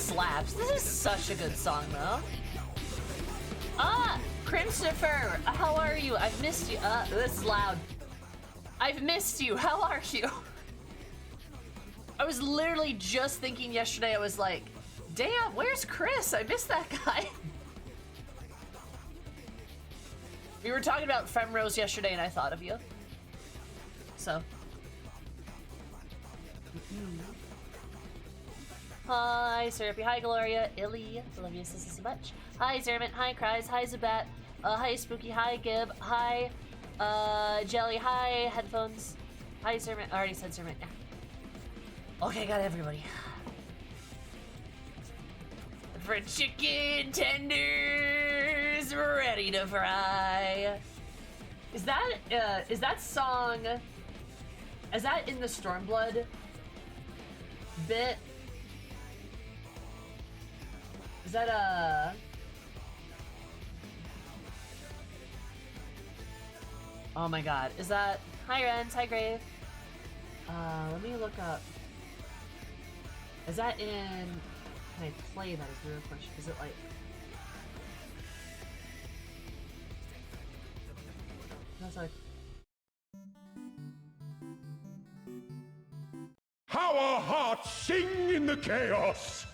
slaps. This is such a good song, though. Ah, Christopher, how are you? I've missed you. This is loud. I've missed you. How are you? I was literally just thinking yesterday, I was like, damn, where's Chris? I missed that guy. We were talking about Femrose yesterday and I thought of you. So. Hi, Syrupy. Hi, Gloria. Illy. Love you, sister, so much. Hi, Zermit. Hi, Cries. Hi, Zubat. Hi, Spooky. Hi, Gib. Hi, Jelly. Hi, Headphones. Hi, Zermit. I already said Zermit. Yeah. Okay, got everybody. For chicken tenders ready to fry. Is that song? Is that in the Stormblood bit? Is that oh my god, is that... Hi Renz, hi Grave. Let me look up. Is that in... Can I play that is the real question? Is it like... That's like... How our hearts sing in the chaos!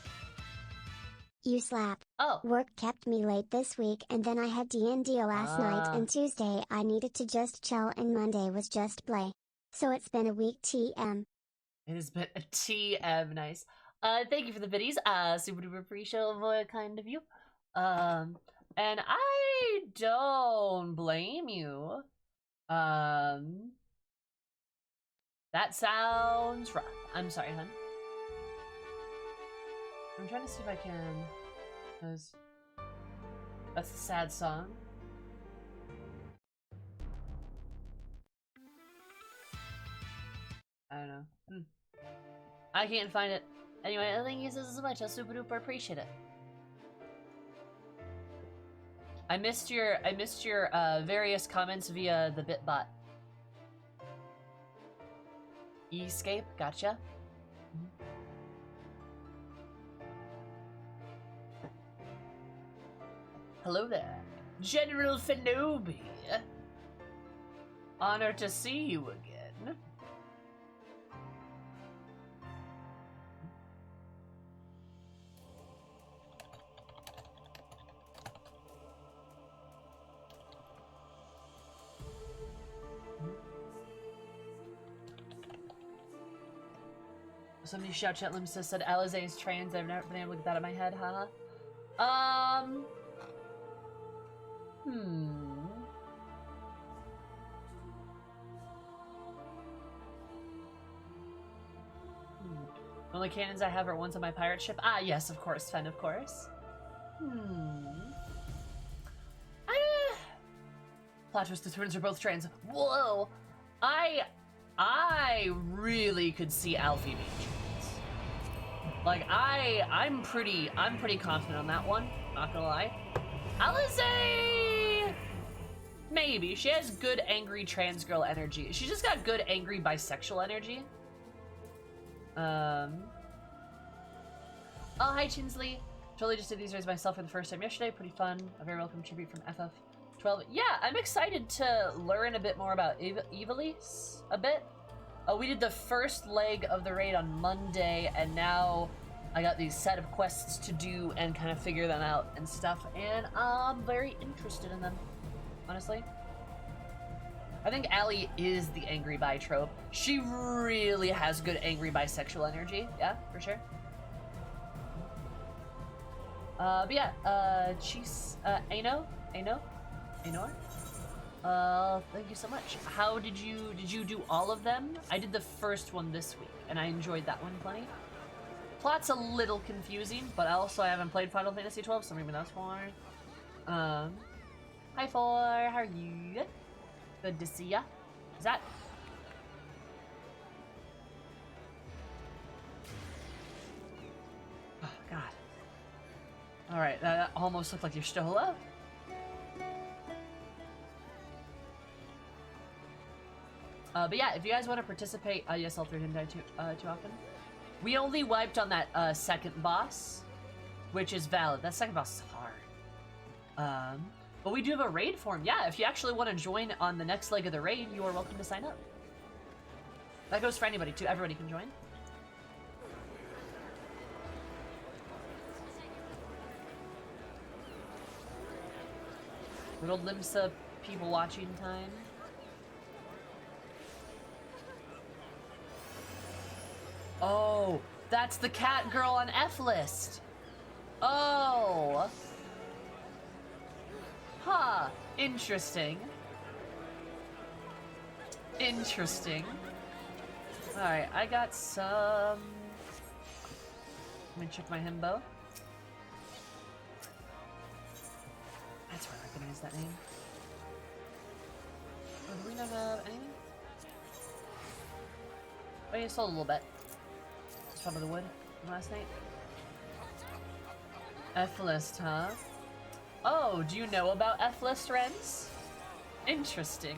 You slap. Oh. Work kept me late this week and then I had D&D last night and Tuesday I needed to just chill and Monday was just play. So it's been a week TM. It has been a TM, nice. Thank you for the biddies. Super duper appreciate kind of you. And I don't blame you. That sounds rough. I'm sorry, hun. I'm trying to see if I can, because that's a sad song. I don't know. I can't find it. Anyway, thank you so much. I super duper appreciate it. I missed your various comments via the Bitbot. Escape, gotcha. Hello there, General Fenobi. Honor to see you again. Somebody shout chat Limsa said Alizé is trans. I've never been able to get that in my head, haha. The only cannons I have are ones on my pirate ship. Ah, yes, of course, Fen, of course. Plot twist, the twins are both trans. Whoa! I really could see Alfie being trans. Like, I'm pretty confident on that one, not gonna lie. Alizé! Maybe. She has good angry trans girl energy. She just got good angry bisexual energy. Oh, hi Chinsley. Totally just did these raids myself for the first time yesterday. Pretty fun. A very welcome tribute from FF12. Yeah, I'm excited to learn a bit more about Ivalice a bit. We did the first leg of the raid on Monday, and now I got these set of quests to do and kind of figure them out and stuff, and I'm very interested in them, honestly. I think Allie is the angry bi trope. She really has good angry bisexual energy. Yeah, for sure. But yeah, Cheese, Ano? Thank you so much. How did you do all of them? I did the first one this week, and I enjoyed that one plenty. Plot's a little confusing, but also I haven't played Final Fantasy 12, so maybe that's why. Hi, Four. How are you? Good to see ya. Is that... Oh, God. Alright, that almost looked like you're still alive. But yeah, if you guys want to participate, yes, L3 didn't die too often. We only wiped on that second boss, which is valid. That second boss is hard. But we do have a raid form. Yeah, if you actually want to join on the next leg of the raid, you are welcome to sign up. That goes for anybody too. Everybody can join. Little Limsa people watching time. Oh, that's the cat girl on F list. Oh. Huh. Interesting. Interesting. Alright, I got some... Let me check my himbo. That's where I recognize that name. Oh, do we not have anything? Oh, you sold a little bit. It's probably the wood from last night. F-list, huh? Oh, do you know about F-list rents? Interesting.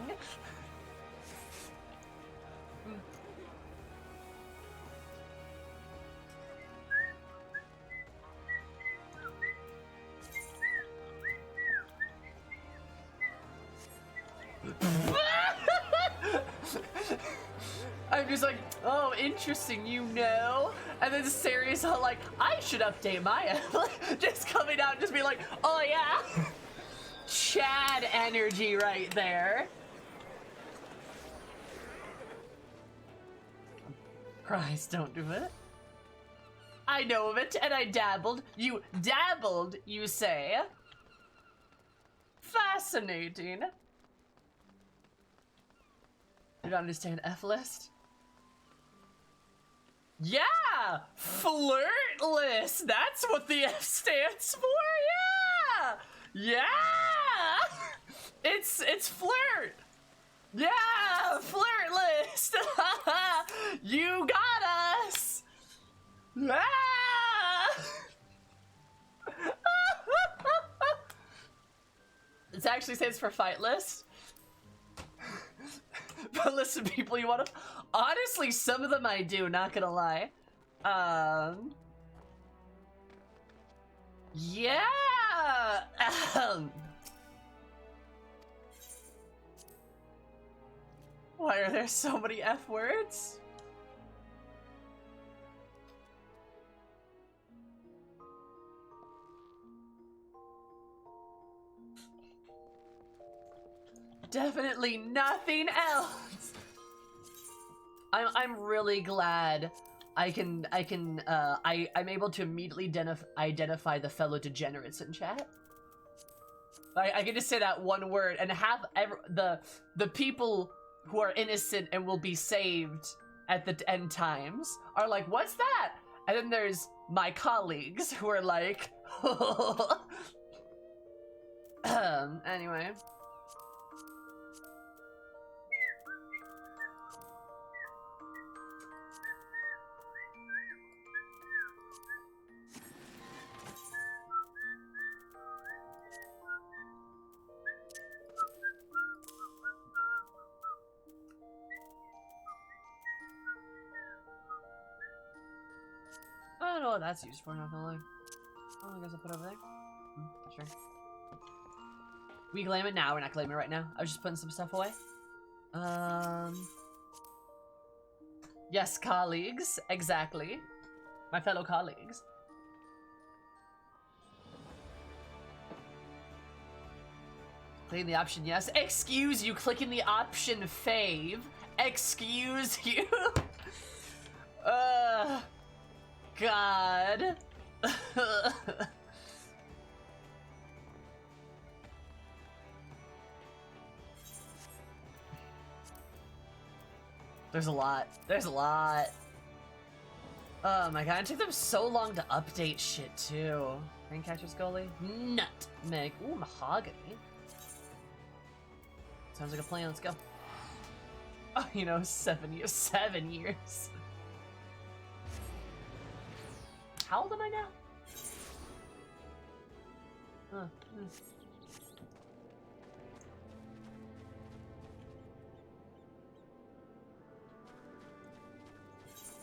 I'm just like, oh, interesting, you know? And then Sari's all like, I should update my just coming out and just be like, oh yeah? Chad energy right there. Christ, don't do it. I know of it, and I dabbled. You dabbled, you say? Fascinating. You don't understand F-list? Yeah! Flirtless! That's what the F stands for, yeah! Yeah! It's flirt! Yeah! Flirtless! You got us! Ah! It actually stands for fight list. But listen, people, you wanna... Honestly, some of them I do, not gonna lie. Yeah! Why are there so many F words? Definitely nothing else. I'm really glad I'm able to immediately identify the fellow degenerates in chat. I can just say that one word and have the people who are innocent and will be saved at the end times are like, what's that? And then there's my colleagues who are like, anyway. I don't know what that's used for, not gonna lie. Oh, I guess I'll put it over there. Sure. We claim it now, we're not claiming it right now. I was just putting some stuff away. Yes, colleagues, exactly. My fellow colleagues. Clicking the option, yes. Excuse you, clicking the option fave. Excuse you. God. There's a lot. There's a lot. Oh my god, it took them so long to update shit too. Rain catcher's goalie? Nutmeg. Ooh, mahogany. Sounds like a plan, let's go. Oh, you know, 7 years. 7 years. How old am I now? Huh.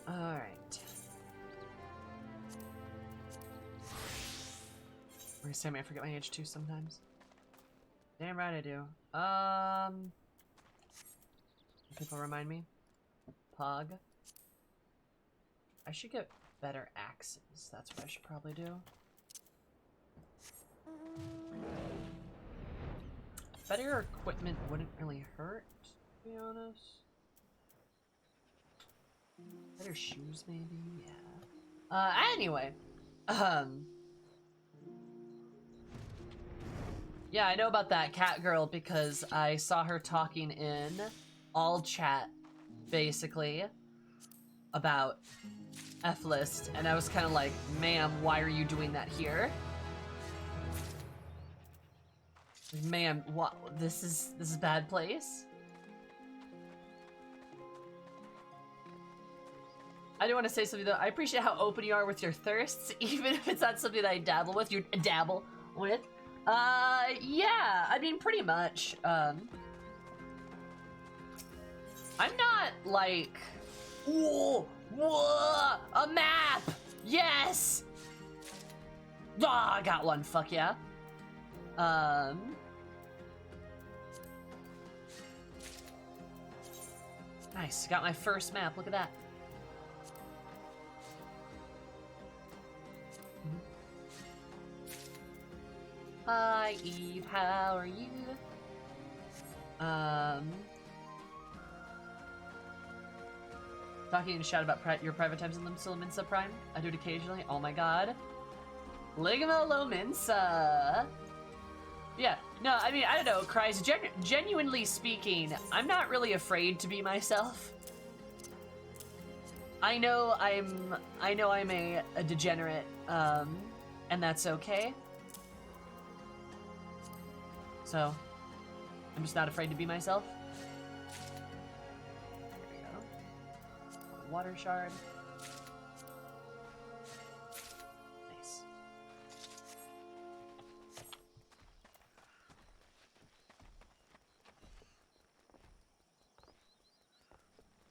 Alright. Sammy, I forget my age too sometimes. Damn right I do. People remind me. Pog. I should get better axes. That's what I should probably do. Better equipment wouldn't really hurt, to be honest. Better shoes, maybe? Yeah. Anyway. Yeah, I know about that cat girl because I saw her talking in all chat, basically, about F-list, and I was kind of like, ma'am, why are you doing that here? Ma'am, what? This is a bad place? I do want to say something though. I appreciate how open you are with your thirsts, even if it's not something that I dabble with. You dabble with. Yeah, I mean, pretty much. I'm not like, whoa, a map, yes. Ah, I got one. Fuck yeah. Nice. Got my first map. Look at that. Hi, Eve. How are you? Talking in chat about your private times in Limsa Minsa Prime. I do it occasionally. Oh my god. Ligamo Lominsa. Yeah. No, I mean, I don't know, Cries. Genuinely speaking, I'm not really afraid to be myself. I know I'm a degenerate, and that's okay. So, I'm just not afraid to be myself. There we go. Water shard. Nice.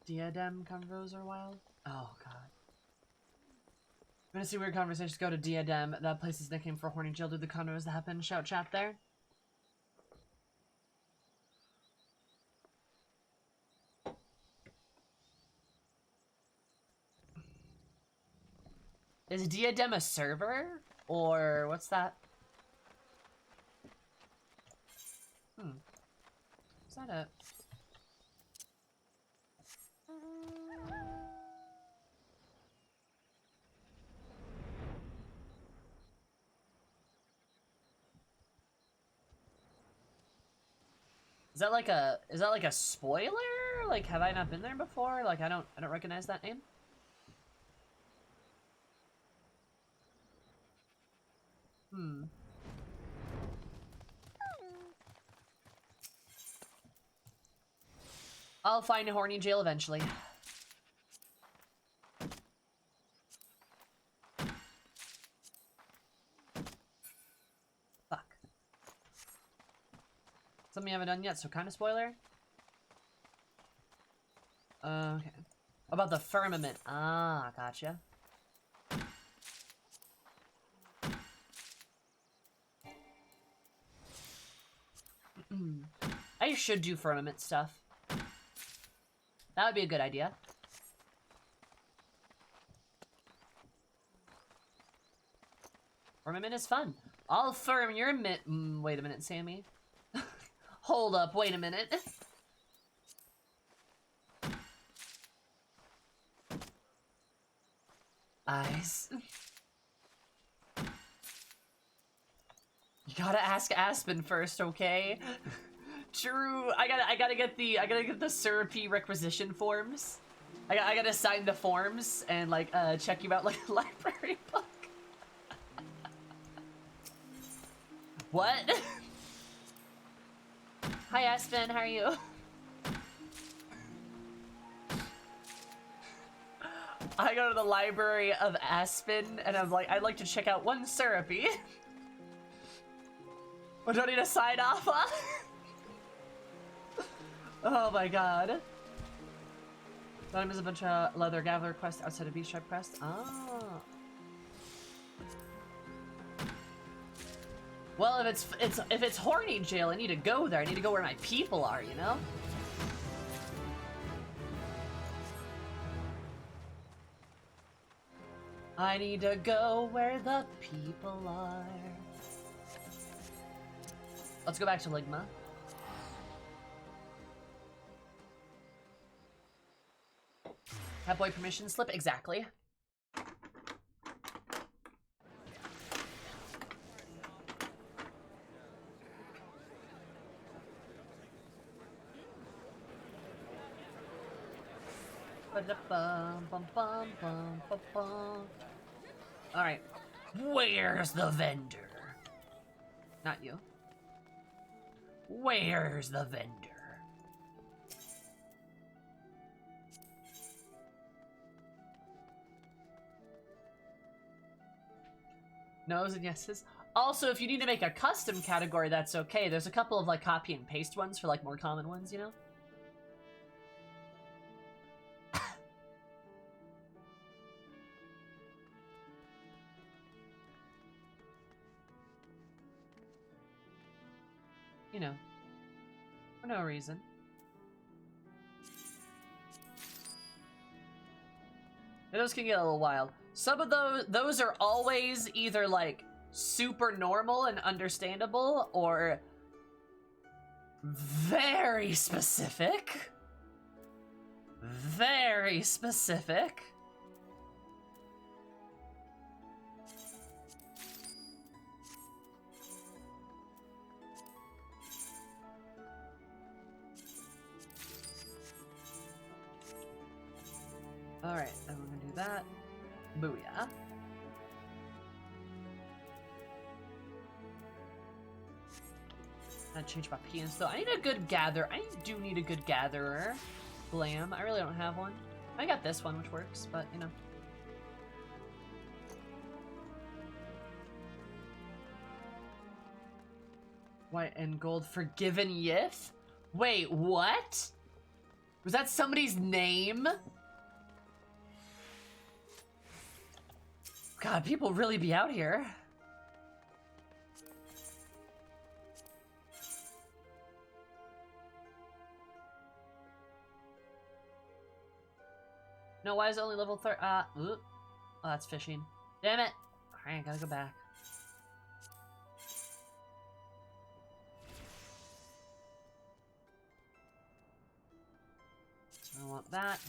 Diadem convos are wild. Oh god. I'm gonna see weird conversations go to Diadem. That place is nickname for horny jail. Do the convos that happen? Shout chat there. Is Diadem a server? Or what's that? Is that it? Is that like a spoiler? Like, have I not been there before? Like, I don't recognize that name. I'll find a horny jail eventually. Fuck. Something you haven't done yet, so kind of spoiler. Okay. About the firmament. Ah, gotcha. I should do firmament stuff. That would be a good idea. Firmament is fun. I'll firm your wait a minute, Sammy. Hold up, wait a minute. Eyes. You gotta ask Aspen first, okay? True. I gotta get the syrupy requisition forms. I gotta sign the forms and like check you out like a library book. What? Hi Aspen, how are you? I go to the library of Aspen and I'm like, I'd like to check out one syrupy. What do I need to sign off on? Oh my god. Thought is a bunch of leather gatherer quests outside of Beach Tribe quest. Ah. Well, if it's horny jail, I need to go there. I need to go where my people are, you know? I need to go where the people are. Let's go back to Ligma. Have boy permission slip? Exactly. Alright. Where's the vendor? Not you. Where's the vendor? No's and yeses. Also, if you need to make a custom category, that's okay. There's a couple of like copy and paste ones for like more common ones, you know? You know, for no reason. Those can get a little wild. Some of those are always either like super normal and understandable or very specific. Very specific. Alright, then we're gonna do that. Booyah. I'd change my penis though. I need a good gatherer. I do need a good gatherer. Glam. I really don't have one. I got this one, which works, but you know. White and gold forgiven Yith? Wait, what? Was that somebody's name? God, people really be out here. No, why is it only level 3? Oh, that's fishing. Damn it. Alright, gotta go back. So I want that.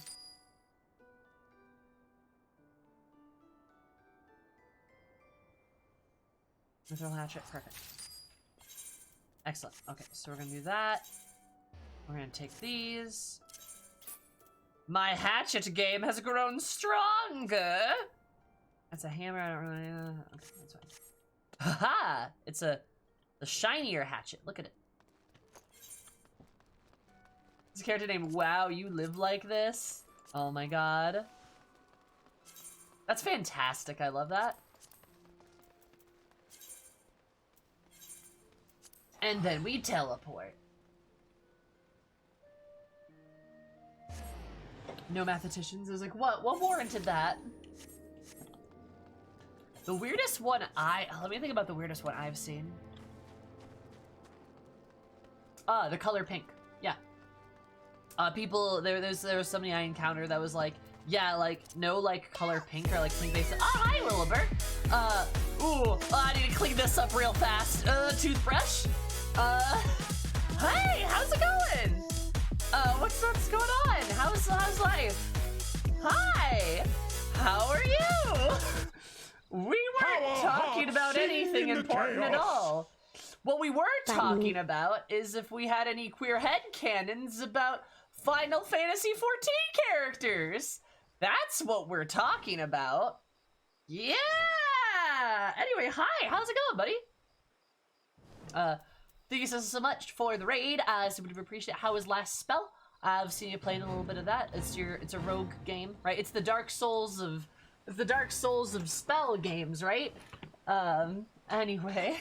Mithril hatchet, perfect. Excellent. Okay, so we're gonna do that. We're gonna take these. My hatchet game has grown stronger. That's a hammer. I don't really. Okay, that's fine. Haha! It's the shinier hatchet. Look at it. It's a character named Wow. You live like this? Oh my god. That's fantastic. I love that. And then we teleport. No mathematicians. It was like, what? What warranted that? The weirdest one let me think about the weirdest one I've seen. The color pink. Yeah. People, there was somebody I encountered that was like, yeah, like, no, like, color pink or, like, pink. They said, oh, hi, Wilbur. I need to clean this up real fast. Toothbrush. Hey, how's it going? What's going on? How's life? Hi, how are you? We weren't talking about anything important at all. What we were talking about is if we had any queer headcanons about Final Fantasy XIV characters. That's what we're talking about. Yeah! Anyway, hi, how's it going, buddy? Thank you so much for the raid. I super duper appreciate it. How was last spell? I've seen you playing a little bit of that. It's a rogue game, right? It's the Dark Souls of spell games, right? Anyway,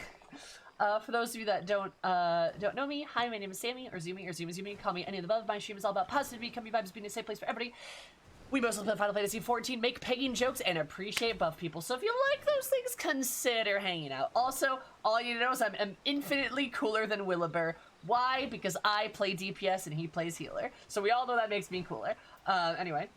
for those of you that don't know me, hi, my name is Sammy, or Zumi, Zumi. Call me any of the above. My stream is all about positivity, comfy vibes, being a safe place for everybody. We mostly play Final Fantasy 14, make pegging jokes, and appreciate buff people. So if you like those things, consider hanging out. Also, all you need to know is I'm infinitely cooler than Willibur. Why? Because I play DPS and he plays healer. So we all know that makes me cooler. Anyway.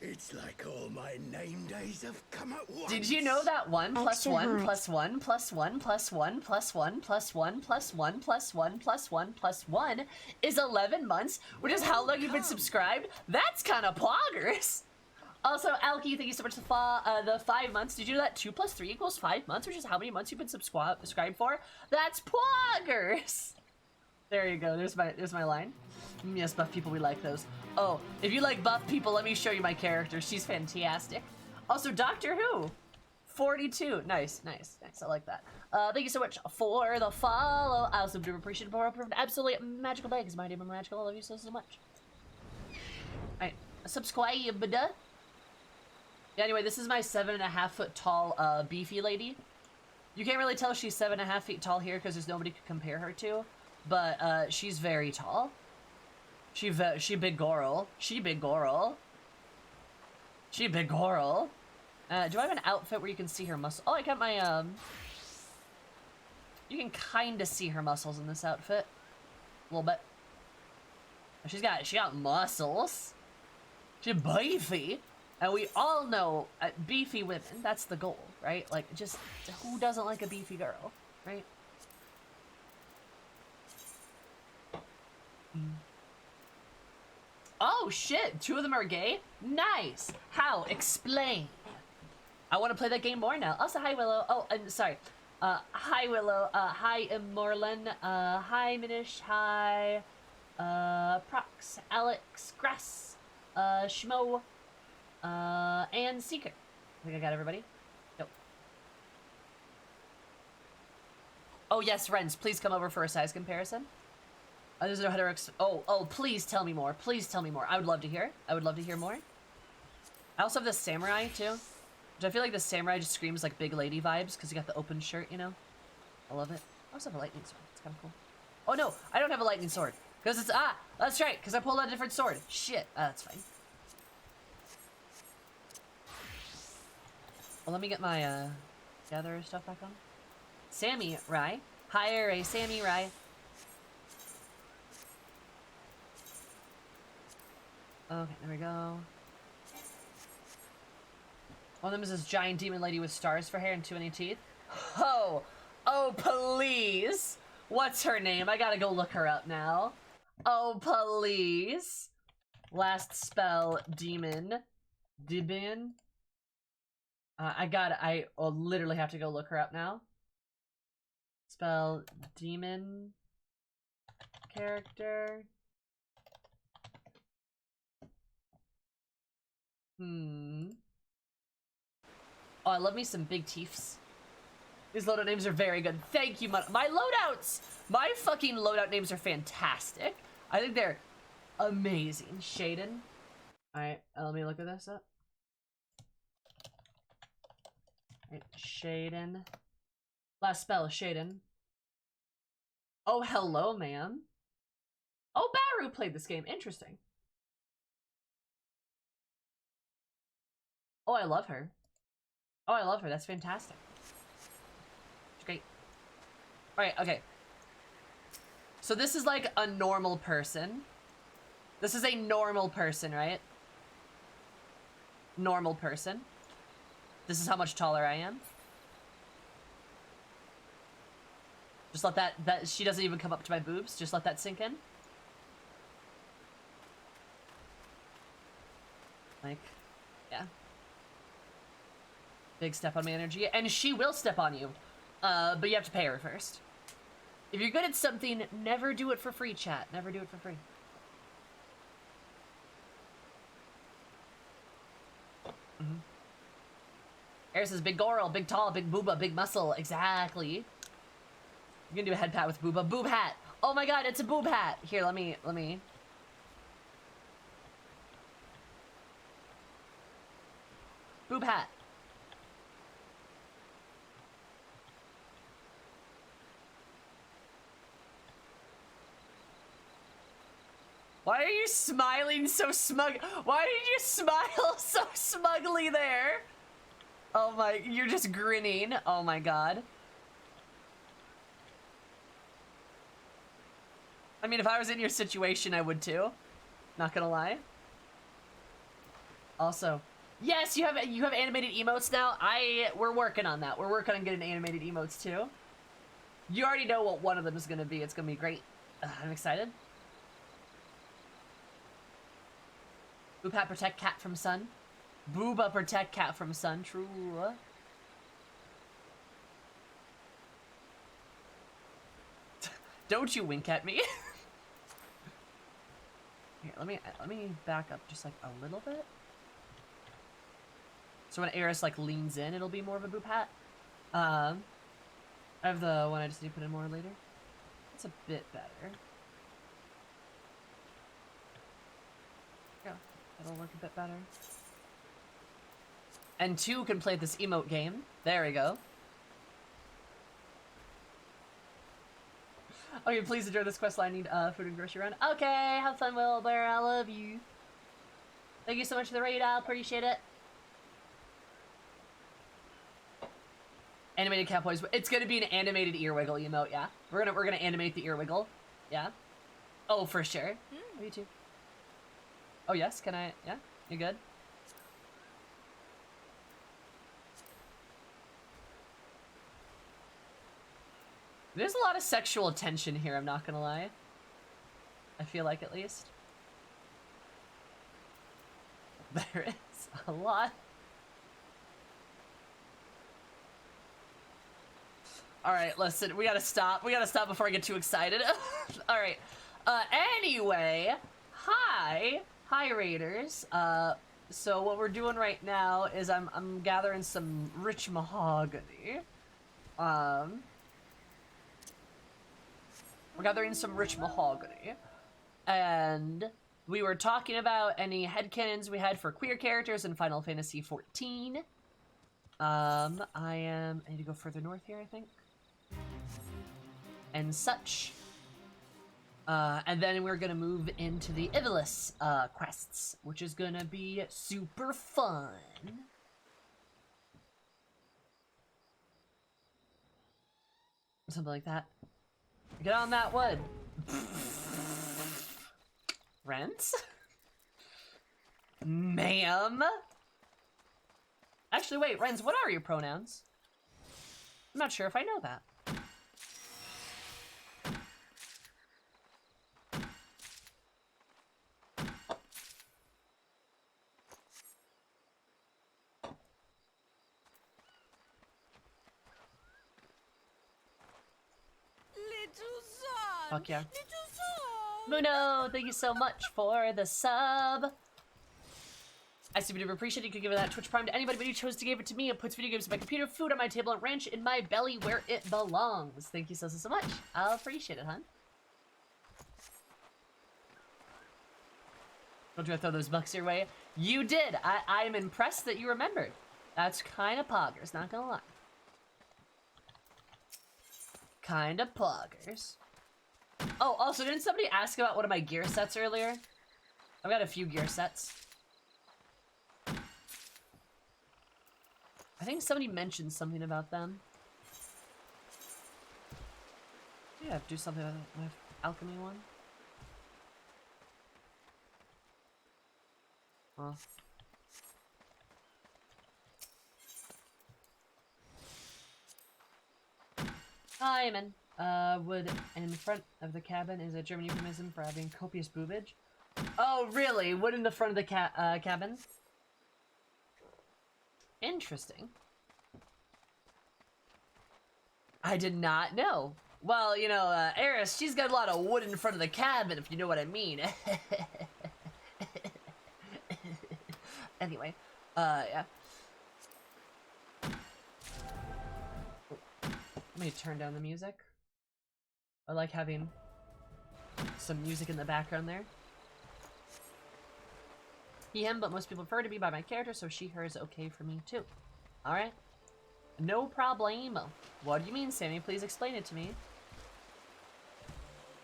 It's like all my name days have come at once. Did you know that 1 plus Extra 1 heart. plus 1 plus 1 plus 1 plus 1 plus 1 plus 1 plus 1 plus 1 plus 1 is 11 months, which is how long you've been subscribed? That's kind of poggers. Also, Alki, thank you so much for the 5 months. Did you know that 2 plus 3 equals 5 months, which is how many months you've been subscribed for? That's poggers. There you go. There's my line. Yes, buff people, we like those. Oh, if you like buff people, let me show you my character. She's fantastic. Also, Doctor Who, 42. Nice. I like that. Thank you so much for the follow. I also do appreciate it for an absolutely magical day, because my name is magical. I love you so much. Alright, subscribe. Yeah, anyway, this is my 7.5 foot tall, beefy lady. You can't really tell she's 7.5 feet tall here, because there's nobody to compare her to. But, she's very tall. She big girl. She big girl. Do I have an outfit where you can see her muscle? Oh, I got my, you can kind of see her muscles in this outfit. A little bit. She got muscles. She's beefy. And we all know, beefy women, that's the goal, right? Like, just, who doesn't like a beefy girl, right? Oh shit, 2 of them are gay? Nice! How? Explain. I want to play that game more now. Also, hi Willow. Oh, I'm sorry. Hi Willow. Hi Morlin. Hi Minish. Hi Prox. Alex. Grass. Schmo. And Seeker. I think I got everybody. Nope. Oh yes, Renz, please come over for a size comparison. I don't know how to oh, please tell me more. Please tell me more. I would love to hear. I would love to hear more. I also have the samurai, too. Which I feel like the samurai just screams like big lady vibes, because you got the open shirt, you know? I love it. I also have a lightning sword. It's kind of cool. Oh, no. I don't have a lightning sword. Because it's... Ah! That's right, because I pulled out a different sword. Shit. That's fine. Well, let me get my, gatherer stuff back on. Sammy Rai. Hire a Sammy Rai. Okay, there we go. One of them is this giant demon lady with stars for hair and too many teeth. Oh! Oh, please! What's her name? I gotta go look her up now. Oh, please! Last spell, demon. Dibin. I literally have to go look her up now. Spell, demon. Character. Oh, I love me some big teeths. These loadout names are very good. Thank you, my loadouts! My fucking loadout names are fantastic. I think they're amazing. Shaden. Alright, let me look at this up. Alright, Shaden. Last spell is Shaden. Oh, hello, ma'am. Oh, Baru played this game. Interesting. Oh, I love her. Oh, I love her. That's fantastic. She's great. Alright, okay. So this is like a normal person. This is a normal person, right? Normal person. This is how much taller I am. Just let that she doesn't even come up to my boobs. Just let that sink in. Like, yeah. Big step on my energy. And she will step on you. But you have to pay her first. If you're good at something, never do it for free, chat. Never do it for free. Eris says, big girl, big tall, big booba, big muscle. Exactly. You're gonna do a head pat with booba. Boob hat. Oh my god, it's a boob hat. Here, let me. Boob hat. Why are you smiling so smug? Why did you smile so smugly there? Oh my, you're just grinning. Oh my god. I mean, if I was in your situation, I would too. Not gonna lie. Also, yes, you have animated emotes now. We're working on that. We're working on getting animated emotes too. You already know what one of them is gonna be. It's gonna be great. I'm excited. Boopa protect cat from sun. Booba protect cat from sun. True. Don't you wink at me. Here, let me back up just like a little bit. So when Eris like leans in, it'll be more of a boop hat. I have the one I just need to put in more later. It's a bit better. Yeah, that'll work a bit better. And 2 can play this emote game. There we go. Okay, please enjoy this quest line. I need food and grocery run. Okay, have fun, Wilbur. I love you. Thank you so much for the raid. I appreciate it. Animated cat boys. It's gonna be an animated ear wiggle emote. Yeah, we're gonna animate the ear wiggle. Yeah. Oh, for sure. Oh, you too. Oh yes. Can I? Yeah. You good? There's a lot of sexual tension here, I'm not gonna lie. I feel like, at least. There is a lot. Alright, listen, we gotta stop. We gotta stop before I get too excited. Alright. Anyway. Hi, raiders. So what we're doing right now is I'm gathering some rich mahogany. We're gathering some rich mahogany. And we were talking about any headcanons we had for queer characters in Final Fantasy XIV. I need to go further north here, I think. And such. And then we're gonna move into the Ivalice quests, which is gonna be super fun. Something like that. Get on that wood. Rents? Ma'am? Actually, wait, Renz, what are your pronouns? I'm not sure if I know that. Fuck yeah. Muno, thank you so much for the sub. I super duper appreciate it. You could give that Twitch Prime to anybody, but you chose to give it to me. It puts video games on my computer, food on my table, and ranch in my belly where it belongs. Thank you so much. I'll appreciate it, hon. Don't you want to throw those bucks your way? You did. I'm impressed that you remembered. That's kind of poggers, not gonna lie. Kind of poggers. Oh, also, didn't somebody ask about one of my gear sets earlier? I've got a few gear sets. I think somebody mentioned something about them. Yeah, do something with my alchemy one. Well. Hi, man. Wood in front of the cabin is a German euphemism for having copious boobage. Oh, really? Wood in the front of the cabin? Interesting. I did not know. Well, you know, Eris, she's got a lot of wood in front of the cabin, if you know what I mean. Anyway, yeah. Let me turn down the music. I like having some music in the background there. He, him, but most people prefer to be by my character, so she, her is okay for me too. Alright. No problemo. What do you mean, Sammy? Please explain it to me.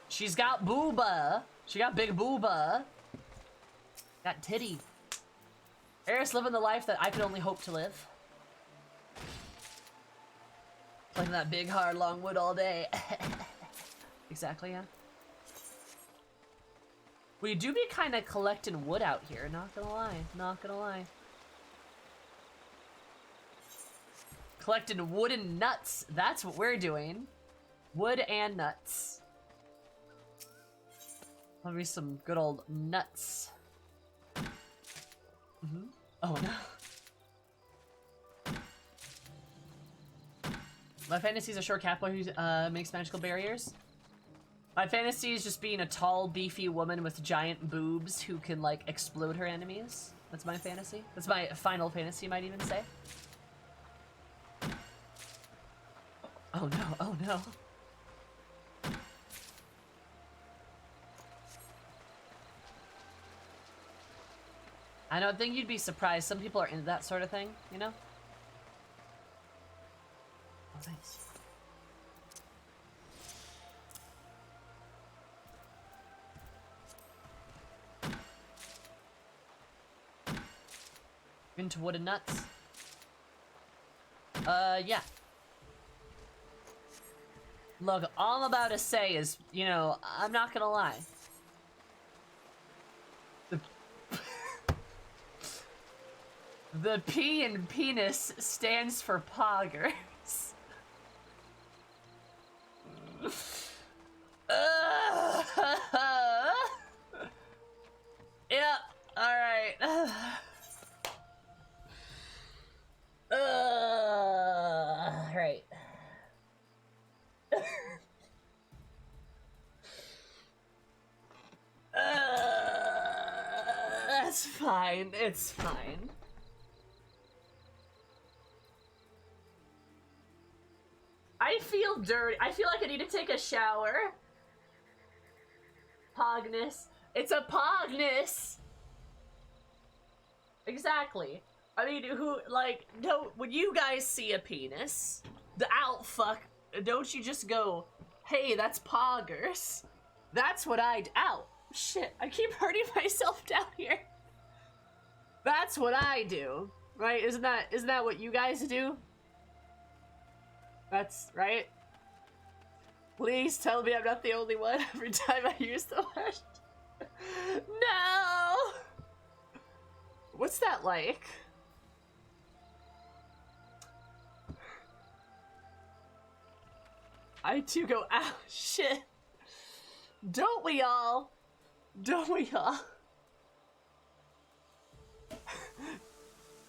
She's got booba. She got big booba. Got titty. Eris living the life that I could only hope to live. Playing that big hard long wood all day. Exactly, yeah. We do be kind of collecting wood out here, not gonna lie, not gonna lie. Collecting wooden nuts, that's what we're doing. Wood and nuts. Let me some good old nuts. Oh no. My fantasy is a short cat boy who makes magical barriers. My fantasy is just being a tall, beefy woman with giant boobs who can, like, explode her enemies. That's my fantasy. That's my final fantasy, you might even say. Oh no, oh no. I don't think you'd be surprised. Some people are into that sort of thing, you know? Oh, thanks. Into wooden nuts? Yeah. Look, all I'm about to say is, you know, I'm not gonna lie. The P in penis stands for poggers. Yeah, alright. Right. That's fine, it's fine. I feel dirty. I feel like I need to take a shower. Pogness. It's a pogness! Exactly. I mean, who, like, no, when you guys see a penis, the out fuck, don't you just go, hey, that's poggers? That's what Ow, shit, I keep hurting myself down here. That's what I do, right? Isn't that what you guys do? That's right. Please tell me I'm not the only one every time I use the word. No! What's that like? I too go, ow, shit. Don't we all? Don't we all?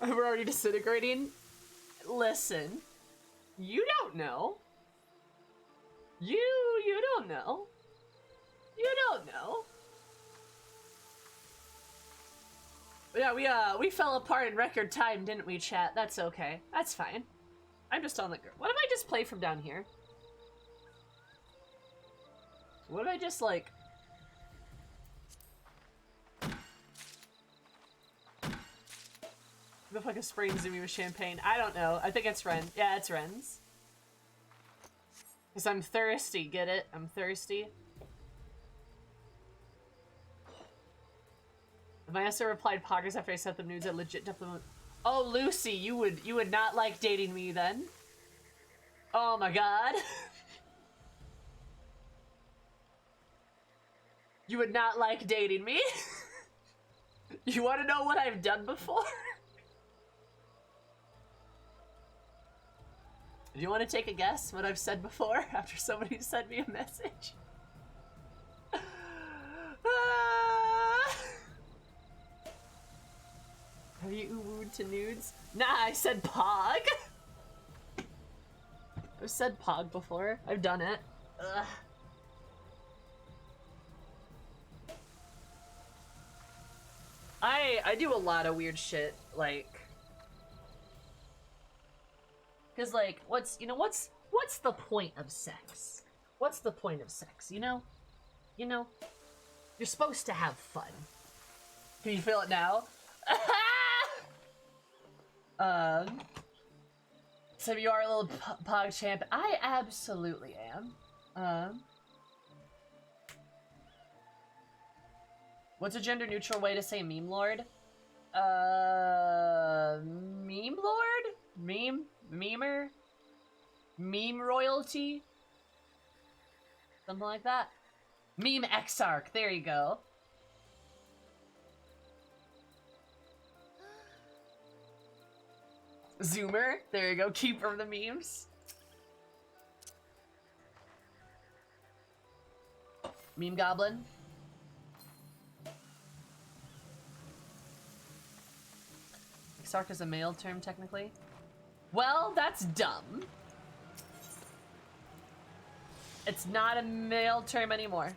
We're already disintegrating? Listen. You don't know. You don't know. You don't know. Yeah, we fell apart in record time, didn't we, chat? That's okay. That's fine. I'm just on the girl. What if I just play from down here? What if I just, like... What if I could spray Zumi with champagne? I don't know. I think it's Ren. Yeah, it's Ren's. Because I'm thirsty, get it? I'm thirsty. Vanessa replied poggers after I sent them nudes. I legit definitely. Oh, Lucy, you would not like dating me then. Oh my god. You would not like dating me. You want to know what I've done before? Do you want to take a guess what I've said before after somebody sent me a message? Have you wooed to nudes? Nah, I said pog. I've said pog before. I've done it. Ugh. I do a lot of weird shit, like... Cause like, what's the point of sex? What's the point of sex, you know? You know? You're supposed to have fun. Can you feel it now? So you are a little pog champ. I absolutely am. What's a gender-neutral way to say meme lord? Meme lord? Memer? Meme royalty? Something like that. Meme exarch, there you go. Zoomer, there you go, keeper of the memes. Meme goblin. Exarch is a male term, technically. Well, that's dumb. It's not a male term anymore.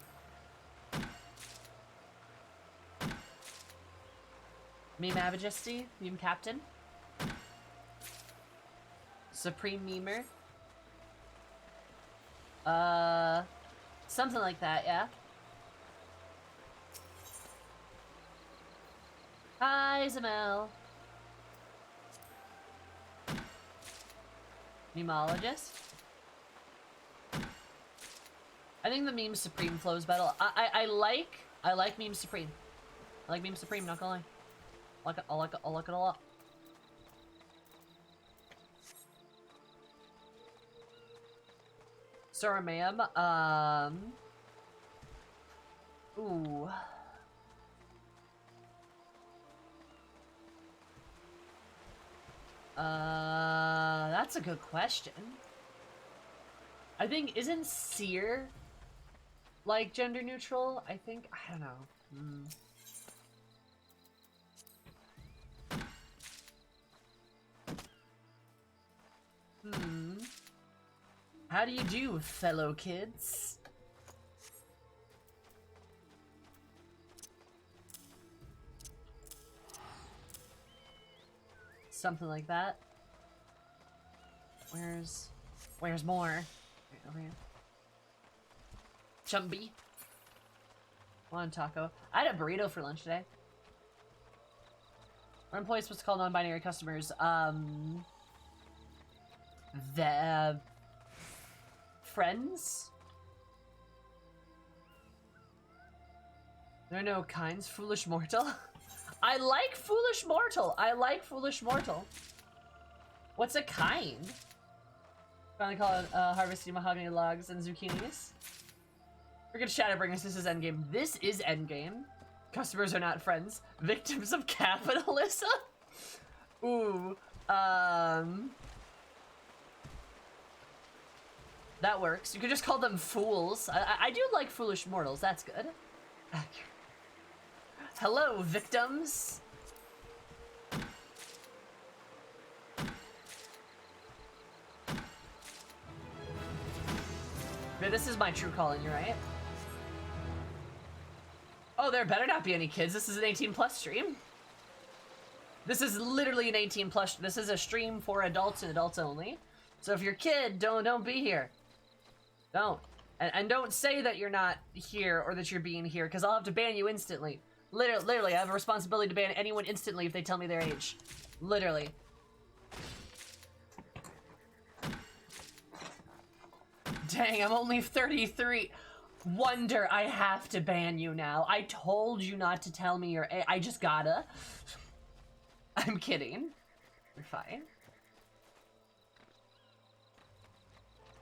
Meme Majesty, Meme Captain. Supreme Memer. Something like that, yeah. Hi, Zamel. Memologist. I think the Meme Supreme flows better. I like Meme Supreme. I like Meme Supreme, not gonna lie. I like it a lot. Sorry, ma'am. Ooh. That's a good question. I think, isn't seer like gender neutral? I think, I don't know. How do you do, fellow kids? Something like that. Where's more? Right, over here. Chumby. One taco. I had a burrito for lunch today. Our employees supposed to call non-binary customers. The friends? There are no kinds. Foolish mortal. I like foolish mortal. I like foolish mortal. What's a kind? Finally call it harvesting mahogany logs and zucchinis. We're gonna Shadowbringers. This is endgame. This is endgame. Customers are not friends. Victims of capitalism? Ooh. That works. You could just call them fools. I do like foolish mortals. That's good. Hello, victims. Yeah, this is my true calling, you're right. Oh, there better not be any kids. This is an 18+ stream. This is literally an 18+. This is a stream for adults and adults only. So if you're a kid, don't be here. Don't. And don't say that you're not here or that you're being here, because I'll have to ban you instantly. Literally, I have a responsibility to ban anyone instantly if they tell me their age. Literally. Dang, I'm only 33. Wonder I have to ban you now. I told you not to tell me your age. I just gotta. I'm kidding. You're fine.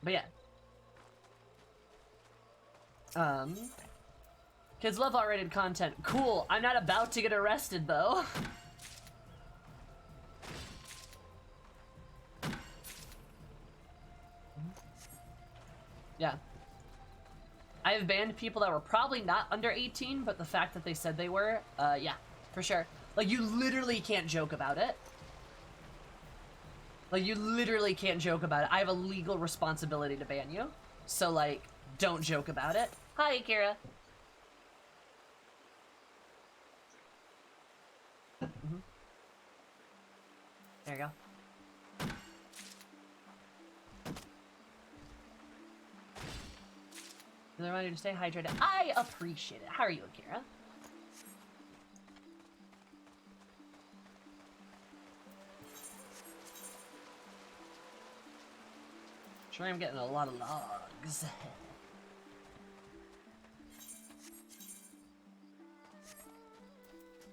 But yeah. Kids love R-rated content. Cool. I'm not about to get arrested, though. Yeah. I have banned people that were probably not under 18, but the fact that they said they were, yeah, for sure. Like, you literally can't joke about it. Like, you literally can't joke about it. I have a legal responsibility to ban you. So, like, don't joke about it. Hi, Akira. There you go. And I want you to stay hydrated. I appreciate it. How are you, Akira? Sure, I'm getting a lot of logs.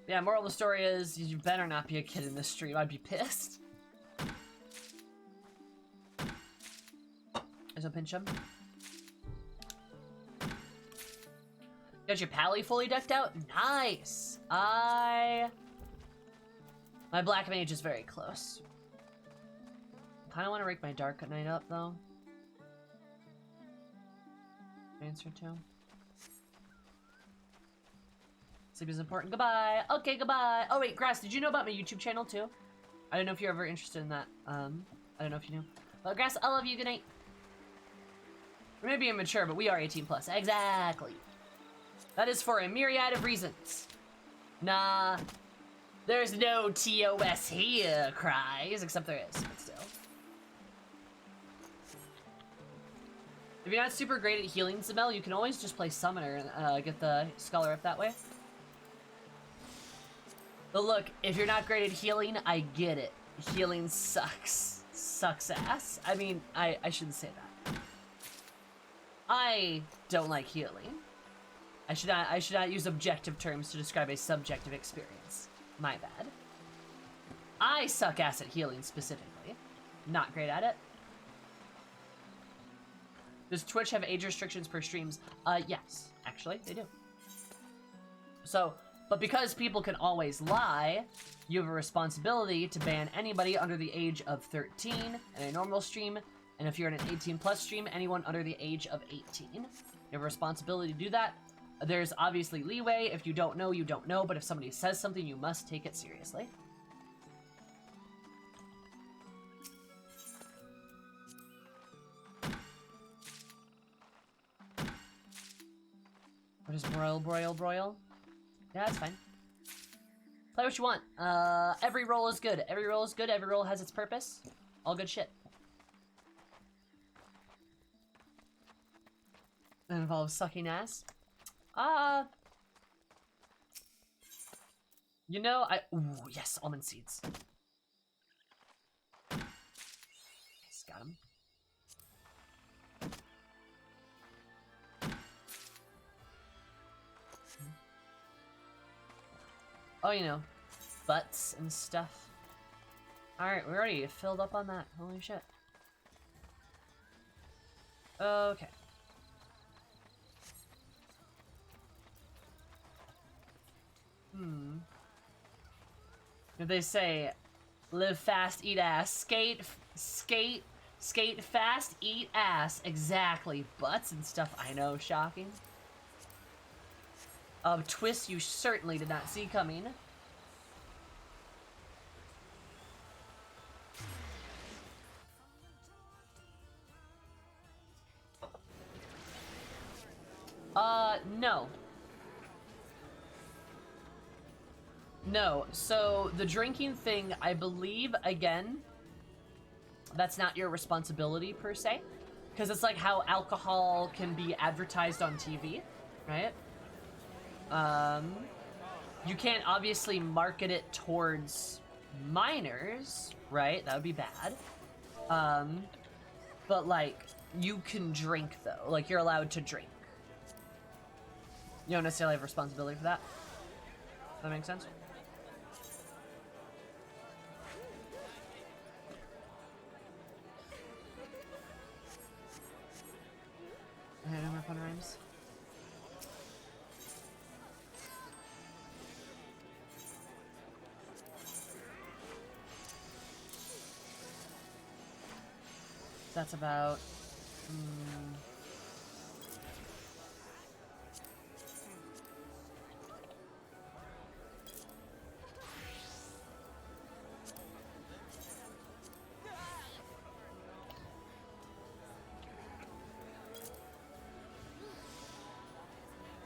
Yeah, moral of the story is, you better not be a kid in this stream. I'd be pissed. There's a Pinchum. Got your pally fully decked out? Nice! My Black Mage is very close. Kinda wanna rake my Dark Knight up, though. Answer to. Sleep is important. Goodbye. Okay, goodbye. Oh wait, Grass, did you know about my YouTube channel too? I don't know if you're ever interested in that. I don't know if you knew. Well, Grass, I love you. Good night. We may be immature, but we are 18 plus. Exactly. That is for a myriad of reasons. Nah, there's no TOS here, cries, except there is, but still. If you're not super great at healing, Zabel, you can always just play Summoner and get the Scholar up that way. But look, if you're not great at healing, I get it. Healing sucks. Sucks ass. I mean, I shouldn't say that. I don't like healing. I should not use objective terms to describe a subjective experience. My bad. I suck ass at healing specifically. Not great at it. Does Twitch have age restrictions per streams? Yes, actually, they do. So, but because people can always lie, you have a responsibility to ban anybody under the age of 13 in a normal stream, and if you're in an 18 plus stream, anyone under the age of 18. You have a responsibility to do that. There's obviously leeway. If you don't know, you don't know, but if somebody says something, you must take it seriously. What is broil? Yeah, that's fine. Play what you want. Every roll is good. Every roll is good. Every roll has its purpose. All good shit. That involves sucking ass. You know, ooh, yes, almond seeds. Nice, got him. Oh, you know, butts and stuff. Alright, we're already filled up on that. Holy shit. Okay. If they say, live fast, eat ass, skate fast, eat ass. Exactly. Butts and stuff. I know, shocking. Twist you certainly did not see coming. No. No, so the drinking thing, I believe, again, that's not your responsibility per se, because it's like how alcohol can be advertised on TV, right? You can't obviously market it towards minors, right? That would be bad. But like, you can drink though, like you're allowed to drink. You don't necessarily have responsibility for that. Does that make sense? Okay, no more fun rhymes. That's about...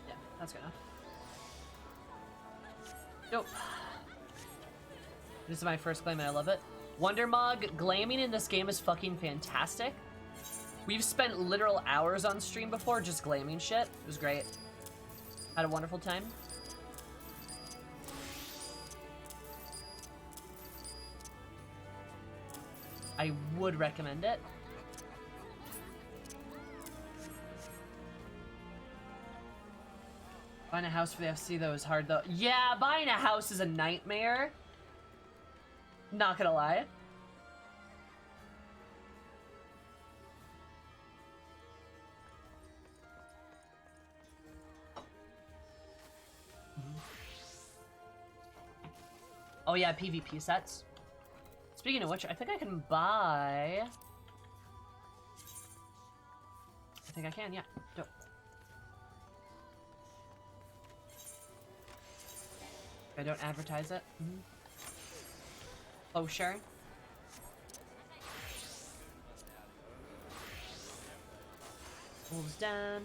yeah, that's good enough. Nope. This is my first claim and I love it. Wondermog, glamming in this game is fucking fantastic. We've spent literal hours on stream before just glamming shit. It was great. Had a wonderful time. I would recommend it. Buying a house for the FC though is hard though. Yeah, buying a house is a nightmare. Not gonna lie. Oh yeah, PvP sets. Speaking of which, I think I can buy... I think I can, yeah. Dope. I don't advertise it. Oh, sure. Wolves done.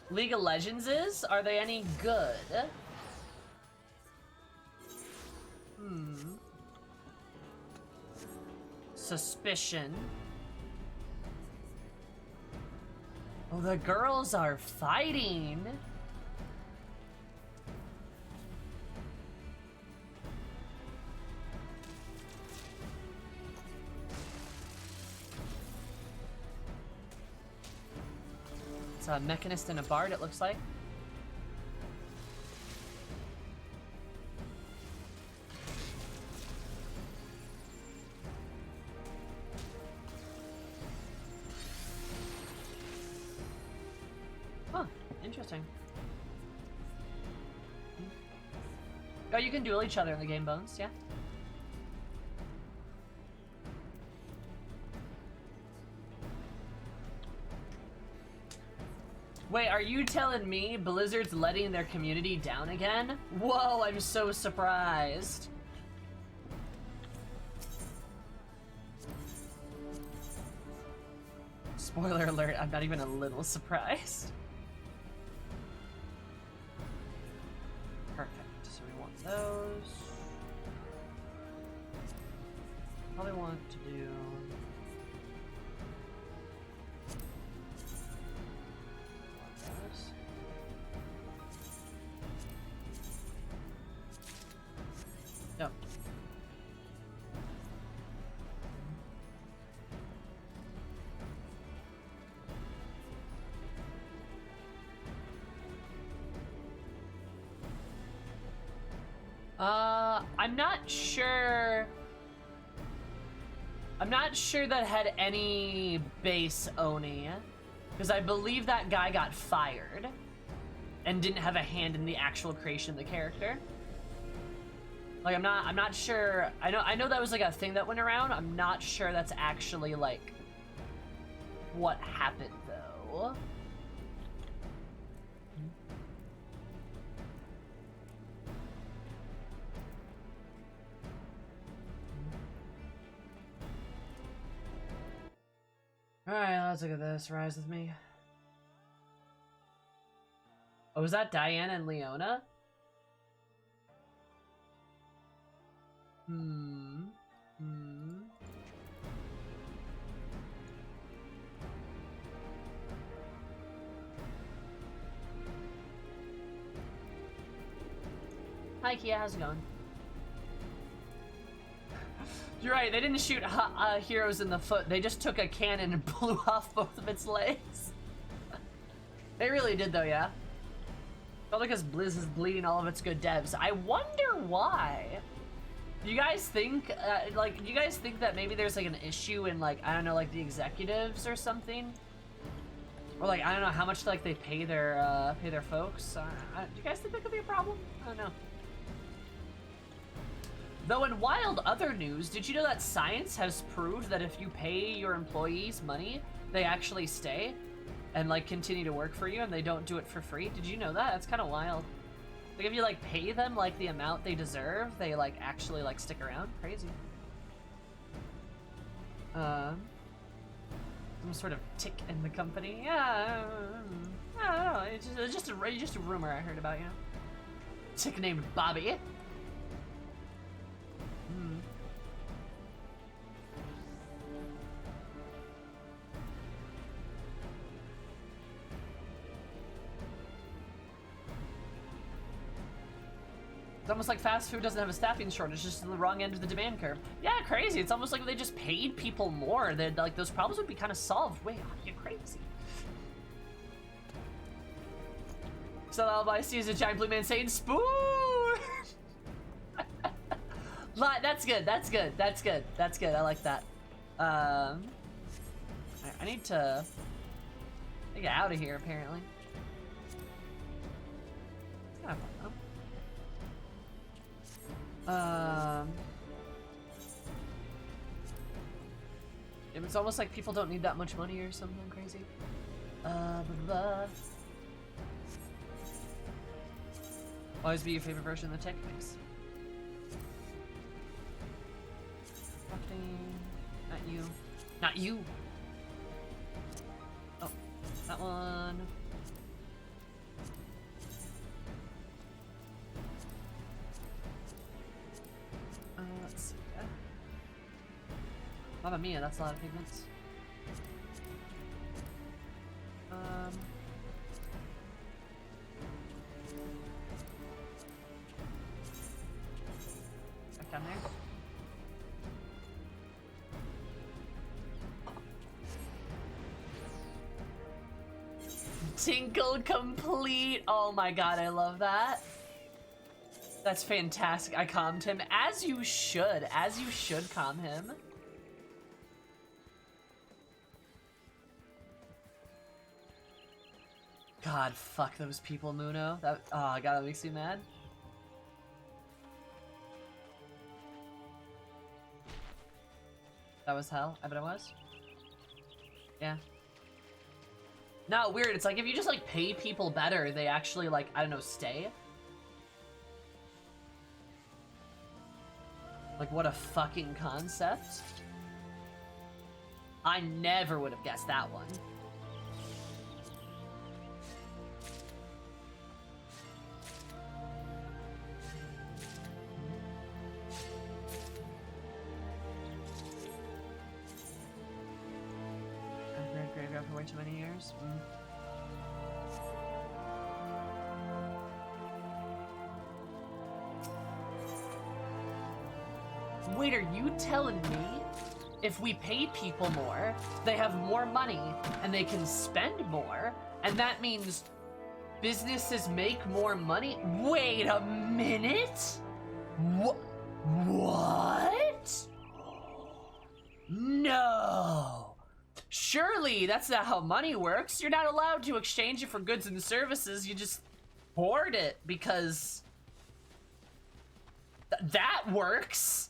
League of Legends is? Are they any good? Suspicion. Oh, the girls are fighting. It's a Mechanist and a Bard, it looks like. Huh, interesting. Oh, you can duel each other in the game, Bones, yeah? Wait, are you telling me Blizzard's letting their community down again? Whoa, I'm so surprised. Spoiler alert, I'm not even a little surprised. Perfect, so we want those. Probably want to do... No. I'm not sure. I'm not sure that had any base Oni, because I believe that guy got fired and didn't have a hand in the actual creation of the character. Like, I'm not sure. I know that was like a thing that went around. I'm not sure that's actually like what happened though. Alright, let's look at this. Rise with me. Oh, was that Diana and Leona? Hi, Kia. How's it going? You're right, they didn't shoot heroes in the foot. They just took a cannon and blew off both of its legs. They really did, though, yeah. Probably because Blizz is bleeding all of its good devs. I wonder why. Do you guys think, do you guys think that maybe there's, like, an issue in, like, I don't know, like, the executives or something? Or, like, I don't know how much, like, they pay their folks? Do you guys think that could be a problem? I don't know. Though in wild other news, did you know that science has proved that if you pay your employees money, they actually stay and like continue to work for you and they don't do it for free? Did you know that? That's kind of wild. Like if you like pay them like the amount they deserve, they like actually like stick around. Crazy. Some sort of tick in the company. Yeah, I don't know. It's just a rumor I heard about, you know. Tick named Bobby. It's almost like fast food doesn't have a staffing shortage, just in the wrong end of the demand curve. Yeah, crazy. It's almost like if they just paid people more, that like those problems would be kind of solved. Wait, you're crazy. So all I see is a giant blue man saying spoon. That's good. That's good. That's good. That's good. I like that. I need to get out of here. Apparently. It's kind of fun though. It's almost like people don't need that much money or something crazy. Blah, blah. Always be your favorite version of the tech mix. Not you. Not you! Oh, that one. Let's see. Mamma mia, that's a lot of pigments. Back down there. Tinkle complete. Oh my god, I love that. That's fantastic. I calmed him. As you should. As you should calm him. God, fuck those people, Muno. That, oh god, that makes me mad. That was hell? I bet it was. Yeah. No, weird. It's like if you just like pay people better, they actually like, I don't know, stay. Like what a fucking concept. I never would have guessed that one. Graveyard for way too many years. Wait, are you telling me if we pay people more, they have more money and they can spend more, and that means businesses make more money? Wait a minute? What? No! Surely that's not how money works. You're not allowed to exchange it for goods and services. You just hoard it because that works.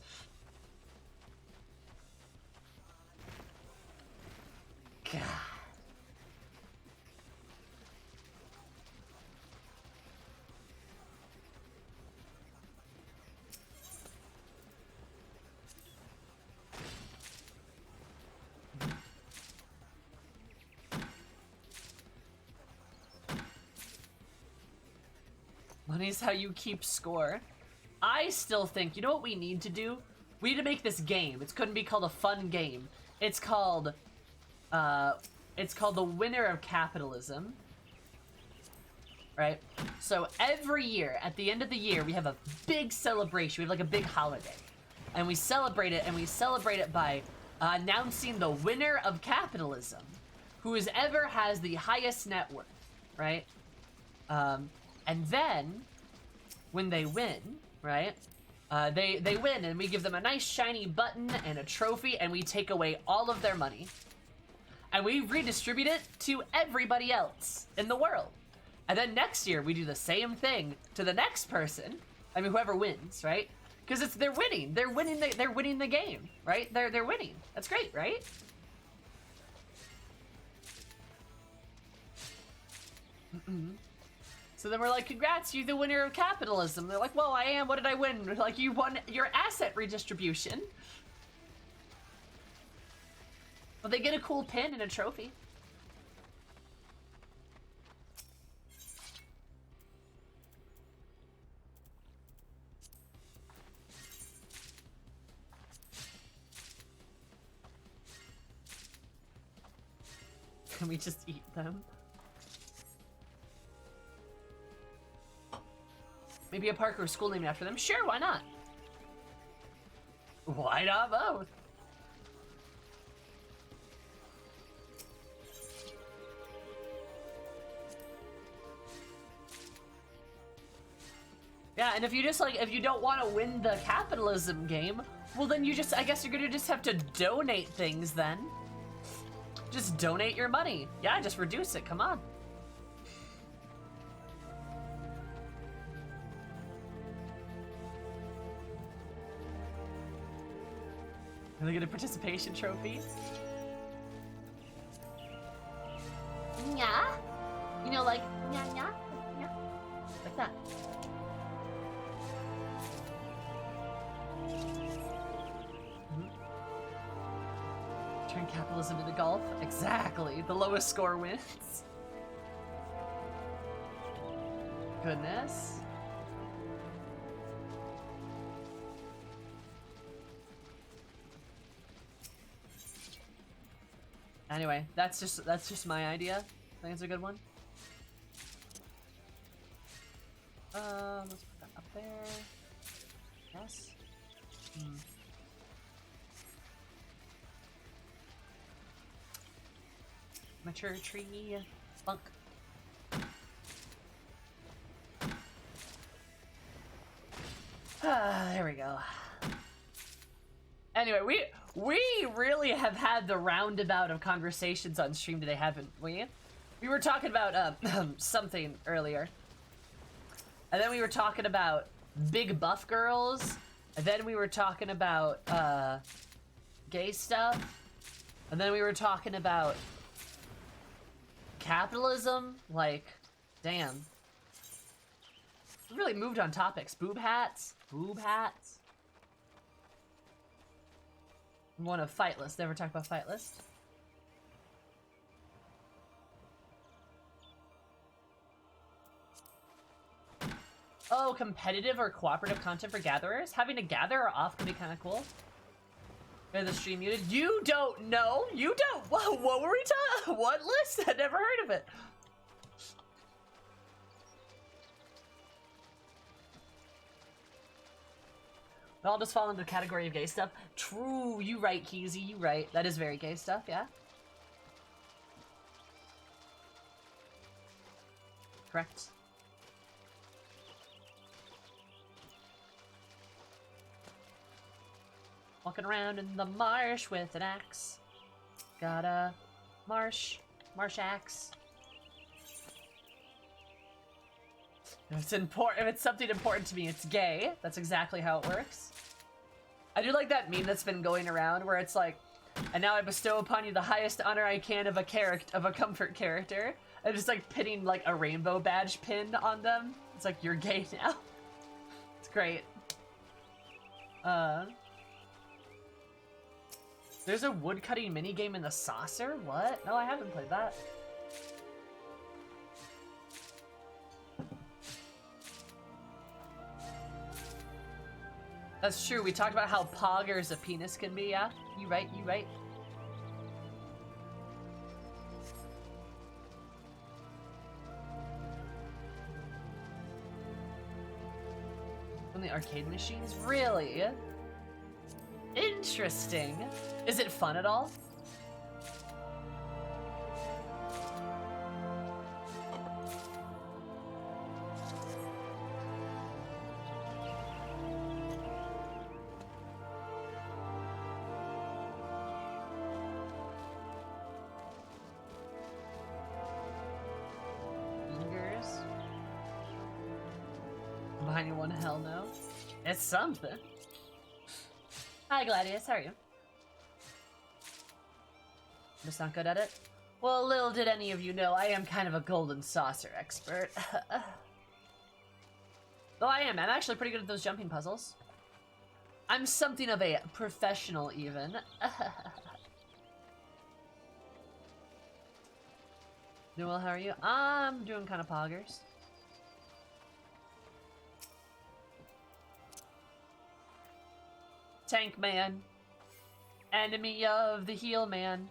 God. Money's how you keep score. I still think, you know what we need to do? We need to make this game. It couldn't be called a fun game. It's called the winner of capitalism. Right? So every year, at the end of the year, we have a big celebration. We have like a big holiday. And we celebrate it by announcing the winner of capitalism. Whoever has the highest net worth, right? And then, when they win, right, they win, and we give them a nice shiny button and a trophy, and we take away all of their money. And we redistribute it to everybody else in the world. And then next year, we do the same thing to the next person. I mean, whoever wins, right? Because they're winning. They're winning the game, right? They're winning. That's great, right? So then we're like, congrats, you're the winner of capitalism. They're like, well, I am. What did I win? We're like, you won your asset redistribution. Well, they get a cool pin and a trophy. Can we just eat them? Maybe a park or a school named after them? Sure, why not? Why not both? Yeah, and if you just like, if you don't want to win the capitalism game, well then you just, I guess you're gonna just have to donate things then. Just donate your money. Yeah, just reduce it, come on. Can they get a participation trophy? Yeah. You know, like, yeah. Like that. Turn capitalism into golf? Exactly. The lowest score wins. Goodness. Anyway, that's just my idea. I think it's a good one. Let's put that up there. Yes. Mature tree, spunk. There we go. Anyway, we really have had the roundabout of conversations on stream today, haven't we? We were talking about something earlier. And then we were talking about big buff girls. And then we were talking about gay stuff. And then we were talking about capitalism. Like, damn. We really moved on topics. Boob hats. Boob hats. One of fight list. Never talk about fight list. Oh, competitive or cooperative content for gatherers? Having a gatherer off can be kind of cool. The stream muted. You don't know? You don't? Whoa, what were we talking? What list? I never heard of it. They all just fall into the category of gay stuff. True, you right, Keezy, you right. That is very gay stuff, yeah. Correct. Walking around in the marsh with an axe. Got a marsh axe. If it's something important to me, it's gay. That's exactly how it works. I do like that meme that's been going around where it's like, and now I bestow upon you the highest honor I can of a comfort character. And just like pinning like a rainbow badge pin on them. It's like, you're gay now. It's great. There's a woodcutting minigame in the saucer? What? No, I haven't played that. That's true, we talked about how poggers a penis can be, yeah? You right, you right. From the arcade machines? Really? Interesting. Is it fun at all? Fingers. Behind you one, hell no. It's something. Hi Gladius, how are you? I'm just not good at it? Well, little did any of you know, I am kind of a golden saucer expert. Though I'm actually pretty good at those jumping puzzles. I'm something of a professional, even. Doing well, how are you? I'm doing kind of poggers. Tank man. Enemy of the heel man.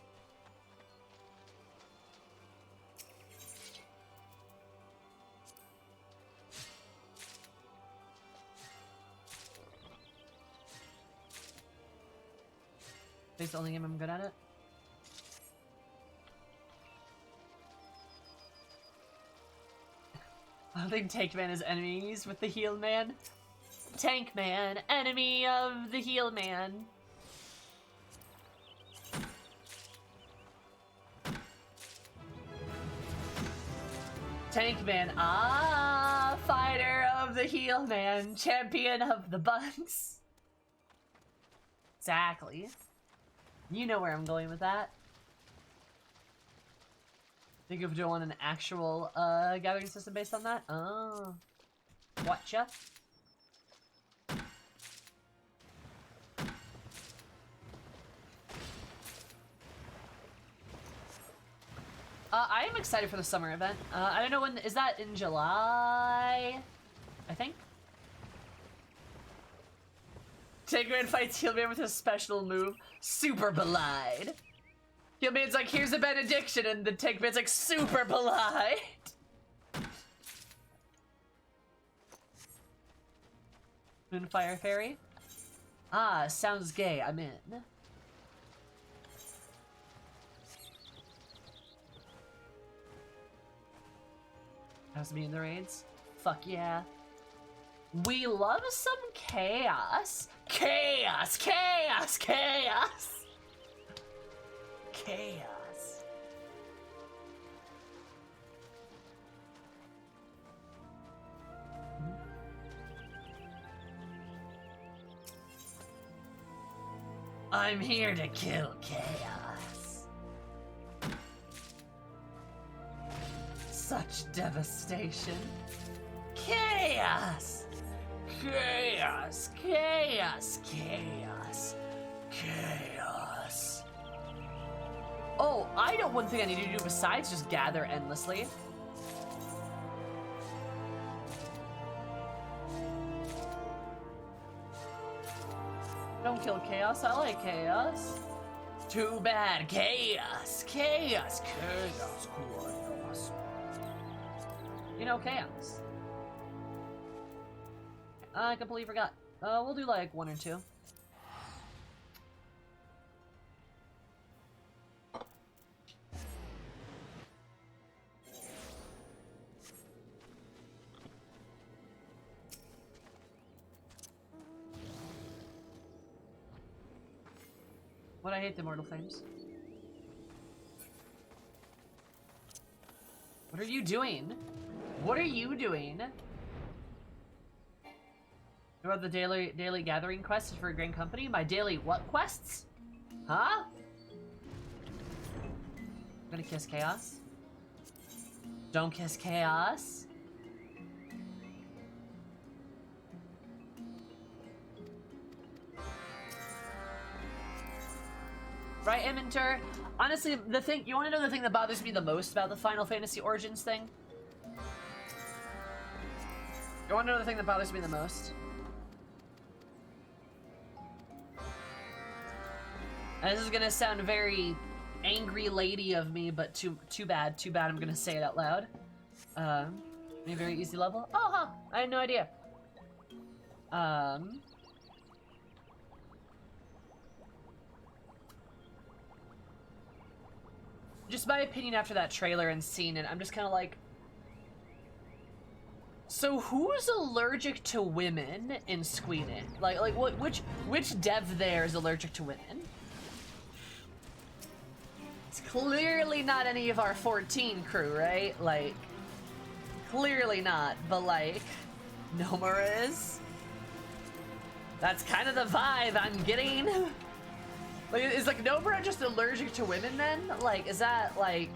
It's the only game I'm good at it. I think Tank Man is enemies with the Heal Man. Tank Man, enemy of the Heal Man. Tank Man, fighter of the Heal Man, champion of the buns. Exactly. You know where I'm going with that. Think of doing an actual gathering system based on that? Oh. Whatcha? I am excited for the summer event. I don't know when, is that in July? I think? Tank-Man fights Heal-Man with his special move, Super Belide. Heal-Man's like, here's a benediction, and the Tank-Man's like, Super Belide. Moonfire Fairy? Ah, sounds gay, I'm in. How's me in the raids? Fuck yeah. We love some chaos. Chaos, chaos, chaos. Chaos. I'm here to kill chaos. Such devastation. Chaos! Chaos! Chaos! Chaos! Chaos! Oh, I know one thing I need to do besides just gather endlessly. Don't kill chaos, I like chaos. Too bad, chaos! Chaos! Chaos! Chaos! You know, chaos. I completely forgot. We'll do like 1 or 2. What I hate the Mortal Flames. What are you doing? What are you doing? What about the daily gathering quests for a Grand Company? My daily what quests? Huh? I'm gonna kiss chaos. Don't kiss chaos. Right, Eminter? Honestly, the thing, you wanna know the thing that bothers me the most about the Final Fantasy Origins thing? You wanna know the thing that bothers me the most? And this is gonna sound very angry lady of me, but too bad I'm gonna say it out loud. A very easy level? Oh, huh, I had no idea. Just my opinion after that trailer and scene, and I'm just kind of like, so who's allergic to women in Squeenin? Like which dev there is allergic to women? It's clearly not any of our 14 crew, right? Like, clearly not, but like, Nomura is? That's kind of the vibe I'm getting. Like, is like Nomura just allergic to women then? Like, is that like...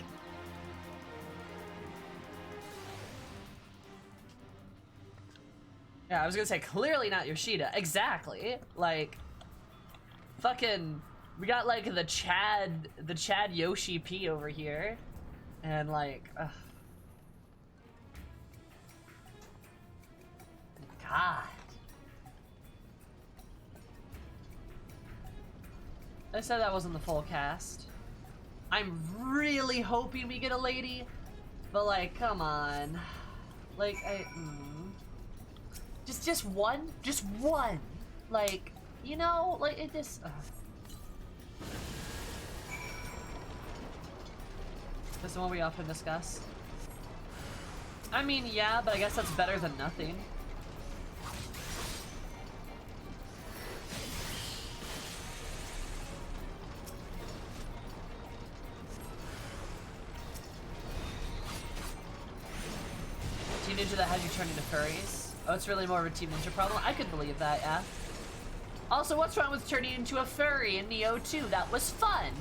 Yeah, I was gonna say, clearly not Yoshida. Exactly. Like, fucking, we got like the Chad Yoshi P over here. And like, ugh. God. I said that wasn't the full cast. I'm really hoping we get a lady, but like, come on. Like, just one? Just one. Like, you know, like, it just... This is one we often discuss. I mean, yeah, but I guess that's better than nothing. Team Ninja that has you turn into furries. Oh, it's really more of a Team Ninja problem? I could believe that, yeah. Also, what's wrong with turning into a furry in Neo 2? That was fun!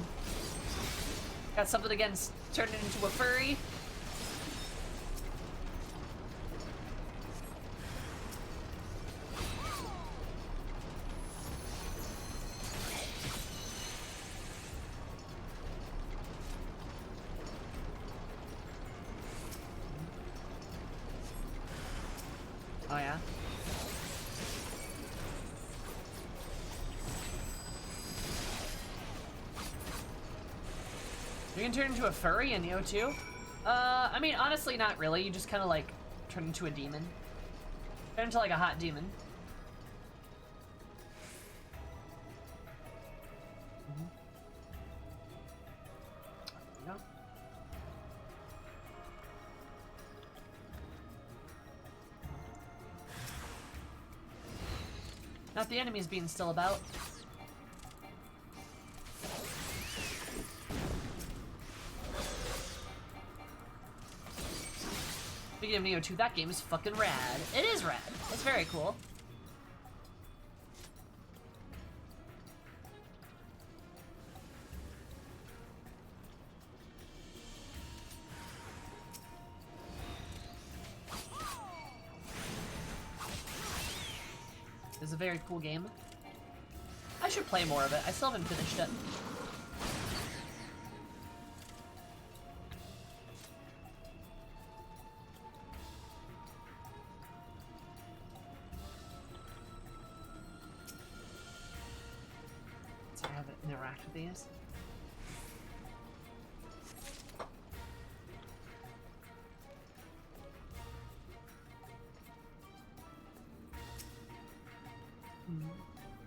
Got something against turning into a furry? Oh yeah? You can turn into a furry in Neo 2? I mean, honestly, not really. You just kind of, like, turn into a demon. Turn into, like, a hot demon. No. Not the enemies being still about. Speaking of Neo 2, that game is fucking rad. It is rad. It's very cool. It's a very cool game. I should play more of it. I still haven't finished it. So I have to interact with these.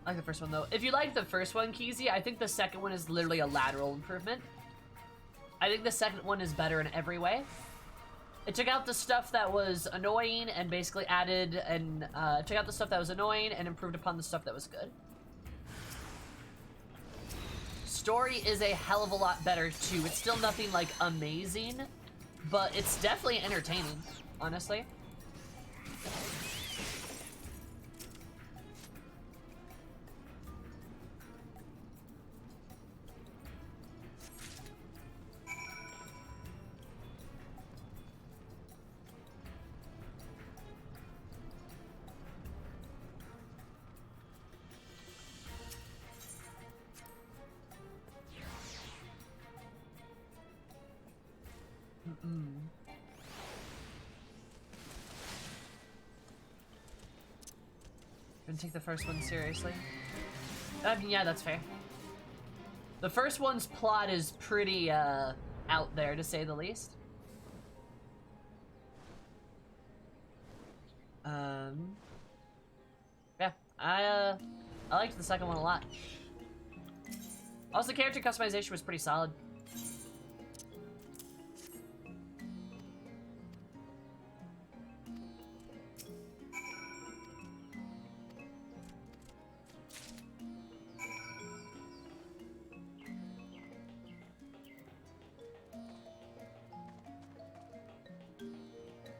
I like the first one though. If you like the first one, Keezy, I think the second one is literally a lateral improvement. I think the second one is better in every way. It took out the stuff that was annoying and basically added and took out the stuff that was annoying and improved upon the stuff that was good. Story is a hell of a lot better too. It's still nothing like amazing, but it's definitely entertaining, honestly. Didn't take the first one seriously. I mean, yeah, that's fair. The first one's plot is pretty, out there, to say the least. Yeah, I liked the second one a lot. Also, the character customization was pretty solid.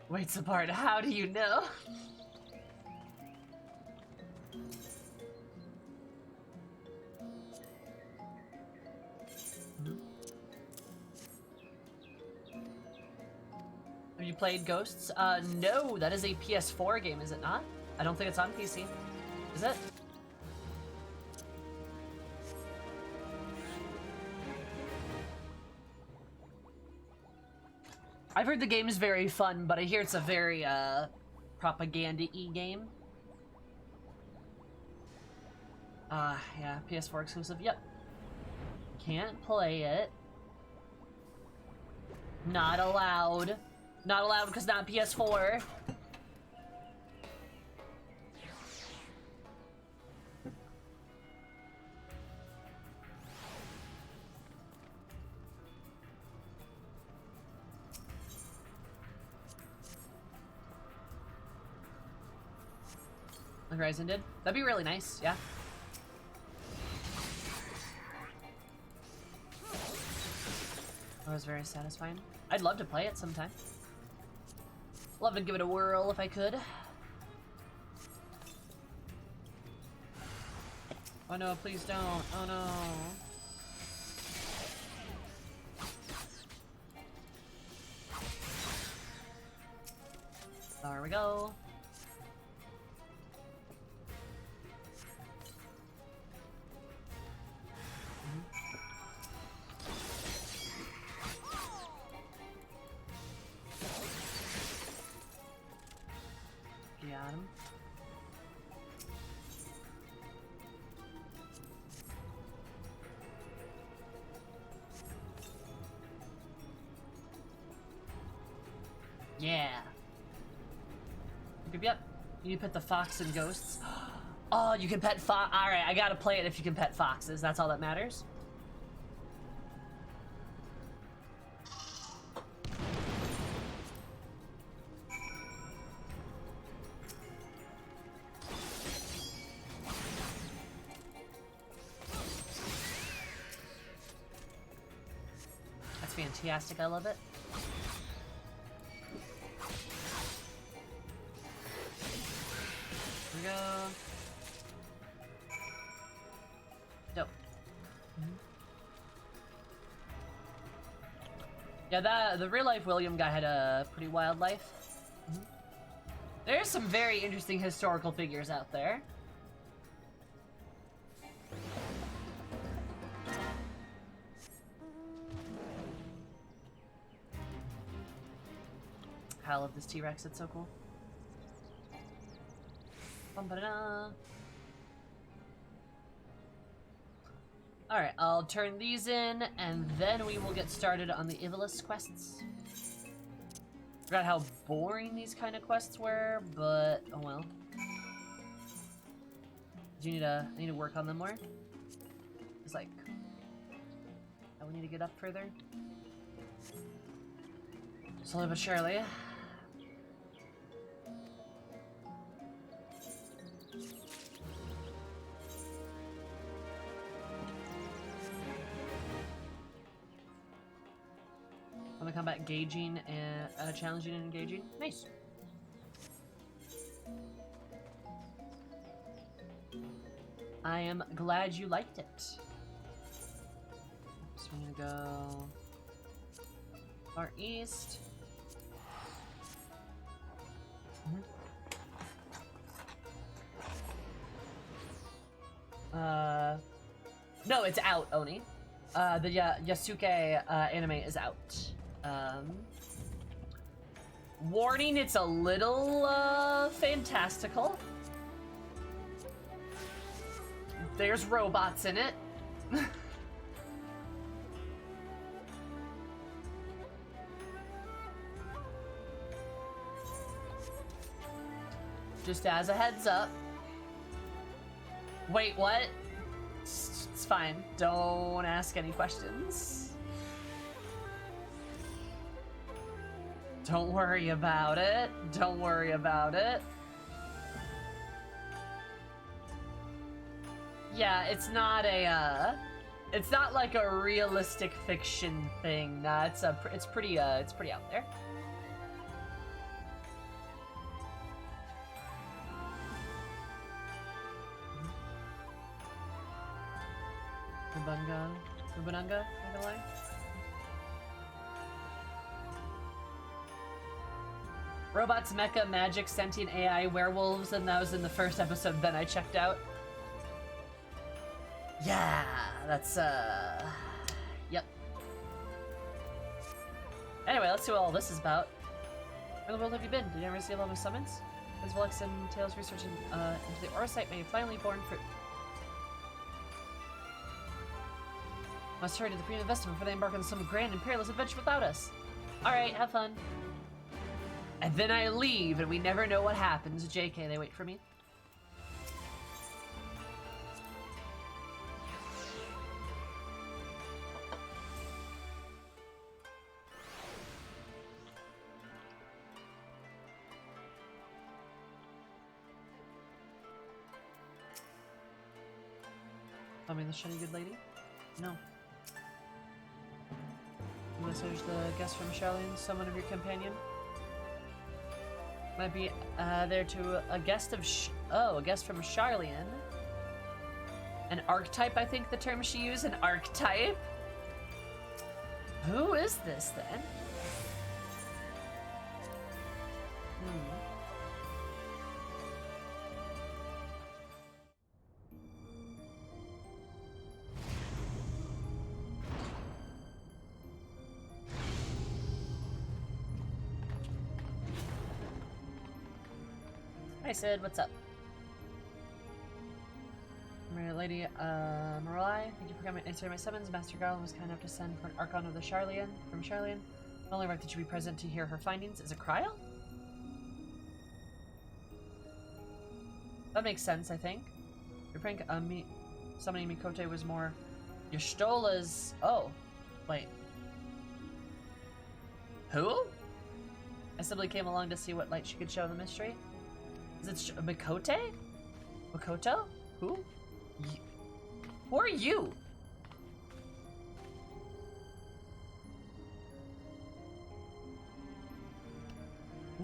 Waits apart, how do you know? Have you played Ghosts? No, that is a PS4 game, is it not? I don't think it's on PC. Is it? I've heard the game is very fun, but I hear it's a very, propaganda-y game. Yeah, PS4 exclusive, yep. Can't play it. Not allowed. Not allowed because not PS4. like Horizon did. That'd be really nice, yeah. That was very satisfying. I'd love to play it sometime. Love to give it a whirl if I could. Oh no, please don't. Oh no. There we go. Got him. Yeah. Yep. You pet the fox and ghosts. Oh, you can pet fox. Alright, I gotta play it if you can pet foxes. That's all that matters. That's fantastic. I love it. Here we go. Dope. Yeah, the real life William guy had a pretty wild life. There's some very interesting historical figures out there. I love this T-Rex, it's so cool. Alright, I'll turn these in, and then we will get started on the Ivalice quests. Forgot how boring these kind of quests were, but oh well. Do you I need to work on them more? It's like, oh, we need to get up further. Slowly but surely. On the combat, gauging and challenging and engaging. Nice. I am glad you liked it. So I'm gonna go far east. No, it's out, Oni. The Yasuke anime is out. Warning, it's a little fantastical. There's robots in it. Just as a heads up. Wait, what? It's fine. Don't ask any questions. Don't worry about it. Don't worry about it. Yeah, it's not it's not like a realistic fiction thing. Nah, it's pretty out there. Ubunanga, not gonna lie. Robots, mecha, magic, sentient AI, werewolves, and that was in the first episode, then I checked out. Yeah, that's, yep. Anyway, let's see what all this is about. Where in the world have you been? Did you ever see a lot of summons? Ivalice and Tails research into the Aura site may have finally borne fruit. Must hurry to the Premium Festival before they embark on some grand and perilous adventure without us. Alright, have fun. And then I leave, and we never know what happens. JK, they wait for me. I mean, the shiny good lady? No. Message the guest from Charlene, someone of your companion. Might be there to a guest of a guest from Charlene. An archetype, I think the term she used, an archetype. Who is this then? Hi Sid, what's up? Lady Morelli, thank you for coming answering my summons. Master Garland was kind enough to send for an Archon of the Charlian from Charlian. Not only right that you be present to hear her findings. Is it Cryo? That makes sense, I think. Your prank summoning Mikote was more Yashtola's. Oh, wait. Who? I simply came along to see what light she could show the mystery. Is it Mikote? Makoto? Who? Who are you?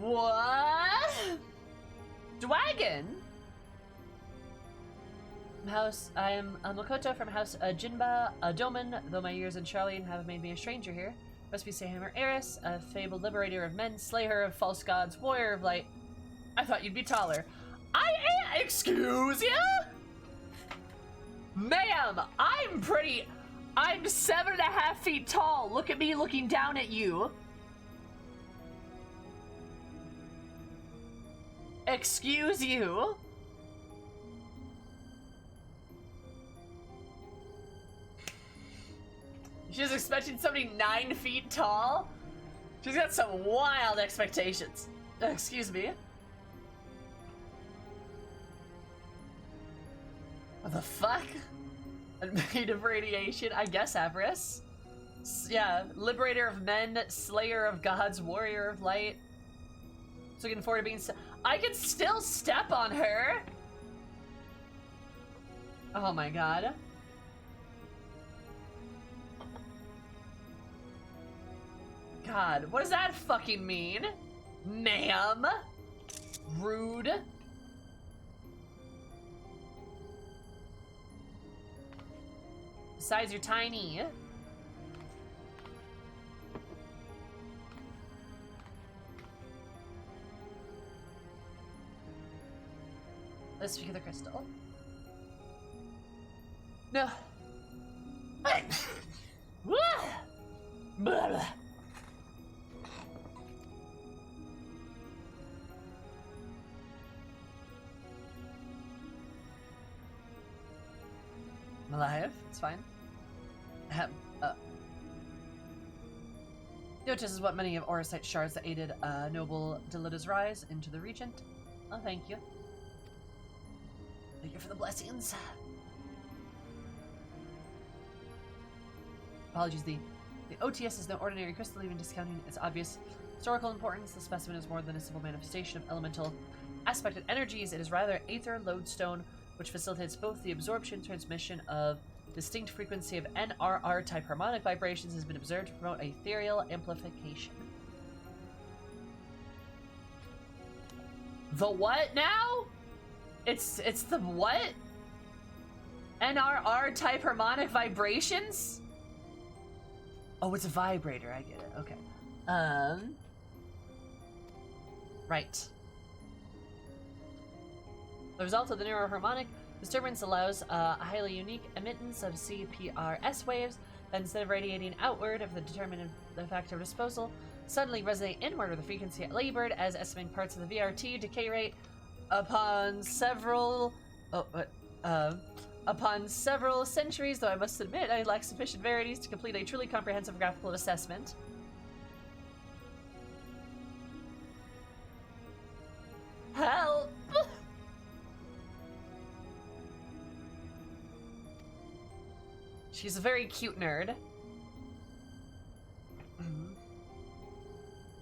What? Dragon? I am Makoto from House Jinba Doman, though my years in Charlene have made me a stranger here. Must be Sahammer Eris, a fabled liberator of men, slayer of false gods, warrior of light. I thought you'd be taller. Excuse ya? Ma'am, I'm 7.5 feet tall. Look at me looking down at you. Excuse you? She's expecting somebody 9 feet tall? She's got some wild expectations. Excuse me? What the fuck? Made of radiation? I guess Avarice. Yeah, liberator of men, slayer of gods, warrior of light. Looking forward to being I can still step on her! Oh my god. God, what does that fucking mean? Ma'am? Rude. Besides, you're tiny. Let's speak of the crystal. No. I'm alive. It's fine. Notice is what many of Orosite's shards that aided noble Delita's rise into the Regent. Oh, thank you. Thank you for the blessings. Apologies, the OTS is no ordinary crystal, even discounting its obvious historical importance. The specimen is more than a simple manifestation of elemental aspected energies. It is rather aether lodestone, which facilitates both the absorption and transmission of distinct frequency of NRR type harmonic vibrations, has been observed to promote ethereal amplification. The what now? It's the what? NRR type harmonic vibrations? Oh, it's a vibrator, I get it. Okay. Right. The result of the neuroharmonic disturbance allows a highly unique emittance of CPRS waves that, instead of radiating outward of the determined factor of disposal, suddenly resonate inward with the frequency at labored, as estimating parts of the VRT decay rate upon several centuries, though I must admit I lack sufficient verities to complete a truly comprehensive graphical assessment. Help! She's a very cute nerd.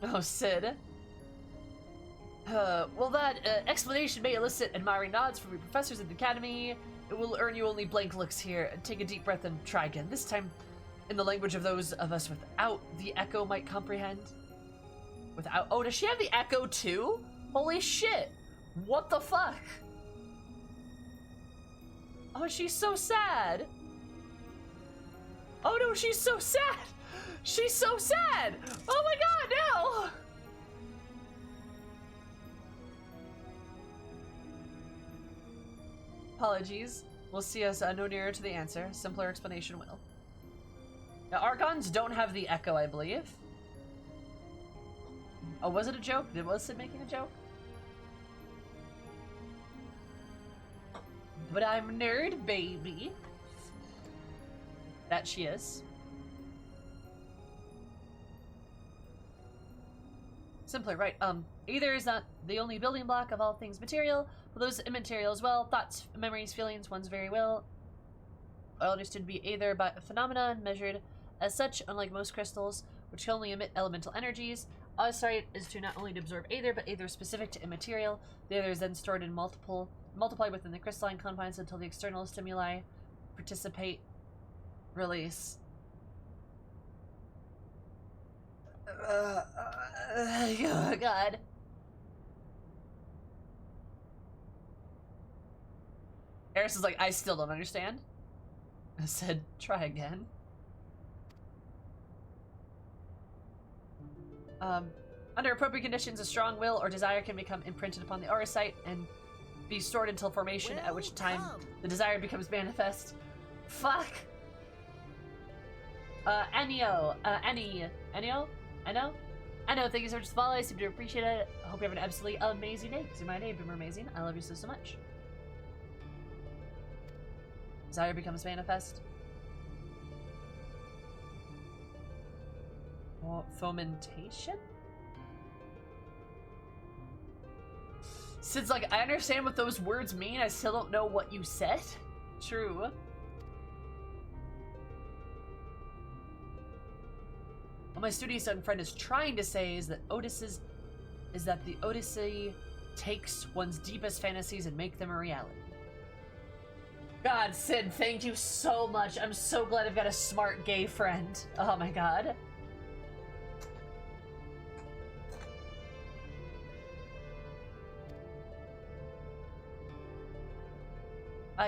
Oh, Sid. Well, that explanation may elicit admiring nods from your professors at the academy. It will earn you only blank looks here. Take a deep breath and try again. This time, in the language of those of us without the echo might comprehend. Without. Oh, does she have the echo too? Holy shit! What the fuck? Oh, she's so sad. Oh no, she's so sad. She's so sad. Oh my god, no. Apologies. We'll see us no nearer to the answer. Simpler explanation will. Now, Archons don't have the echo, I believe. Oh, was it a joke? Was Sid making a joke? But I'm nerd, baby. That she is. Simpler, right. Either is not the only building block of all things material, but those immaterial as well. Thoughts, memories, feelings, one's very will. All understood to be either by a phenomenon measured as such, unlike most crystals, which can only emit elemental energies. Our sight is to not only to absorb Aether, but Aether specific to immaterial. The Aether is then stored in multiply within the crystalline confines until the external stimuli participate, release. Oh god. Eris is like, I still don't understand. I said, try again. Under appropriate conditions, a strong will or desire can become imprinted upon the aura site and be stored until formation, at which time the desire becomes manifest. Fuck! Ennio, thank you so much for the follow. I seem to appreciate it. I hope you have an absolutely amazing day. Because you're my day, Boomer Amazing. I love you so much. Desire becomes manifest. Fomentation? Sid's like, I understand what those words mean. I still don't know what you said. True. What my studious friend is trying to say is that the Odyssey takes one's deepest fantasies and make them a reality. God, Sid, thank you so much. I'm so glad I've got a smart gay friend. Oh my god.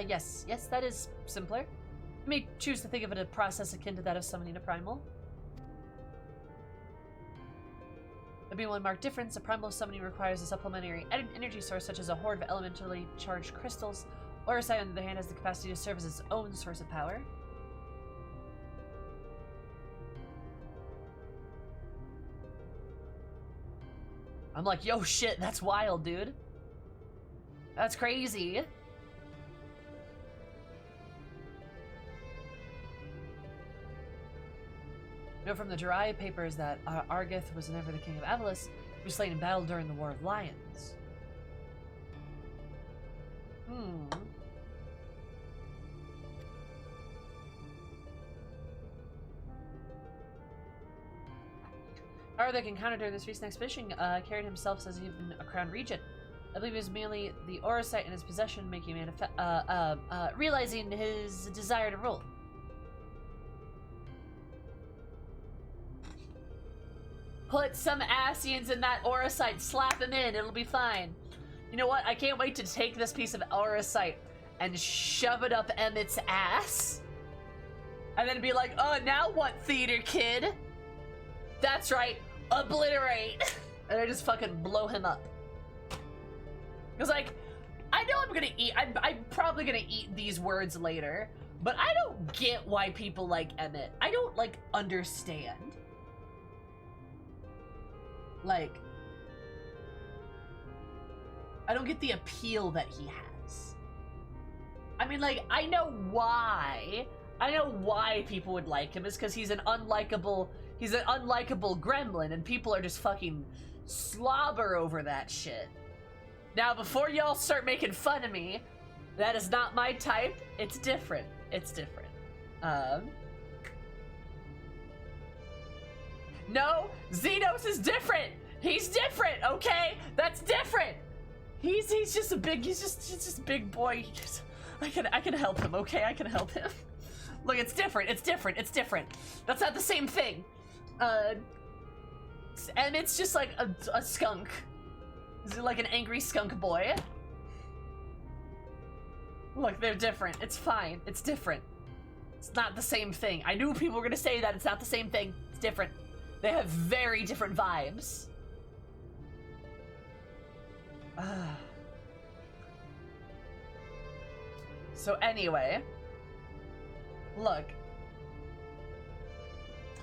Yes, that is simpler. You may choose to think of it as a process akin to that of summoning a primal. There being one marked difference, a primal summoning requires a supplementary energy source such as a horde of elementally charged crystals. Orosite, on the other hand, has the capacity to serve as its own source of power. I'm like, yo, shit, that's wild, dude. That's crazy. You know from the Jirai papers that Argith was never the king of Ivalice. He was slain in battle during the War of Lions. Arthur encountered during this recent expedition carried himself as even a crown regent. I believe it was merely the Orosite in his possession making realizing his desire to rule. Put some Asians in that Orosite, slap him in, it'll be fine. You know what? I can't wait to take this piece of Orosite and shove it up Emmett's ass. And then be like, oh, now what, theater kid? That's right, obliterate. And I just fucking blow him up. Because, like, I know I'm gonna eat, I'm probably gonna eat these words later, but I don't get why people like Emmett. I don't, like, understand. Like, I don't get the appeal that he has. I mean, like, I know why people would like him is because he's an unlikable gremlin and people are just fucking slobber over that shit. Now, before y'all start making fun of me, that is not my type. It's different. It's different. No, Xenos is different. He's different, okay? That's different. He's just a big boy. I can help him, okay? I can help him. Look, it's different, it's different, it's different. That's not the same thing. And it's just like a skunk. Is it like an angry skunk boy? Look, they're different. It's fine. It's different. It's not the same thing. I knew people were gonna say that. It's not the same thing. It's different. They have very different vibes. So anyway, look.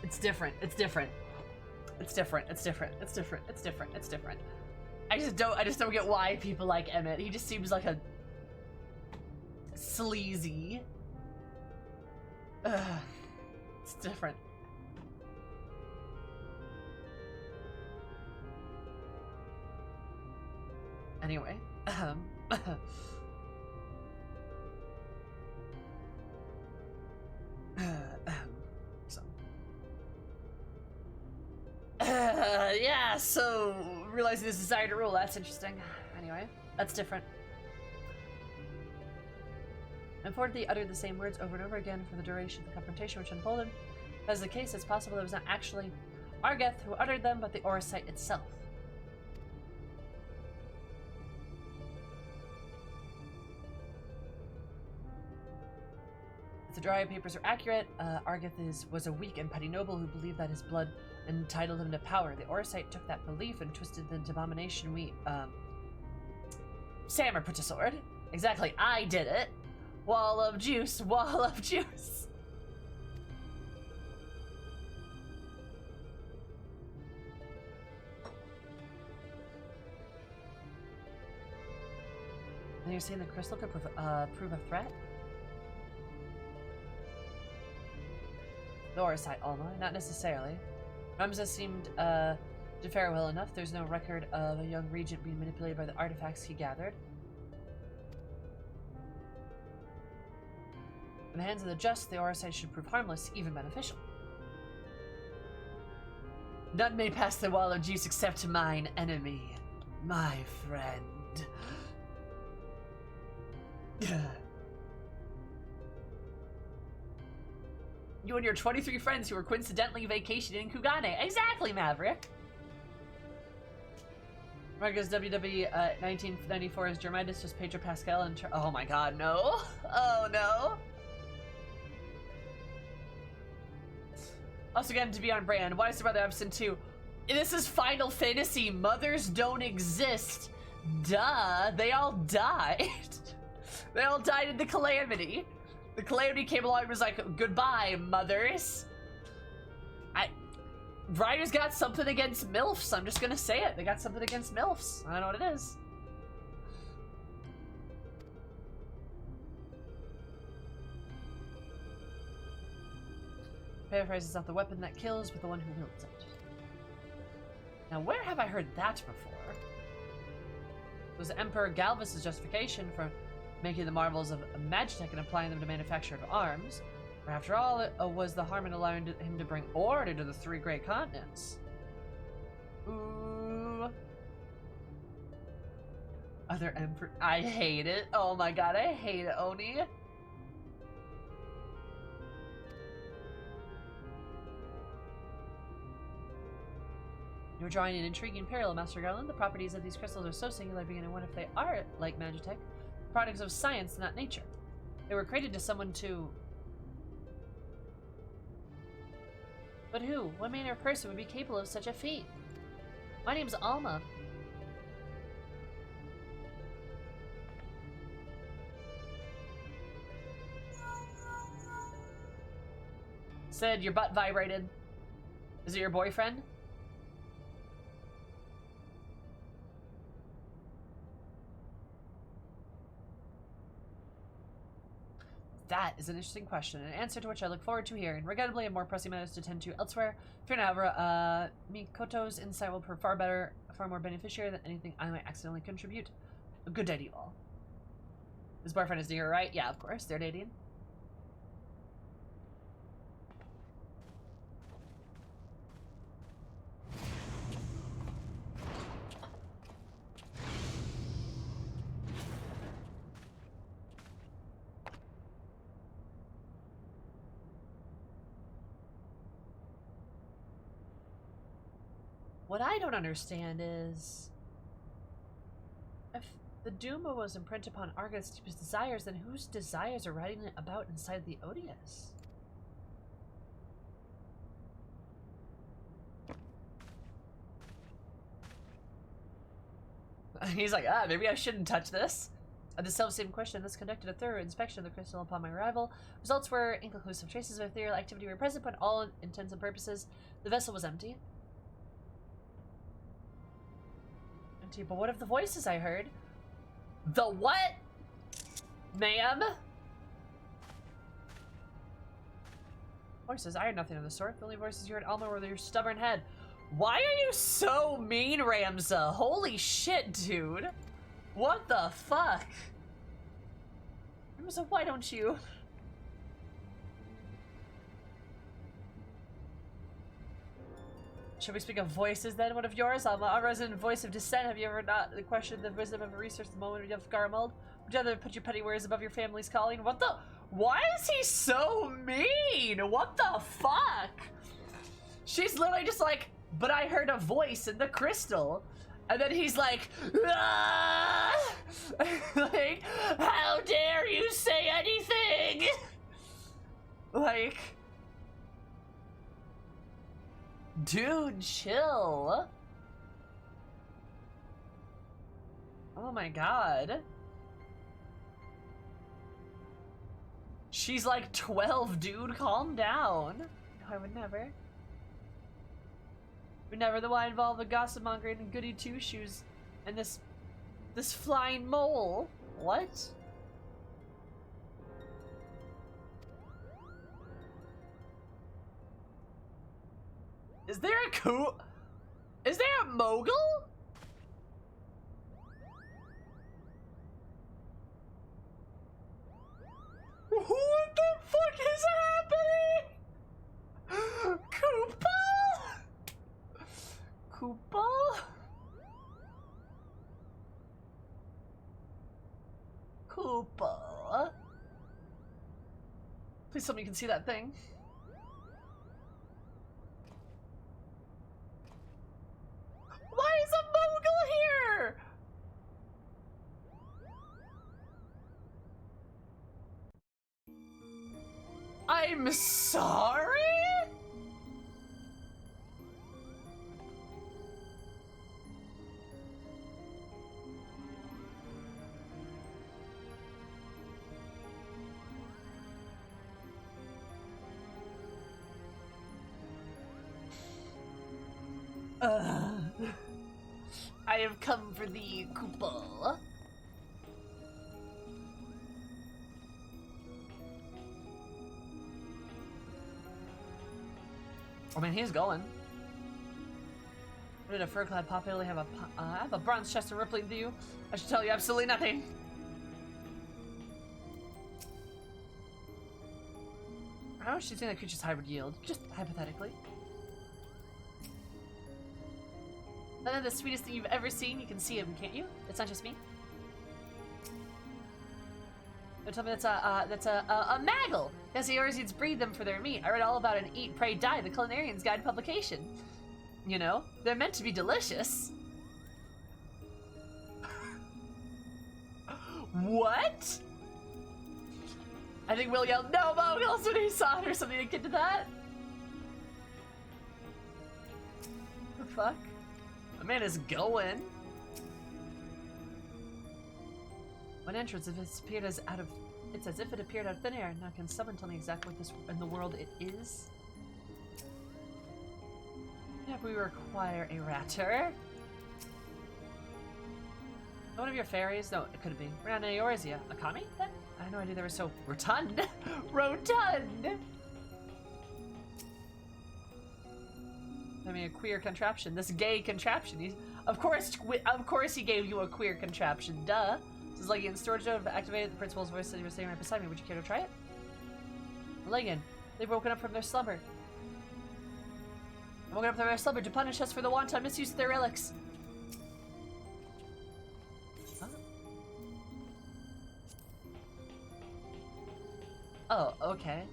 It's different. It's different. It's different. It's different. It's different. It's different. It's different. I just don't get why people like Emmett. He just seems like a sleazy. It's different. Anyway, yeah, so realizing this desire to rule, that's interesting. Anyway, that's different. And Ford uttered the same words over and over again for the duration of the confrontation which unfolded. As the case, it's possible it was not actually Argeth who uttered them, but the Orosite itself. If the Dryad papers are accurate, Argeth was a weak and petty noble who believed that his blood entitled him to power. The Orosite took that belief and twisted it into abomination. Sammer put to sword. Exactly, I did it. Wall of juice, wall of juice. And you're saying the crystal could prove a threat? The Orosite, Alma, not necessarily. Ramses seemed to fare well enough. There's no record of a young regent being manipulated by the artifacts he gathered. In the hands of the just, the Orosite should prove harmless, even beneficial. None may pass the wall of juice except mine enemy, my friend. You and your 23 friends who were coincidentally vacationing in Kugane. Exactly, Maverick! Marcus WW 1994 is Germidas, just Pedro Pascal and oh my god, no. Oh no. Also again, to be on brand, why is the brother absent too? This is Final Fantasy. Mothers don't exist. Duh. They all died. They all died in the Calamity. The Calamity came along and was like, goodbye, mothers. Ryder's got something against MILFs. I'm just gonna say it. They got something against MILFs. I don't know what it is. Paraphrase is not the weapon that kills, but the one who wields it. Now, where have I heard that before? It was Emperor Galvus' justification for making the marvels of Magitech and applying them to manufacture of arms. For after all, it was the harm in allowing him to bring order to the three great continents. Ooh. Other emperor. I hate it. Oh my god, I hate it, Oni. You're drawing an intriguing parallel, Master Garland. The properties of these crystals are so singular, beginning to wonder if they are, like Magitech, products of science, not nature. They were created to someone to... But who? What manner of person would be capable of such a feat? My name's Alma. Said your butt vibrated. Is it your boyfriend? That is an interesting question, an answer to which I look forward to hearing. Regrettably, I have more pressing matters to tend to elsewhere. For now, however, Mikoto's insight will prove far more beneficiary than anything I might accidentally contribute. A good day to you all. His boyfriend is near, right? Yeah, of course, they're dating. What I don't understand is, if the Duma was imprinted upon Argus' deepest desires, then whose desires are writing it about inside the Odious? He's like, maybe I shouldn't touch this. At the self-same question, this conducted a thorough inspection of the crystal upon my arrival. Results were inconclusive. Traces of ethereal activity were present, but all intents and purposes, the vessel was empty. Empty, but what of the voices I heard? The what? Ma'am? Voices? I heard nothing of the sort. The only voices you heard, Alma, were your stubborn head. Why are you so mean, Ramza? Holy shit, dude. What the fuck? Ramza, why don't you? Should we speak of voices then? One of yours? I'm a resident voice of dissent. Have you ever not questioned the wisdom of a research the moment of Garmald? Would you rather put your petty words above your family's calling? What the? Why is he so mean? What the fuck? She's literally just like, but I heard a voice in the crystal. And then he's like, ah! Like, how dare you say anything? Like, dude, chill. Oh my god. She's like 12, dude, calm down. No, I would never. But never the why involved the gossip mongering and goody two-shoes and this flying mole. What? Is there a Is there a mogul? What the fuck is happening? Koopa? Koopa? Koopa? Please tell me you can see that thing. Why is a mogul here? I'm sorry? I have come for thee, Koopa. I mean, he's going. Did a fur-clad populace have a bronze chest of rippling to you? I should tell you absolutely nothing. How much do you think that creature's hide would yield? Just hypothetically. Other than the sweetest thing you've ever seen, you can see him, can't you? It's not just me. Don't tell me that's a maggle. Yes, the Orzians breed them for their meat. I read all about an Eat, Pray, Die, the Culinarian's Guide publication. You know, they're meant to be delicious. What? I think Will yelled, no moguls when he saw it or something akin to that. The fuck? The man is going. One entrance, if it's appeared as it's as if it appeared out of thin air. Now can someone tell me exactly what this in the world it is? Yeah, we require a ratter. One of your fairies? No, it couldn't be. We're not in Eorzea. A kami, then? I had no idea they were so rotund. Rotund! I mean, a queer contraption. This gay contraption. Of course he gave you a queer contraption. Duh. This is like in storage node activated. The principal's voice said he was staying right beside me. Would you care to try it? Legan. They've woken up from their slumber. They've woken up from their slumber to punish us for the wanton misuse of their relics. Huh? Oh, okay.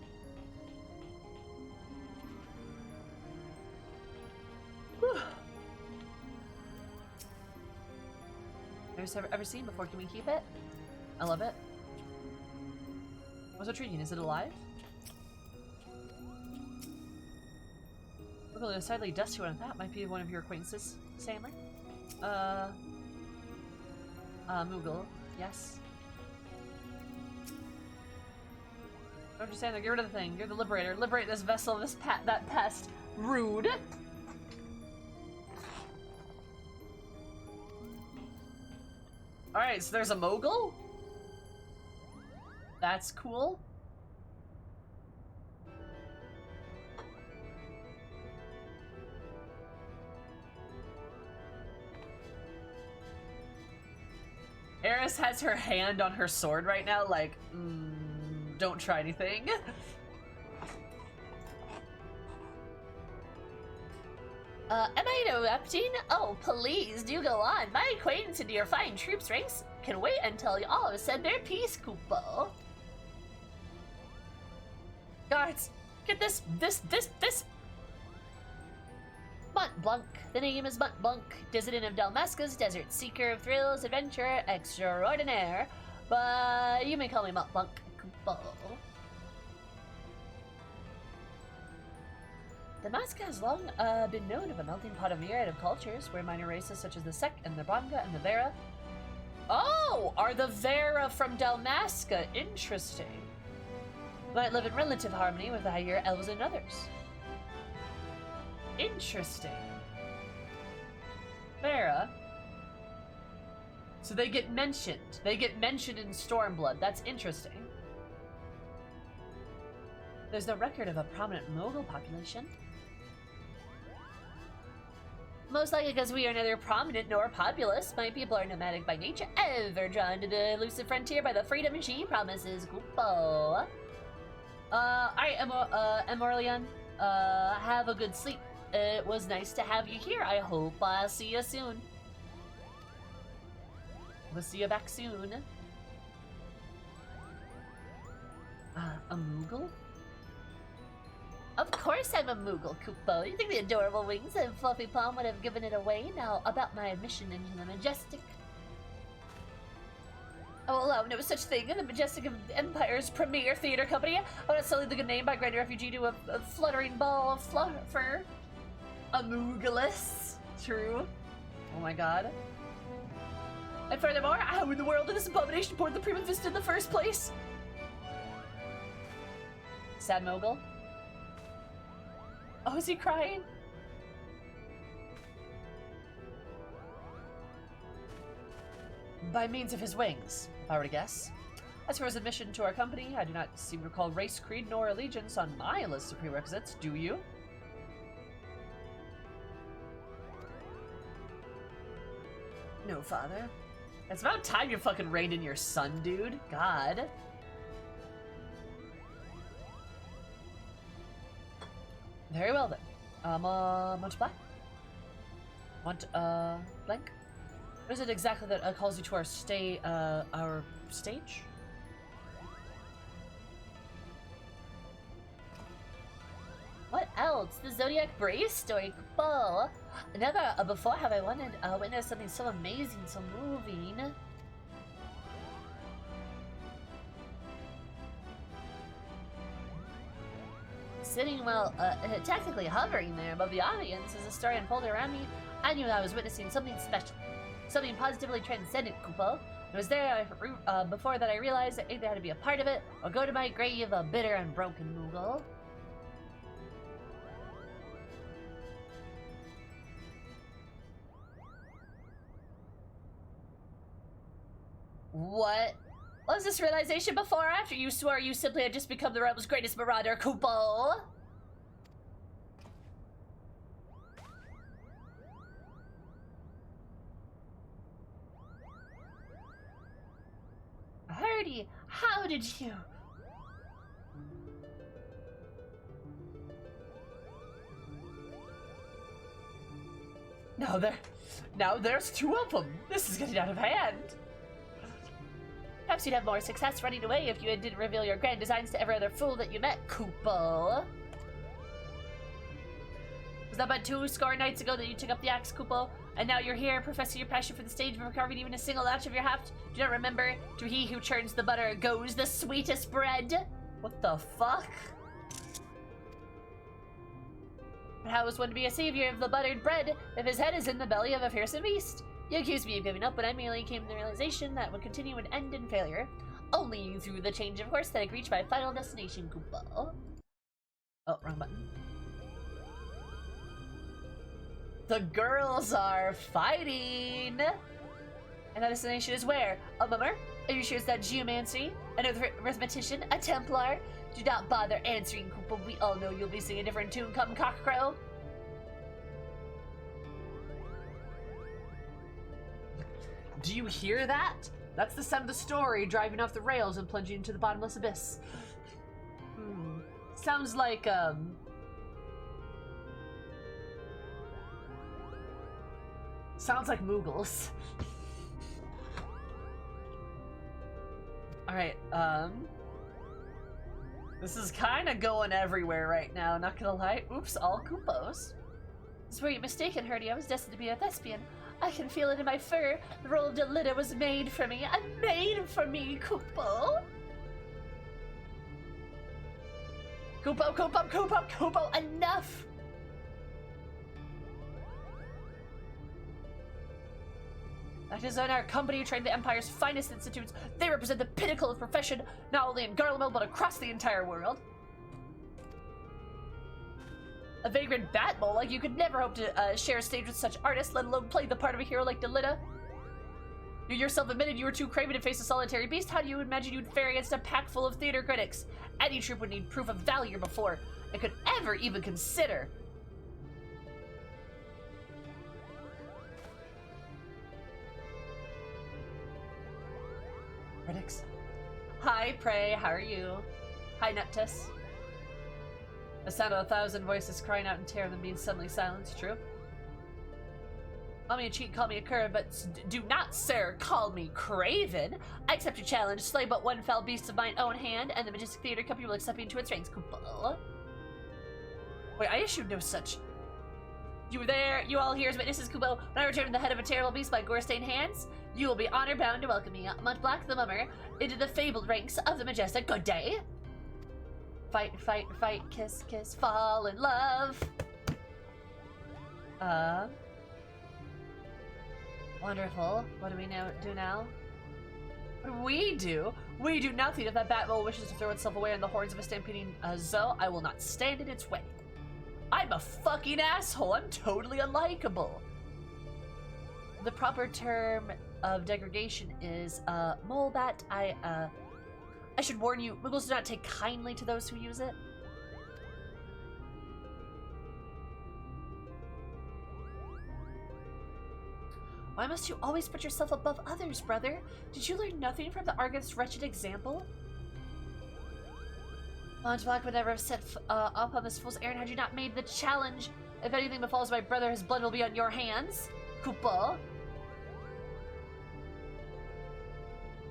first ever seen before. Can we keep it? I love it. What's intriguing? Is it alive? Look at the decidedly dusty one. That might be one of your acquaintances, Stanley. Moogle. Yes. Don't you stand there, get rid of the thing. You're the liberator. Liberate this vessel, that pest. Rude. Alright, so there's a Moogle? That's cool. Eris has her hand on her sword right now, like, don't try anything. Am I interrupting? Oh, please, do go on. My acquaintance into your fine troops ranks can wait until you all have said their piece, Kupo. Guards, get this. Mont Blanc. The name is Mont Blanc, dissident of Dalmasca's desert, seeker of thrills, adventurer extraordinaire. But you may call me Mont Blanc, Kupo. Dalmasca has long been known of a melting pot of myriad of cultures, where minor races such as the Sek and the Banga and the Vera. Oh, are the Vera from Dalmasca? Interesting. Might live in relative harmony with the higher elves and others. Interesting. Vera. So they get mentioned. They get mentioned in Stormblood. That's interesting. There's no record of a prominent Moogle population. Most likely because we are neither prominent nor populous. My people are nomadic by nature, ever drawn to the elusive frontier by the freedom she promises. Kupo. Alright, Emorlian. Have a good sleep. It was nice to have you here. I hope I'll see you soon. We'll see you back soon. A Moogle? Of course I'm a Moogle, Kupo. You think the adorable wings and fluffy palm would have given it away? Now, about my admission into the Majestic. I will allow no such thing in the Majestic of Empire's premier theater company. I will not sully the good name by granting refugee to a fluttering ball of fur. A Moogleess. True. Oh my god. And furthermore, how in the world did this abomination board the Prima Vista in the first place? Sad Moogle. Oh, is he crying? By means of his wings, if I were to guess. As for his admission to our company, I do not seem to recall race, creed, nor allegiance on my list of prerequisites, do you? No, father. It's about time you fucking reined in your son, dude. God. Very well then. Much black? Want, blank? What is it exactly that calls you to our stage? What else? The Zodiac Brave story, Kupo. Never before have I wanted witness something so amazing, so moving. Sitting, well, technically hovering there above the audience as the story unfolded around me, I knew I was witnessing something special. Something positively transcendent, Kupo. It was there before that I realized I either had to be a part of it or go to my grave a bitter and broken Moogle. What? Was this realization before or after you swore you simply had just become the realm's greatest marauder, Kupo? Hardy, how did you? Now there's two of them. This is getting out of hand. Perhaps you'd have more success running away if you didn't reveal your grand designs to every other fool that you met, Kupo. Was that about 2 score nights ago that you took up the axe, Kupo? And now you're here, professing your passion for the stage, but carving even a single ounce of your heft. Do not remember, to he who churns the butter goes the sweetest bread. What the fuck? But how is one to be a savior of the buttered bread if his head is in the belly of a fearsome beast? You accuse me of giving up, but I merely came to the realization that would continue would end in failure. Only through the change of course that I could reach my final destination, Koopa. Oh, wrong button. The girls are fighting! And that destination is where? A mummer? Are you sure it's that geomancy? An arithmetician? A Templar? Do not bother answering, Koopa. We all know you'll be singing a different tune come cockcrow. Do you hear that? That's the sound of the story driving off the rails and plunging into the bottomless abyss. Sounds like, sounds like Moogles. Alright, this is kinda going everywhere right now, not gonna lie. Oops, all Koopos. This is where you're mistaken, Herdy. I was destined to be a thespian. I can feel it in my fur. The role of Delita was made for me. Made for me, Koopo. Koopo, Koopo, Koopo, Koopo, enough! That is in our company trained the Empire's finest institutes. They represent the pinnacle of profession, not only in Garlemald, but across the entire world. A vagrant bat-mole like you could never hope to share a stage with such artists, let alone play the part of a hero like Delita. You yourself admitted you were too craven to face a solitary beast. How do you imagine you'd fare against a pack full of theater critics? Any troupe would need proof of value before it could ever even consider. Critics. Hi, Prey, how are you? Hi, Neptus. The sound of 1,000 voices crying out in terror then being suddenly silenced, true? Call me a cheat, call me a cur, but do not, sir, call me craven. I accept your challenge. Slay but one fell beast of mine own hand, and the Majestic Theater Company will accept me into its ranks. Koopa. Wait, I issued no such. You were there, you all here as witnesses, Kubo. When I return to the head of a terrible beast by gore-stained hands, you will be honor-bound to welcome me, Mud Black the Mummer, into the fabled ranks of the Majestic. Good day. Fight, fight, fight, kiss, kiss, fall in love. Wonderful. What do we now do now? What do we do? We do nothing. If that Batmole wishes to throw itself away on the horns of a stampeding Zoe, I will not stand in its way. I'm a fucking asshole. I'm totally unlikable. The proper term of degradation is molebat. I should warn you, Muggles do not take kindly to those who use it. Why must you always put yourself above others, brother? Did you learn nothing from the Argon's wretched example? Mount Black would never have set up on this fool's errand had you not made the challenge. If anything befalls my brother, his blood will be on your hands. Koopa.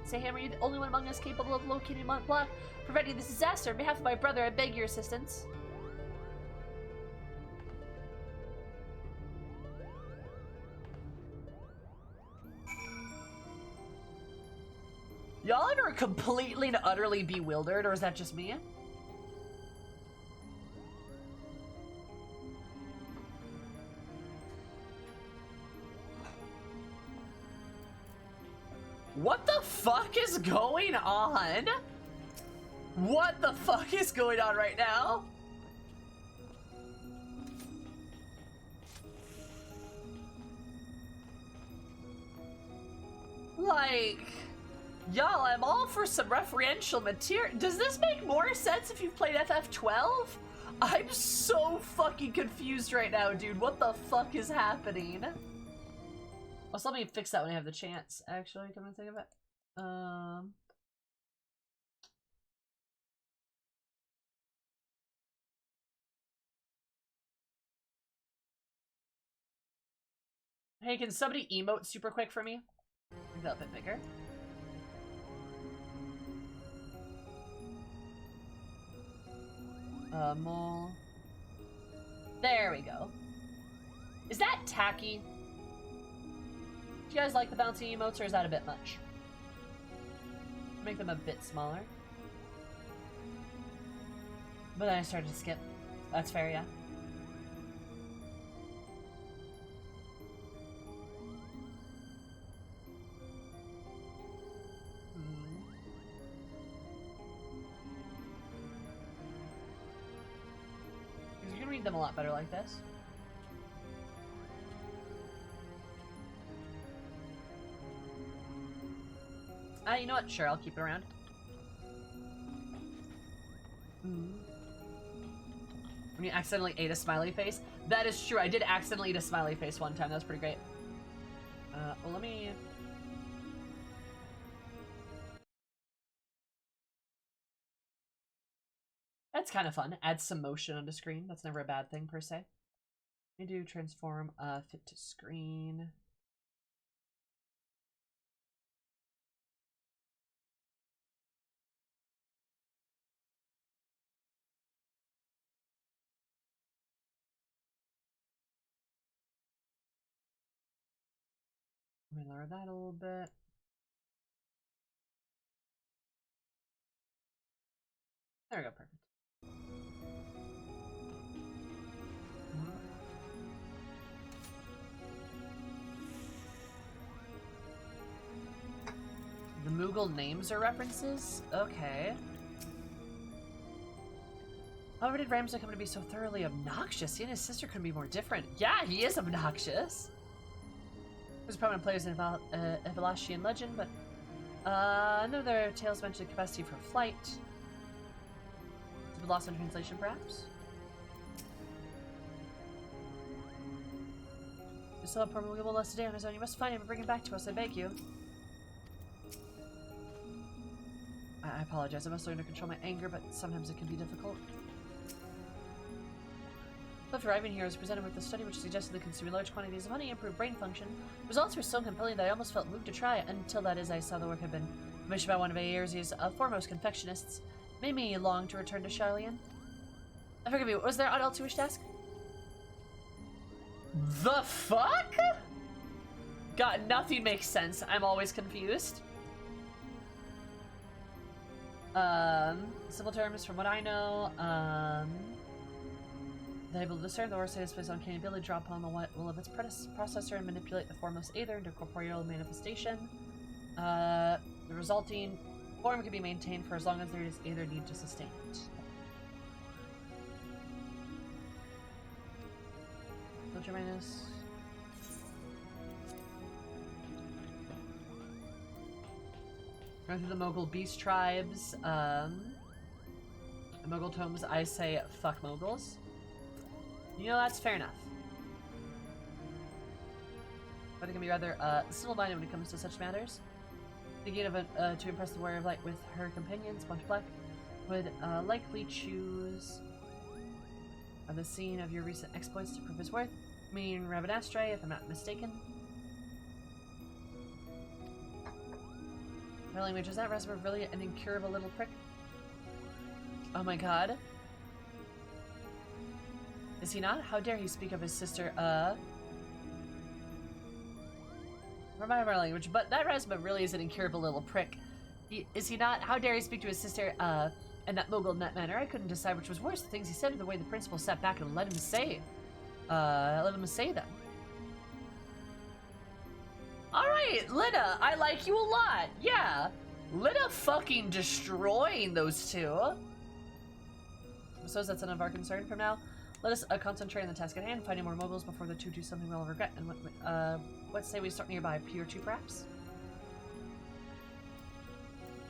Say, Ham, are you the only one among us capable of locating Mont Blanc? Preventing this disaster, on behalf of my brother, I beg your assistance. Y'all ever completely and utterly bewildered, or is that just me? What the fuck is going on? What the fuck is going on right now? Like, y'all, I'm all for some referential material. Does this make more sense if you've played FF12? I'm so fucking confused right now, dude. What the fuck is happening? Also, let me fix that when I have the chance, actually, come and think of it. Hey, can somebody emote super quick for me? Make that a bit bigger. Mole. There we go. Is that tacky? Do you guys like the bouncy emotes, or is that a bit much? Make them a bit smaller. But then I started to skip. That's fair, yeah. You can read them a lot better like this. You know what? Sure, I'll keep it around. When you accidentally ate a smiley face? That is true. I did accidentally eat a smiley face one time. That was pretty great. Well, let me... That's kind of fun. Add some motion on the screen. That's never a bad thing, per se. Let me do transform, fit to screen. Let me lower that a little bit. There we go, perfect. The Moogle names are references? Okay. However did Ramsay come to be so thoroughly obnoxious? He and his sister couldn't be more different. Yeah, he is obnoxious. There's prominent players in Ivalice legend, but none of their tales mention the capacity for flight. It's a bit lost in translation, perhaps? You still have poor Moogle lost today on his own. You must find him and bring him back to us, I beg you. I apologize. I must learn to control my anger, but sometimes it can be difficult. After arriving here, I was presented with a study which suggested that consuming large quantities of honey improved brain function. Results were so compelling that I almost felt moved to try it, until that is I saw the work had been commissioned by one of Aerzi's foremost confectionists. Made me long to return to Charlian. I forgive you, was there aught else you wish to ask? The fuck? God, nothing makes sense. I'm always confused. Simple terms from what I know, they're able to discern the Orsay displays uncanny ability to draw upon the will of its processor and manipulate the formless aether into corporeal manifestation. The resulting form can be maintained for as long as there is aether need to sustain it. Filter minus. Run through the Mogul beast tribes. The Mogul tomes, I say fuck Moguls. You know, that's fair enough. But it can be rather simple-minded when it comes to such matters. Thinking of to impress the Warrior of Light with her companions, Bunch Black would likely choose the scene of your recent exploits to prove his worth. Meaning Ravenastre, if I'm not mistaken. My language, is that Rasmus really an incurable little prick? Oh my god. Is he not? How dare he speak of his sister, Remind my language, but that Rasmus really is an incurable little prick. Is he not? How dare he speak to his sister, and that Mogul in that manner? I couldn't decide which was worse, the things he said or the way the principal sat back and let him say them. Alright, Lida, I like you a lot. Yeah. Lida fucking destroying those two. I suppose that's none of our concern from now. Let us concentrate on the task at hand, finding more moguls before the two do something we'll regret. And let's say we start nearby, P or 2 perhaps?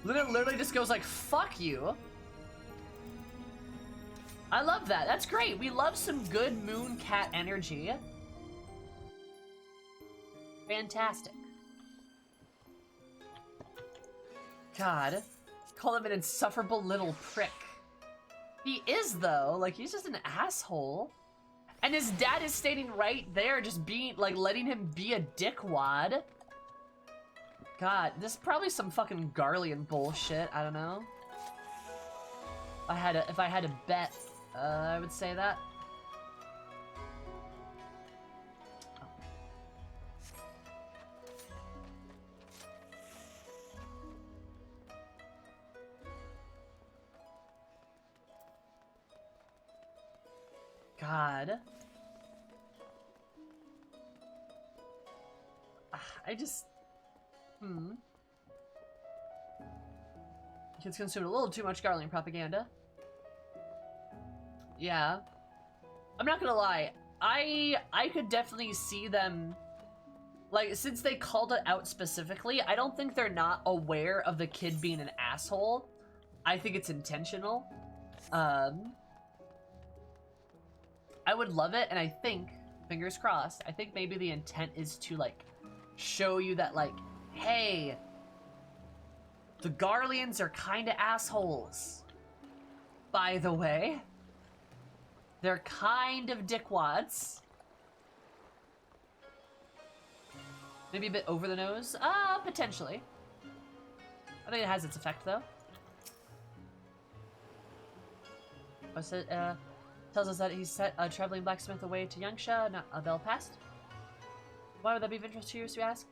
Lida literally just goes like, fuck you. I love that. That's great. We love some good moon cat energy. Fantastic. God. Call him an insufferable little prick. He is, though. Like, he's just an asshole. And his dad is standing right there, just being, like, letting him be a dickwad. God, this is probably some fucking Garlean bullshit. I don't know. If I had to bet, I would say that. God. I just... Kids consumed a little too much Garland propaganda. Yeah. I'm not gonna lie. I could definitely see them... Like, since they called it out specifically, I don't think they're not aware of the kid being an asshole. I think it's intentional. I would love it, and I think, fingers crossed, I think maybe the intent is to, like, show you that, like, hey, the Garleans are kind of assholes. By the way. They're kind of dickwads. Maybe a bit over the nose? Potentially. I think it has its effect, though. What's it, tells us that he set a traveling blacksmith away to Yangsha, not a bell passed. Why would that be of interest to you, so you ask?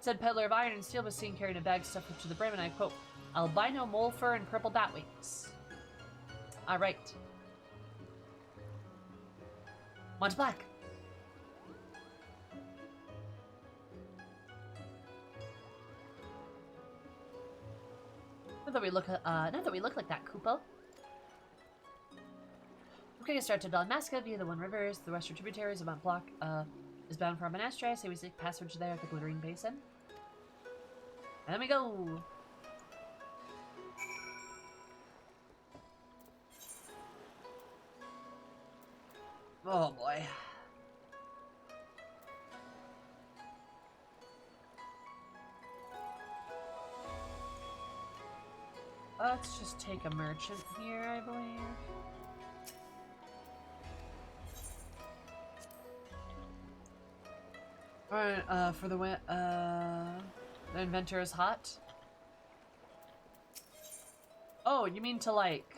Said peddler of iron and steel was seen carrying a bag stuffed up to the brim, and I quote, albino mole fur and purple bat wings. Alright. Want black? Not that we look like that, Kupo. Okay, get started on Masca via the One Rivers. The western tributaries of Mount Block is bound for Monastra, so we seek passage there at the Glittering Basin. And then we go! Oh boy. Let's just take a merchant here, I believe. Alright, for the inventor is hot. Oh, you mean to, like...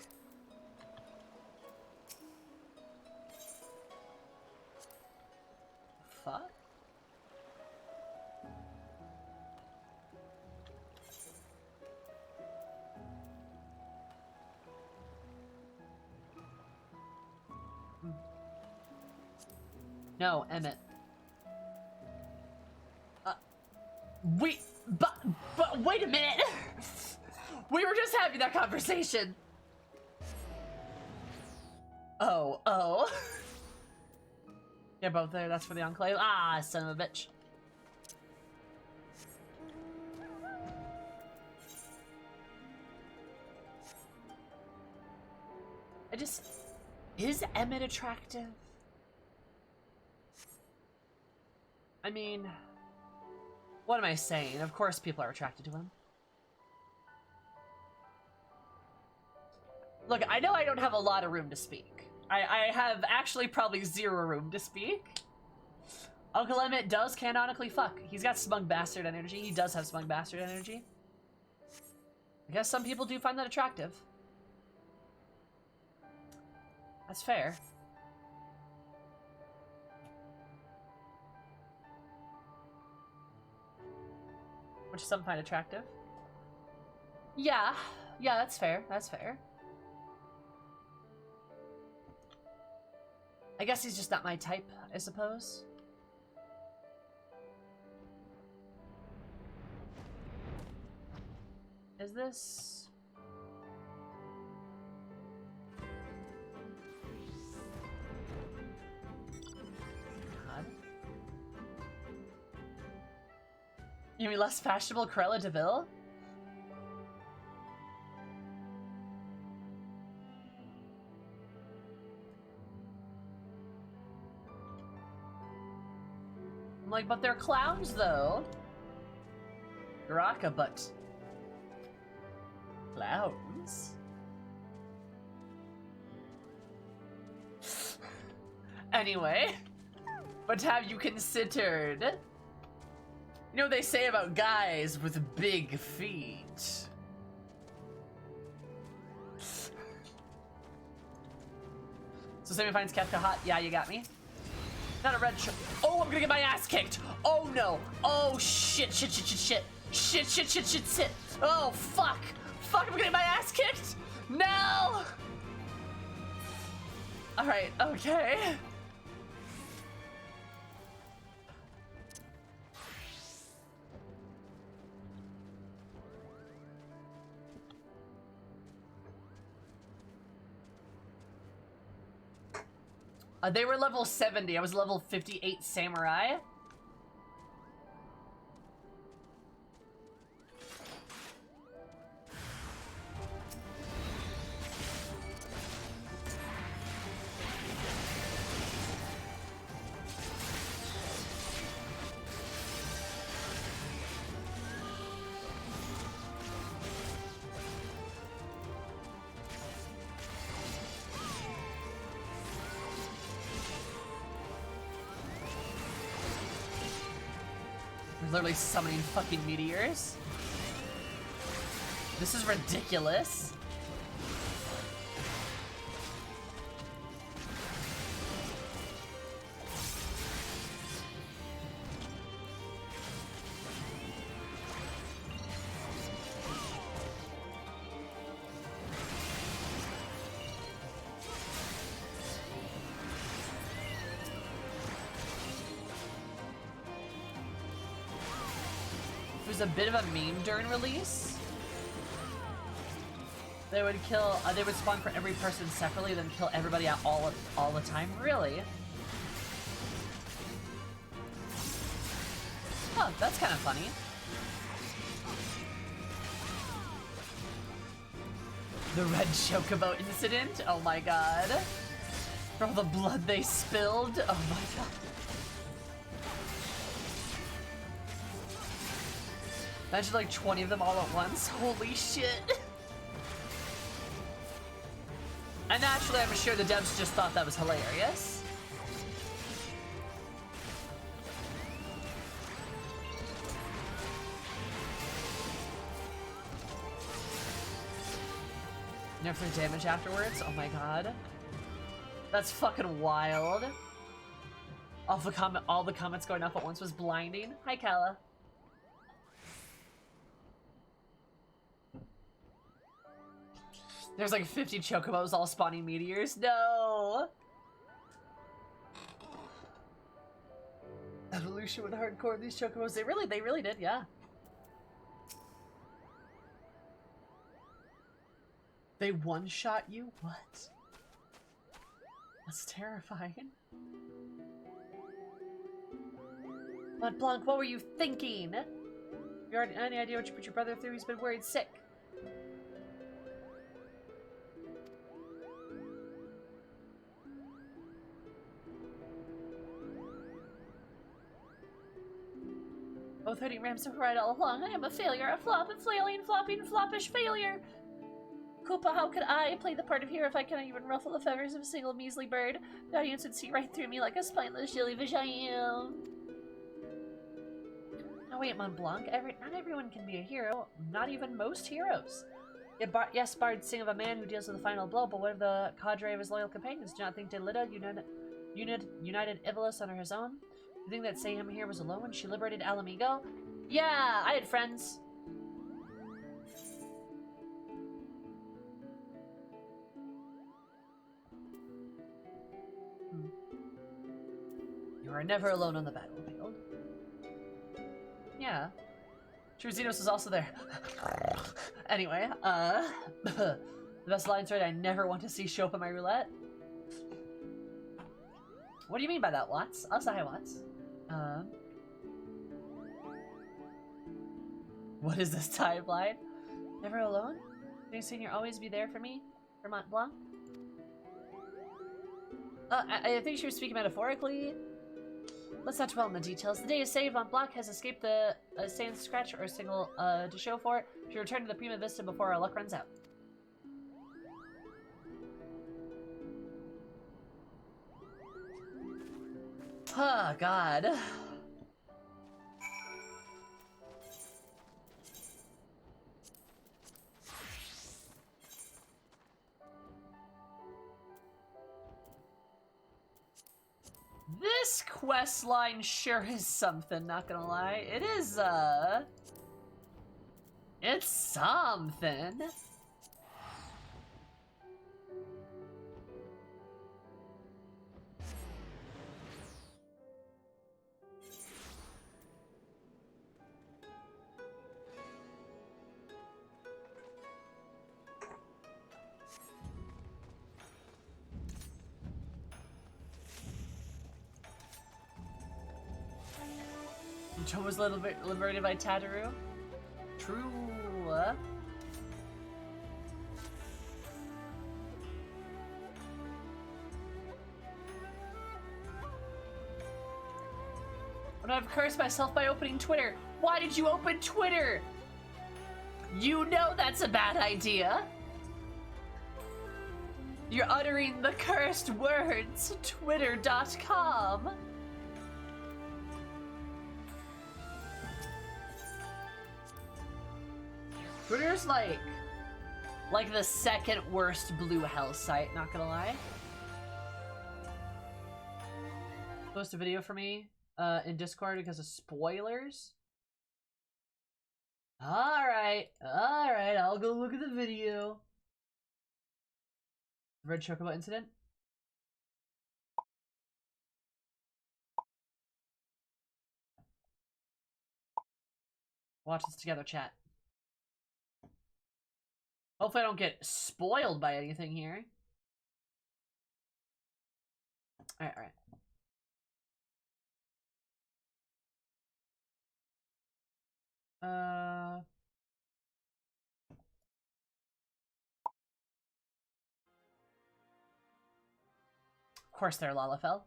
Fuck? No, Emmett. But wait a minute! We were just having that conversation! Oh. Yeah, both there, that's for the Enclave. Ah, son of a bitch. Is Emmett attractive? I mean... What am I saying? Of course people are attracted to him. Look, I know I don't have a lot of room to speak. I have actually probably zero room to speak. Uncle Emmett does canonically fuck. He's got smug bastard energy. He does have smug bastard energy. I guess some people do find that attractive. That's fair. Which some find attractive. Yeah, that's fair. That's fair. I guess he's just not my type, I suppose. Is this... God. You mean less fashionable Cruella de Vil? I'm like, but they're clowns, though. Garaka, but... clowns? Anyway, but have you considered... You know what they say about guys with big feet? So Sammy finds Kefka hot. Yeah, you got me. Not a red shirt. Oh, I'm gonna get my ass kicked. Oh no. Oh shit, shit, shit, shit, shit. Shit, shit, shit, shit, shit. Oh fuck. Fuck, I'm gonna get my ass kicked. No. Alright, okay. They were level 70. I was level 58 samurai. Literally summoning fucking meteors. This is ridiculous. A bit of a meme during release. They would kill. They would spawn for every person separately, then kill everybody out all the time. Really? Oh, that's kind of funny. The red chocobo incident. Oh my god. For all the blood they spilled. Oh my god. Imagine like 20 of them all at once. Holy shit. And naturally, I'm sure the devs just thought that was hilarious. Nerf their damage afterwards? Oh my god. That's fucking wild. All the comments going up at once was blinding. Hi, Kala. There's like 50 chocobos all spawning meteors. No! Evolution with hardcore these chocobos. They really did, yeah. They one-shot you? What? That's terrifying. Mont Blanc, what were you thinking? You already any idea what you put your brother through? He's been worried sick. Both hurting Rams are right all along. I am a failure, a flop, a flailing, flopping, floppish failure. Koopa, how could I play the part of hero if I cannot even ruffle the feathers of a single measly bird? The audience would see right through me like a spineless jellyfish I am. Now wait, Mont Blanc, not everyone can be a hero, not even most heroes. Yes, bards sing of a man who deals with the final blow, but what of the cadre of his loyal companions? Do not think Delita united Ivalice under his own? You think that Sam here was alone when she liberated Alamigo? Yeah, I had friends. You are never alone on the battlefield. Yeah. True, Xenos is also there. Anyway, the best lines right, I never want to see show up on my roulette. What do you mean by that, Watts? I'll say hi, Watts. What is this timeline? Never alone? Think Senior always be there for me? For Mont Blanc? I think she was speaking metaphorically. Let's not dwell on the details. The day is saved. Mont Blanc has escaped the sand scratch or single to show for it. She returned to the Prima Vista before our luck runs out. Oh, God. This quest line sure is something, not gonna lie. It is, it's something. Joe was liberated by Tataru. True. But I've cursed myself by opening Twitter. Why did you open Twitter? You know that's a bad idea. You're uttering the cursed words. Twitter.com. Twitter's like the second worst blue hell site, not gonna lie. Post a video for me in Discord because of spoilers. Alright, I'll go look at the video. Red Chocobo incident? Watch this together, chat. Hopefully I don't get spoiled by anything here. Alright. Of course they're Lalafell.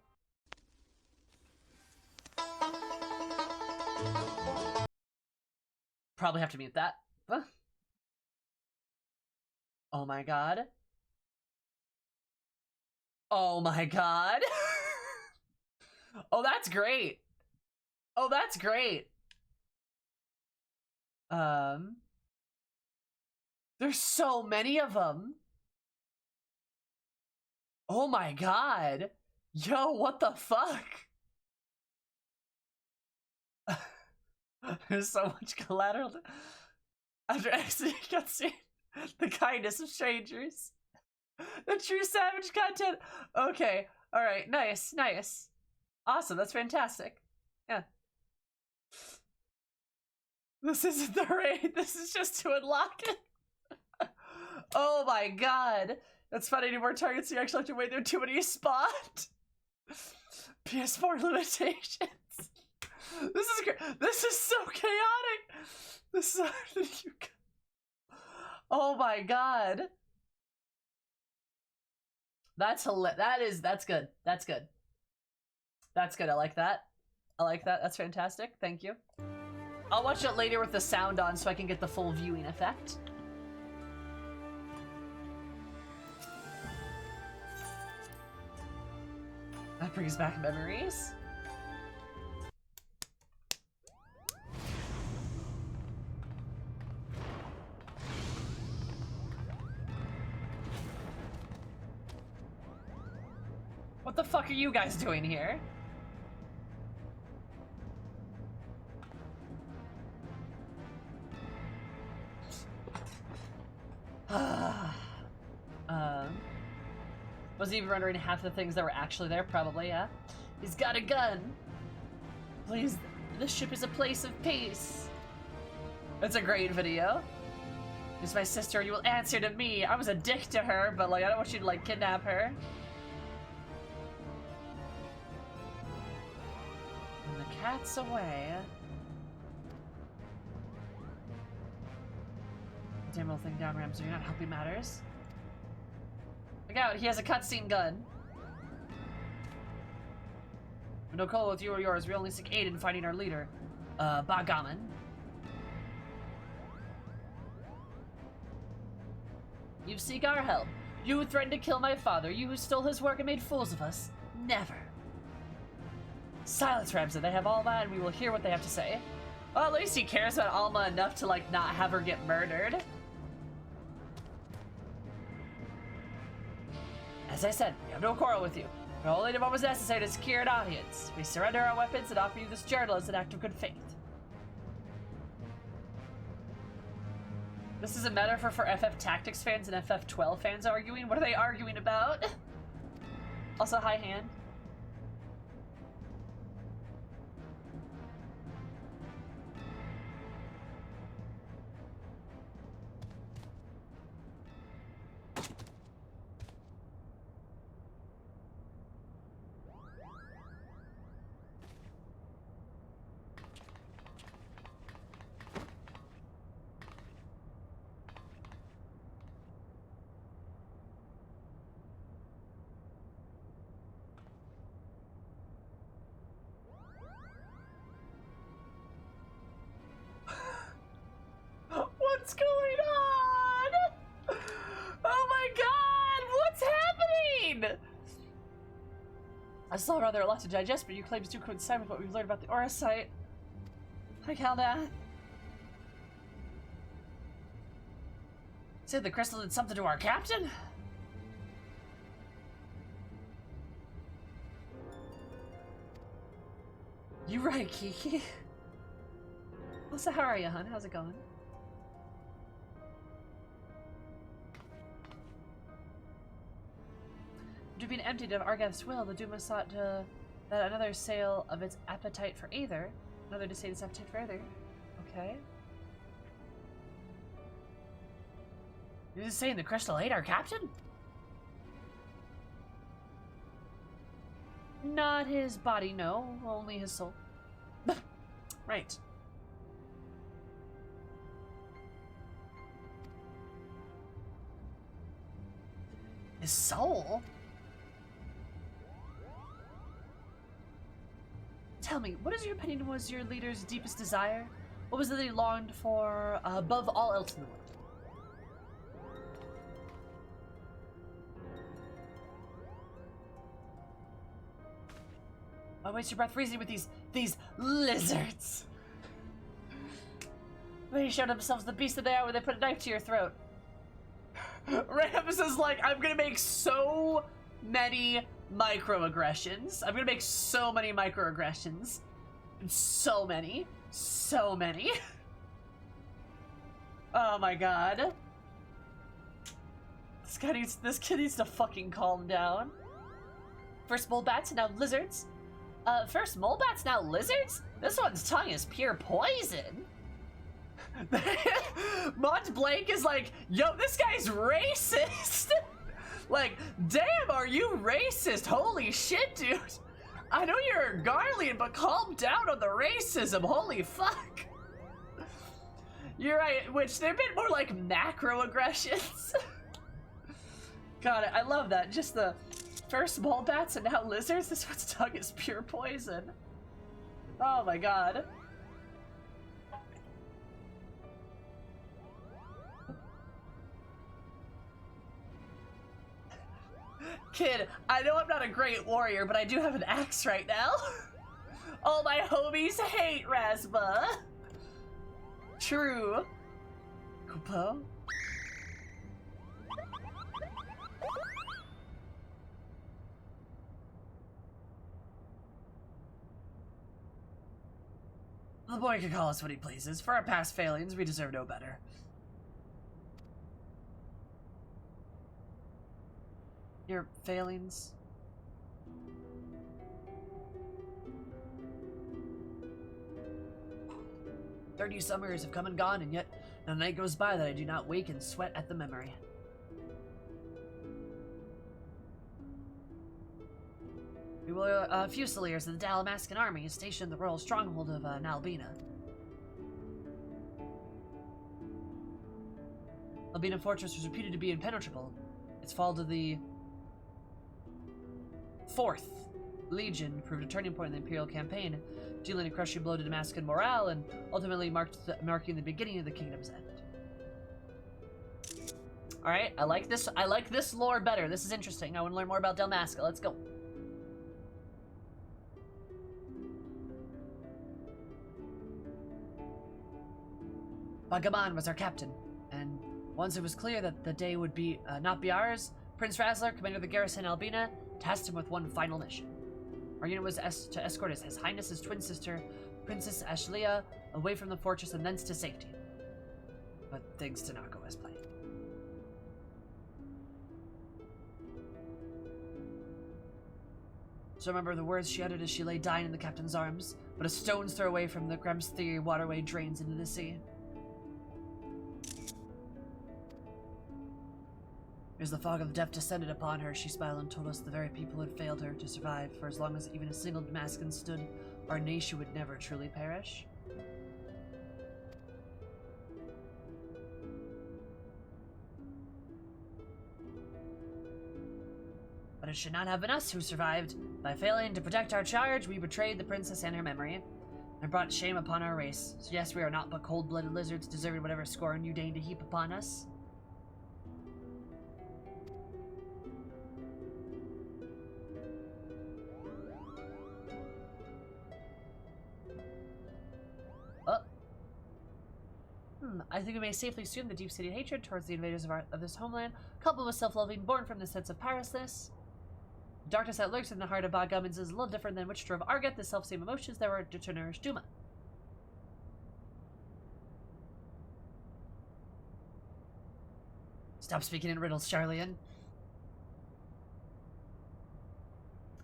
Probably have to mute that. Huh? Oh my god. Oh my god. Oh, that's great. Oh, that's great. There's so many of them. Oh my god. Yo, what the fuck? There's so much collateral. After exiting cutscene, the kindness of strangers. The true savage content. Okay, alright, nice. Awesome, that's fantastic. Yeah. This isn't the raid, this is just to unlock it. Oh my god. That's funny, any more targets you actually have to wait there too many spot. PS4 limitations. This is great. This is so chaotic. This is oh my god. That's hilarious. That's good. That's good. That's good. I like that. That's fantastic. Thank you. I'll watch it later with the sound on so I can get the full viewing effect. That brings back memories. What the fuck are you guys doing here? Was he even rendering half the things that were actually there? Probably, yeah. He's got a gun. Please, this ship is a place of peace. That's a great video. It's my sister, you will answer to me. I was a dick to her, but like, I don't want you to like kidnap her. And the cat's away. Damn little thing down, Ramsey. You're not helping matters. Look out, he has a cutscene gun. No call with you or yours. We only seek aid in finding our leader. Bagaman. You seek our help. You who threatened to kill my father. You who stole his work and made fools of us. Never. Silence, Ramsey. They have Alma and we will hear what they have to say. Well, at least he cares about Alma enough to, like, not have her get murdered. As I said, we have no quarrel with you. We only did what was necessary to secure an audience. We surrender our weapons and offer you this journal as an act of good faith. This is a metaphor for FF Tactics fans and FF12 fans arguing. What are they arguing about? Also, hi, hand. I saw rather a lot to digest, but your claims do coincide with what we've learned about the Aura site. Hi, Calda. Said the crystal did something to our captain? You right, Kiki. So how are you, hon? How's it going? To be emptied of Argath's will, the Duma sought that another sail of its appetite for either. Another to sate its appetite for either. Okay. You're just saying the crystal ate our captain? Not his body, no. Only his soul. Right. His soul? Tell me, what is your opinion was your leader's deepest desire? What was it that he longed for above all else in the world? Why waste your breath reasoning with these lizards? They showed themselves the beast that they are when they put a knife to your throat. Rams is like, I'm gonna make so many microaggressions. I'm gonna make so many microaggressions. So many. So many. Oh my god. This kid needs to fucking calm down. First mole bats and now lizards. First mole bats, now lizards? This one's tongue is pure poison. Mont Blank is like, yo, this guy's racist. Like, damn, are you racist? Holy shit, dude. I know you're a Garlean, but calm down on the racism. Holy fuck. You're right, which they're a bit more like macroaggressions. God, I love that. Just the first mole bats and now lizards. This one's tongue is pure poison. Oh my god. Kid, I know I'm not a great warrior, but I do have an axe right now. All my homies hate Rasma. True. Kupo? The boy can call us what he pleases. For our past failings, we deserve no better. Your failings? "30 summers have come and gone, and yet no night goes by that I do not wake and sweat at the memory. We were Fusiliers of the Dalamascan army stationed in the royal stronghold of Nalbina. Albina Fortress was reputed to be impenetrable. Its fall to the 4th Legion proved a turning point in the Imperial campaign, dealing a crushing blow to Damascus morale and ultimately marking the beginning of the kingdom's end. Alright, I like this lore better. This is interesting. I want to learn more about Dalmasca. Let's go. Bagaman was our captain, and once it was clear that the day would be not be ours, Prince Razzler, commander of the garrison Albina, tasked him with one final mission. Our unit was to escort His Highness's twin sister, Princess Ashlia, away from the fortress and thence to safety. But things did not go as planned. So remember the words she uttered as she lay dying in the captain's arms, but a stone's throw away from the Gremsthiri waterway drains into the sea. As the fog of death descended upon her, she smiled and told us the very people who had failed her to survive, for as long as even a single Damascan stood, our nation would never truly perish. But it should not have been us who survived. By failing to protect our charge, we betrayed the princess and her memory, and brought shame upon our race. So yes, we are not but cold-blooded lizards, deserving whatever scorn you deign to heap upon us. I think we may safely assume the deep-seated hatred towards the invaders of this homeland, coupled with self-loathing born from the sense of pirateness. The darkness that lurks in the heart of Bagumans is a little different than which drove Argat, the self-same emotions that were to nourish Duma. Stop speaking in riddles, Charlian.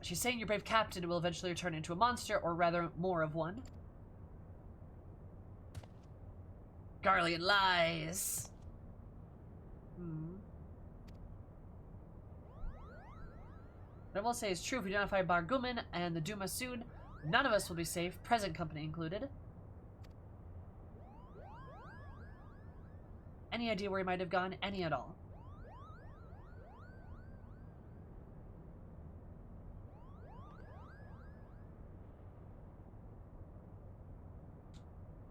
She's saying your brave captain will eventually return into a monster, or rather, more of one. Garlean lies. What I will say is true. If we identify Bargumen and the Duma soon, none of us will be safe, present company included. Any idea where he might have gone? Any at all?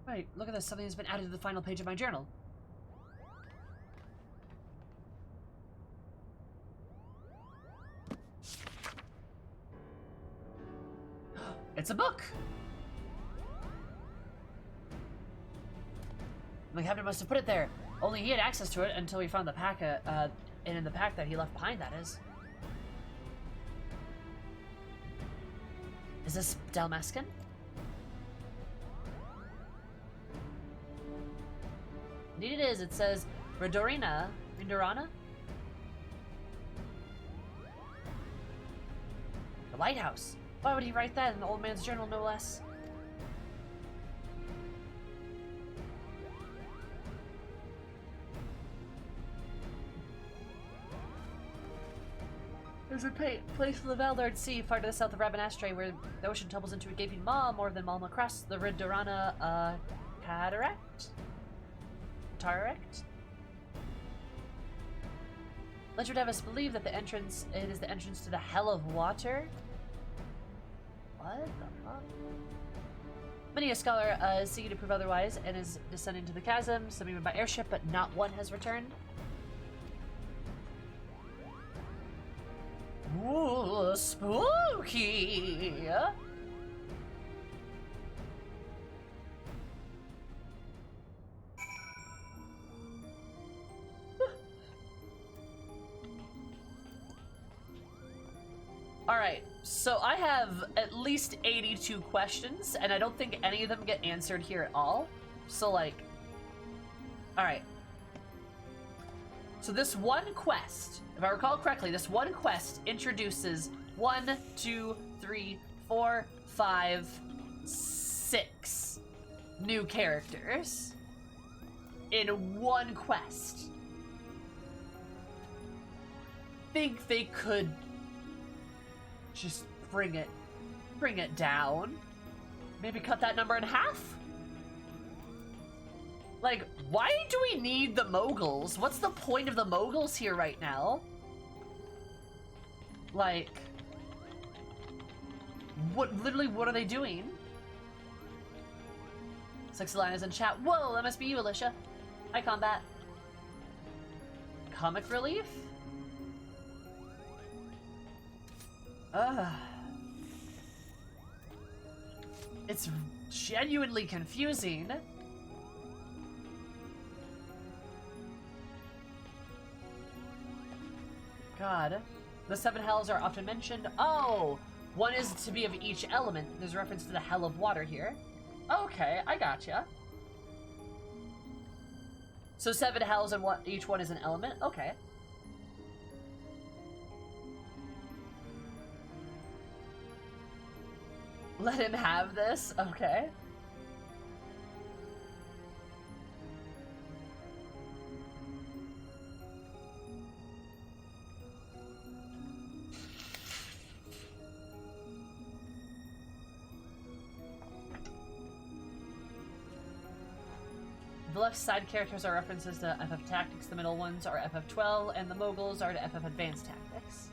Right, look at this. Something has been added to the final page of my journal. It's a book! The captain must have put it there. Only he had access to it until we found the pack, and in the pack that he left behind, that is. Is this Dalmascan? Indeed it is. It says Ridorana. The lighthouse. Why would he write that in the old man's journal, no less? There's a place in the Valdard Sea, far to the south of Rabanastre, where the ocean tumbles into a gaping maw more than Malma across the Ridorana, cataract? Legend would have us believe that it is the entrance to the Hell of Water. What the fuck? Many a scholar is seeking to prove otherwise and is descending to the chasm, some even by airship, but not one has returned. Ooh, spooky! Alright, so I have at least 82 questions, and I don't think any of them get answered here at all. So, like... Alright. So this one quest, if I recall correctly, this one quest introduces 1, 2, 3, 4, 5, 6 new characters in one quest. Think they could just bring it down? Maybe cut that number in half? Like, why do we need the moguls? What's the point of the moguls here right now? Like, what are they doing? Sexalina's in chat. Whoa, that must be you, Alicia. Hi, Combat. Comic relief? It's genuinely confusing. God. The 7 hells are often mentioned. Oh! One is to be of each element. There's reference to the Hell of Water here. Okay, I gotcha. So 7 hells and each one is an element? Okay. Let him have this? Okay. The left side characters are references to FF Tactics, the middle ones are FF12, and the moguls are to FF Advanced Tactics.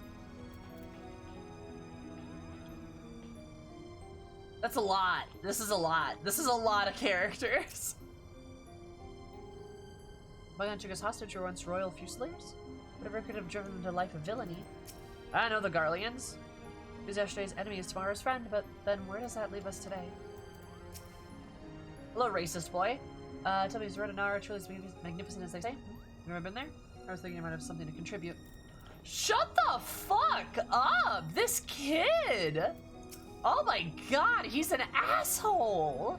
That's a lot. This is a lot. This is a lot of characters. Bagan took us hostage were once royal fusiliers? Whatever could have driven them to a life of villainy. I know the Garleans. Who's yesterday's enemy is tomorrow's friend, but then where does that leave us today? Hello, racist boy. Tell me, is Redinara truly as magnificent as they say? You ever been there? I was thinking I might have something to contribute. Shut the fuck up! This kid! Oh my god, he's an asshole!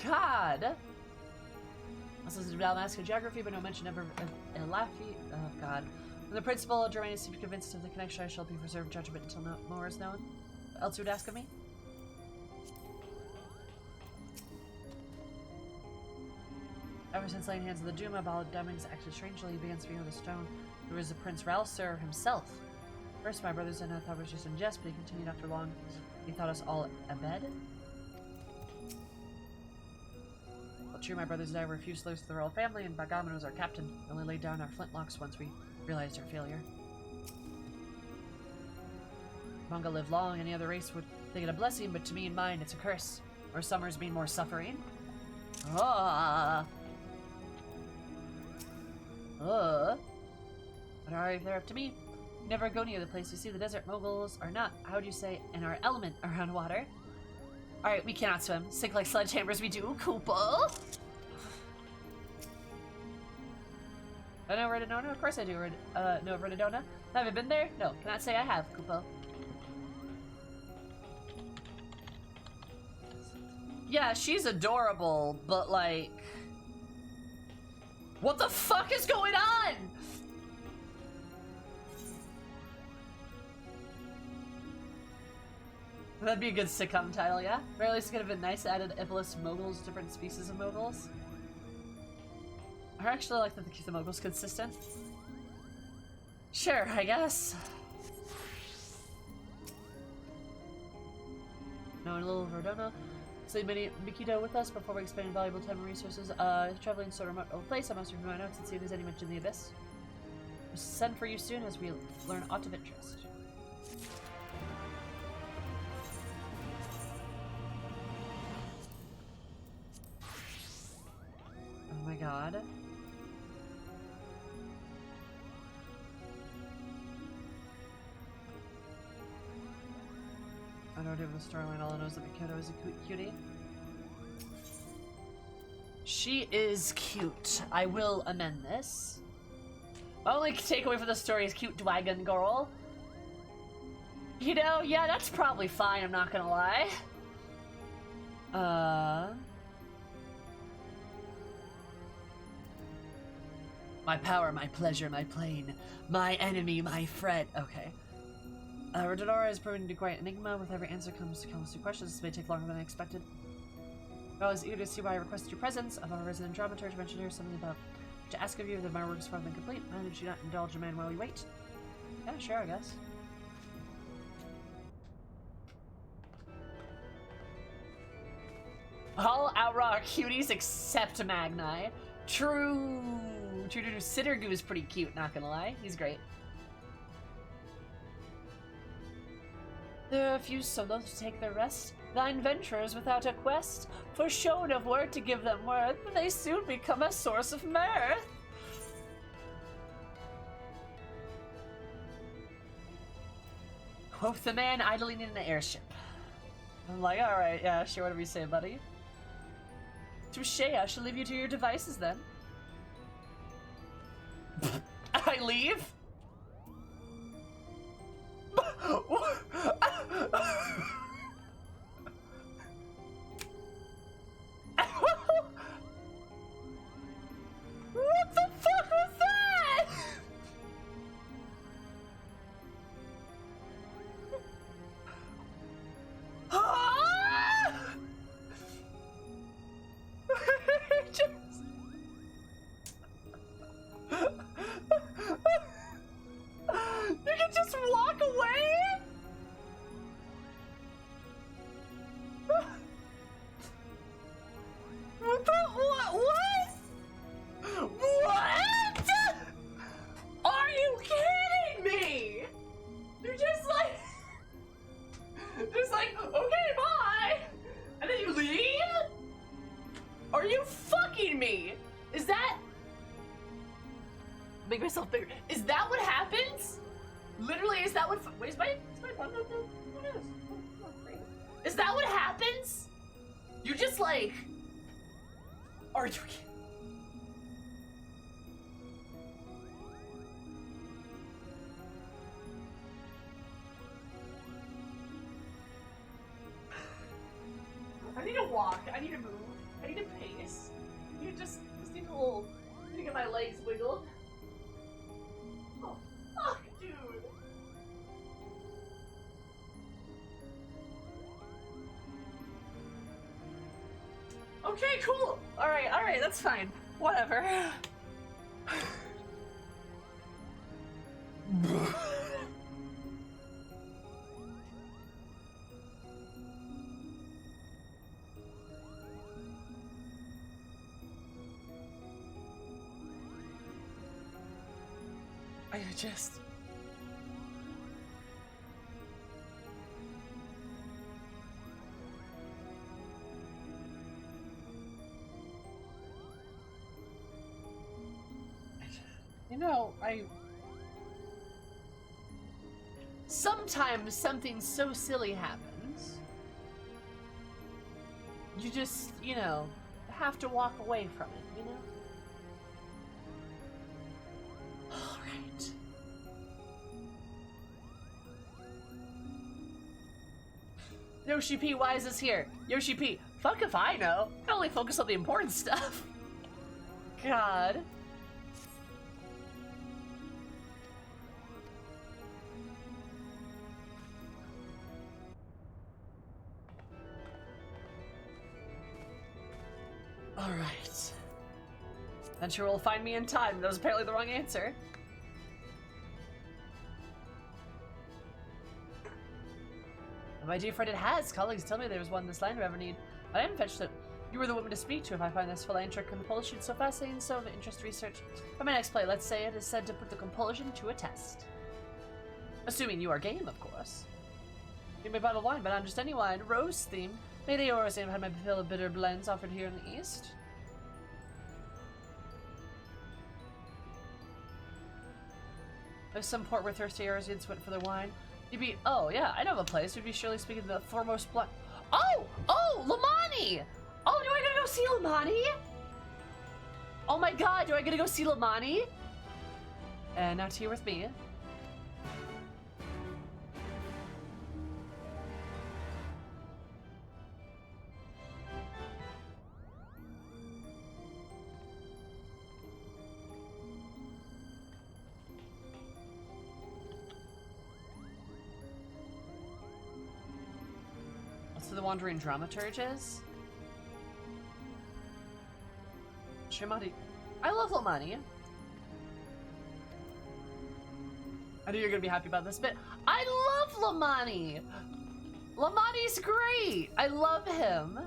God. This is a mask of geography, but no mention ever of Elafi. Oh god. When the principal Germany seems convinced of the connection, I shall be reserved judgment until more is known. What else you would ask of me? Ever since laying hands on the Duma, Baladamings acted strangely. He began speaking of the stone. There was the Prince Ralsur himself. First, my brothers and I thought it was just in jest, but he continued after long. He thought us all abed. Well, true, my brothers and I were a few slaves to the royal family, and Bagaman was our captain. We only laid down our flintlocks once we realized our failure. Manga lived long, any other race would think it a blessing, but to me and mine, it's a curse. More summers mean more suffering. Ah. But alright, if they're up to me, you never go near the place. You see, the desert moguls are not, how would you say, in our element around water. Alright, we cannot swim. Sink like sledgehammers we do, Koopa. I know Redinona? Of course I do. No, Redinona? Have I been there? No, cannot say I have, Koopa. Yeah, she's adorable, but like... What the fuck is going on? That'd be a good sitcom title, yeah? Or at least it could have been nice to add Ivalice moguls, different species of moguls. I actually like that they keep the moguls consistent. Sure, I guess. No, in little Verdona. So Mikito with us before we expend valuable time and resources. Traveling to a remote place, I must review my notes and see if there's any mention of the abyss. We'll send for you soon as we learn aught of interest. Oh my god. I don't have the storyline, all I know is that Mikito is a cutie. She is cute. I will amend this. My only takeaway from the story is cute dragon girl. You know, yeah, that's probably fine, I'm not gonna lie. My power, my pleasure, my plane. My enemy, my friend. Okay. Redinora is proving to be quite an enigma. With every answer comes countless new questions. This may take longer than I expected. I was eager to see why I requested your presence. I've a resident dramaturge mentioned here something about to ask of you that my work is far from complete. Why did you not indulge a man while we wait? Yeah, sure, I guess. All Aura are cuties except Magni. True. Sittergoo is pretty cute, not gonna lie. He's great. There are a few solos to take their rest. Thine venturers without a quest, for shown of word to give them worth, they soon become a source of mirth. Quoth the man idling in an airship. I'm like, alright, yeah, sure, whatever you say, buddy. Touche, I shall leave you to your devices then. I leave? What the fuck was that? You can just walk away? What the what? Are you kidding me? You're just like okay, bye, and then you leave? Are you fucking me? Is that make myself bigger? Is that what happens? Literally, is that what? Wait, is my button up there? What is? Is that what happens? You just like... Are you kidding? I need to walk. I need to move. I need to pace. I need to just need a little... I need to get my legs wiggled. Oh, fuck, dude. Okay, cool. Alright, that's fine. Whatever. I just... You know, sometimes something so silly happens. You just, you know, have to walk away from it, you know? Alright. Yoshi P, why is this here? Yoshi P, fuck if I know. I only focus on the important stuff. God. Alright. Adventure will find me in time. That was apparently the wrong answer. My dear friend, it has. Colleagues tell me there was one in this land I ever need. I haven't fetched it. You were the woman to speak to if I find this philanthropic compulsion so fascinating, so of interest research. For my next play, let's say it is said to put the compulsion to a test. Assuming you are game, of course. You may bottle wine, but not just any wine. Rose theme. Maybe I always had my fill of bitter blends offered here in the East. There's some port where thirsty Arisians went for their wine. You'd be, oh yeah, I know of a place. You'd be surely speaking the foremost blood. Oh! Oh! Lamani! Oh, do I gotta go see Lamani? Oh my god, do I gotta go see Lamani? And not here with me. The Wandering Dramaturge is? Shimati. I love Lamani. I knew you're gonna be happy about this bit. I love Lamani! Lamani's great! I love him.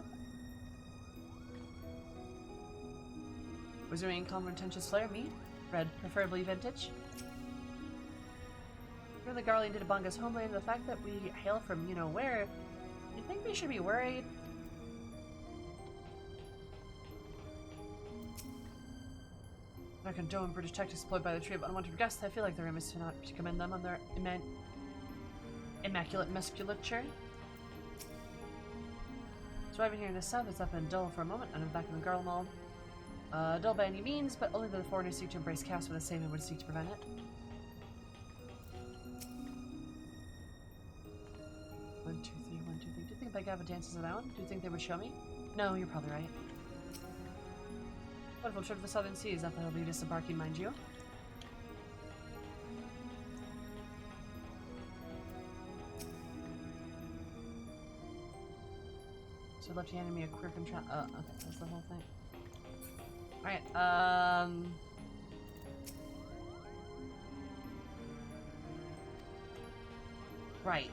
Was there any common contentious flair? Me? Red, preferably vintage. You're the Garly and Ditabanga's homeland. The fact that we hail from you know where. You think we should be worried? I condone British tactics employed by the tree of unwanted guests. I feel like the room is to not commend them on their immaculate musculature. Surviving here in the south, it's up and dull for a moment, and I'm back in the girl mold. Dull by any means, but only that the foreigners seek to embrace chaos with the same and would seek to prevent it. 1, 2, 3, 1, 2, 3. Do you think Bagava dances around? Do you think they would show me? No, you're probably right. Wonderful trip to the southern seas. Not that I'll be disembarking, mind you. So left handed me a queer control. Oh, okay, that's the whole thing. Alright, right.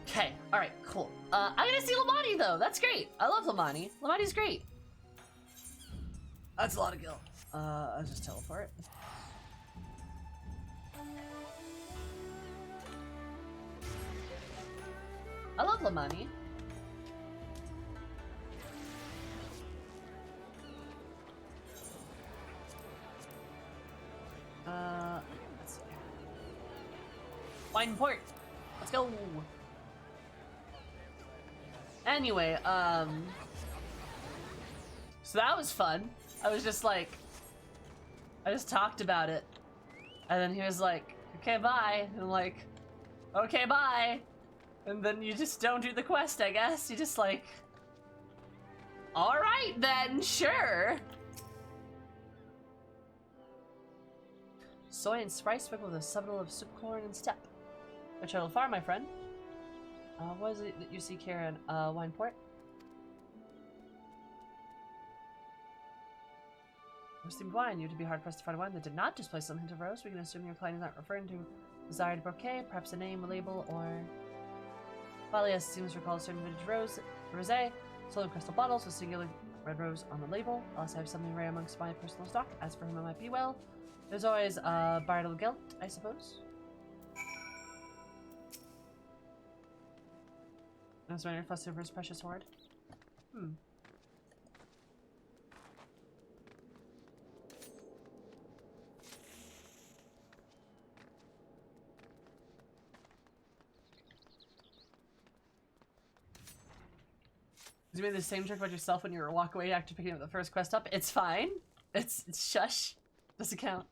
Okay, alright, cool. I'm gonna see Lamani though, that's great. I love Lamani. Lamani's great. That's a lot of gil. I'll just teleport. I love Lamani. Let's see. Wine port. Let's go. Anyway, so that was fun. I was just like, I just talked about it. And then he was like, okay, bye. And I'm like, okay, bye. And then you just don't do the quest, I guess. You just like, all right then, sure. Soy and Sprite sprinkled with a subtle of soup corn and steppe. A travel far, my friend. What is it that you seek here in wine port? Steamed wine. You would be hard pressed to find wine that did not display some hint of rose. We can assume your client is not referring to desired bouquet, perhaps a name, a label, or. Ivalice seems to recall a certain vintage rosé, sold in crystal bottles with singular red rose on the label. Unless I have something rare amongst my personal stock. As for whom it might be, well, there's always bridal guilt, I suppose. That's my fuss over his precious hoard. You made the same joke about yourself when you were walk away after picking up the first quest up. It's fine. It's shush. Doesn't count.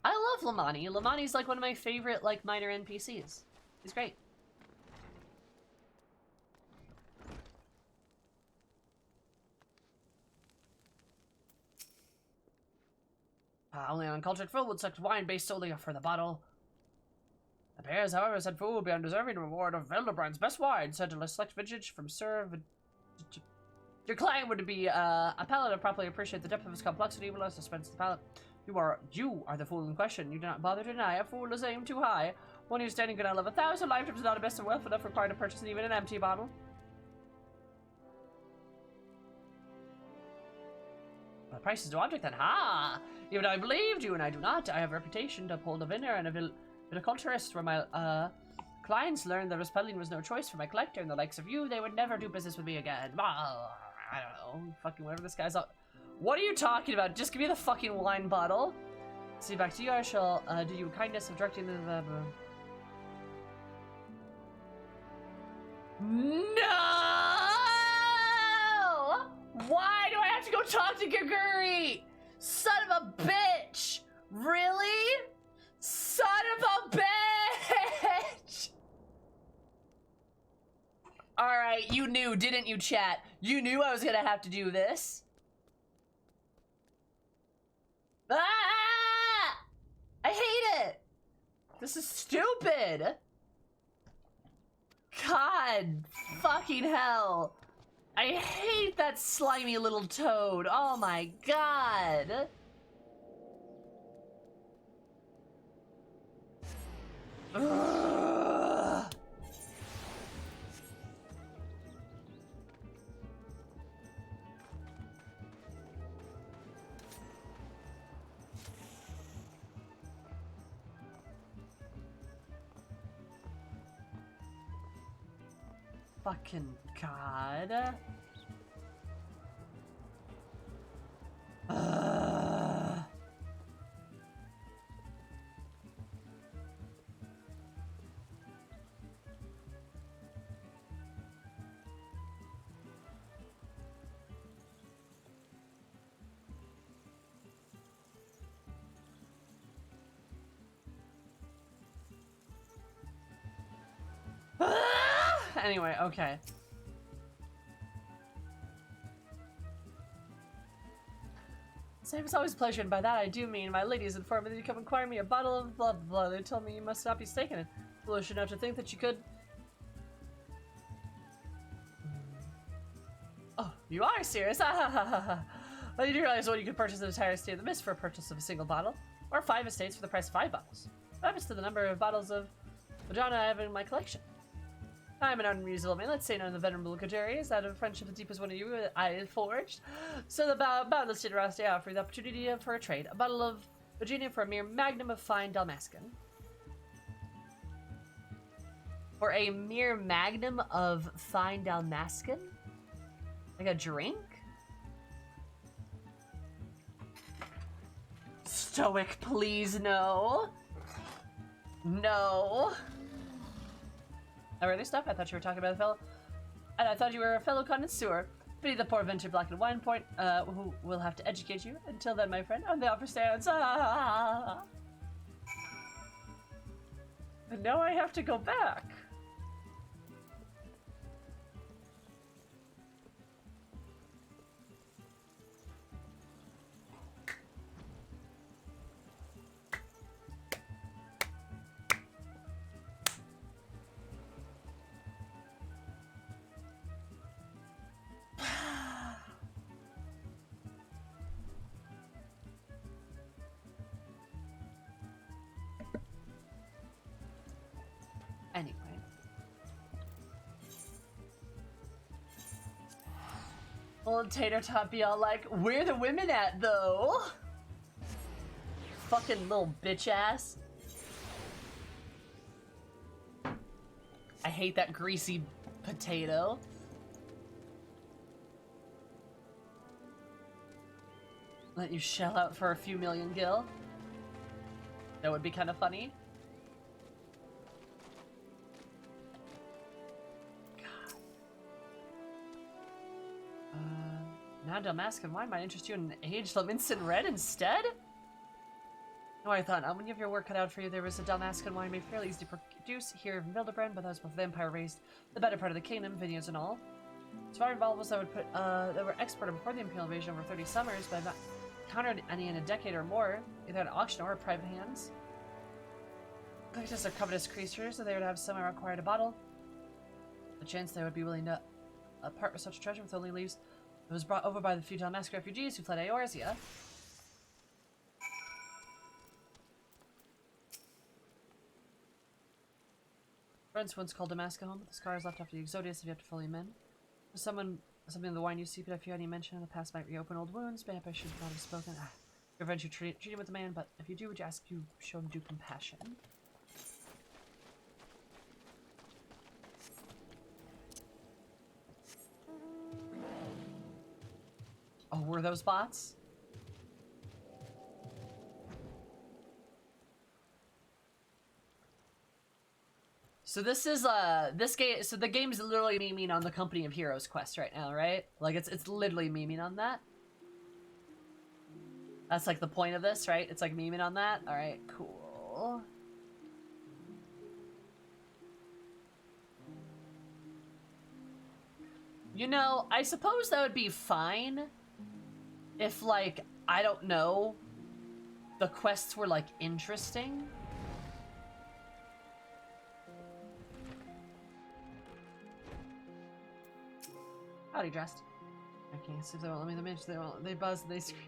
I love Lamani. Lamani's like one of my favorite like minor NPCs. He's great. Only an uncultured fool would select wine based solely for the bottle. The bears, however, said fool would be undeserving reward of Veldebrand's best wine, said to select vintage from Sir. Your client would be a palate to properly appreciate the depth of his complexity, will suspense the palate. You are the fool in question. You do not bother to deny a fool is aimed too high. One who's standing good out of 1,000 lifetimes is not a best of wealth enough required to purchase even an empty bottle. The price is no object then. Ha! Even I believed you, and I do not. I have a reputation to uphold a vinner and a viticulturist, where my clients learned that Respelling was no choice for my collector, and the likes of you, they would never do business with me again. I don't know. Fucking whatever this guy's up. What are you talking about? Just give me the fucking wine bottle. See, back to you. I shall do you a kindness of directing the. No! Why do I have to go talk to Gaguri? Son of a bitch! Really? Son of a bitch! Alright, you knew, didn't you, chat? You knew I was gonna have to do this. Ah! I hate it! This is stupid! God fucking hell. I hate that slimy little toad. Oh my god. Ugh. Fucking god. Anyway, okay. So it was always a pleasure, and by that I do mean my ladies informed me that you come inquire me a bottle of blah blah blah. They told me you must not be mistaken and foolish enough to think that you could. Oh, you are serious? Well, you do realize what you could purchase an entire estate of the mist for a purchase of a single bottle, or 5 estates for the price of 5 bottles. That happens to the number of bottles of vagina I have in my collection. I'm an unreasonable man. Let's say none of the venerable Kajari out of friendship the deepest one of you I forged. So the boundless generosity I offer you the opportunity for a trade. A bottle of Virginia for a mere magnum of fine Dalmascan. For a mere magnum of fine Dalmascan? Like a drink? Stoic, please no. No. Oh, really stuff? I thought you were talking about a fellow. And I thought you were a fellow connoisseur. Pity the poor venture black and wine point, who will have to educate you. Until then, my friend, on the offer stands. Ah. And now I have to go back. Anyway. Old Tater Tot be all like, where the women at, though? Fucking little bitch ass. I hate that greasy potato. Let you shell out for a few million gil. That would be kind of funny. Now Dalmascan wine might interest you in aged Levinson Red instead? No, I thought not. When you have your work cut out for you, there was a Dalmascan wine made fairly easy to produce here in Bilderbrand, but that was both vampire raised, the better part of the kingdom, vineyards and all. As far as valuables that were exported before the Imperial invasion over 30 summers, but I've not encountered any in a decade or more, either at auction or private hands. Collectors are covetous creatures, so they would have somewhere acquired a bottle. The chance they would be willing to part with such treasure with only leaves. It was brought over by the few Dalmascan refugees who fled Eorzea. Friends once called Damascus home, but the scars left after the Exodus if you have to fully mend. For something in the wine you see, but if you had any mention in the past might reopen old wounds, maybe I should not have spoken. Revenge you treat him with the man, but if you do, would you ask you show him due compassion? Oh, were those bots? So this is this game. So the game's literally memeing on the Company of Heroes quest right now, right? Like it's literally memeing on that. That's like the point of this, right? It's like memeing on that. All right, cool. You know, I suppose that would be fine if, like, I don't know, the quests were, like, interesting. Howdy, dressed. Okay, so they won't let me the image, they buzz, they scream.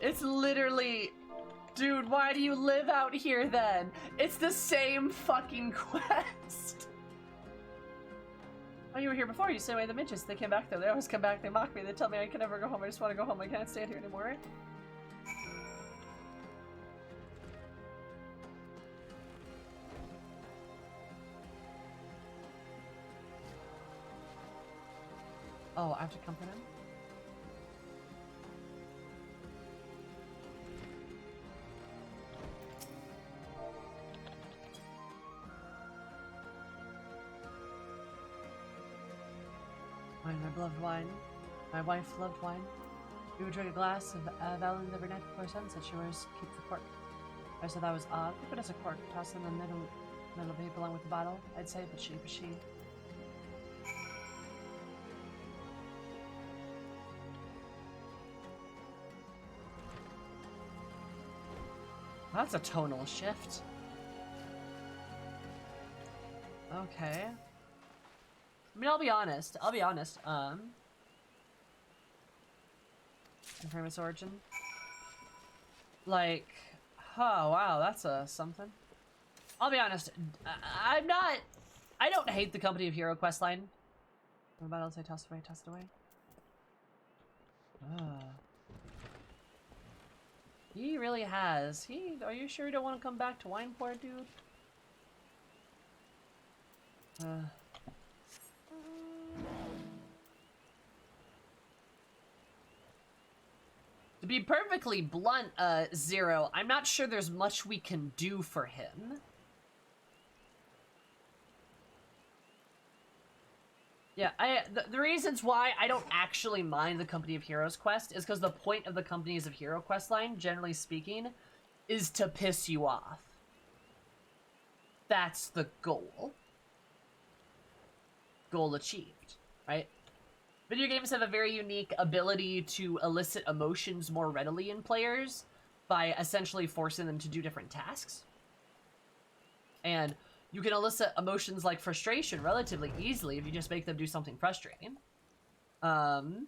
It's literally... Dude, why do you live out here then? It's the same fucking quest. Oh, you were here before. You sent away the midgets. They came back though. They always come back. They mock me. They tell me I can never go home. I just want to go home. I can't stand here anymore. Oh, I have to comfort him? Wine, my beloved wine. My wife loved wine. We would drink a glass of Valens every night before sunset. She always keep the cork. I said that was odd. But as a cork, toss in the middle of it along with the bottle. I'd say, but she. That's a tonal shift. Okay. I mean, I'll be honest. Confirm its origin. Like, oh wow, that's a something. I'll be honest. I don't hate the Company of Hero questline. What about else? I tossed it away. He really has. Are you sure you don't want to come back to Wineport, dude? To be perfectly blunt, Zero, I'm not sure there's much we can do for him. Yeah, the reasons why I don't actually mind the Company of Heroes quest is because the point of the Companies of Hero quest line, generally speaking, is to piss you off. That's the goal. Goal achieved, right? Video games have a very unique ability to elicit emotions more readily in players by essentially forcing them to do different tasks. And you can elicit emotions like frustration relatively easily if you just make them do something frustrating. And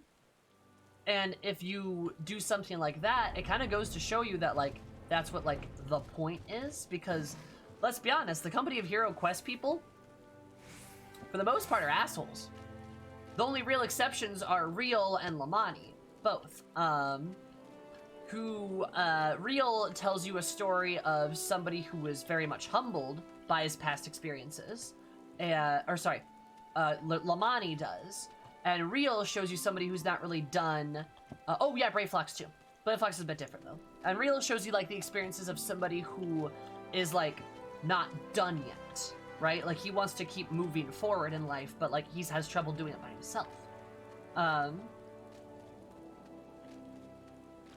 if you do something like that, it kind of goes to show you that, like, that's what, like, the point is. Because, let's be honest, the Company of Hero Quest people, for the most part, are assholes. The only real exceptions are Real and Lamani, both. Real tells you a story of somebody who was very much humbled by his past experiences. Lamani does. And Real shows you somebody who's not really done... oh yeah, Brave Fox too. Brave Fox is a bit different though. And Real shows you like the experiences of somebody who is like not done yet. Right? Like, he wants to keep moving forward in life, but, like, he has trouble doing it by himself.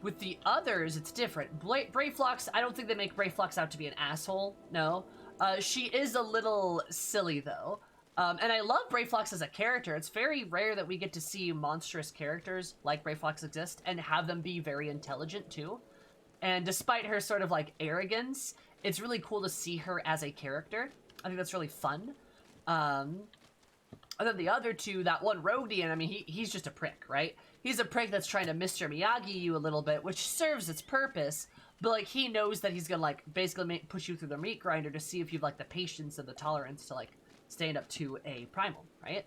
With the others, it's different. Brave Fox, I don't think they make Brave Fox out to be an asshole. No. She is a little silly, though. And I love Brave Fox as a character. It's very rare that we get to see monstrous characters like Brave Fox exist and have them be very intelligent, too. And despite her sort of, like, arrogance, it's really cool to see her as a character. I think that's really fun. And then the other two, that one Rodian, I mean, he's just a prick, right? He's a prick that's trying to Mr. Miyagi you a little bit, which serves its purpose, but, like, he knows that he's gonna, like, basically push you through the meat grinder to see if you've, like, the patience and the tolerance to, like, stand up to a primal, right?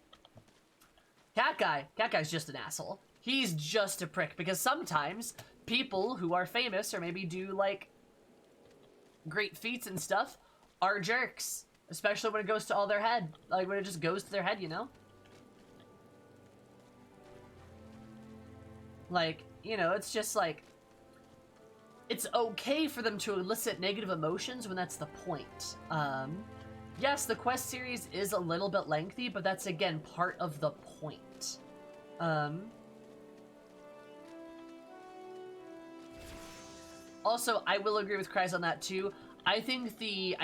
Cat Guy's just an asshole. He's just a prick, because sometimes people who are famous or maybe do, like, great feats and stuff are jerks. Especially when it goes to all their head. Like, when it just goes to their head, you know? Like, you know, it's just like... It's okay for them to elicit negative emotions when that's the point. Yes, the quest series is a little bit lengthy, but that's, again, part of the point. Also, I will agree with Kryze on that, too. I think the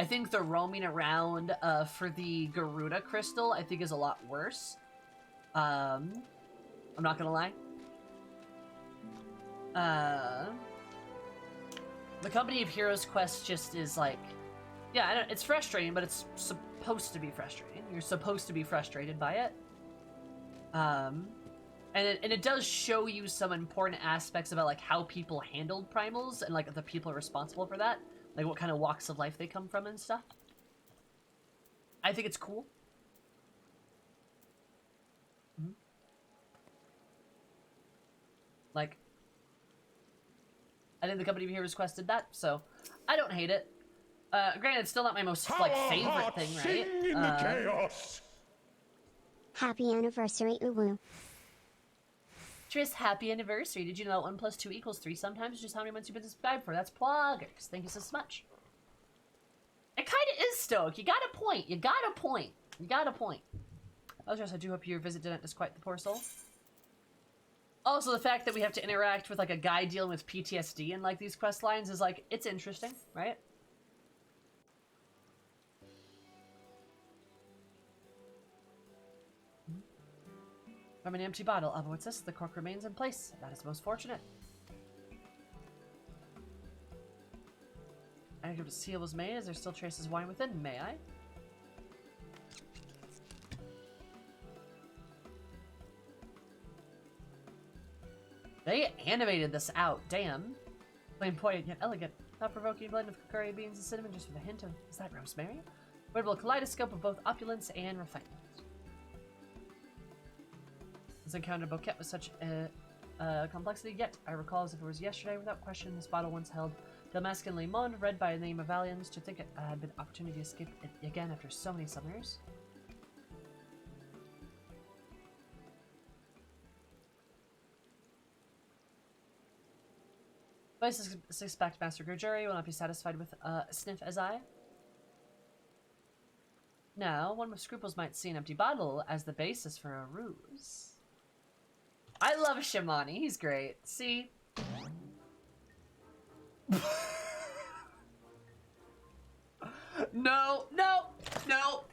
roaming around for the Garuda crystal I think is a lot worse. I'm not gonna lie. The Company of Heroes quest just is like, yeah, it's frustrating, but it's supposed to be frustrating. You're supposed to be frustrated by it. And it does show you some important aspects about like how people handled primals and like the people responsible for that. Like, what kind of walks of life they come from and stuff. I think it's cool. Mm-hmm. Like, I think the Company of Heroes quest did that, so I don't hate it. Granted, it's still not my most, like, favorite thing, right? In the chaos. Happy anniversary, Uwu. Tris, happy anniversary. Did you know that 1 + 2 = 3 sometimes? Just how many months you've been subscribed for? That's Ploggers. Thank you so much. It kind of is Stoke. You got a point. You got a point. You got a point. Oh, Tris, I do hope your visit didn't disquiet the poor soul. Also, the fact that we have to interact with, like, a guy dealing with PTSD in, like, these quest lines is, like, it's interesting, right? From an empty bottle. Oh, what's this? The cork remains in place. That is most fortunate. Anecdote seal was made. Is there still traces of wine within? May I? They animated this out. Damn. Plain pointed yet elegant. Thought-provoking blend of curry beans and cinnamon just with a hint of... Is that rosemary? Veritable kaleidoscope of both opulence and refinement. This encounter bouquet with such complexity, yet I recall as if it was yesterday. Without question, this bottle once held Damascus Le Monde, read by the name of Ivalice. To think it had been opportunity to escape it again after so many summers. I suspect Master Gurjuri will not be satisfied with sniff as I. Now, one with scruples might see an empty bottle as the basis for a ruse. I love Shimani. He's great. See? No, no, no,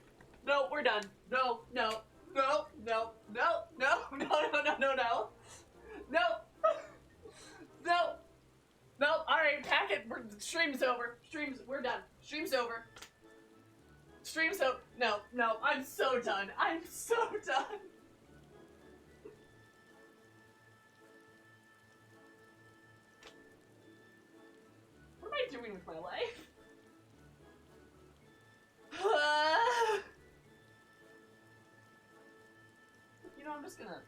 no, we're done. No, no, no, no, no, no, no, no, no, no, no, no, no, no. All right, pack it. Stream's over. We're done. Stream's over. Stream's over. No, no, I'm so done. I'm so done. What am I doing with my life? You know, I'm just gonna...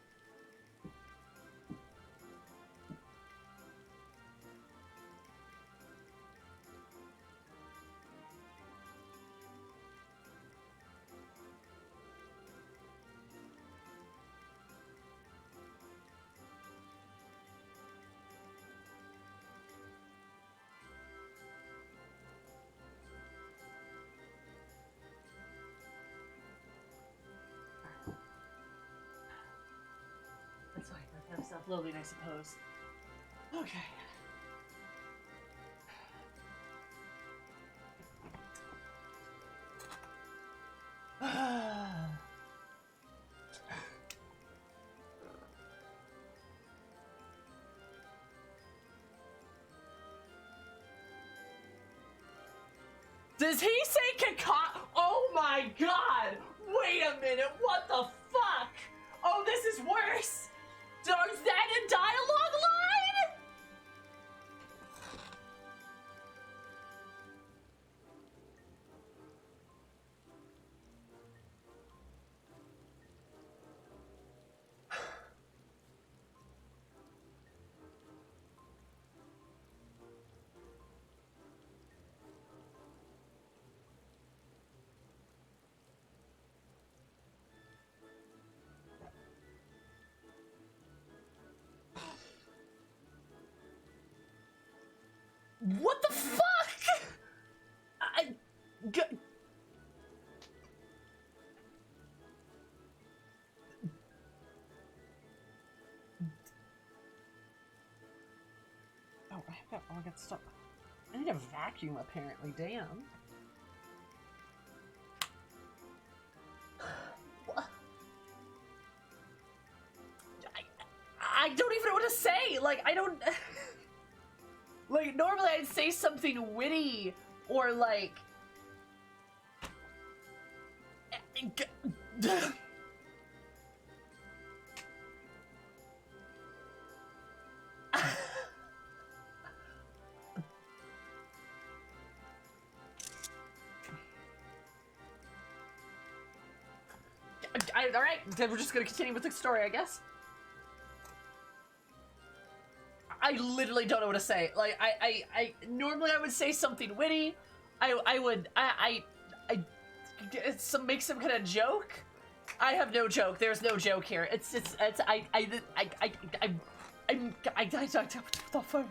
That's fine. That's self-loathing, I suppose. Okay. Does he say caca? Oh my god! Wait a minute, what the fuck? Oh, this is worse! Is that a dialogue line? What the fuck? Oh, I got stuck. I need a vacuum, apparently. Damn. I don't even know what to say. Like, I don't... Like, normally I'd say something witty, or like... Alright, then we're just gonna continue with the story, I guess. I literally don't know what to say. Like, normally I would say something witty. Make some kind of joke. I have no joke. There's no joke here. What the fuck?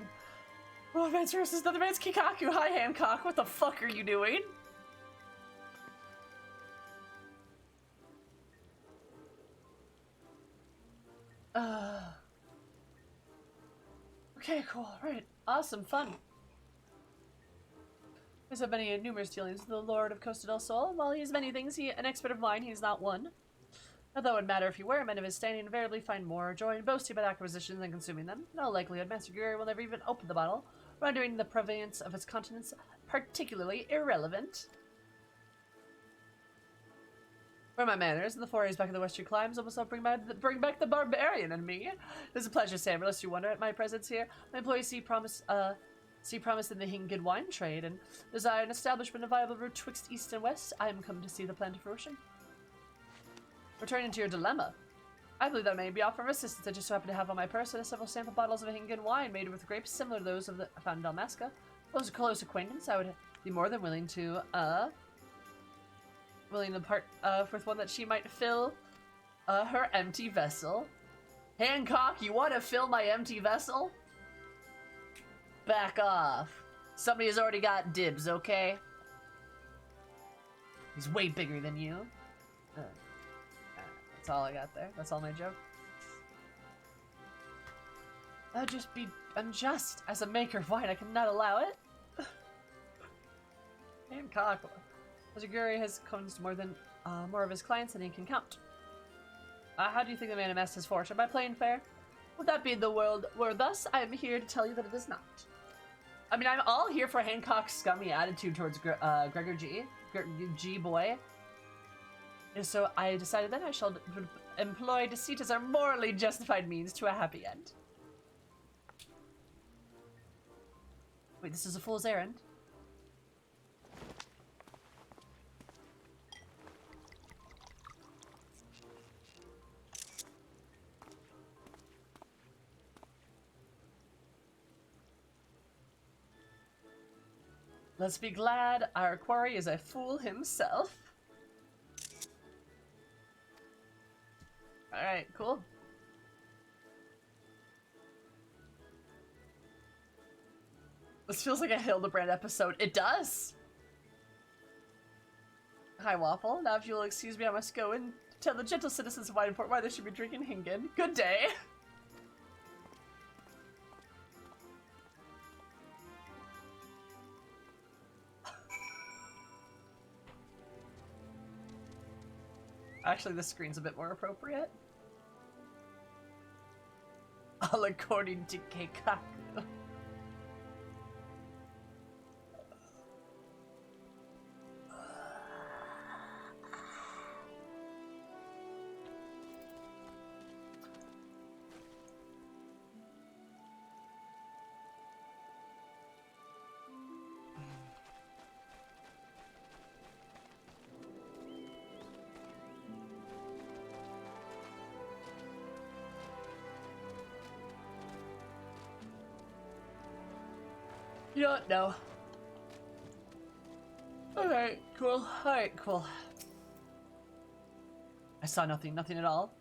Oh, man's versus another man's Kikaku. Hi, Hancock. What the fuck are you doing? Okay, cool. Right. Awesome. Fun. There's so many numerous dealings with the Lord of Costa del Sol. While he is many things, an expert of wine, he is not one. Not that it would matter if he were, men of his standing invariably find more joy in boasting about acquisitions than consuming them. No likelihood Master Guri will never even open the bottle, rendering the provenance of its contents particularly irrelevant. Where are my manners? And the forays back in the western climes almost all bring back the barbarian in me. It is a pleasure, Sam. Unless you wonder at my presence here, my employees see promise in the Hinged wine trade and desire an establishment of viable route twixt east and west. I am come to see the plan to fruition. Returning to your dilemma, I believe that may be offer of assistance. I just so happen to have on my person several sample bottles of a Hinged wine made with grapes similar to those of the found in Dalmasca. Those are close acquaintance. I would be more than willing to part with one that she might fill her empty vessel. Hancock, you want to fill my empty vessel? Back off. Somebody has already got dibs, okay? He's way bigger than you. That's all I got there. That's all my joke. That'd just be unjust. As a maker of wine, I cannot allow it. Hancock. Ozuguri has cleansed more of his clients than he can count. How do you think the man amassed his fortune? By playing fair? Would that be the world were thus? I am here to tell you that it is not. I mean, I'm all here for Hancock's scummy attitude towards Gregor G boy. And so I decided that I shall employ deceit as our morally justified means to a happy end. Wait, this is a fool's errand? Let's be glad our quarry is a fool himself. Alright, cool. This feels like a Hildebrand episode. It does! Hi, Waffle. Now if you'll excuse me, I must go and tell the gentle citizens of Wineport why they should be drinking Hingen. Good day! Actually, this screen's a bit more appropriate. All according to Keikaku. You don't know. Alright, cool. Alright, cool. I saw nothing at all.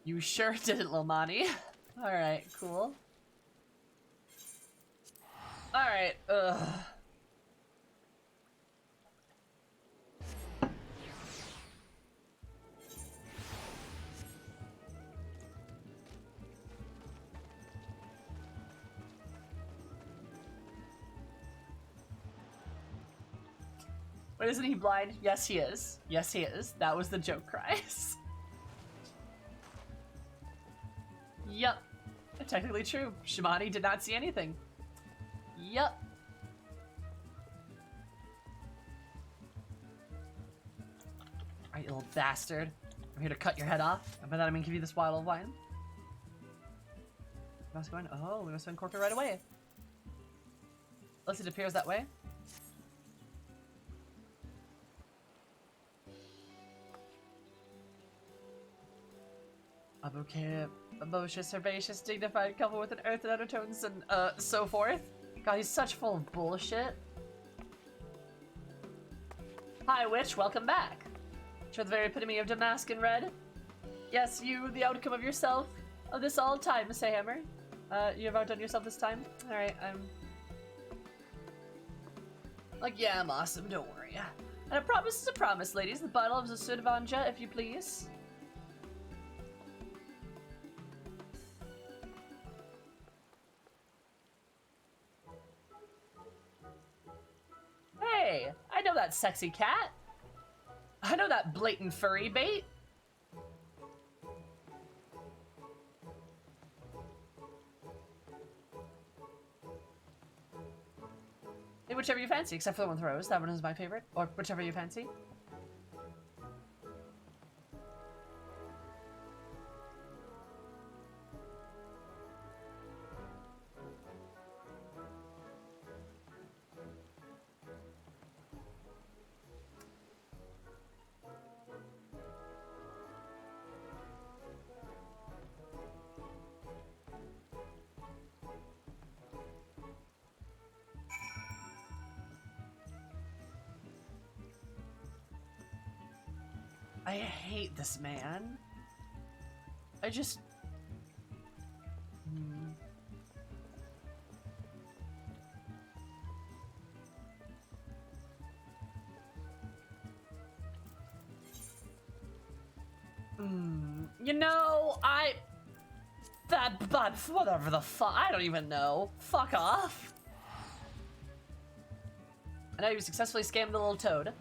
You sure didn't, Lomani. Alright, cool. Alright, ugh. But isn't he blind? Yes, he is. Yes, he is. That was the joke cries. Yup. Technically true. Shimani did not see anything. Yup. Alright, you little bastard. I'm here to cut your head off. And by that I mean give you this bottle of wine. We must go in. Oh, we must uncork it right away. Unless it appears that way. A bouquet, a motious, herbaceous, dignified couple with an earth and undertones and so forth. God, he's such full of bullshit. Hi, witch, welcome back. You're the very epitome of damask and red. Yes, you, the outcome of yourself, of this all time, Miss Hammer. You have outdone yourself this time? Alright, I'm... Like, yeah, I'm awesome, don't worry. And a promise is a promise, ladies. The bottle of Zasudavanja, if you please. Hey, I know that sexy cat. I know that blatant furry bait. Hey, whichever you fancy, except for the one with rose. That one is my favorite. Or whichever you fancy. I hate this man. I just... You know, but whatever the fuck, I don't even know. Fuck off. I know you successfully scammed the little toad.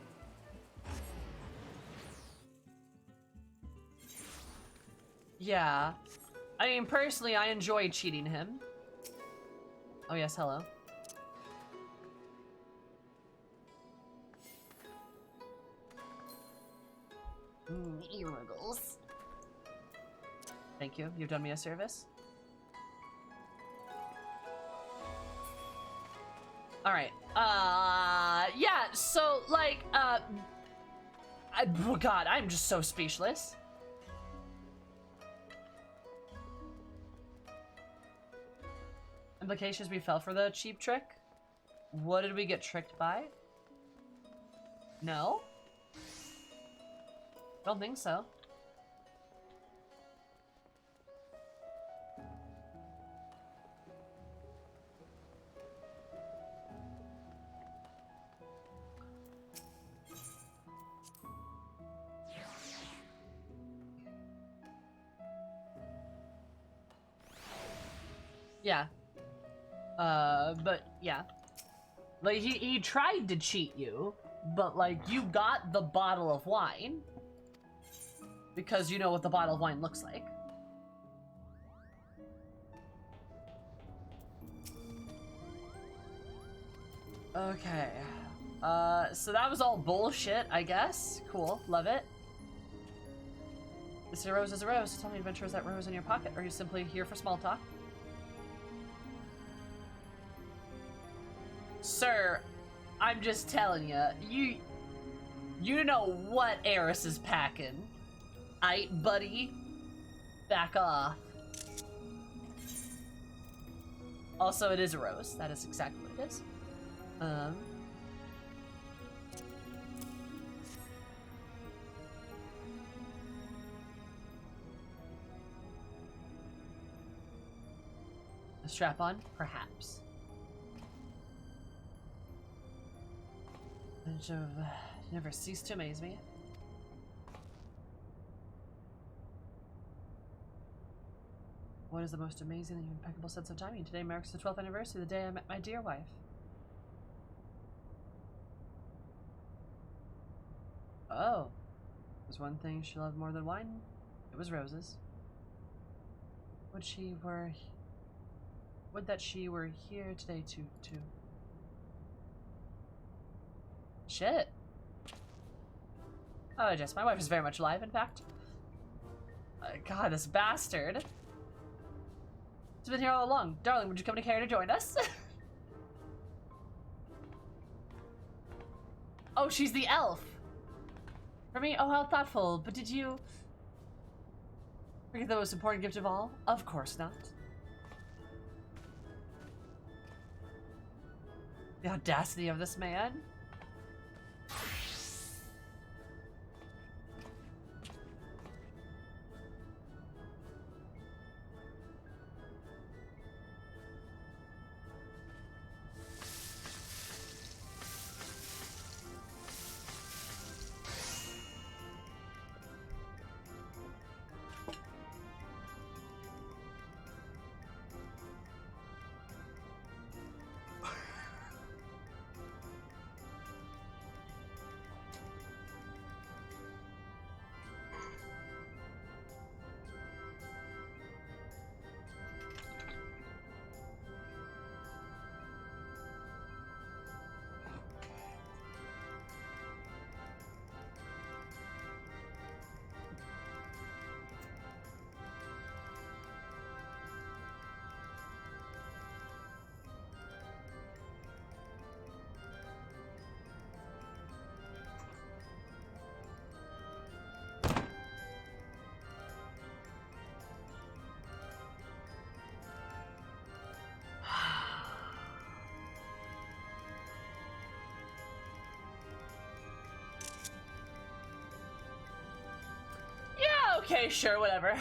Yeah. I mean, personally, I enjoy cheating him. Oh yes, hello. Earwriggles. Thank you. You've done me a service. All right. Yeah. So, like, oh God, I'm just so speechless. Implications: we fell for the cheap trick. What did we get tricked by? No. Don't think so. Yeah. But yeah. Like, he tried to cheat you, but like, you got the bottle of wine. Because you know what the bottle of wine looks like. Okay. So that was all bullshit, I guess. Cool, love it. This rose is a rose. Tell me, adventure, is that rose in your pocket? Or are you simply here for small talk? Sir, I'm just telling you, you know what Eris is packing. Aight, buddy. Back off. Also, it is a rose. That is exactly what it is. A strap-on? Perhaps. Never cease to amaze me. What is the most amazing and impeccable sense of timing? Today marks the 12th anniversary of the day I met my dear wife. Oh. There's one thing she loved more than wine. It was roses. Would that she were here today too. Shit. Oh, Jess, my wife is very much alive, in fact. God, this bastard. It's been here all along. Darling, would you come to care to join us? Oh, she's the elf. For me? Oh, how thoughtful. But did you forget the most important gift of all? Of course not. The audacity of this man. Okay, sure, whatever.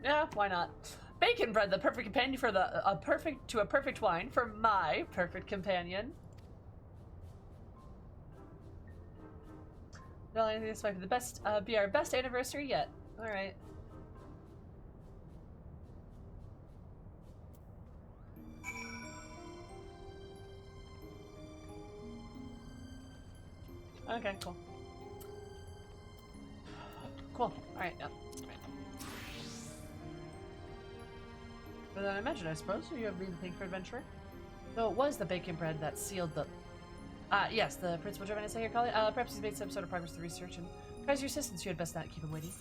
Yeah, why not? Bacon bread, the perfect companion for a perfect wine for my perfect companion. No, I think this might be our best anniversary yet. Alright. Okay, cool. Cool. Alright, yep. Right. But then I imagine, I suppose, you have been thanked for adventure. Though it was the bacon bread that sealed the... yes, the principal driven essay you're calling. Perhaps he's made some sort of progress with research and tries your assistance. You had best not keep him waiting.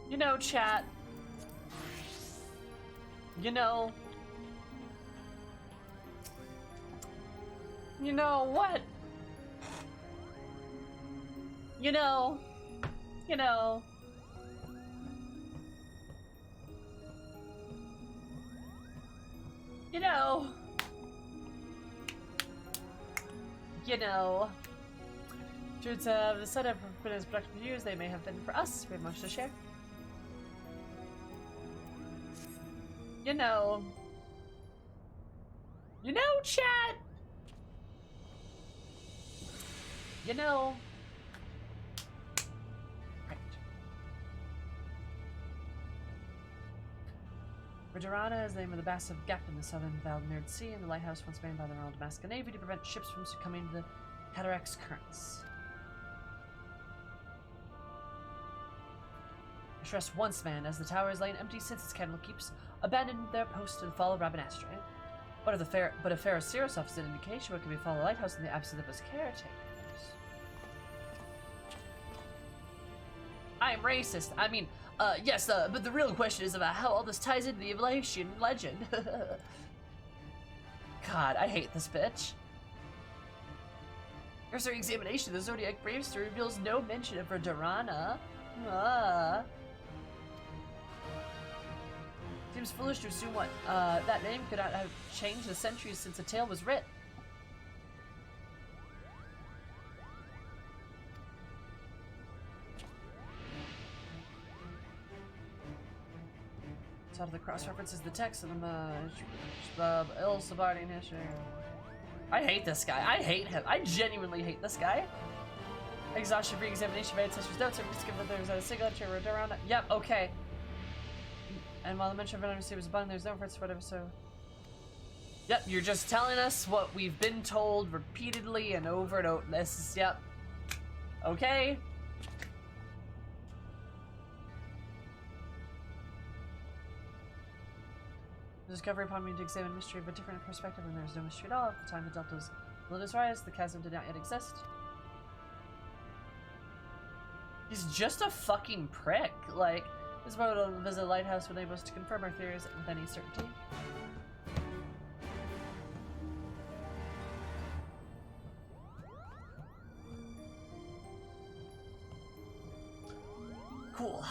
You know, chat. You know what? You know. You know. Should the setup have been as productive for you as they may have been for us. We have much to share. You know, chat. You know. Right. Regerana is the name of the massive gap in the southern Valnerd Sea, and the lighthouse once manned by the Royal Damascus Navy to prevent ships from succumbing to the cataract's currents. I stress once manned, as the tower has lain empty since its candle keeps abandoned their post in the fall of Rabanastre. But if Pharaoh Sirosov is an indication what can befall the lighthouse in the absence of its caretakers. I'm racist. I mean, yes, but the real question is about how all this ties into the Ivalice legend. God, I hate this bitch. Cursory examination of the Zodiac Bravester reveals no mention of Regerana. Seems foolish to assume what that name could not have changed the centuries since the tale was writ. Top of the cross references the text of the ill subordinate history. I hate this guy. I hate him. I genuinely hate this guy. Exhaustive re-examination of ancestors' notes. I'm just given that there's a signature around it. Yep, okay. And while the mention of anonymity was abundant, there's no reference to whatever, so... Yep, you're just telling us what we've been told repeatedly and over and over. This is, yep. Okay. The discovery upon me to examine mystery of a different perspective, and there's no mystery at all. At the time the Delta's Lilith's rise, the chasm did not yet exist. He's just a fucking prick. Like, this boat will visit the lighthouse will enable us to confirm our theories with any certainty. Cool.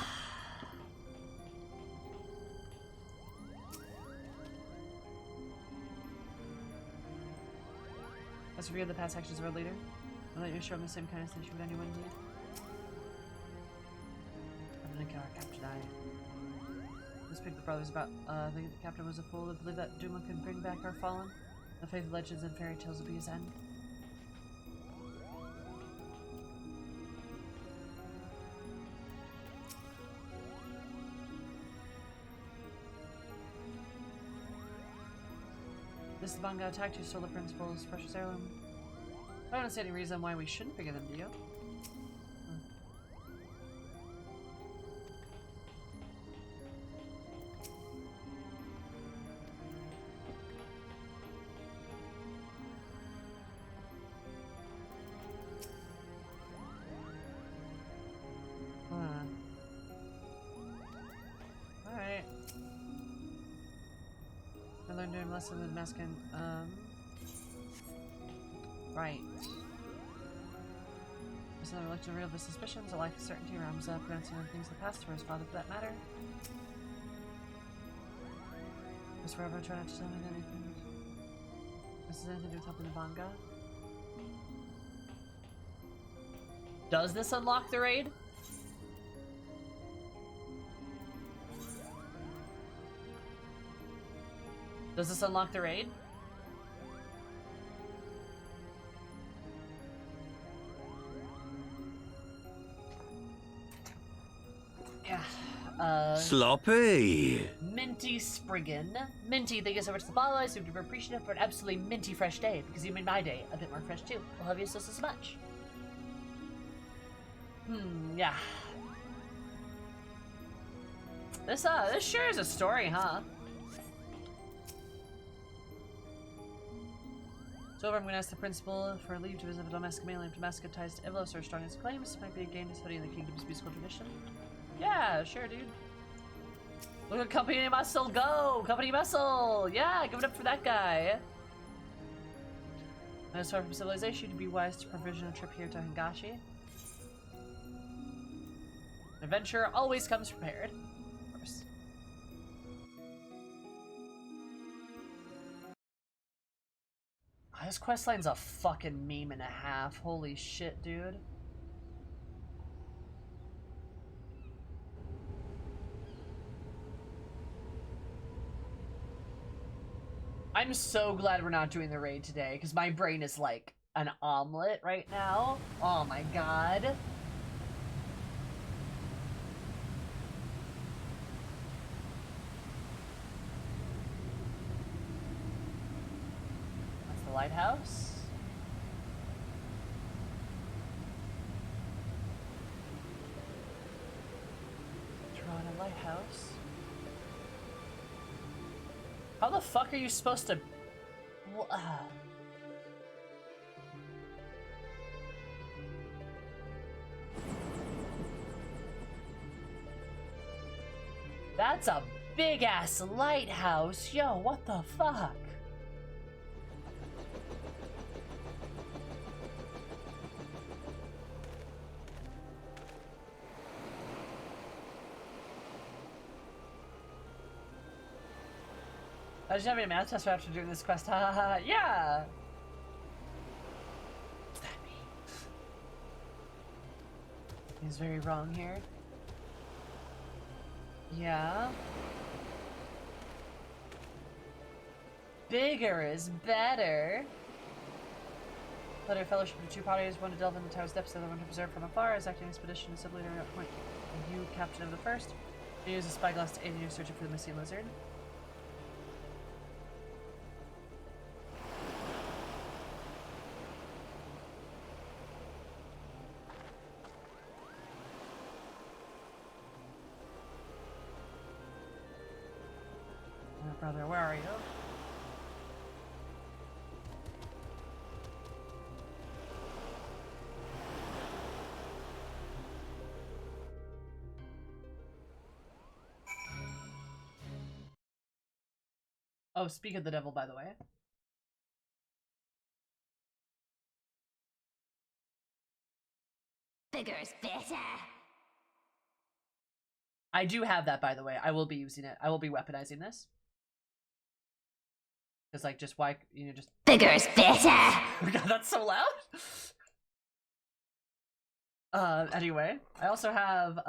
Let's review the past actions of our leader. I'll let you show him the same kindness that you would anyone need. Captain, I speak to the brothers about thinking the captain was a fool to believe that Duma could bring back our fallen. The faith of legends and fairy tales will be his end. This is the Banga attacked who stole the principal's precious heirloom. I don't see any reason why we shouldn't forgive them, do you? Alright. I learned to lesson with Maskin. Right. There's another look to reveal the suspicions. A lack of certainty around pronouncing on things of the past, or his father for that matter. Just forever try not to tell me anything. This is anything to do with helping the manga. Does this unlock the raid? Does this unlock the raid? Yeah. Sloppy. Minty Spriggan. Minty, thank you so much for the follow. I'm super appreciative for an absolutely minty fresh day because you made my day a bit more fresh too. I love you so much. Yeah. This sure is a story, huh? So over, I'm gonna ask the principal for leave to visit a domestic alien to ties to Ivalice or strongest claims. Might be a game studying the kingdom's musical tradition. Yeah, sure, dude. Look at Company Muscle go! Company Muscle! Yeah, give it up for that guy. As far from civilization, you'd be wise to provision a trip here to Hingashi. Adventure always comes prepared. Of course. This questline's a fucking meme and a half. Holy shit, dude. I'm so glad we're not doing the raid today, because my brain is like an omelet right now. Oh my god. That's the lighthouse. Draw in a lighthouse. How the fuck are you supposed to... That's a big-ass lighthouse. Yo, what the fuck? I just having a math test after doing this quest. Ha ha ha. Yeah! What's that mean? He's very wrong here. Yeah. Bigger is better. Let our fellowship of two parties, one to delve into the tower's depths, the other one to preserve from afar, as acting expedition is simply to appoint you captain of the first. You use a spyglass to aid in your searching for the missing lizard. Brother, where are you? Oh, speak of the devil, by the way. Bigger's better. I do have that, by the way. I will be using it. I will be weaponizing this. Because, like, just why, you know, just... Bigger's better! God, that's so loud! Anyway. I also have,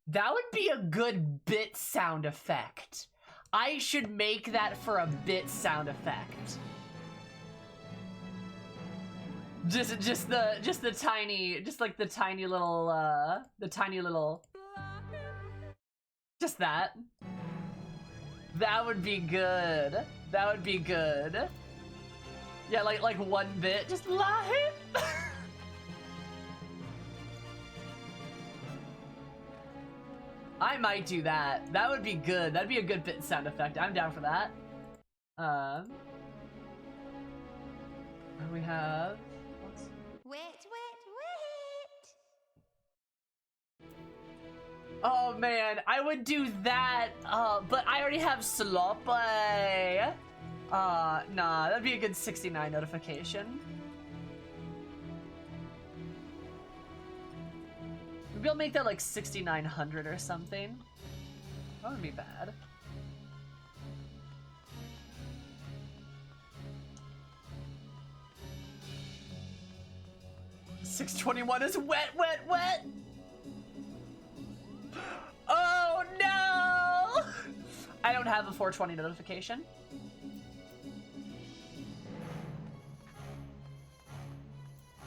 That would be a good bit sound effect. I should make that for a bit sound effect. Just the tiny, just like the tiny little, just that. That would be good. That would be good. Yeah, like one bit, just live. I might do that. That would be good. That'd be a good bit sound effect. I'm down for that. And we have... Wait. Oh man, I would do that, but I already have Sloppy. Nah, that'd be a good 69 notification. Maybe I'll make that like 6,900 or something. That wouldn't be bad. $621 is wet, wet, wet! Oh no! I don't have a 420 notification.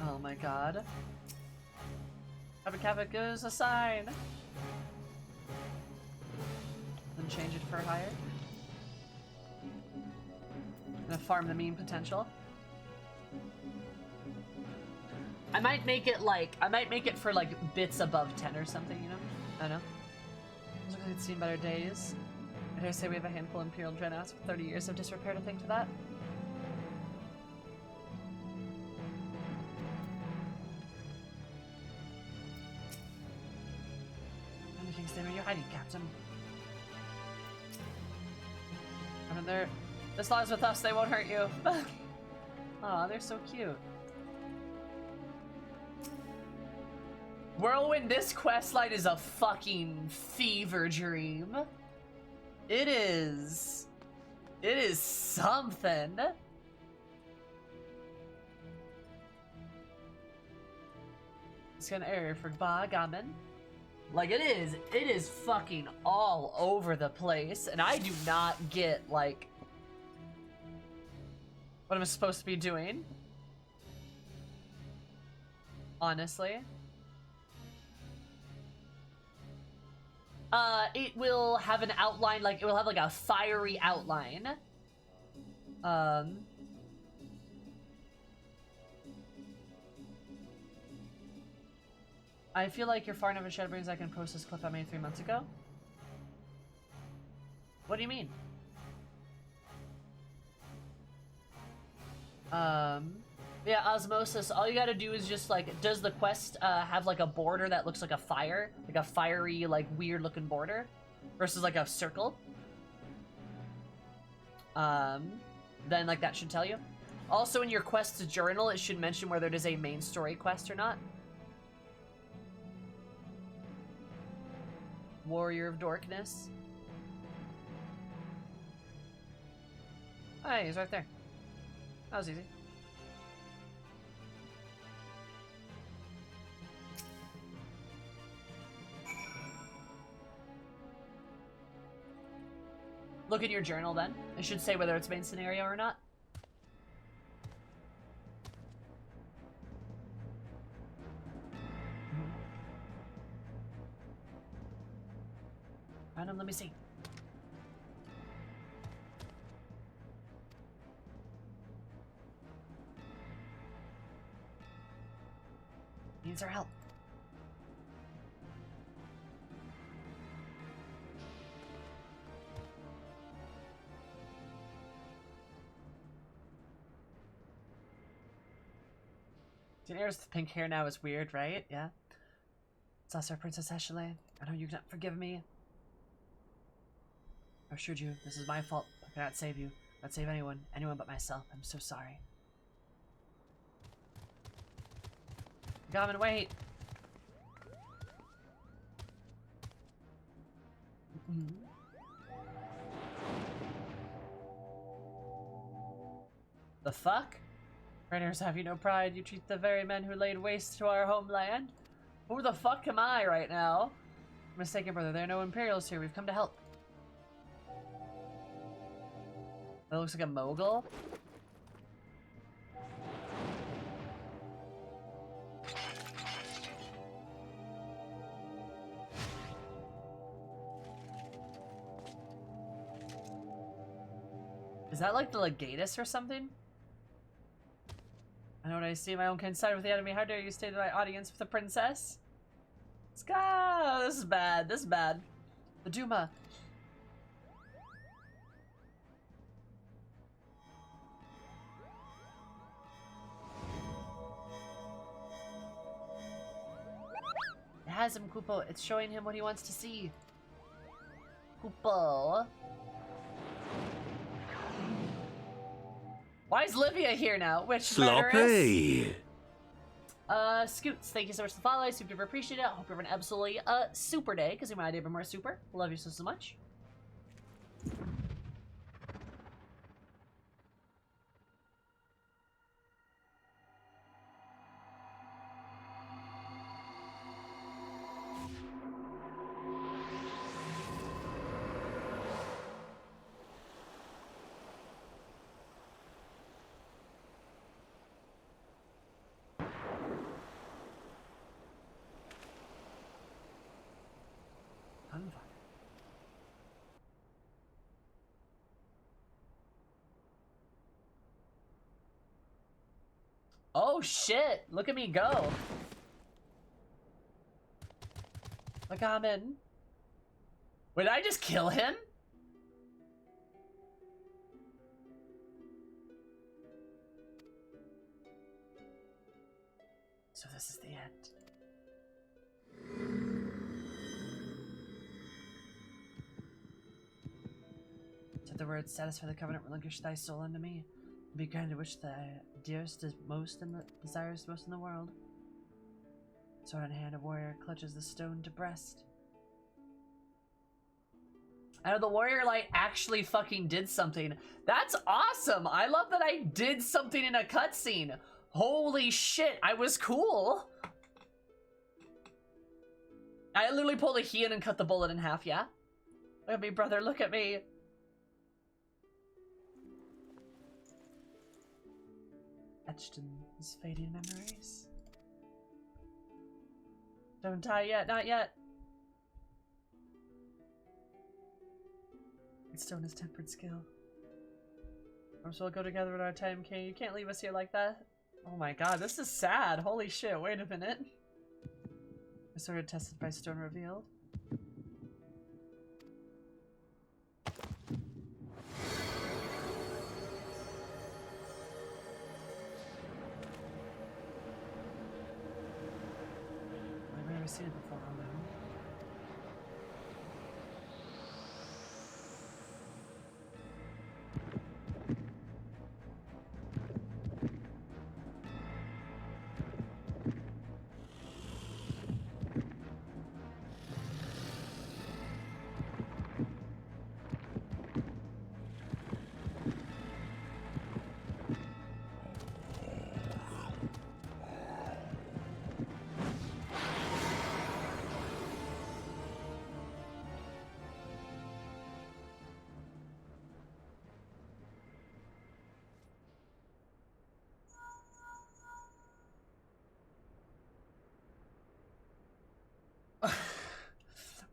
Oh my god. Kappa Kappa goes a sign. Then change it for higher. Gonna farm the meme potential. I might make it for like bits above 10 or something, you know? I don't know. Looks like it's seen better days. I dare say we have a handful of Imperial Dreadnoughts with 30 years of disrepair to think to that. Where are you hiding, Captain? I mean, this lies with us, they won't hurt you. Aw, they're so cute. Whirlwind, this questline is a fucking fever dream. It is. It is something. It's got an area for Bagaman. Like, it is fucking all over the place, and I do not get, like, what I'm supposed to be doing. Honestly. It will have an outline, like, it will have, like, a fiery outline. I feel like you're far enough in Shadowbringers I can post this clip I made 3 months ago. What do you mean? Yeah, Osmosis, all you gotta do is just, like, does the quest, have, like, a border that looks like a fire? Like a fiery, like, weird-looking border? Versus, like, a circle? Then, like, that should tell you. Also, in your quest's journal, it should mention whether it is a main story quest or not. Warrior of Darkness. Hey, he's right there. That was easy. Look in your journal then. It should say whether it's main scenario or not. Random, let me see. Needs our help. Daenerys' pink hair now is weird, right? Yeah. It's also Princess Ashley. I know you cannot forgive me. I assured you, this is my fault. I cannot save you. Not save anyone. Anyone but myself. I'm so sorry. Gammon, wait! The fuck? Raiders, have you no pride? You treat the very men who laid waste to our homeland? Who the fuck am I right now? Mistaken, brother. There are no Imperials here. We've come to help. That looks like a mogul. Is that like the Legatus or something? I know what I see. My own kind side with the enemy. How dare you stay to my audience with the princess? Ska! This is bad. This is bad. The Duma. It has him, Kupo. It's showing him what he wants to see. Kupo. Why is Livia here now? Which murderess? Sloppy. Scoots, thank you so much for the follow. I super appreciate it. I hope you have an absolutely super day, because you might have been more super. Love you so much. Oh shit! Look at me go! Look, I'm in. Wait, did I just kill him? So this is the end. Said the words, satisfy the covenant, relinquish thy soul unto me. Be granted which thou dearest is most in the desirest most in the world. Sword in hand, a warrior clutches the stone to breast. I know the warrior like actually fucking did something. That's awesome! I love that I did something in a cutscene. Holy shit, I was cool. I literally pulled a Heian and cut the bullet in half, yeah? Look at me, brother, look at me. Etched in his fading memories. Don't die yet, not yet. Stone is tempered skill. Or so we'll go together at our time, King. You can't leave us here like that. Oh my god, this is sad. Holy shit, wait a minute. I sword tested by stone revealed. I've never seen it before, although.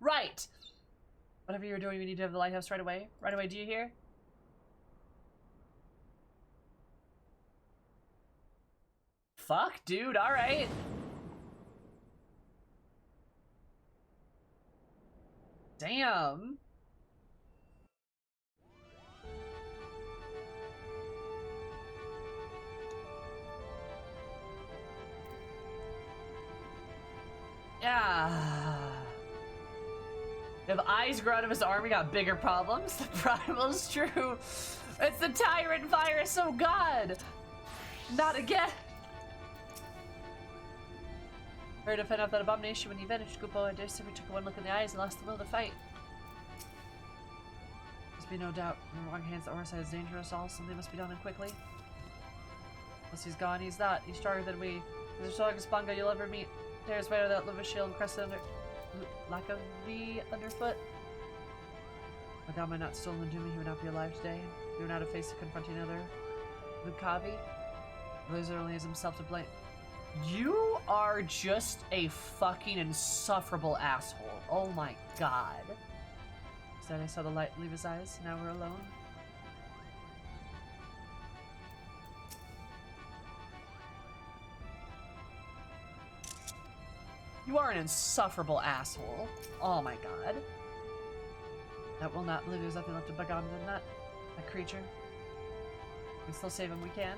Right! Whatever you're doing, we need to have the lighthouse right away. Right away, do you hear? Fuck, dude, alright. Damn. Yeah. If eyes grow out of his arm, we got bigger problems. The primal's true. It's the tyrant virus, oh god! Not again! Heard to fend off that abomination when he vanished. Gupo and Daresaver took one look in the eyes and lost the will to fight. Must be no doubt. In the wrong hands, the Orside is dangerous. All something must be done and quickly. Once he's gone, he's not. He's stronger than we. He's the strongest Bongo you'll ever meet. Dares better that live a shield and crested under. Lack of the underfoot. My god, might not stolen to me, he would not be alive today. He would not have faced to confronting another Lukavi. Blazer only has himself to blame. You are just a fucking insufferable asshole. Oh my god. Instead I saw the light leave his eyes. Now we're alone. You are an insufferable asshole. Oh my god. That will not live. There's nothing left of Bagam than that. That creature. We can still save him, we can.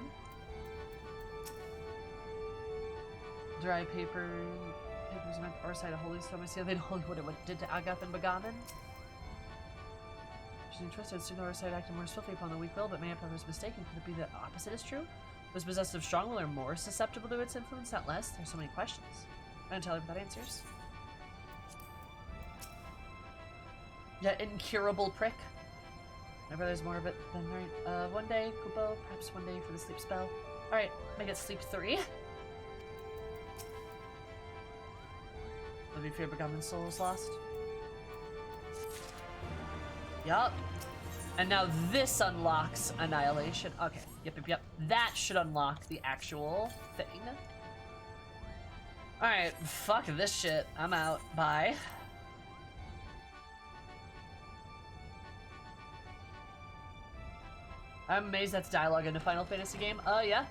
Dry paper. Papers meant to Orside a holy stone. I see they holy what it did to Agath and Bagaman. She's interested. Similar side acting more swiftly upon the weak will, but may I was mistaken. Could it be the opposite is true? Those possessed of strong will are more susceptible to its influence, not less. There's so many questions. I don't tell her without answers. Yeah, incurable prick. My brother's more of it than right. One day, Kupo, perhaps one day for the sleep spell. Alright, make it sleep 3. Let me fear Begotten Soul is lost. Yup. And now this unlocks Annihilation. Okay, yep. That should unlock the actual thing. Alright, fuck this shit. I'm out. Bye. I'm amazed that's dialogue in a Final Fantasy game. Yeah.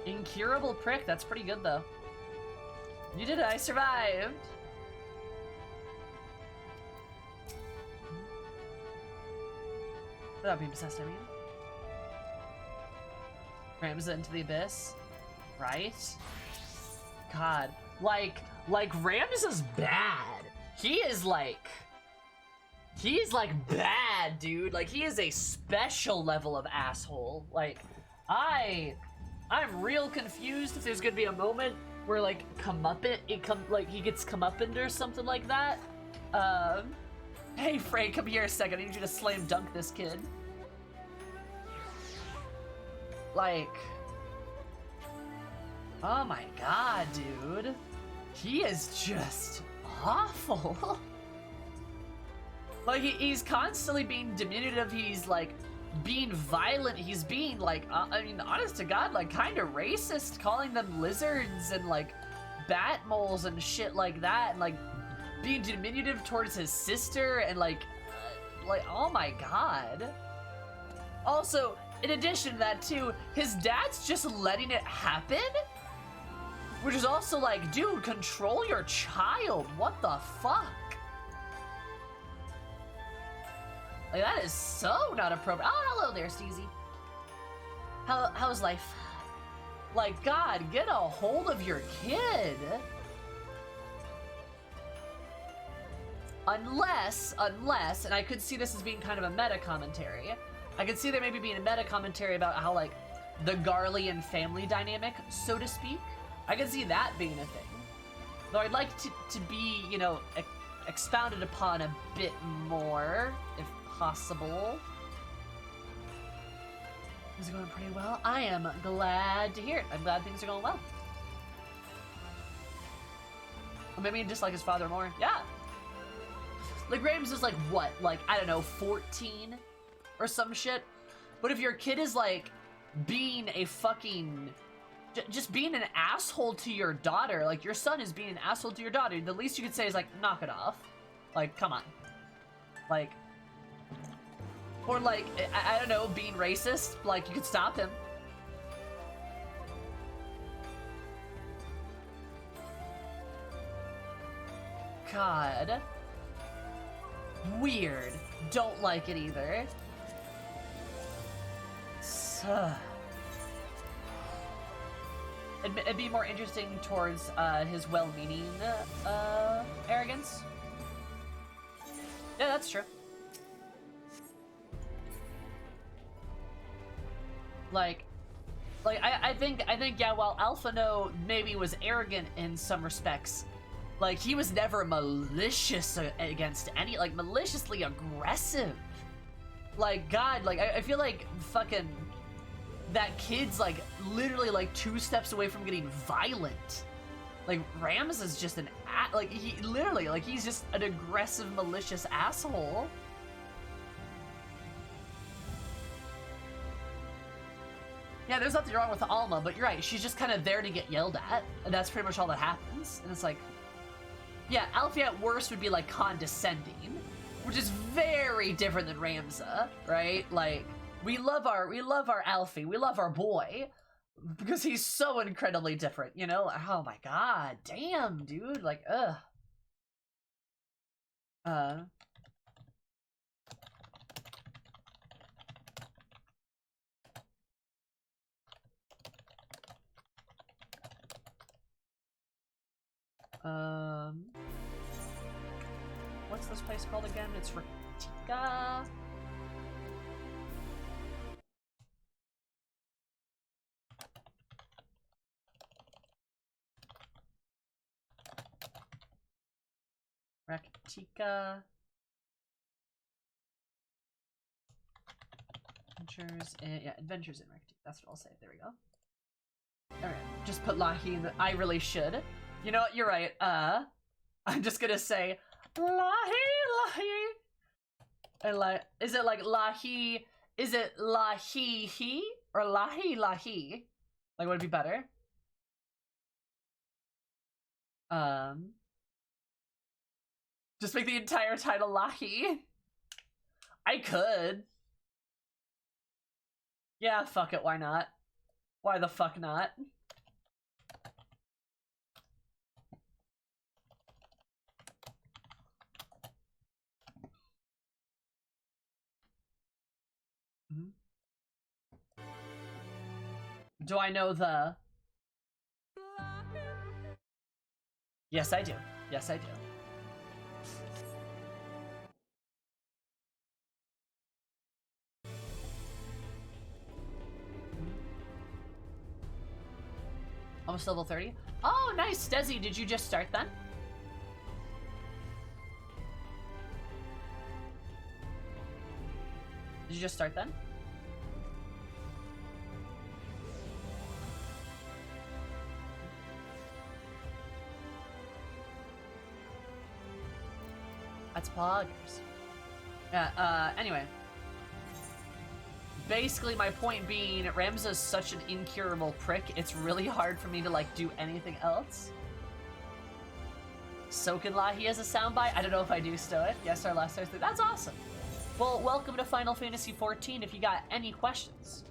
Incurable prick. That's pretty good, though. You did it. I survived. Without being possessed, I mean. Rams into the abyss. Right? God. Like Rams is bad. He's like bad, dude. Like, he is a special level of asshole. Like, I'm real confused if there's gonna be a moment where, like, he gets comeuppance or something like that. Hey, Frey, come here a second. I need you to slam dunk this kid. Like, oh my god, dude. He is just awful. Like, he's constantly being diminutive. He's, like, being violent. He's being, like, I mean, honest to God, like, kind of racist, calling them lizards and, like, bat moles and shit like that, and, like, being diminutive towards his sister, and, like, oh my god. Also, in addition to that, too, his dad's just letting it happen? Which is also like, dude, control your child. What the fuck? Like, that is so not appropriate. Oh, hello there, Steezy. How's life? Like, God, get a hold of your kid. Unless, and I could see this as being kind of a meta commentary. I could see there maybe being a meta commentary about how, like, the Garlean family dynamic, so to speak. I could see that being a thing. Though I'd like to be, you know, expounded upon a bit more, if possible. Things are going pretty well. I am glad to hear it. I'm glad things are going well. Or maybe just like his father more. Yeah. Like, Rams is like, what? Like, I don't know, 14? Or some shit? But if your kid is, like, being a fucking... just being an asshole to your daughter, like, your son is being an asshole to your daughter, the least you could say is, like, knock it off. Like, come on. Like... or, like, I don't know, being racist, like, you could stop him. God. Weird. Don't like it either. It'd be more interesting towards his well-meaning arrogance. Yeah, that's true. I think yeah, while Alphano maybe was arrogant in some respects, like, he was never malicious against any, like, maliciously aggressive. Like, God, like, I feel like fucking that kid's, like, literally, like, 2 steps away from getting violent. Like, Rams is just an like, he literally, like, he's just an aggressive, malicious asshole. Yeah, there's nothing wrong with Alma, but you're right, she's just kind of there to get yelled at, and that's pretty much all that happens. And it's like, yeah, Alfie at worst would be, like, condescending, which is very different than Ramza, right? Like, we love our Alfie, we love our boy, because he's so incredibly different, you know? Oh my god, damn, dude, like, ugh. What's this place called again? It's Raktika. Raktika. Adventures in, yeah, Adventures in Raktika. That's what I'll say. There we go. Alright, just put Lahi in the, I really should. You know what, you're right. I'm just gonna say Lahi. And like, is it like Lahi? Is it Lahi he or Lahi? Like, would it be better? Just make the entire title Lahi. I could. Yeah, fuck it, why not? Why the fuck not? Do I know the... Yes, I do. Yes, I do. Almost level 30. Oh, nice, Desi. Did you just start then? Did you just start then? That's poggers. Yeah, anyway. Basically, my point being, Ramza's such an incurable prick, it's really hard for me to, like, do anything else. Sokin Lahi as a soundbite? I don't know if I do Stoic. Yes, our last Thursday. That's awesome. Well, welcome to Final Fantasy XIV. If you got any questions,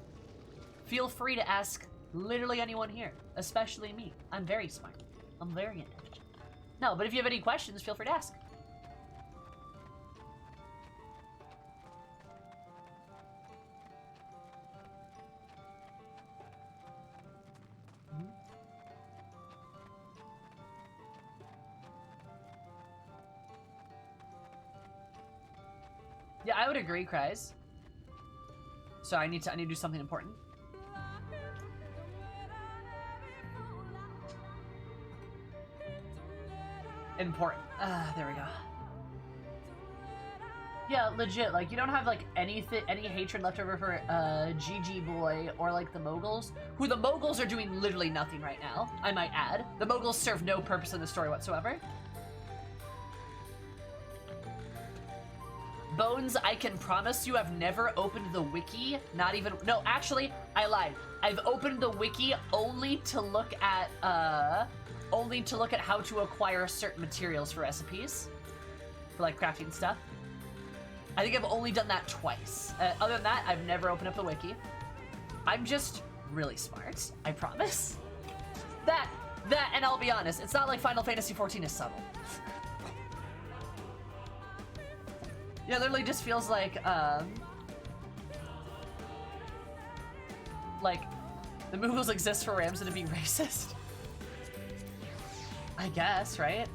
feel free to ask literally anyone here, especially me. I'm very smart. I'm very intelligent. No, but if you have any questions, feel free to ask. Yeah, I would agree, Cries. So I need to do something important. Important. There we go. Yeah, legit. Like, you don't have like any hatred left over for GG Boy or like the Moguls, who the Moguls are doing literally nothing right now. I might add, the Moguls serve no purpose in the story whatsoever. Bones, I can promise you I've never opened the wiki, not even, no, actually, I lied. I've opened the wiki only to look at how to acquire certain materials for recipes, for like crafting stuff. I think I've only done that twice. Other than that, I've never opened up the wiki. I'm just really smart, I promise. That, and I'll be honest, it's not like Final Fantasy XIV is subtle. Yeah, literally just feels like the Moogles exist for Ramza to be racist. I guess, right?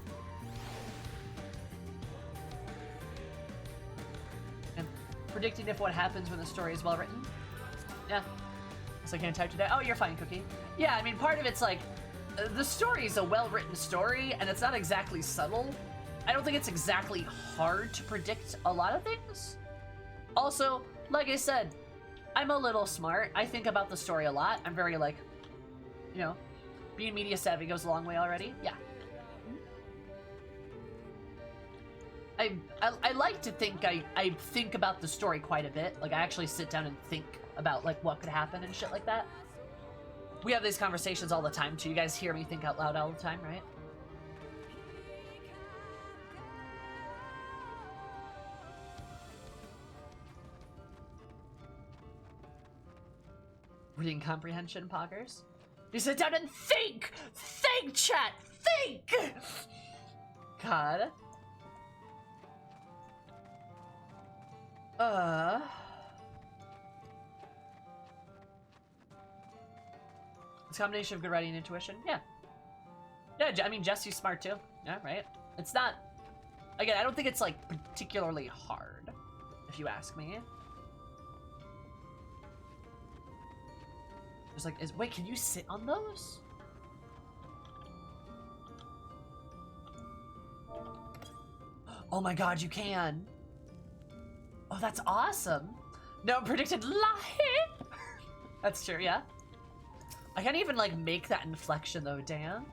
And predicting if what happens when the story is well written. Yeah. So I can't type today. Oh, you're fine, Cookie. Yeah, I mean, part of it's like, the story is a well-written story, and it's not exactly subtle. I don't think it's exactly hard to predict a lot of things. Also, like I said, I'm a little smart. I think about the story a lot. I'm very, like, you know, being media savvy goes a long way already. Yeah. I like to think I think about the story quite a bit. Like, I actually sit down and think about, like, what could happen and shit like that. We have these conversations all the time, too. You guys hear me think out loud all the time, right? Reading comprehension, poggers. You sit down and think! Think, chat! Think! God. It's a combination of good writing and intuition. Yeah. Yeah, I mean, Jesse's smart too. Yeah, right? It's not... Again, I don't think it's, like, particularly hard. if you ask me. There's like, wait, can you sit on those? Oh my god, you can. Oh, that's awesome. No predicted lie. That's true, yeah. I can't even like make that inflection though, damn.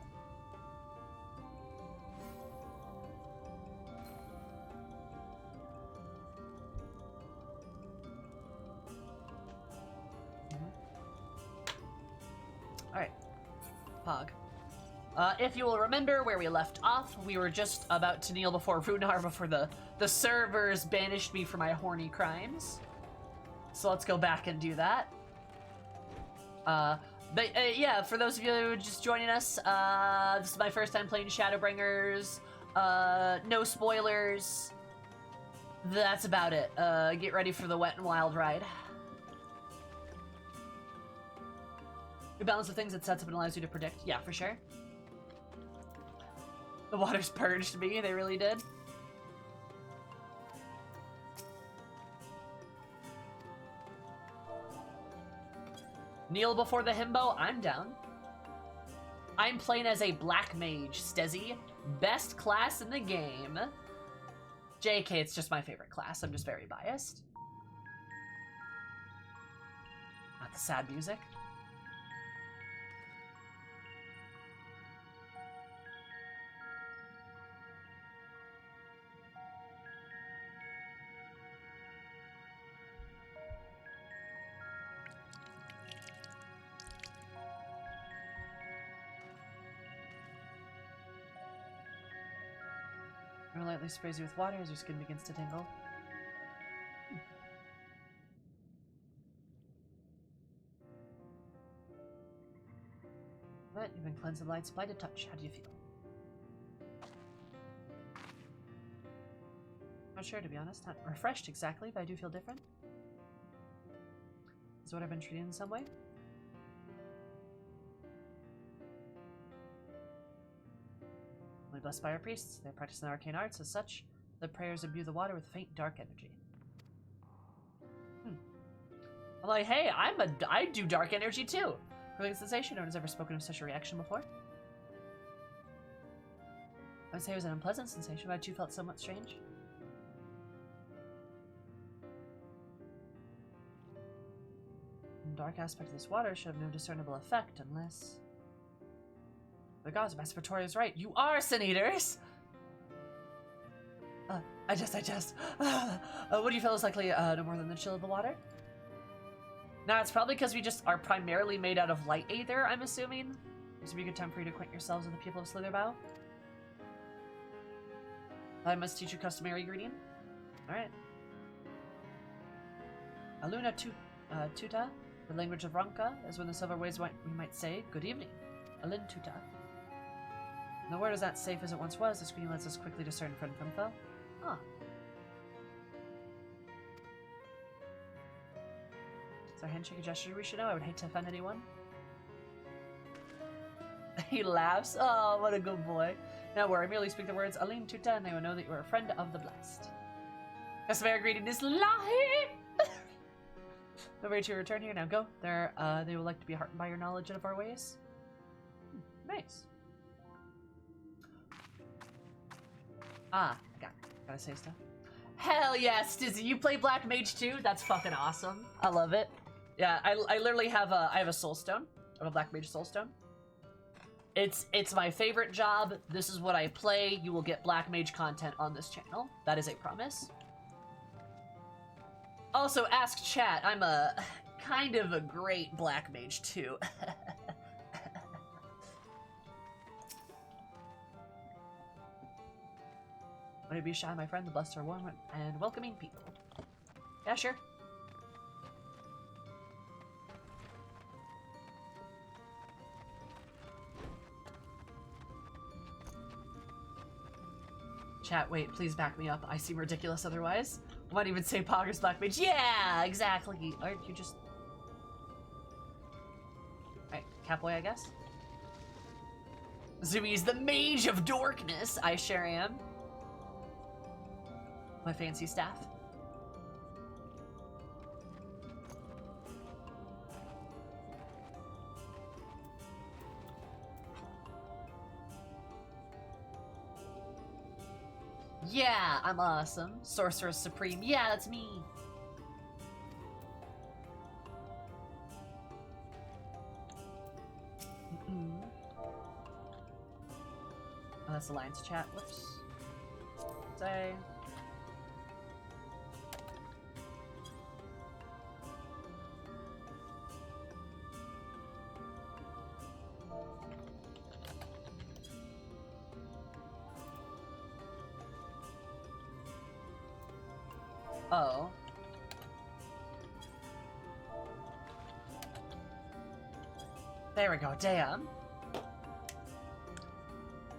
Alright. Pog. If you will remember where we left off, we were just about to kneel before Runar before the servers banished me for my horny crimes. So let's go back and do that. Yeah, for those of you who are just joining us, this is my first time playing Shadowbringers. No spoilers. That's about it. Get ready for the wet and wild ride. The balance of things it sets up and allows you to predict. Yeah, for sure. The waters purged me, they really did. Kneel before the himbo, I'm down. I'm playing as a black mage, Stezzy. Best class in the game. JK, it's just my favorite class, I'm just very biased. Not the sad music. Lightly sprays you with water as your skin begins to tingle. But you've been cleansed of light supply to touch. How do you feel? Not sure, to be honest. Not refreshed exactly, but I do feel different. Is what I've been treated in some way? Blessed by our priests, they practice the arcane arts. As such, the prayers imbue the water with faint dark energy. I'm like, hey, I do dark energy too. Really sensation. No one has ever spoken of such a reaction before. I'd say it was an unpleasant sensation, but I too felt somewhat strange. The dark aspect of this water should have no discernible effect unless... The gods, Master Victoria is right. You are sin eaters! I just. What do you feel is likely no more than the chill of the water? Nah, it's probably because we just are primarily made out of light aether, I'm assuming. This would be a good time for you to acquaint yourselves with the people of Slitherbow. I must teach you customary greeting. Alright. Aluna Tuta, the language of Ranka, is when the silver waves we might say, good evening. Alin Tuta. No word is that safe as it once was. The screen lets us quickly discern friend from foe. Ah. Is our handshake a gesture we should know? I would hate to offend anyone. He laughs. Oh, what a good boy. Now worry, merely speak the words Alin Tuta and they will know that you are a friend of the blessed. Customary greeting is Lahi! No way to return here. Now go. They will like to be heartened by your knowledge of our ways. Nice. Ah, gotta say stuff. Hell yes, Dizzy, you play Black Mage too? That's fucking awesome. I love it. Yeah, I literally have I have a soul stone. I have a Black Mage soul stone. It's my favorite job. This is what I play. You will get Black Mage content on this channel. That is a promise. Also, ask chat. I'm a kind of a great Black Mage too. Want to be shy, my friend? The blessed are warm and welcoming people. Yeah, sure. Chat, wait, please back me up. I seem ridiculous otherwise. I might even say Poggers Black Mage. Yeah, exactly. Aren't you just... Alright, Catboy, I guess. Zumi's the Mage of Dorkness. I sure am. My fancy staff. Yeah, I'm awesome. Sorceress Supreme. Yeah, that's me. Oh, that's Alliance chat. Whoops. Say. Oh. There we go, damn.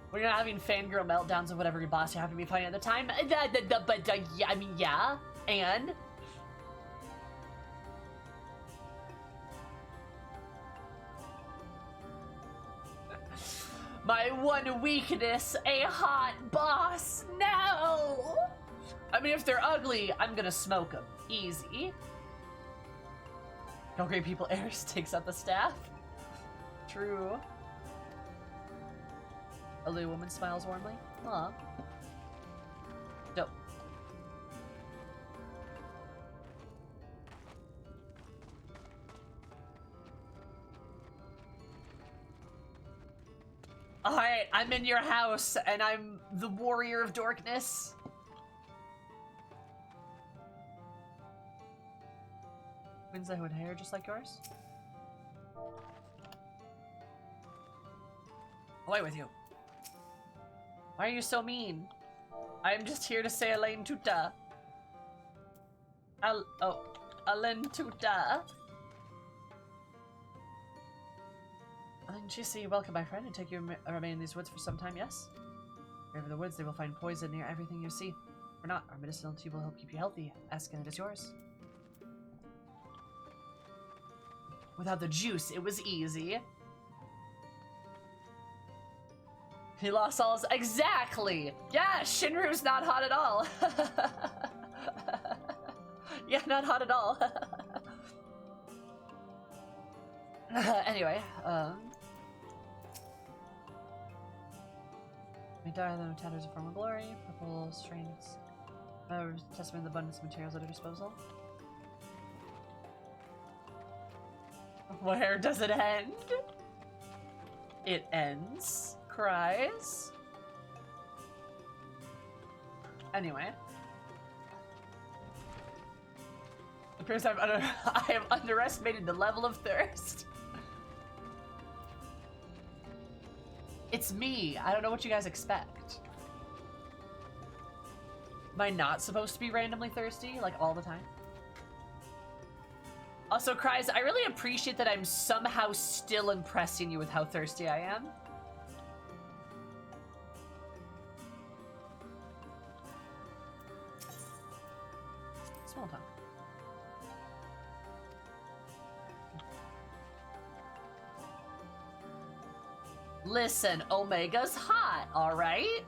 When you're not having fangirl meltdowns of whatever your boss you have to be fighting at the time. Yeah, I mean, yeah. And? My one weakness, a hot boss. No! I mean, if they're ugly, I'm gonna smoke them. Easy. No great people, Eris takes up the staff. True. A little woman smiles warmly. Aw. Dope. Alright, I'm in your house, and I'm the warrior of darkness. Wednesday with hair just like yours? Away with you. Why are you so mean? I am just here to say Elaine Tuta. Elaine Tuta. Chisi, welcome my friend, and take you remain in these woods for some time, yes? Wherever the woods, they will find poison near everything you see. Or not, our medicinal tea will help keep you healthy. Ask and it is yours. Without the juice, it was easy. He lost all his— exactly! Yeah, Shinru's not hot at all. Yeah, not hot at all. Anyway, may die though tatters of former glory, purple strings, testament of the abundance of materials at her disposal. Where does it end? It ends. Cries. Anyway. Appears I have underestimated the level of thirst. It's me. I don't know what you guys expect. Am I not supposed to be randomly thirsty, like, all the time? Also, Cries, I really appreciate that I'm somehow still impressing you with how thirsty I am. Small talk. Listen, Omega's hot, alright?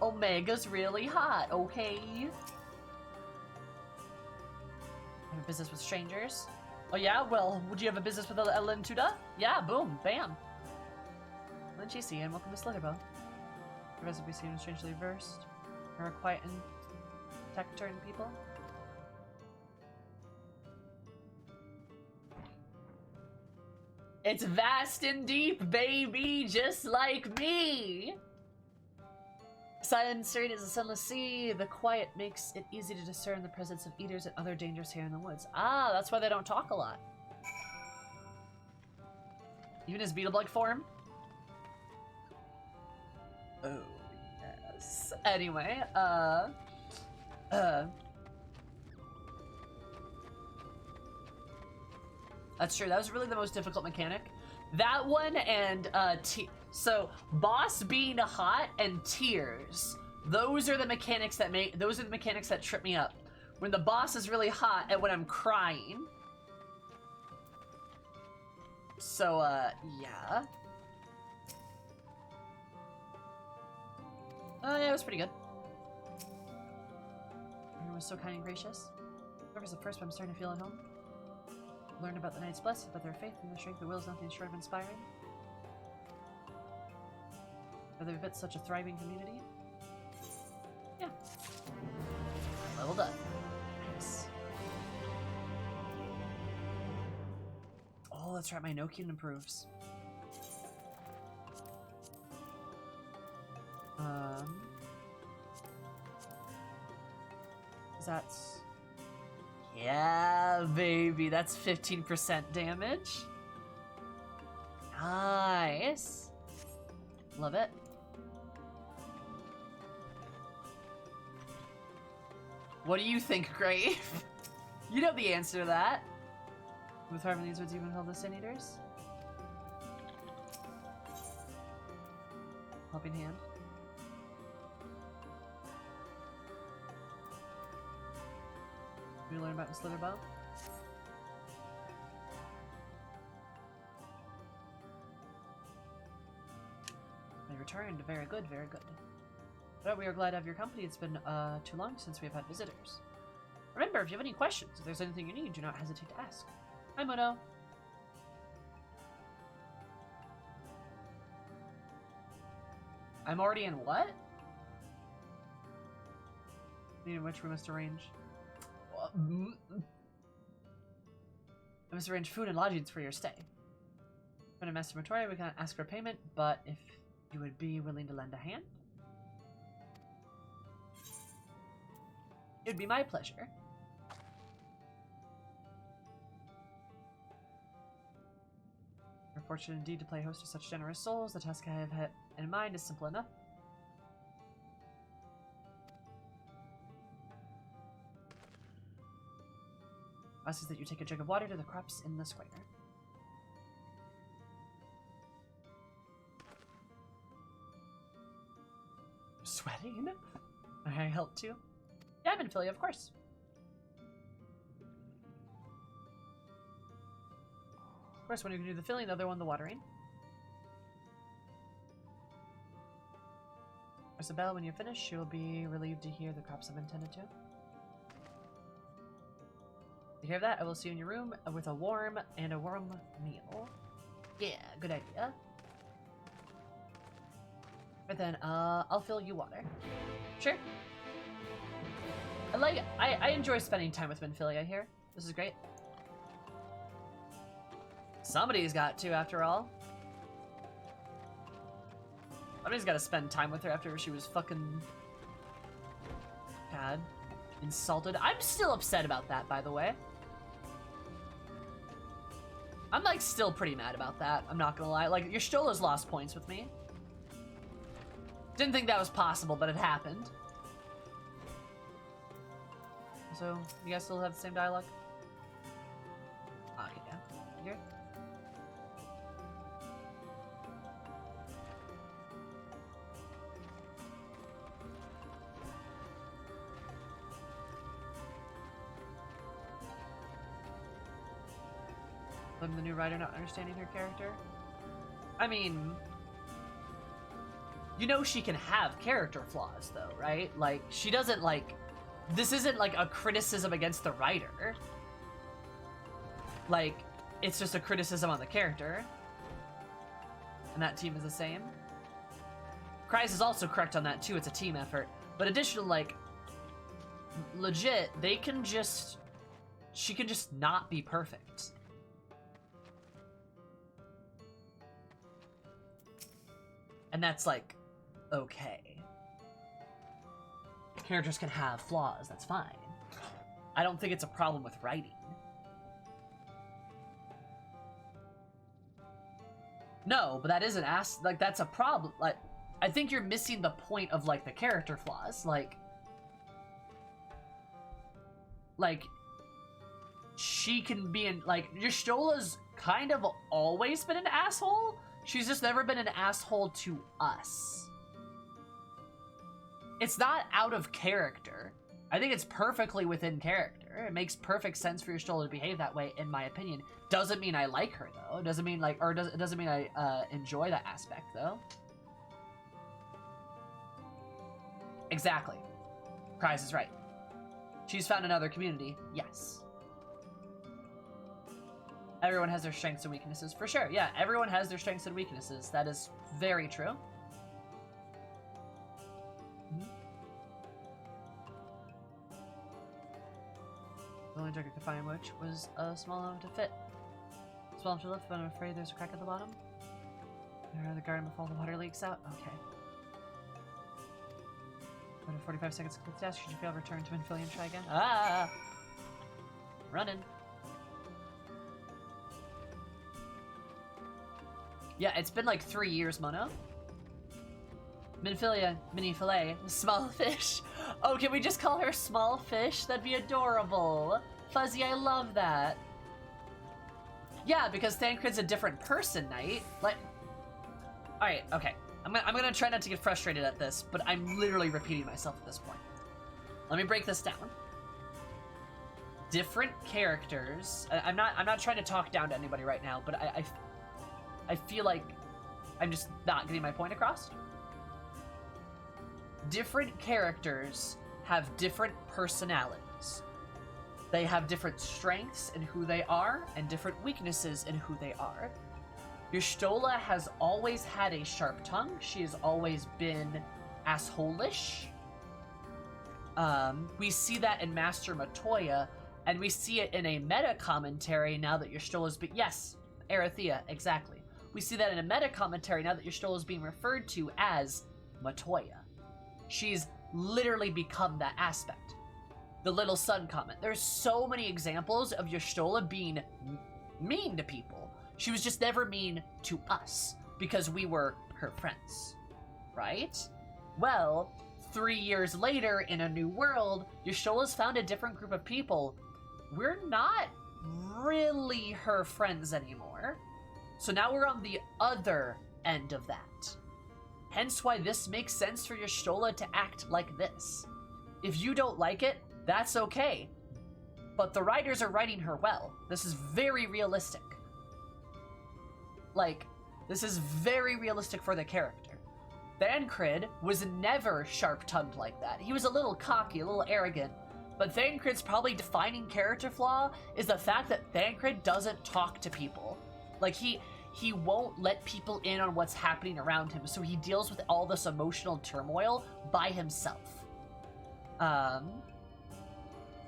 Omega's really hot, okay? I have a business with strangers. Oh yeah? Well, would you have a business with Ellen Tuda? Yeah, boom, bam. Lynn GC, and welcome to Slitherbow. The recipe seems strangely versed. Or quiet and tech-turn people. It's vast and deep, baby, just like me! Silent and serene as a sunless sea, the quiet makes it easy to discern the presence of eaters and other dangers here in the woods. Ah, that's why they don't talk a lot. Even his Beetlebug form? Oh, yes. Anyway, that's true, that was really the most difficult mechanic. That one and, so, boss being hot and tears. Those are the mechanics that trip me up. When the boss is really hot and when I'm crying. So, yeah. Oh, yeah, it was pretty good. Everyone was so kind and gracious. Whoever's the first, but I'm starting to feel at home. Learned about the Knight's blessed, about their faith and their strength, their will is nothing short of inspiring. Are they a bit such a thriving community? Yeah. Leveled up. Nice. Oh, that's right, my Nokian improves. That's... Yeah, baby, that's 15% damage. Nice. Love it. What do you think, Grave? You know the answer to that. With harming these woods, even called the Sin Eaters? Helping hand. Did you learn about the slither bow? They returned. Very good, very good. But we are glad to have your company. It's been too long since we have had visitors. Remember, if you have any questions, if there's anything you need, do not hesitate to ask. Hi, Mono. I'm already in what? In which we must arrange. I must arrange food and lodgings for your stay. When in Master Matoria, we cannot ask for payment, but if you would be willing to lend a hand, it would be my pleasure. We're fortunate indeed to play host to such generous souls. The task I have had in mind is simple enough. Asks that you take a jug of water to the crops in the square. Sweating? I help too. Yeah, I'm in Philly, of course. Of course, one you can do the filling, the other one the watering. Press the bell when you finish. You'll be relieved to hear the crops have been tended to. You hear that? I will see you in your room with a warm meal. Yeah, good idea. But then, I'll fill you water. Sure. I enjoy spending time with Minfilia here. This is great. Somebody's got to, after all. Somebody's got to spend time with her after she was fucking... God. Insulted. I'm still upset about that, by the way. I'm, like, still pretty mad about that. I'm not gonna lie. Like, Y'shtola's lost points with me. Didn't think that was possible, but it happened. So, you guys still have the same dialogue? Okay, yeah. Here. I'm the new writer not understanding her character. I mean, you know she can have character flaws, though, right? Like, she doesn't, like... This isn't, like, a criticism against the writer. Like, it's just a criticism on the character. And that team is the same. Kryze is also correct on that, too. It's a team effort. But additional, like... Legit, they can just... She can just not be perfect. And that's, like, okay. Characters can have flaws, that's fine. I don't think it's a problem with writing. No, but that isn't like, that's a problem. Like, I think you're missing the point of, like, the character flaws. Like, she can be in, like, Y'shtola's kind of always been an asshole. She's just never been an asshole to us. It's not out of character. I think it's perfectly within character. It makes perfect sense for Y'shtola to behave that way, in my opinion. Doesn't mean I like her, though. Doesn't mean, like, or it doesn't mean I enjoy that aspect, though. Exactly. Kryze is right. She's found another community. Yes. Everyone has their strengths and weaknesses, for sure. Yeah, everyone has their strengths and weaknesses. That is very true. only jug I could find, which was small enough to fit. Small enough to lift, but I'm afraid there's a crack at the bottom. The garden before the water leaks out. Okay. Go to 45 seconds to complete the task. Should you fail, return to Minfilia and try again. Ah! Running. Yeah, it's been like 3 years, Mono. Minfilia, mini fillet, small fish. Oh, can we just call her small fish? That'd be adorable. Fuzzy, I love that. Yeah, because Thancred's a different person, Knight. Like, alright, okay. I'm gonna try not to get frustrated at this, but I'm literally repeating myself at this point. Let me break this down. Different characters. I'm not trying to talk down to anybody right now, but I feel like I'm just not getting my point across. Different characters have different personalities. They have different strengths in who they are and different weaknesses in who they are. Y'shtola has always had a sharp tongue. She has always been asshole-ish. We see that in Master Matoya, and we see it in a meta commentary now that Y'shtola's yes, Arathea, exactly. We see that in a meta commentary now that Y'shtola's being referred to as Matoya. She's literally become that aspect. The little sun comment. There's so many examples of Y'shtola being mean to people. She was just never mean to us because we were her friends, right? Well, 3 years later in a new world, Y'shtola's found a different group of people. We're not really her friends anymore. So now we're on the other end of that. Hence why this makes sense for Y'shtola to act like this. If you don't like it, that's okay. But the writers are writing her well. This is very realistic. Like, this is very realistic for the character. Thancred was never sharp-tongued like that. He was a little cocky, a little arrogant. But Thancred's probably defining character flaw is the fact that Thancred doesn't talk to people. Like, he won't let people in on what's happening around him, so he deals with all this emotional turmoil by himself.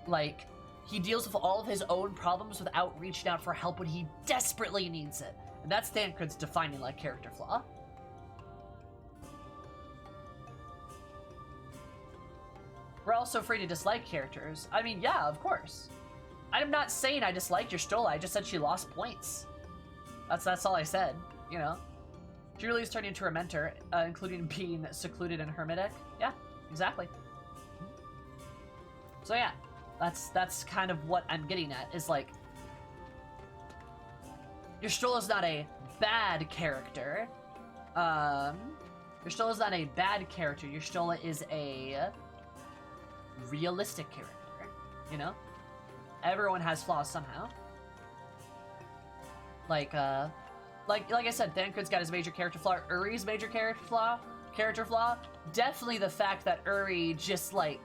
Like, he deals with all of his own problems without reaching out for help when he desperately needs it. And that's Thancred's defining, like, character flaw. We're also free to dislike characters. I mean, yeah, of course. I'm not saying I disliked Y'shtola, I just said she lost points. That's all I said, you know? She really is turning into her mentor, including being secluded and hermitic. Yeah, exactly. So yeah, that's kind of what I'm getting at, is like, Y'shtola's not a bad character. Y'shtola's not a bad character. Y'shtola is a realistic character, you know? Everyone has flaws somehow. Like I said, Thancred's got his major character flaw. Uri's major character flaw, definitely the fact that Uri just, like...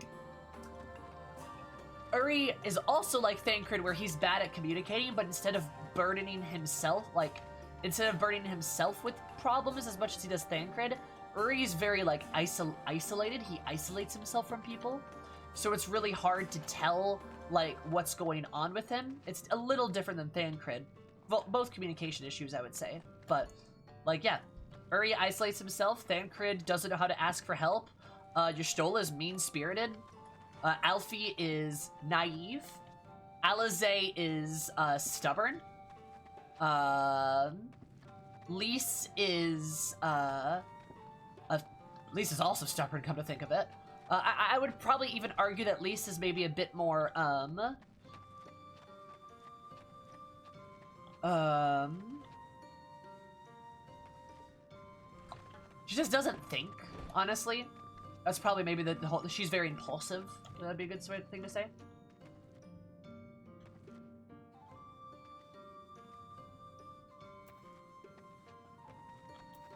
Uri is also like Thancred, where he's bad at communicating, but instead of burdening himself with problems as much as he does Thancred, Uri's very, like, isolated. He isolates himself from people. So it's really hard to tell, like, what's going on with him. It's a little different than Thancred. Both communication issues, I would say. But, like, yeah. Uri isolates himself. Thancred doesn't know how to ask for help. Y'shtola is mean-spirited. Alfie is naive. Alize is, stubborn. Lise is, Lise is also stubborn, come to think of it. I would probably even argue that Lise is maybe a bit more, she just doesn't think, honestly. That's probably maybe the whole... She's very impulsive. That'd be a good thing to say.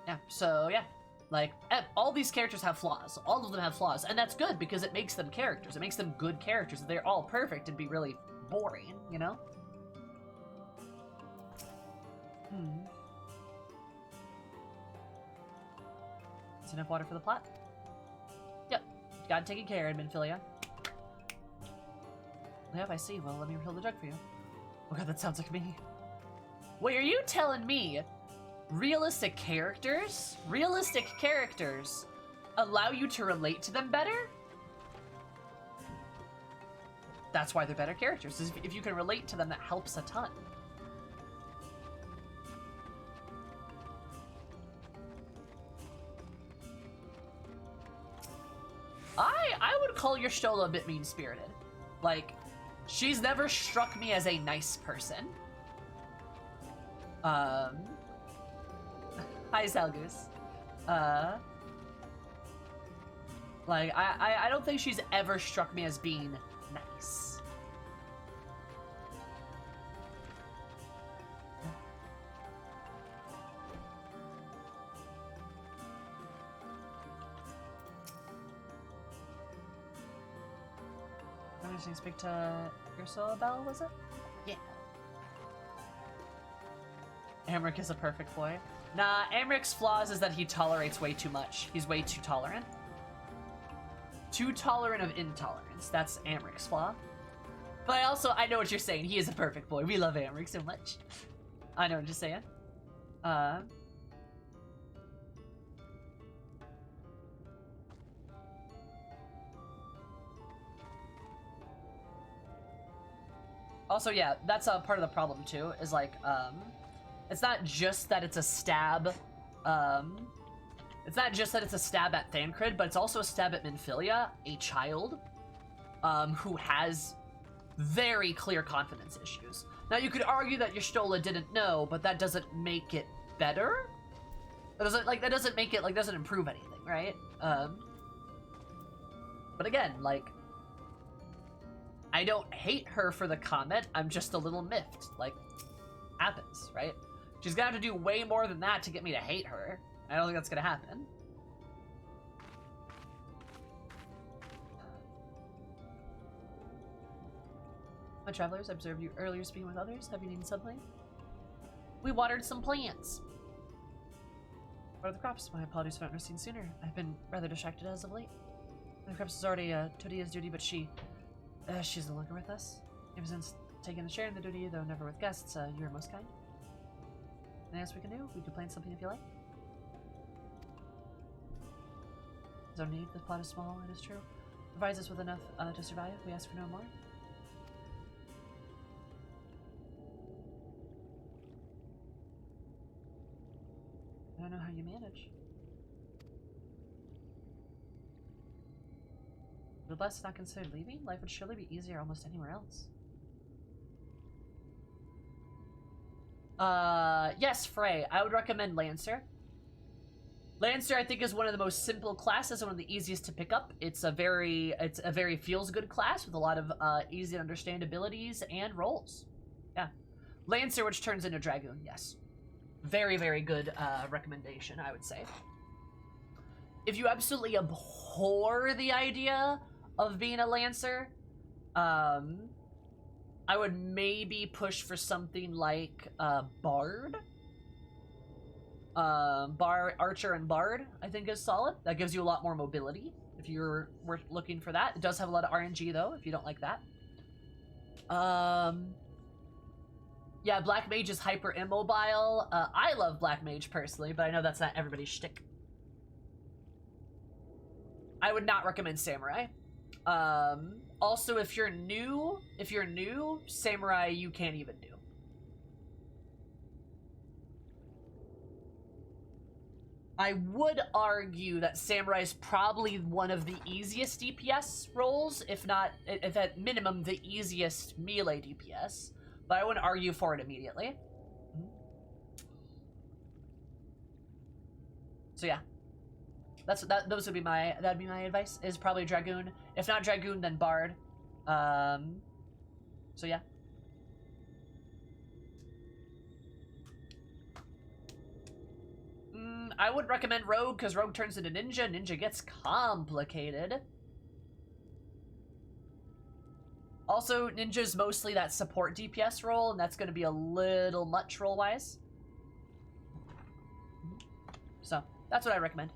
Yeah, so yeah. Like, all these characters have flaws. All of them have flaws. And that's good, because it makes them characters. It makes them good characters. If they're all perfect, it'd be really boring, you know? Is enough water for the plot? Yep. Got it taken care of, Minfilia. Yep, I see. Well, let me refill the jug for you. Oh god, that sounds like me. Wait, are you telling me realistic characters allow you to relate to them better? That's why they're better characters. Is if you can relate to them, that helps a ton. I would call your Stola a bit mean-spirited. Like, she's never struck me as a nice person. Hi, Zelgus. Like, I don't think she's ever struck me as being nice. I was going to speak to Ursula Bell, was it? Yeah. Amric is a perfect boy. Nah, Amric's flaws is that he tolerates way too much. He's way too tolerant. Too tolerant of intolerance. That's Amric's flaw. But I know what you're saying. He is a perfect boy. We love Amric so much. I know what you're saying. Also, yeah, that's a part of the problem too, is like, it's not just that it's a stab, it's not just that it's a stab at Thancred, but it's also a stab at Minfilia, a child, who has very clear confidence issues. Now, you could argue that your Stola didn't know, but that doesn't make it better? That doesn't make it, doesn't improve anything, right? But again, like, I don't hate her for the comment, I'm just a little miffed. Like, happens, right? She's gonna have to do way more than that to get me to hate her. I don't think that's gonna happen. My travelers, I observed you earlier speaking with others. Have you needed something? We watered some plants. What are the crops? My apologies for not noticing sooner. I've been rather distracted as of late. The crops is already Todia's duty, but she's no longer with us. Ever since taking the share in the duty, though never with guests, you are most kind. Anything else we can do? We could plant something if you like. There's no need. The plot is small, it is true. Provides us with enough to survive. We ask for no more. I don't know how you manage. Would Bless not consider leaving? Life would surely be easier almost anywhere else. Yes, Frey. I would recommend Lancer. Lancer, I think, is one of the most simple classes and one of the easiest to pick up. It's a very feels-good class with a lot of easy to understand abilities and roles. Yeah. Lancer, which turns into Dragoon, yes. Very, very good recommendation, I would say. If you absolutely abhor the idea of being a Lancer, I would maybe push for something like Bard. Archer and Bard, I think, is solid. That gives you a lot more mobility if you're looking for that. It does have a lot of RNG, though, if you don't like that. Yeah, Black Mage is hyper immobile. I love Black Mage personally, but I know that's not everybody's shtick. I would not recommend Samurai. Also, if you're new, Samurai you can't even do. I would argue that Samurai is probably one of the easiest DPS roles, if at minimum the easiest melee DPS. But I wouldn't argue for it immediately. So yeah, those would be that'd be my advice. Is probably Dragoon. If not Dragoon, then Bard. So yeah. I would recommend Rogue because Rogue turns into Ninja. Ninja gets complicated. Also, Ninja's mostly that support DPS role, and that's going to be a little much role-wise. So, that's what I recommend.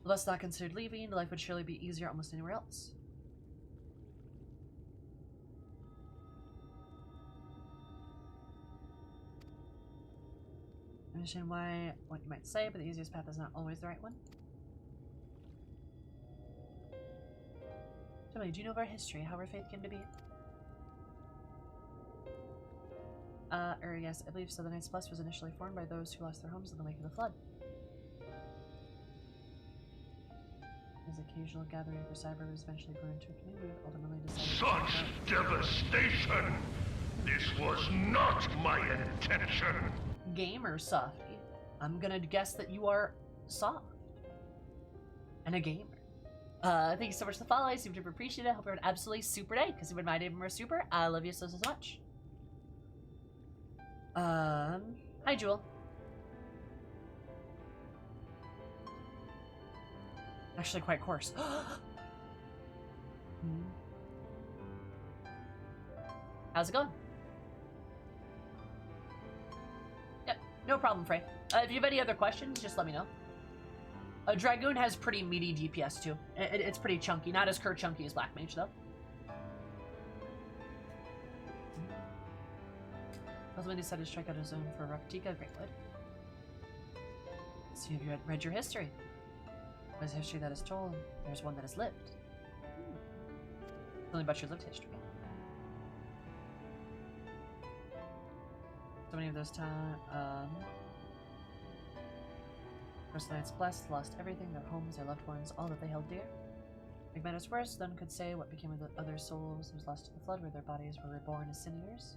Unless not considered leaving, life would surely be easier almost anywhere else. understand what you might say, but the easiest path is not always the right one. Emily, do you know of our history, how our faith came to be? Yes, I believe so. The Knight's Blessed was initially formed by those who lost their homes in the wake of the flood. His occasional gathering for survivors eventually grew into a community that ultimately decided Such devastation! This was not my intention! Gamer Softy. I'm gonna guess that you are soft. And a gamer. Thank you so much for the follow. I super appreciate it. I hope you're an absolutely super day, because you would my name more super. I love you so much. Hi Jewel. Actually quite coarse. How's it going? Yep, no problem, Frey. If you have any other questions, just let me know. A Dragoon has pretty meaty DPS too. It's pretty chunky. Not as chunky as Black Mage though. Ultimately decided to strike out a zone for Rapatika Greatwood. So have you read your history? There's a history that is told, there's one that is lived. Tell me about your lived history. So many of those times, first the Knight's Blessed lost everything, their homes, their loved ones, all that they held dear. Make matters worse, none could say what became of the other souls who was lost in the flood, where their bodies were reborn as sin eaters.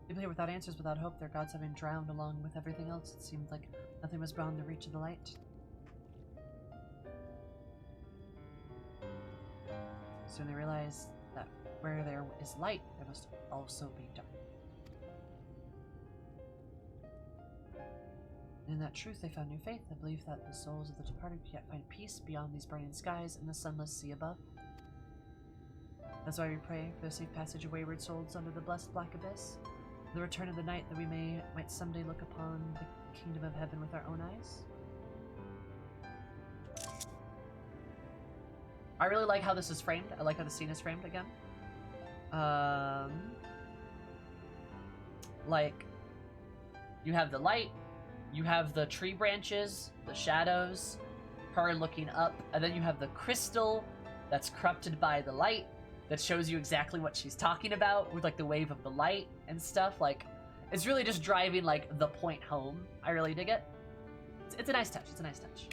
People here without answers, without hope, their gods having drowned along with everything else. It seemed like nothing was beyond the reach of the light. Soon they realized that where there is light, there must also be dark. And in that truth, they found new faith. They believed that the souls of the departed could yet find peace beyond these burning skies and the sunless sea above. That's why we pray for the safe passage of wayward souls under the blessed black abyss, the return of the night that we might someday look upon the kingdom of heaven with our own eyes. I really like how this is framed. I like how the scene is framed again. Like, you have the light, you have the tree branches, the shadows, her looking up, and then you have the crystal that's corrupted by the light that shows you exactly what she's talking about with like the wave of the light and stuff. Like, it's really just driving like the point home. I really dig it. It's a nice touch. It's a nice touch.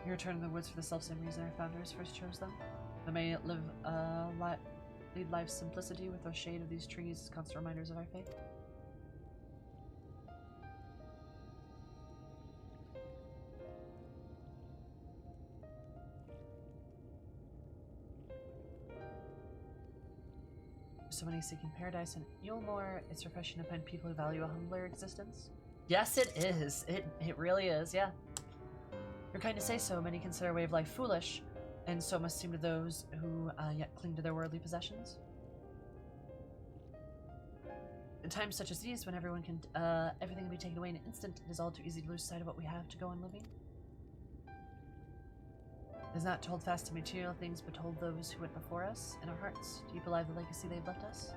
You return to the woods for the self-same reason our founders first chose them. They may lead life's simplicity with the shade of these trees as constant reminders of our faith. So many seeking paradise in Yulmore, it's refreshing to find people who value a humbler existence. Yes, it is. It really is, yeah. You're kind to say so. Many consider a way of life foolish, and so must seem to those who yet cling to their worldly possessions. In times such as these, when everything can be taken away in an instant, it is all too easy to lose sight of what we have to go on living. It is not to hold fast to material things, but to hold those who went before us in our hearts, to keep alive the legacy they've left us.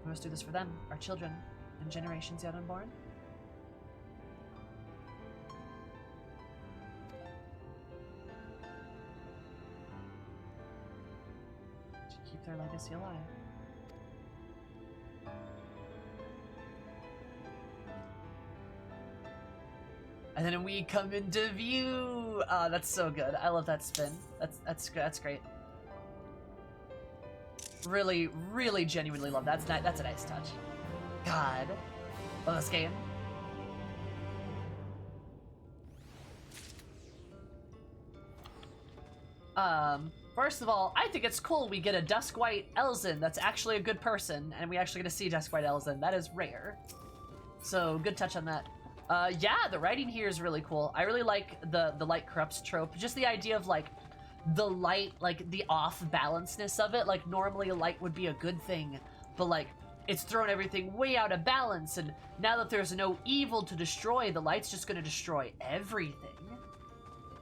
We must do this for them, our children, and generations yet unborn. To keep their legacy alive. And then we come into view. Oh, that's so good. I love that spin. That's great. Really, really genuinely love that. That's a nice touch. God, love this game. First of all, I think it's cool we get a Duskwhite Elzen that's actually a good person, and we actually get to see Duskwhite Elzen. That is rare. So, good touch on that. Yeah, the writing here is really cool. I really like the light corrupts trope. Just the idea of, like, the light, like, the off-balancedness of it. Like, normally light would be a good thing, but, like, it's thrown everything way out of balance, and now that there's no evil to destroy, the light's just gonna destroy everything.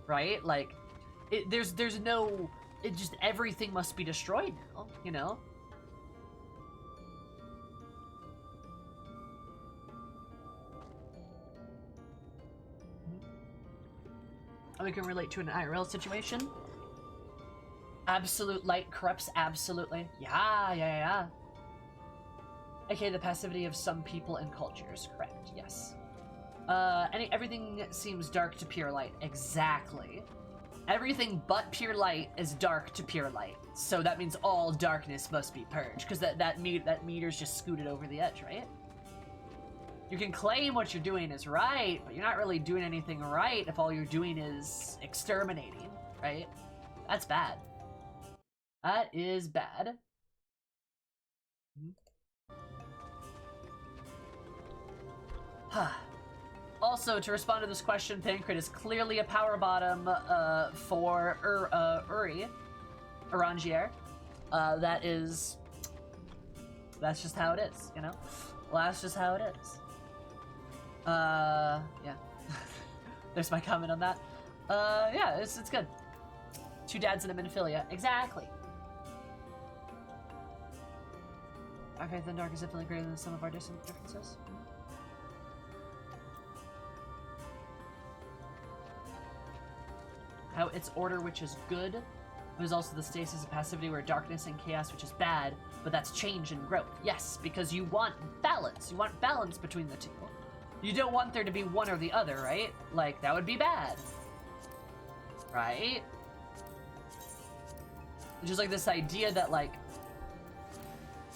Right? Like, there's no... It just, everything must be destroyed now, you know? And we can relate to an IRL situation. Absolute light corrupts absolutely. Yeah. AKA the passivity of some people and cultures. Correct, yes. Everything seems dark to pure light. Exactly. Everything but pure light is dark to pure light. So that means all darkness must be purged, because that meter's just scooted over the edge, right? You can claim what you're doing is right, but you're not really doing anything right if all you're doing is exterminating, right? That's bad. That is bad. Also, to respond to this question, Thancred is clearly a power bottom for Uri. Orangier. That's just how it is, you know? Well, that's just how it is. Yeah. There's my comment on that. Yeah, it's good. Two dads and a minophilia. Exactly. Our faith in dark is definitely greater than some of our differences. How its order, which is good. There's also the stasis of passivity, where darkness and chaos, which is bad, but that's change and growth. Yes, because you want balance. You want balance between the two. You don't want there to be one or the other, right? Like, that would be bad. Right? Just like this idea that, like,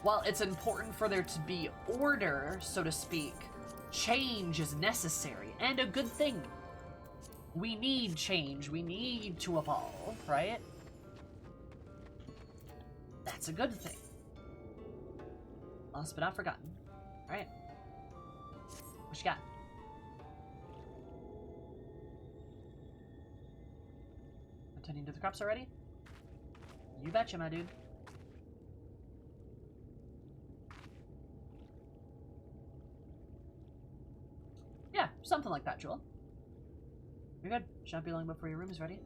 while it's important for there to be order, so to speak, change is necessary and a good thing. We need change. We need to evolve, right? That's a good thing. Lost but not forgotten. Alright. What you got? Attending to the crops already? You betcha, my dude. Yeah, something like that, Jewel. You're good. Should not be long before your room is ready.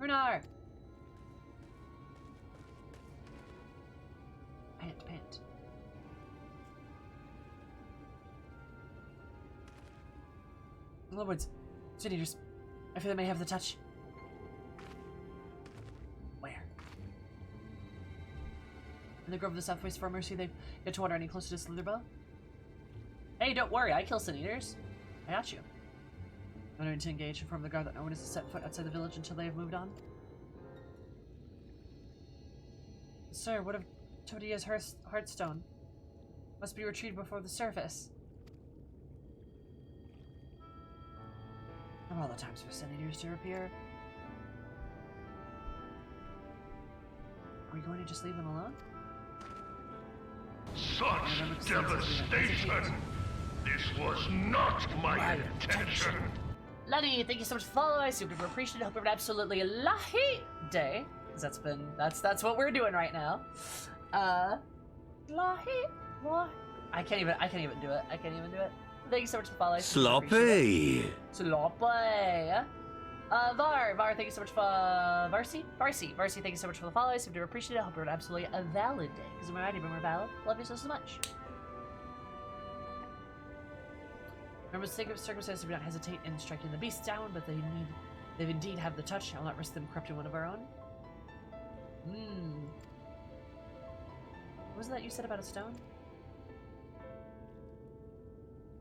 Runar! Pant. In other words, city eaters. I feel they may have the touch. Where? In the grove of the southwest for mercy, they get to water any closer to Slitherbow? Hey, don't worry, I kill sin eaters. I got you. I'm going to engage and inform the guard that no one is to set foot outside the village until they have moved on. Sir, what of Todia's heartstone? Must be retrieved before the surface. Of all the times for sin eaters to appear. Are we going to just leave them alone? Such devastation! This was not my intention! Lenny, thank you so much for the follow. I super appreciate it. Hope you have an absolutely lahi day. Because that's what we're doing right now. Lahi. I can't even do it. Thank you so much for the follow. Sloppy. Var, thank you so much for Varsi, thank you so much for the follow. I super appreciate it. I hope you're absolutely a valid day. Because I'm already more valid. Love you so much. Remember, the sake of circumstances, do not hesitate in striking the beasts down, but they indeed have the touch. I will not risk them corrupting one of our own. What was that you said about a stone?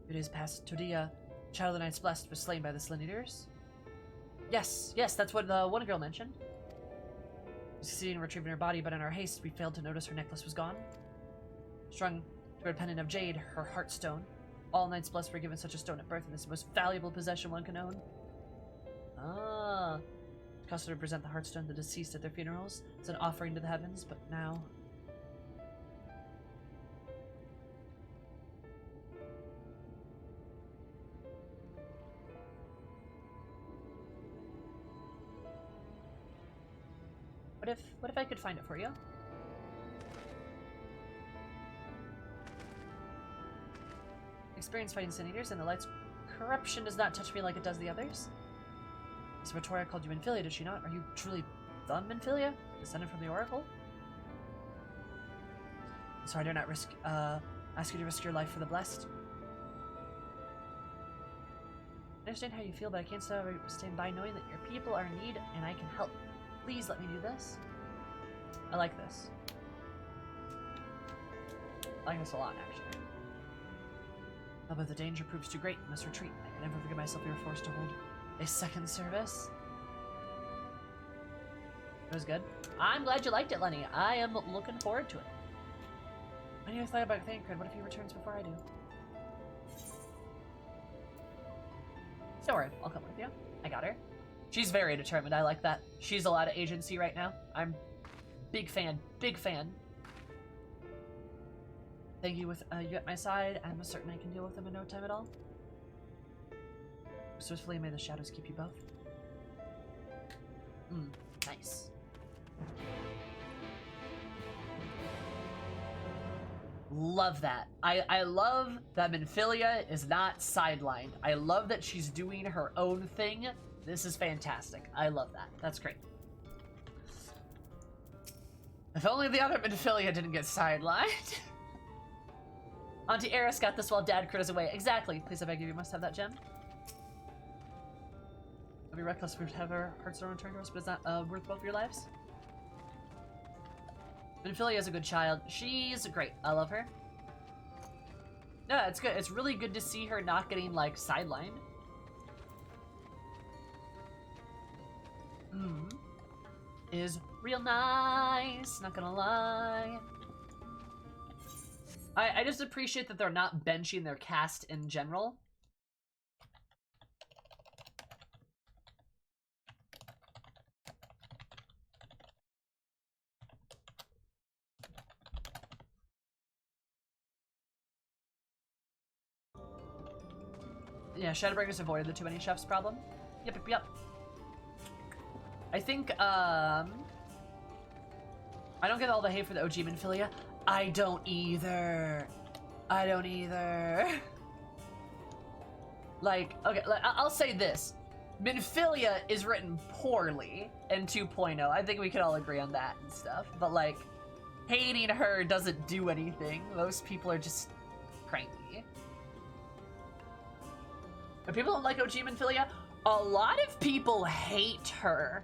2 days past, Todia, child of the Knights Blessed, was slain by the Slin Eaters. Yes, that's what the one girl mentioned. We succeeded in retrieving her body, but in our haste, we failed to notice her necklace was gone. Strung to a pendant of jade, her heartstone. All Knights Blessed were given such a stone at birth, and it's the most valuable possession one can own. It cost her to present the heartstone to the deceased at their funerals. It's an offering to the heavens, but now... What if I could find it for you? experienced fighting Sin Eaters, and the light's corruption does not touch me like it does the others. So Victoria called you Minfilia, did she not? Are you truly the Minfilia? Descended from the Oracle? So I dare not ask you to risk your life for the blessed. I understand how you feel, but I can't stand by knowing that your people are in need and I can help. Please let me do this. I like this. I like this a lot, actually. Oh, but the danger proves too great. I must retreat. I can never forgive myself we were forced to hold a second service. It was good. I'm glad you liked it, Lenny. I am looking forward to it. I never thought about Thancred. What if he returns before I do? Don't worry, I'll come with you. I got her. She's very determined. I like that. She's a lot of agency right now. I'm big fan. Big fan. Thank you with you at my side. I'm certain I can deal with them in no time at all. Swiftly may the shadows keep you both. Nice. Love that. I love that Minfilia is not sidelined. I love that she's doing her own thing. This is fantastic. I love that. That's great. If only the other Minfilia didn't get sidelined. Auntie Eris got this while Dad critters away. Exactly. Please, I beg you must have that gem. I'll be reckless if we have our hearts don't return to us, but it's not worth both of your lives. Minfilia is a good child. She's great. I love her. Yeah, it's good. It's really good to see her not getting, like, sidelined. Is real nice. Not gonna lie. I just appreciate that they're not benching their cast in general. Yeah, Shadowbringers avoided the too many chefs problem. Yep. I think, I don't get all the hate for the OG Minfilia. I don't either. Like, okay, I'll say this. Minfilia is written poorly in 2.0. I think we can all agree on that and stuff. But, like, hating her doesn't do anything. Most people are just cranky. If people don't like OG Minfilia, a lot of people hate her.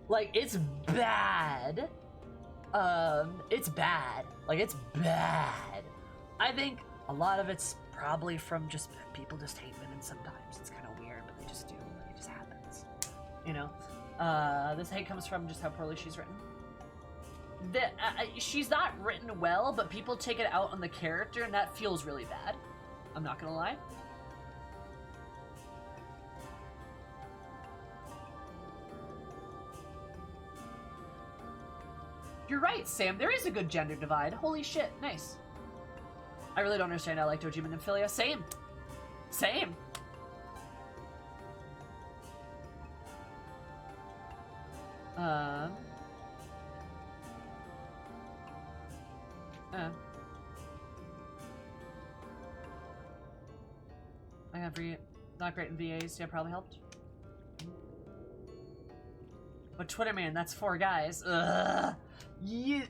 Like, it's bad. It's bad. Like, it's bad. I think a lot of it's probably from just people just hate women sometimes. It's kind of weird, but they just do. It just happens. You know? This hate comes from just how poorly she's written. She's not written well, but people take it out on the character, and that feels really bad. I'm not gonna lie. You're right, Sam. There is a good gender divide. Holy shit. Nice. I really don't understand. I liked OG Minfilia. Same. I have not great in VAs. Yeah, probably helped. But Twitter man, that's 4 guys. Ugh. Yeah,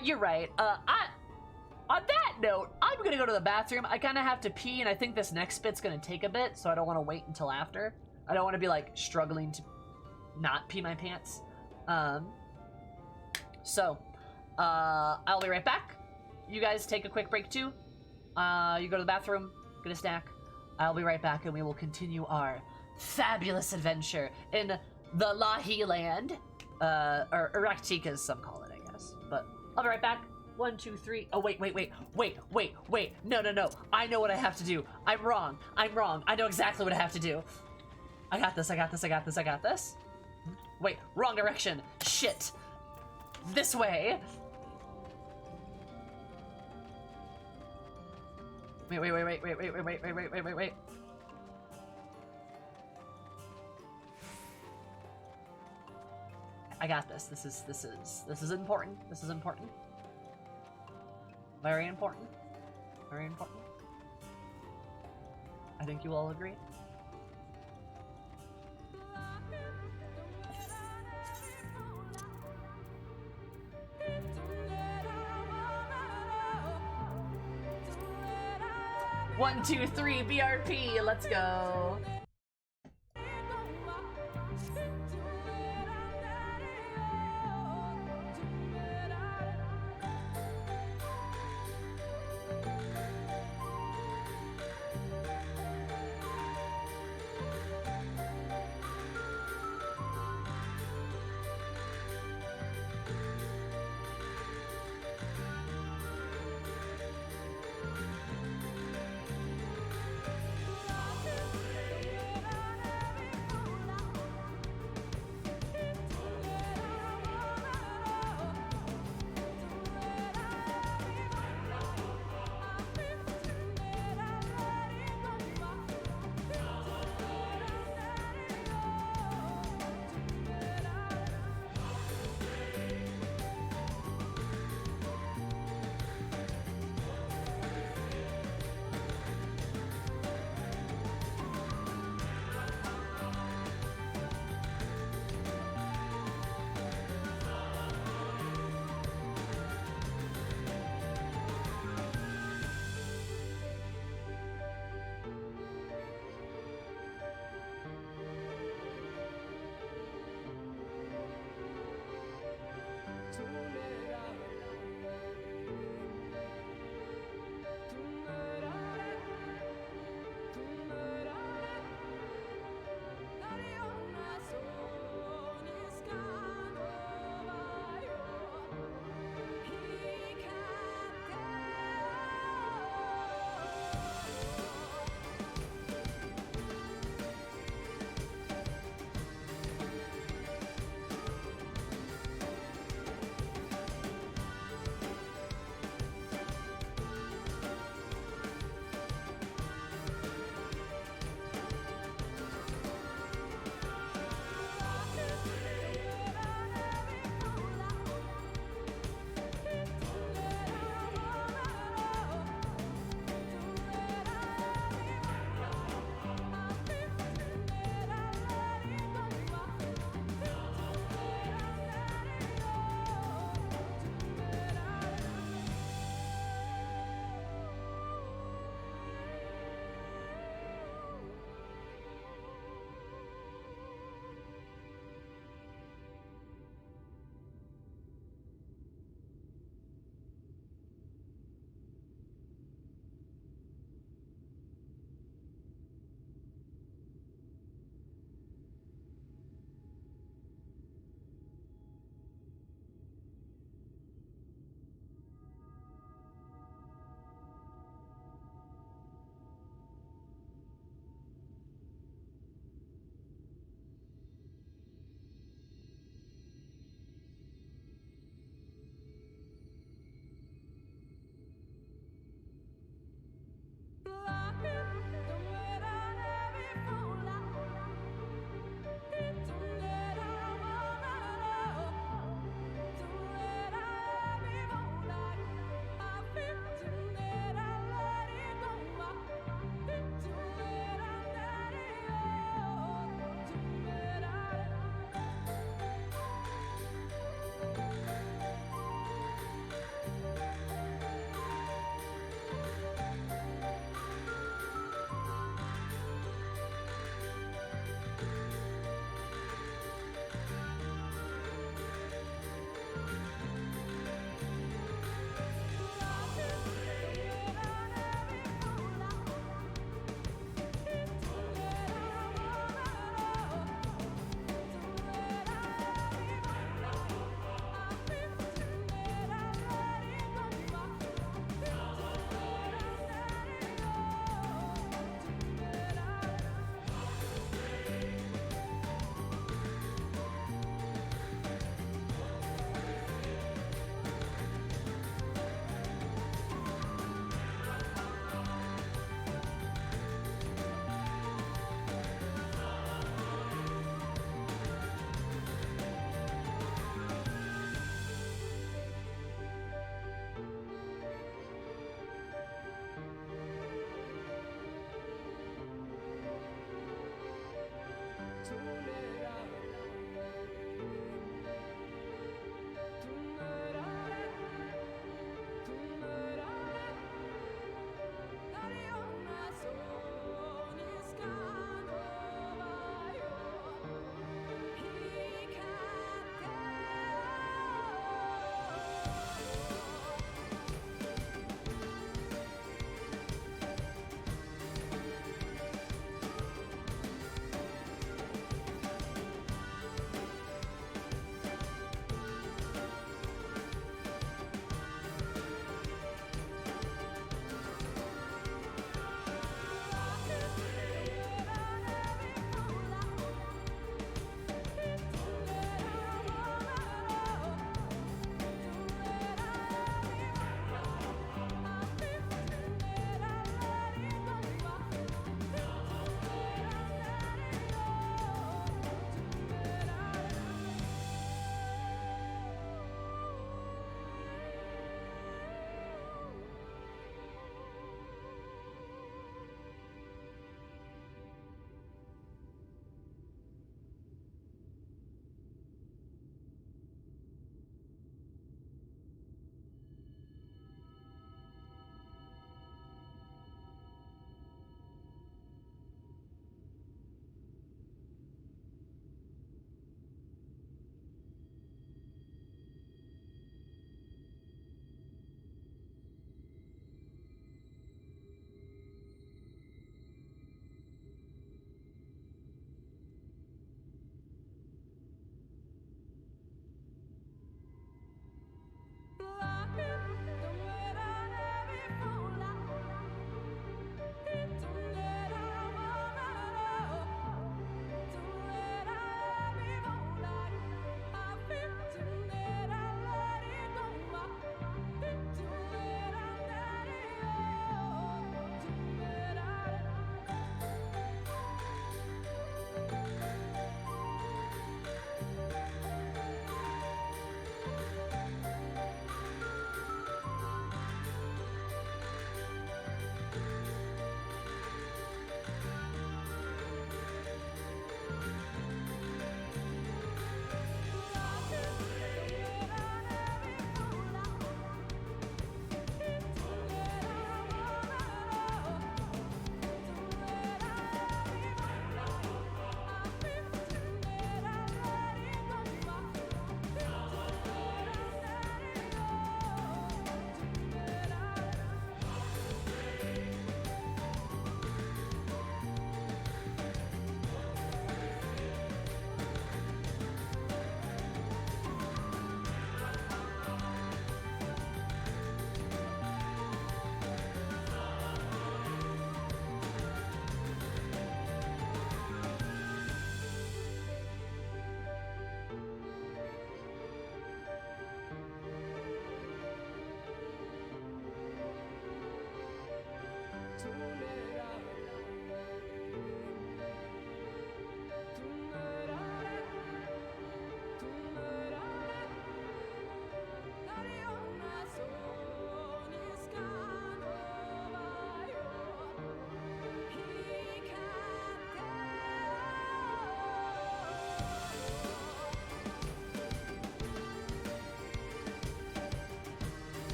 you're right. On that note, I'm gonna go to the bathroom. I kind of have to pee, and I think this next bit's gonna take a bit, so I don't want to wait until after. I don't want to be, like, struggling to not pee my pants. So, I'll be right back. You guys take a quick break, too. You go to the bathroom, get a snack. I'll be right back, and we will continue our fabulous adventure in the Lahi land. Or Erectica, as some call it, I guess. But I'll be right back. 1, 2, 3. Oh, wait. No. I know what I have to do. I'm wrong. I know exactly what I have to do. I got this. Wait, wrong direction. Shit. This way. Wait. I got this. This is important. Very important. I think you all agree. One, two, three, BRP, let's go.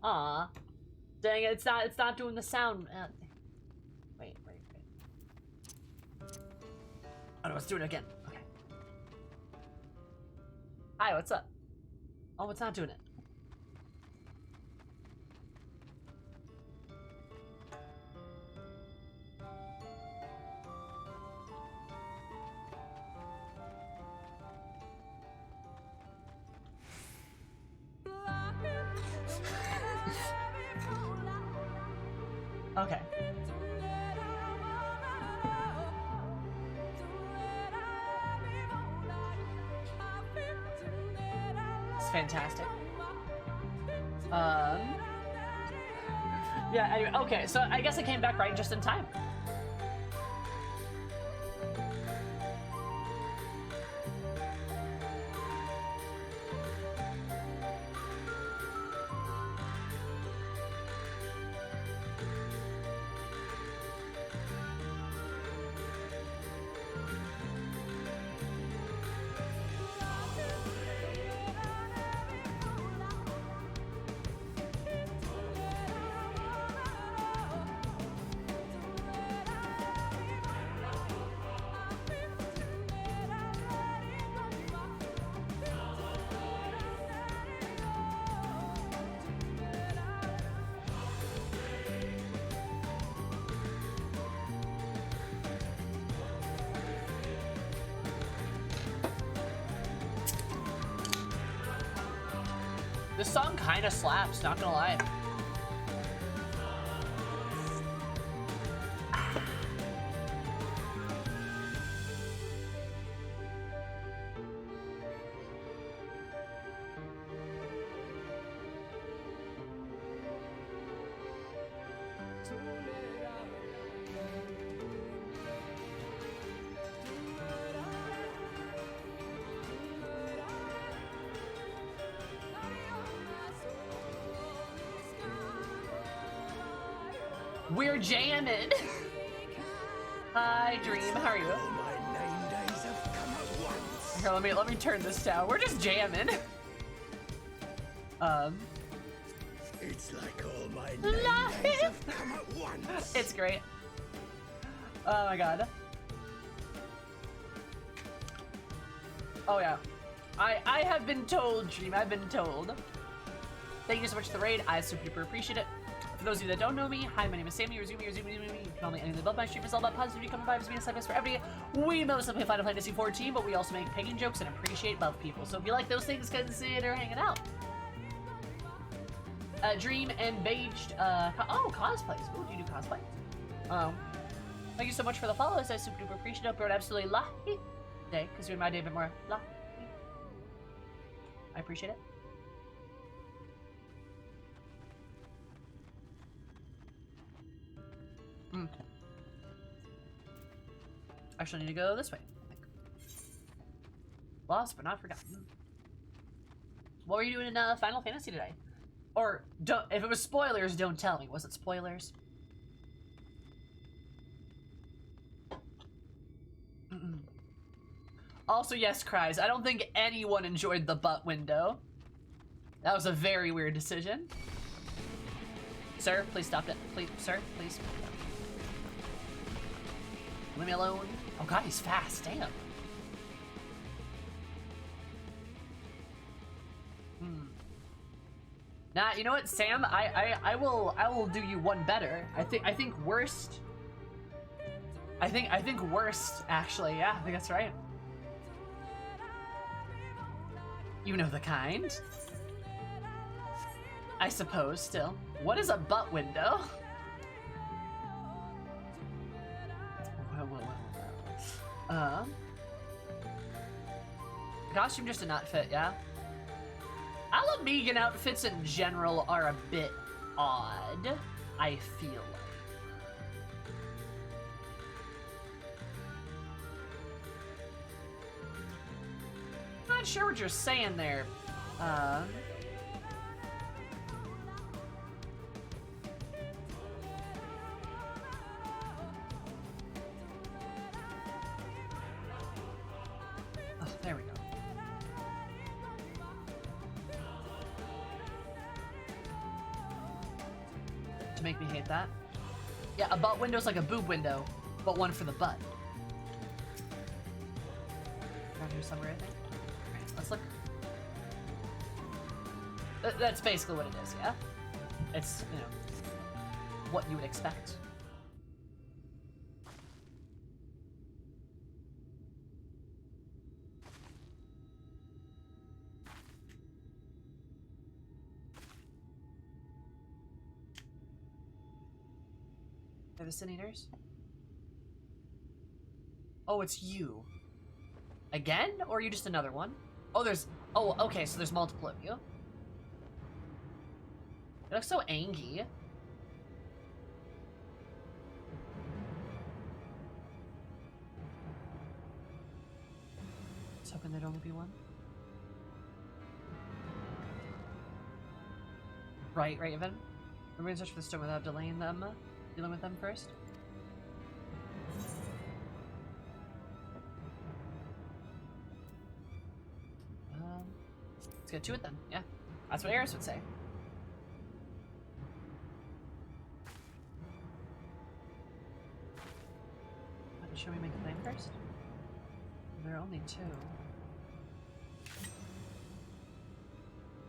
Aw. Dang it, it's not doing the sound. Wait. Oh no, let's do it again. Okay. Hi, what's up? Oh, it's not doing it. Okay. It's fantastic. Yeah, anyway, okay, so I guess I came back right just in time. This song kind of slaps, not gonna lie. We're jamming. Hi, Dream. How are you? All my name days have come at once. Here, let me turn this down. We're just jamming. It's like all my name days have come at once. It's great. Oh my god. Oh yeah. I have been told, Dream. I've been told. Thank you so much for the raid. I super duper appreciate it. For those of you that don't know me, hi, my name is Sammy, or Zoomy. You can call me anything above. My stream is all about positivity, coming vibes, being a cyclist for every day. We mostly play Final Fantasy 14, but we also make pagan jokes and appreciate buff people. So if you like those things, consider hanging out. Dream and Baged, oh, cosplays. Ooh, do you do cosplay? Thank you so much for the follows. I super duper appreciate it. Hope you're absolutely lucky day, because you made my day a bit more lucky. I appreciate it. Actually, I need to go this way, I think. Lost but not forgotten. What were you doing in Final Fantasy today? Or, don't, if it was spoilers, don't tell me. Was it spoilers? Also, yes, Cries. I don't think anyone enjoyed the butt window. That was a very weird decision. Sir, please stop it. Please, sir, please. Leave me alone. Oh god, he's fast. Damn. Nah, you know what, Sam? I will do you one better. I think worst. I think worst, actually. Yeah, I think that's right. You know the kind. I suppose, still. What is a butt window? Costume just did not fit, yeah? Alamegan outfits in general are a bit odd, I feel like. Not sure what you're saying there. Oh, there we go. to make me hate that. Yeah, a butt window's like a boob window, but one for the butt. Around here somewhere, I think. Alright, let's look. That's basically what it is, yeah? It's, you know, what you would expect. They're the Sin Eaters? Oh, it's you. Again? Or are you just another one? Oh, there's... Oh, okay, so there's multiple of you. They look so angry. I was hoping there'd only be one. Right, Evan? We're going to search for the stone without delaying them. Dealing with them first. Let's get to it then. Yeah, that's what Eris would say. Should we make a plan first? There are only two.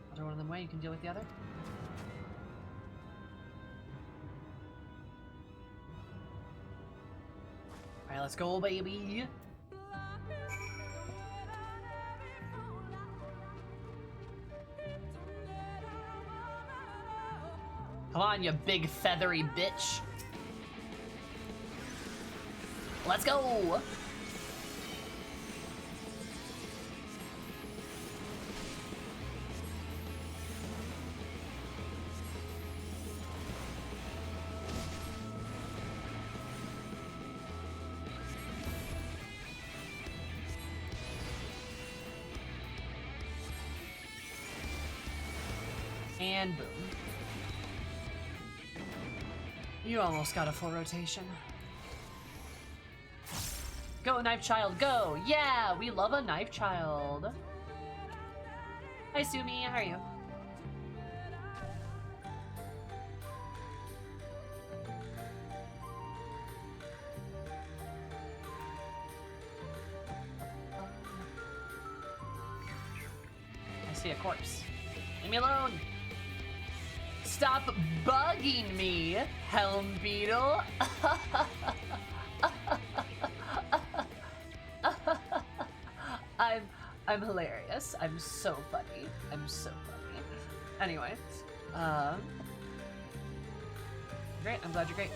I'll throw one of them away. You can deal with the other. Alright, let's go, baby! Come on, you big feathery bitch! Let's go! And boom. You almost got a full rotation. Go, Knife Child, go! Yeah, we love a Knife Child. Hi, Sumi, how are you? I see a corpse. Leave me alone! Stop bugging me, Helm Beetle! I'm hilarious. I'm so funny. I'm so funny. Anyway, great. I'm glad you're great.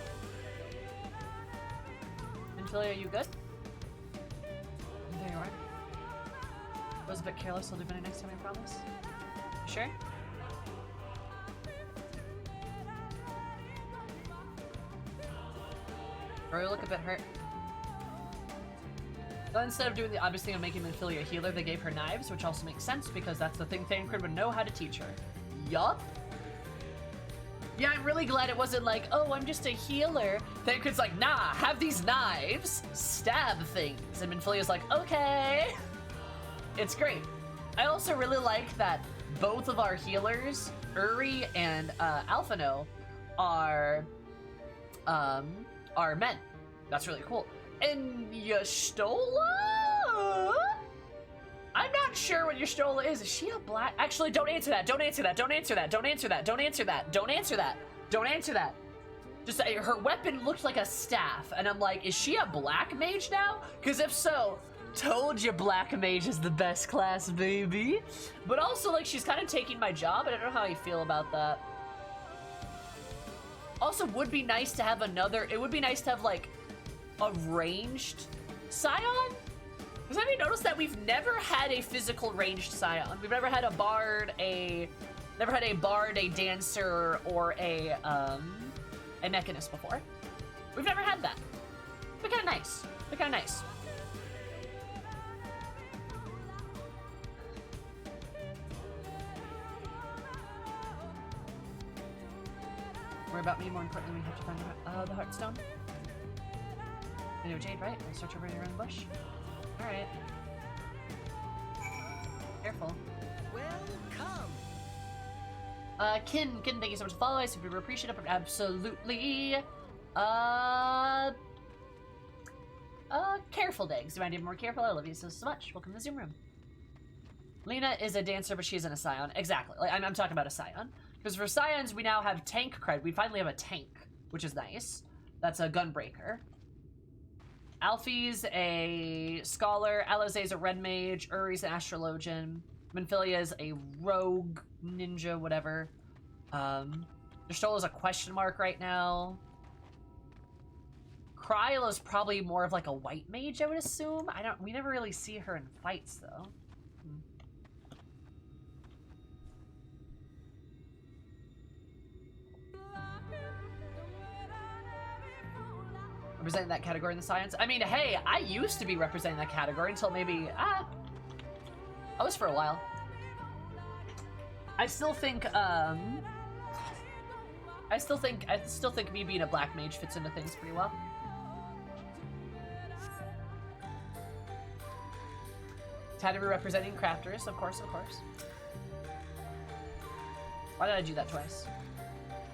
Infilia, are you good? There you are. I was a bit careless. I'll do better next time, I promise. You sure? Or you look a bit hurt. But instead of doing the obvious thing of making Minfilia a healer, they gave her knives, which also makes sense because that's the thing Thancred would know how to teach her. Yup. Yeah, I'm really glad it wasn't like, oh, I'm just a healer. Thancred's like, nah, have these knives, stab things. And Minfilia's like, okay. It's great. I also really like that both of our healers, Uri and Alphino, are men. That's really cool. And Y'shtola? I'm not sure what Y'shtola is. Is she a black? Actually, don't answer that. Don't answer that. Don't answer that. Don't answer that. Don't answer that. Don't answer that. Don't answer that. Just her weapon looked like a staff, and I'm like, is she a black mage now? Because if so, told you black mage is the best class, baby. But also, like, she's kind of taking my job, and I don't know how you feel about that. Also, would be nice to have another. It would be nice to have like a ranged scion? Because have you noticed that we've never had a physical ranged scion? We've never had a bard, a dancer, or a mechanist before. We've never had that. They're kind of nice. They're kind of nice. Worry about me, more importantly, we have to find the Heartstone. I know Jade, right? I'll search over here in the bush. Alright. Careful. Welcome. Kin, thank you so much for following. I super appreciate it. Absolutely. Careful, Diggs. Do you mind being more careful? I love you so much. Welcome to the Zoom room. Lena is a dancer, but she isn't a Scion. Exactly. Like, I'm talking about a Scion. Because for Scions, we now have tank cred. We finally have a tank, which is nice. That's a gunbreaker. Alfie's a scholar. Alizé's a red mage. Uri's an astrologian. Minfilia's a rogue, ninja, whatever. Destola's a question mark right now. Kryla's probably more of like a white mage, I would assume. We never really see her in fights, though. Representing that category in the science. I mean, hey, I used to be representing that category until maybe, I was for a while. I still think me being a black mage fits into things pretty well. Had to be representing crafters, of course, of course. Why did I do that twice?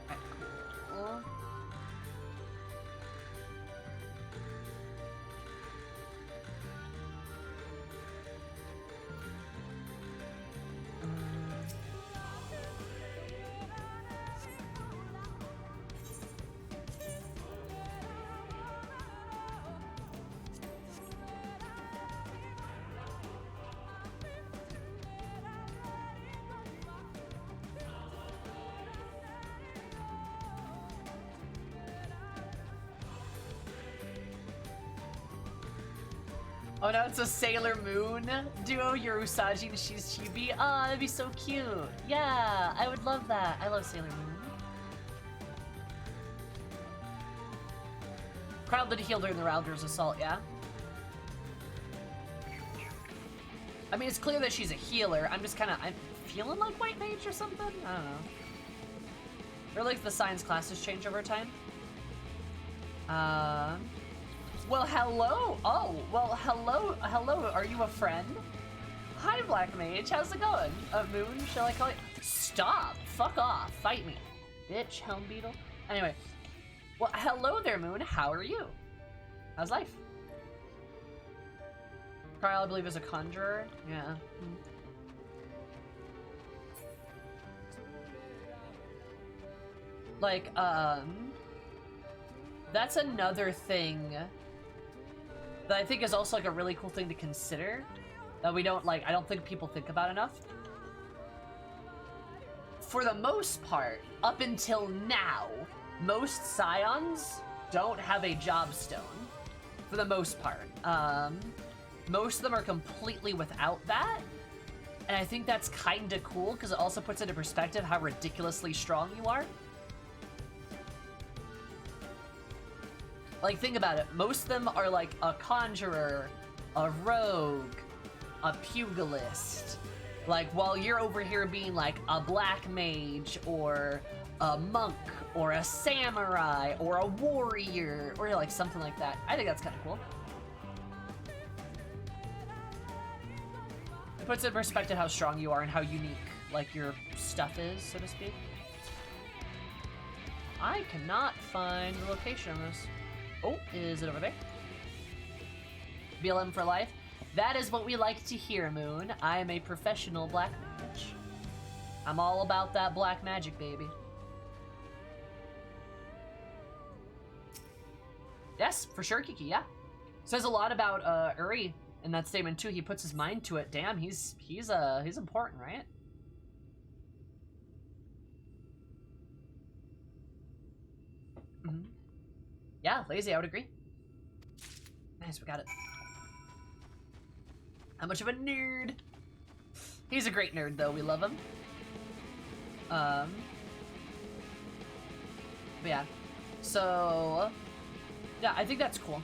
Right, cool. Oh no, it's a Sailor Moon duo. You're Usagi and she's Chibi. Ah, that'd be so cute. Yeah, I would love that. I love Sailor Moon. Crowd that healed during the Rounders assault, yeah? I mean, it's clear that she's a healer. I'm feeling like white mage or something? I don't know. Or like the science classes change over time. Well, hello. Oh, well, hello. Hello, are you a friend? Hi, Black Mage. How's it going? Moon, shall I call you? Stop. Fuck off. Fight me. Bitch, Helm Beetle. Anyway. Well, hello there, Moon. How are you? How's life? Kyle, I believe, is a conjurer. Yeah. Like, that's another thing that I think is also like a really cool thing to consider that we don't I don't think people think about enough. For the most part, up until now, most Scions don't have a job stone. For the most part. Most of them are completely without that. And I think that's kinda cool because it also puts into perspective how ridiculously strong you are. Like, think about it. Most of them are like a conjurer, a rogue, a pugilist. Like, while you're over here being like a black mage or a monk or a samurai or a warrior or like something like that. I think that's kind of cool. It puts in perspective how strong you are and how unique like your stuff is, so to speak. I cannot find the location of this. Oh, is it over there? BLM for life. That is what we like to hear, Moon. I am a professional black mage. I'm all about that black magic, baby. Yes, for sure, Kiki, yeah. Says a lot about Uri in that statement too. He puts his mind to it. Damn, he's important, right? Mm-hmm. Yeah, lazy, I would agree. Nice, we got it. How much of a nerd? He's a great nerd, though. We love him. But yeah. So, yeah, I think that's cool.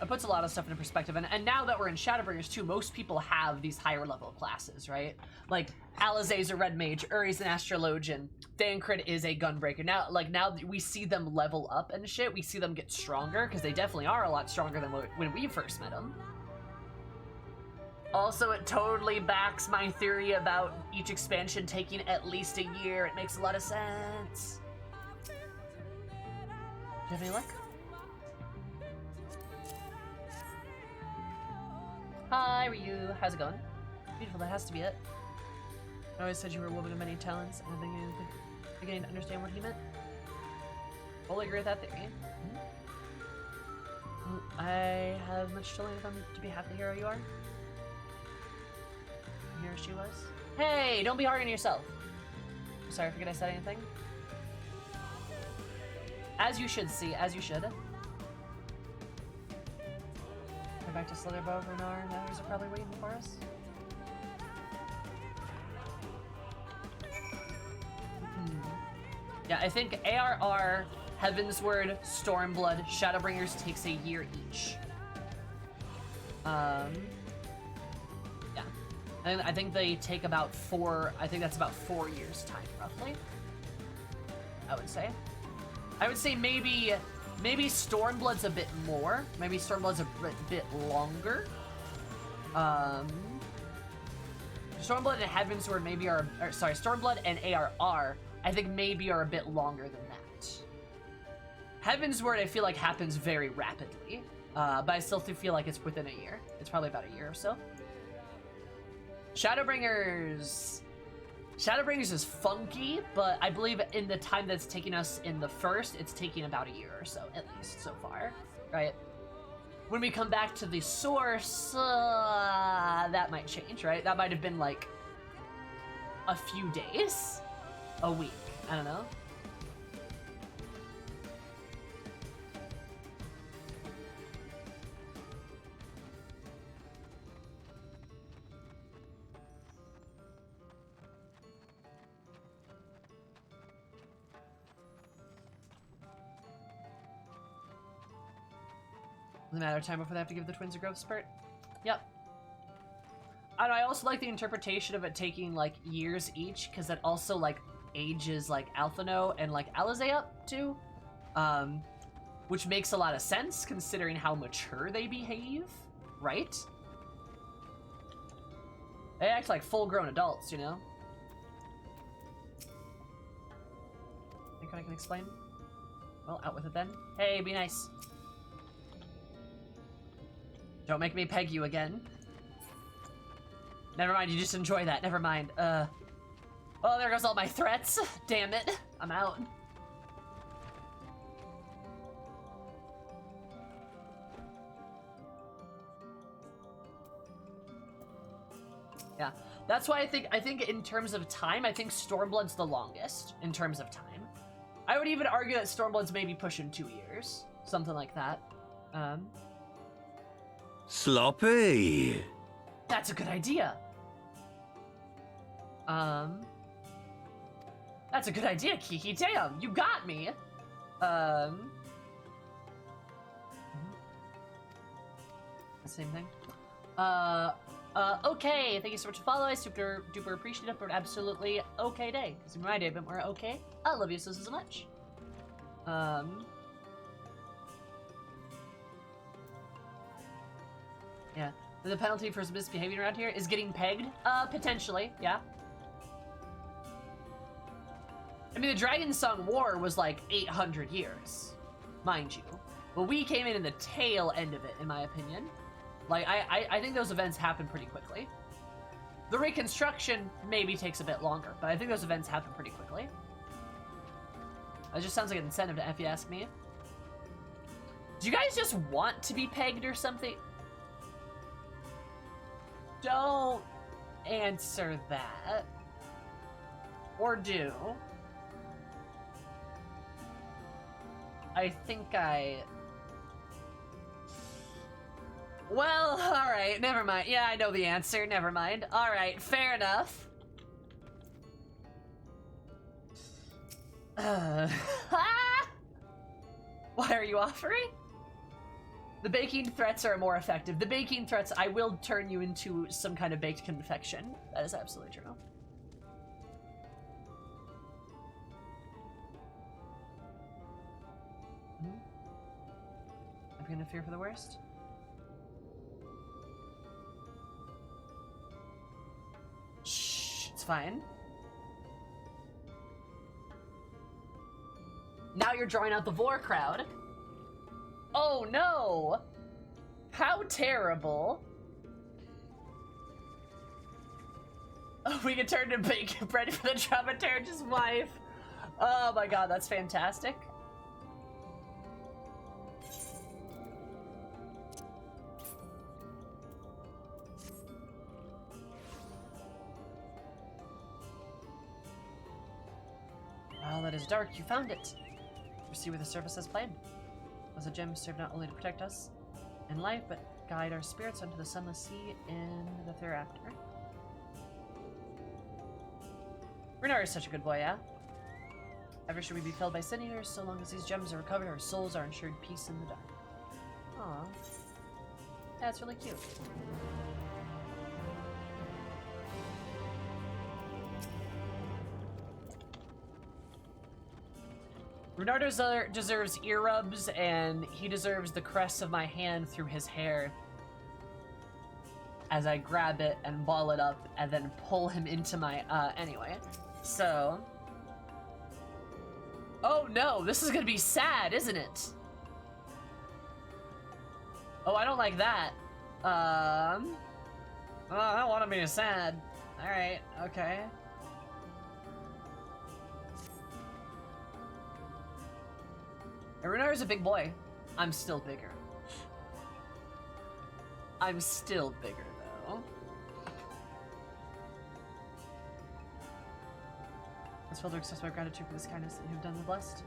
It puts a lot of stuff into perspective. And now that we're in Shadowbringers, too, most people have these higher level classes, right? Like, Alizé's a red mage, Uri's an astrologian, Thancred is a gunbreaker. Now we see them level up and shit. We see them get stronger, because they definitely are a lot stronger than when we first met them. Also, it totally backs my theory about each expansion taking at least a year. It makes a lot of sense. Do you have any luck? Hi, Ryu. How's it going? Beautiful, that has to be it. I always said you were a woman of many talents, and I'm beginning to understand what he meant. Fully agree with that theory. I have much to learn from to be half the hero you are. Here she was. Hey, don't be hard on yourself. Sorry, I forget I said anything. As you should see, as you should. Go back to Slitherbow, Runar, and others are probably waiting for us. Yeah, I think ARR, Heavensward, Stormblood, Shadowbringers takes a year each. Yeah. And I think they take about 4, I think that's about 4 years time, roughly. I would say. I would say maybe Stormblood's a bit more. Maybe Stormblood's a bit longer. Stormblood and Heavensward maybe are, or sorry, Stormblood and ARR, I think maybe are a bit longer than that. Heavensward I feel like happens very rapidly, but I still feel like it's within a year. It's probably about a year or so. Shadowbringers is funky, but I believe in the time that's taking us in the first, it's taking about a year or so, at least so far, right? When we come back to the source, that might change, right? That might have been like a few days, a week, I don't know. It's a matter of time before they have to give the twins a growth spurt. Yep. And I also like the interpretation of it taking like years each, because that also like ages like Alphino and like Alize up too, which makes a lot of sense considering how mature they behave, right? They act like full-grown adults, you know. Think I can explain? Well, out with it then. Hey, be nice. Don't make me peg you again. Never mind, you just enjoy that. Never mind. Well, there goes all my threats. Damn it. I'm out. Yeah. That's why I think in terms of time, I think Stormblood's the longest in terms of time. I would even argue that Stormblood's maybe pushing 2 years. Something like that. Sloppy. That's a good idea. That's a good idea, Kiki. Damn, you got me. Same thing. Okay. Thank you so much for following. Super duper appreciative for an absolutely okay day. Because my day a bit more okay. I love you so much. Yeah. The penalty for misbehaving around here is getting pegged? Potentially, yeah. I mean, the Dragon Song War was like 800 years, mind you. But we came in the tail end of it, in my opinion. Like, I think those events happen pretty quickly. The Reconstruction maybe takes a bit longer, but I think those events happen pretty quickly. That just sounds like an incentive to if you ask me. Do you guys just want to be pegged or something? Don't answer that. Or do. I think I... Well, alright, never mind. Yeah, I know the answer, never mind. Alright, fair enough. Why are you offering? The baking threats are more effective. The baking threats, I will turn you into some kind of baked confection. That is absolutely true. I'm gonna fear for the worst. It's fine. Now you're drawing out the Vor crowd. Oh no! How terrible. Oh, we can turn to bake bread for the dramaturg's wife. Oh my god, that's fantastic. Well, that is dark. You found it. Proceed with the service as planned. Was a gem served not only to protect us in life, but guide our spirits onto the sunless sea in the hereafter. Renar is such a good boy, yeah? Ever should we be felled by sin eaters, so long as these gems are recovered, our souls are ensured peace in the dark. Aww. That's really cute. Renardo deserves ear rubs, and he deserves the caress of my hand through his hair as I grab it and ball it up and then pull him into my, anyway. So... Oh no, this is gonna be sad, isn't it? Oh, I don't like that. Oh, I don't want to be sad. Alright, okay. Renar's a big boy. I'm still bigger. I'm still bigger, though. Let's further express my gratitude for this kindness that you have done the blessed.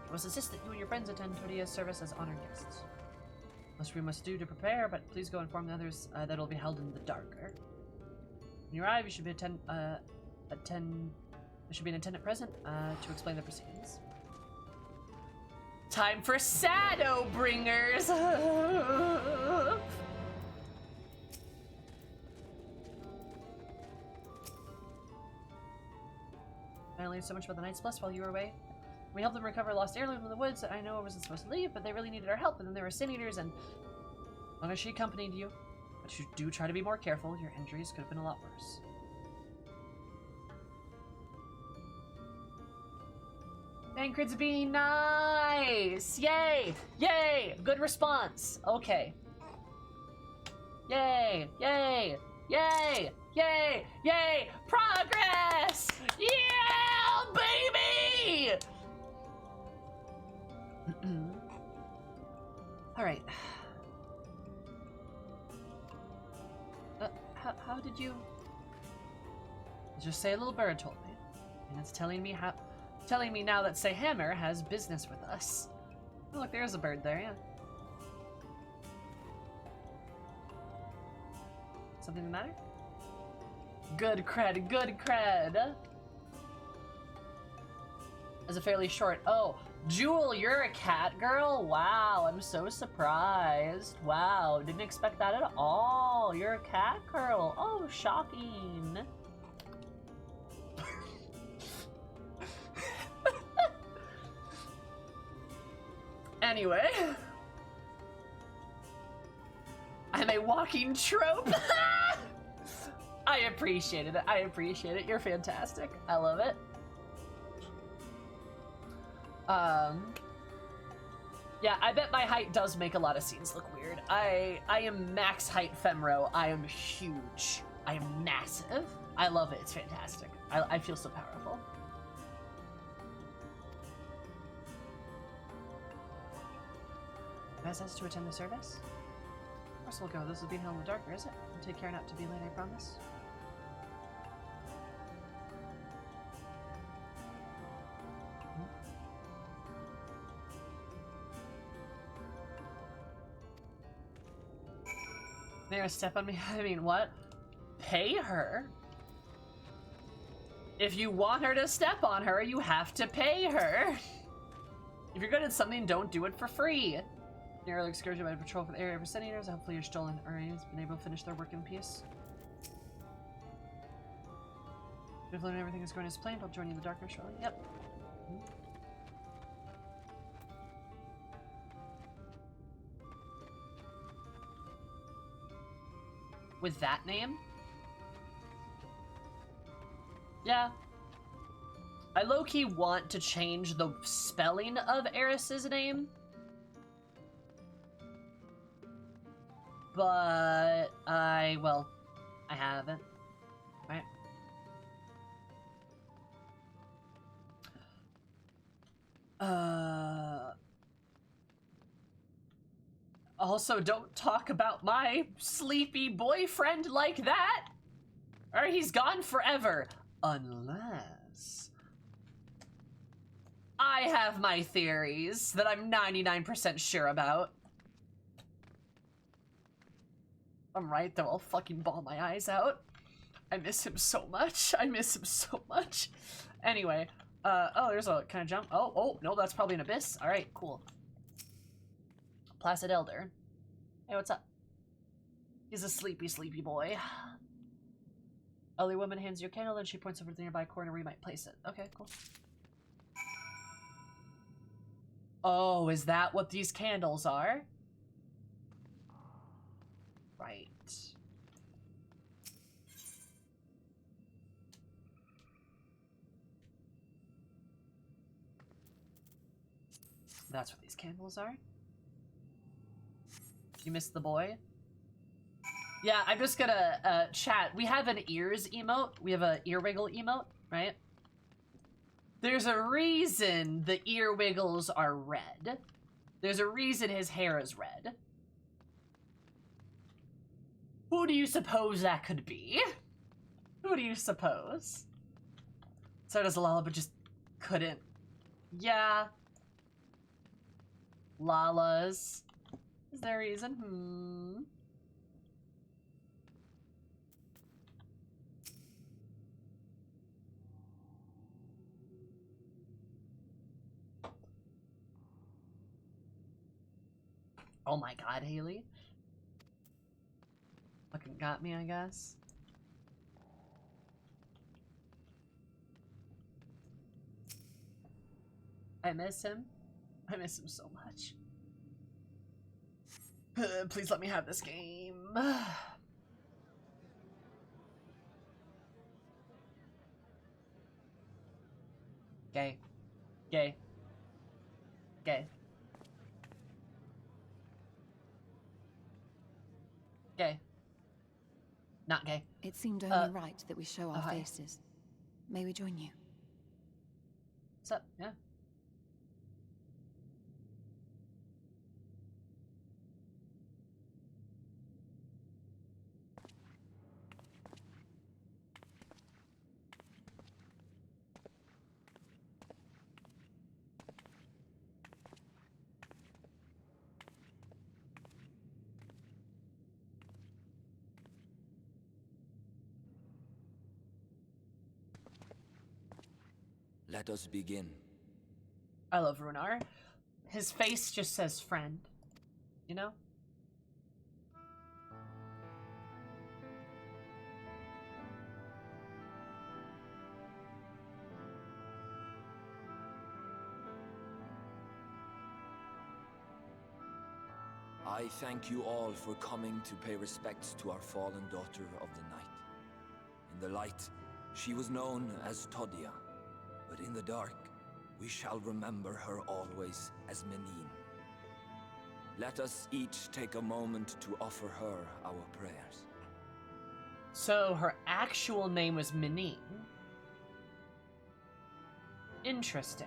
I must insist that you and your friends attend Tortilla's service as honored guests. Much we must do to prepare, but please go inform the others that it will be held in the darker. When you arrive, you should be there should be an attendant present to explain the proceedings. Time for Shadowbringers! I learned so much about the Knight's Bless while you were away. We helped them recover a lost heirloom in the woods. I know I wasn't supposed to leave, but they really needed our help, and then there were sin eaters, and as long as she accompanied you. But you do try to be more careful. Your injuries could have been a lot worse. Anchor's being nice! Yay! Yay! Good response. Okay. Yay! Yay! Yay! Yay! Yay! Progress! Yeah, baby! All right. How did you? Just say a little bird told me, and it's telling me now that Say Hammer has business with us. Oh, look, there's a bird there. Yeah. Something the matter? Good cred, good cred. As a fairly short. Oh, Jewel, you're a cat girl? Wow, I'm so surprised. Wow, didn't expect that at all. You're a cat girl. Oh, shocking. Anyway. I'm a walking trope. I appreciate it. I appreciate it. You're fantastic. I love it. Yeah, I bet my height does make a lot of scenes look weird. I am max height femro. I am huge. I am massive. I love it. It's fantastic. I feel so powerful. Ask us to attend the service? Of course we'll go. This is being held in the darker, is it? We'll take care not to be late, I promise. They're gonna step on me? I mean, what? Pay her? If you want her to step on her, you have to pay her. If you're good at something, don't do it for free. Your early excursion by patrol for the area of senators. Hopefully your stolen earnings been able to finish their work in peace. If learned everything is going as planned, I'll join you in the darkness shortly. Yep. With that name? Yeah. I low-key want to change the spelling of Eris's name. But I haven't. Right? Also, don't talk about my sleepy boyfriend like that, or he's gone forever. Unless I have my theories that I'm 99% sure about. I'm right, though. I'll fucking bawl my eyes out. I miss him so much. I miss him so much. Anyway, oh, there's a, can I jump? Oh, no, that's probably an abyss. All right, cool. Placid Elder. Hey, what's up? He's a sleepy, sleepy boy. Elderly woman hands you a candle, and she points over to the nearby corner where you might place it. Okay, cool. Oh, is that what these candles are? Right. That's what these candles are? You missed the boy? Yeah, I'm just gonna, chat. We have an ears emote. We have a ear wiggle emote, right? There's a reason the ear wiggles are red. There's a reason his hair is red. Who do you suppose that could be? Who do you suppose? So does Lala, but just couldn't. Yeah. Lala's. Is there a reason? Oh my god, Haley. Fucking got me, I guess. I miss him. I miss him so much. Please let me have this game. Gay. Gay. Gay. Gay. Not gay. It seemed only right that we show our hi. faces. May we join you? What's up? Yeah. Let us begin. I love Runar. His face just says friend. You know? I thank you all for coming to pay respects to our fallen daughter of the night. In the light, she was known as Todia, but in the dark, we shall remember her always as Menine. Let us each take a moment to offer her our prayers. So her actual name was Menine. Interesting.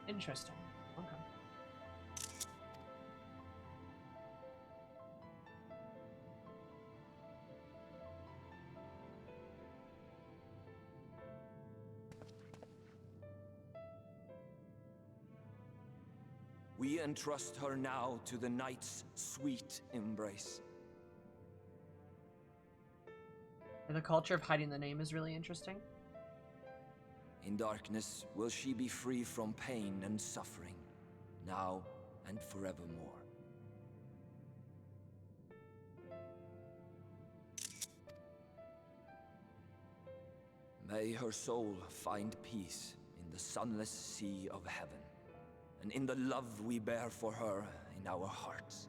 Interesting. Okay. We entrust her now to the night's sweet embrace. The culture of hiding the name is really interesting. In darkness will she be free from pain and suffering, now and forevermore. May her soul find peace in the sunless sea of heaven, and in the love we bear for her in our hearts.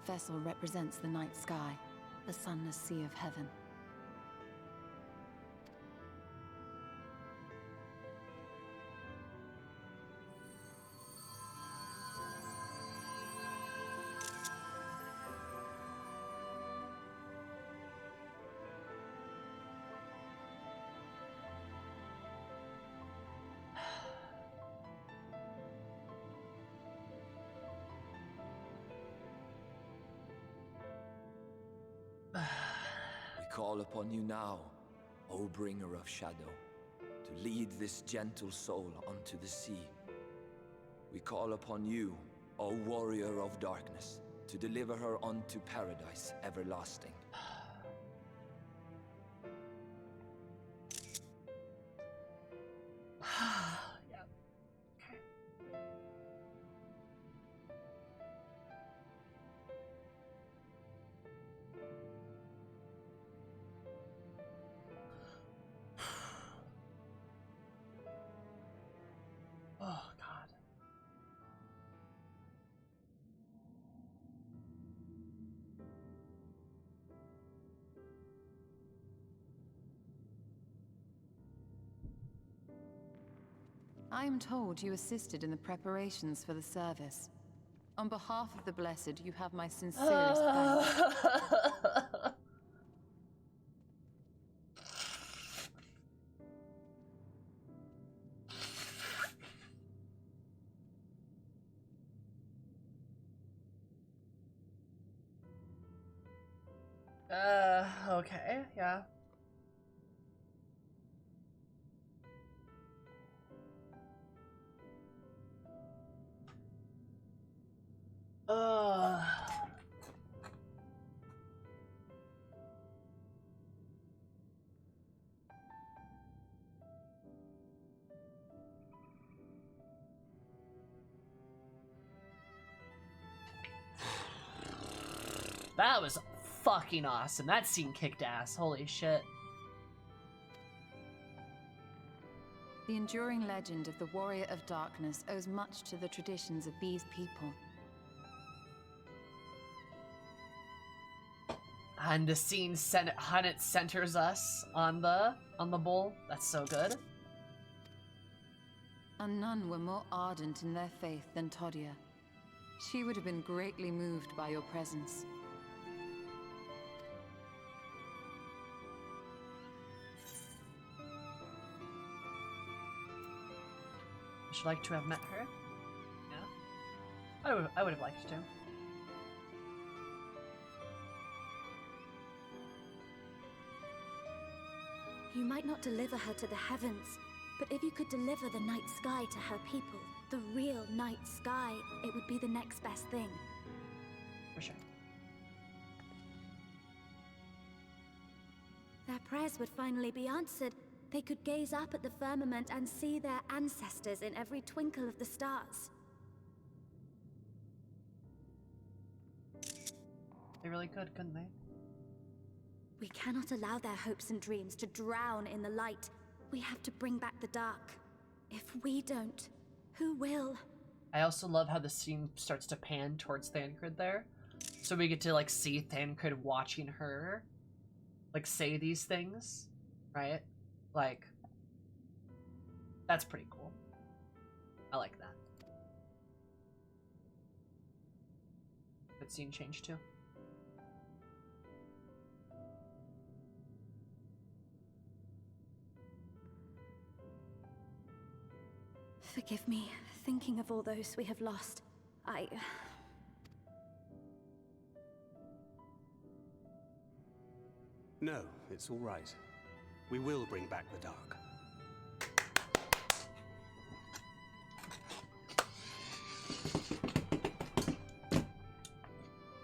vessel represents the night sky, the sunless sea of heaven. We call upon you now, O bringer of shadow, to lead this gentle soul onto the sea. We call upon you, O warrior of darkness, to deliver her unto paradise everlasting. Yeah. Okay. Oh, God. I am told you assisted in the preparations for the service. On behalf of the Blessed, you have my sincerest thanks. Okay, yeah. That was fucking awesome. That scene kicked ass. Holy shit. The enduring legend of the Warrior of Darkness owes much to the traditions of these people. And the scene it centers us on the bull. That's so good. And none were more ardent in their faith than Todia. She would have been greatly moved by your presence. Would you like to have met her? Yeah. I would have liked to. You might not deliver her to the heavens, but if you could deliver the night sky to her people, the real night sky, it would be the next best thing. For sure. Their prayers would finally be answered. They could gaze up at the firmament and see their ancestors in every twinkle of the stars. They really could, couldn't they? We cannot allow their hopes and dreams to drown in the light. We have to bring back the dark. If we don't, who will? I also love how the scene starts to pan towards Thancred there. So we get to, like, see Thancred watching her, like, say these things, right? Like, that's pretty cool. I like that. Good scene change, too. Forgive me, thinking of all those we have lost. No, it's all right. We will bring back the dark.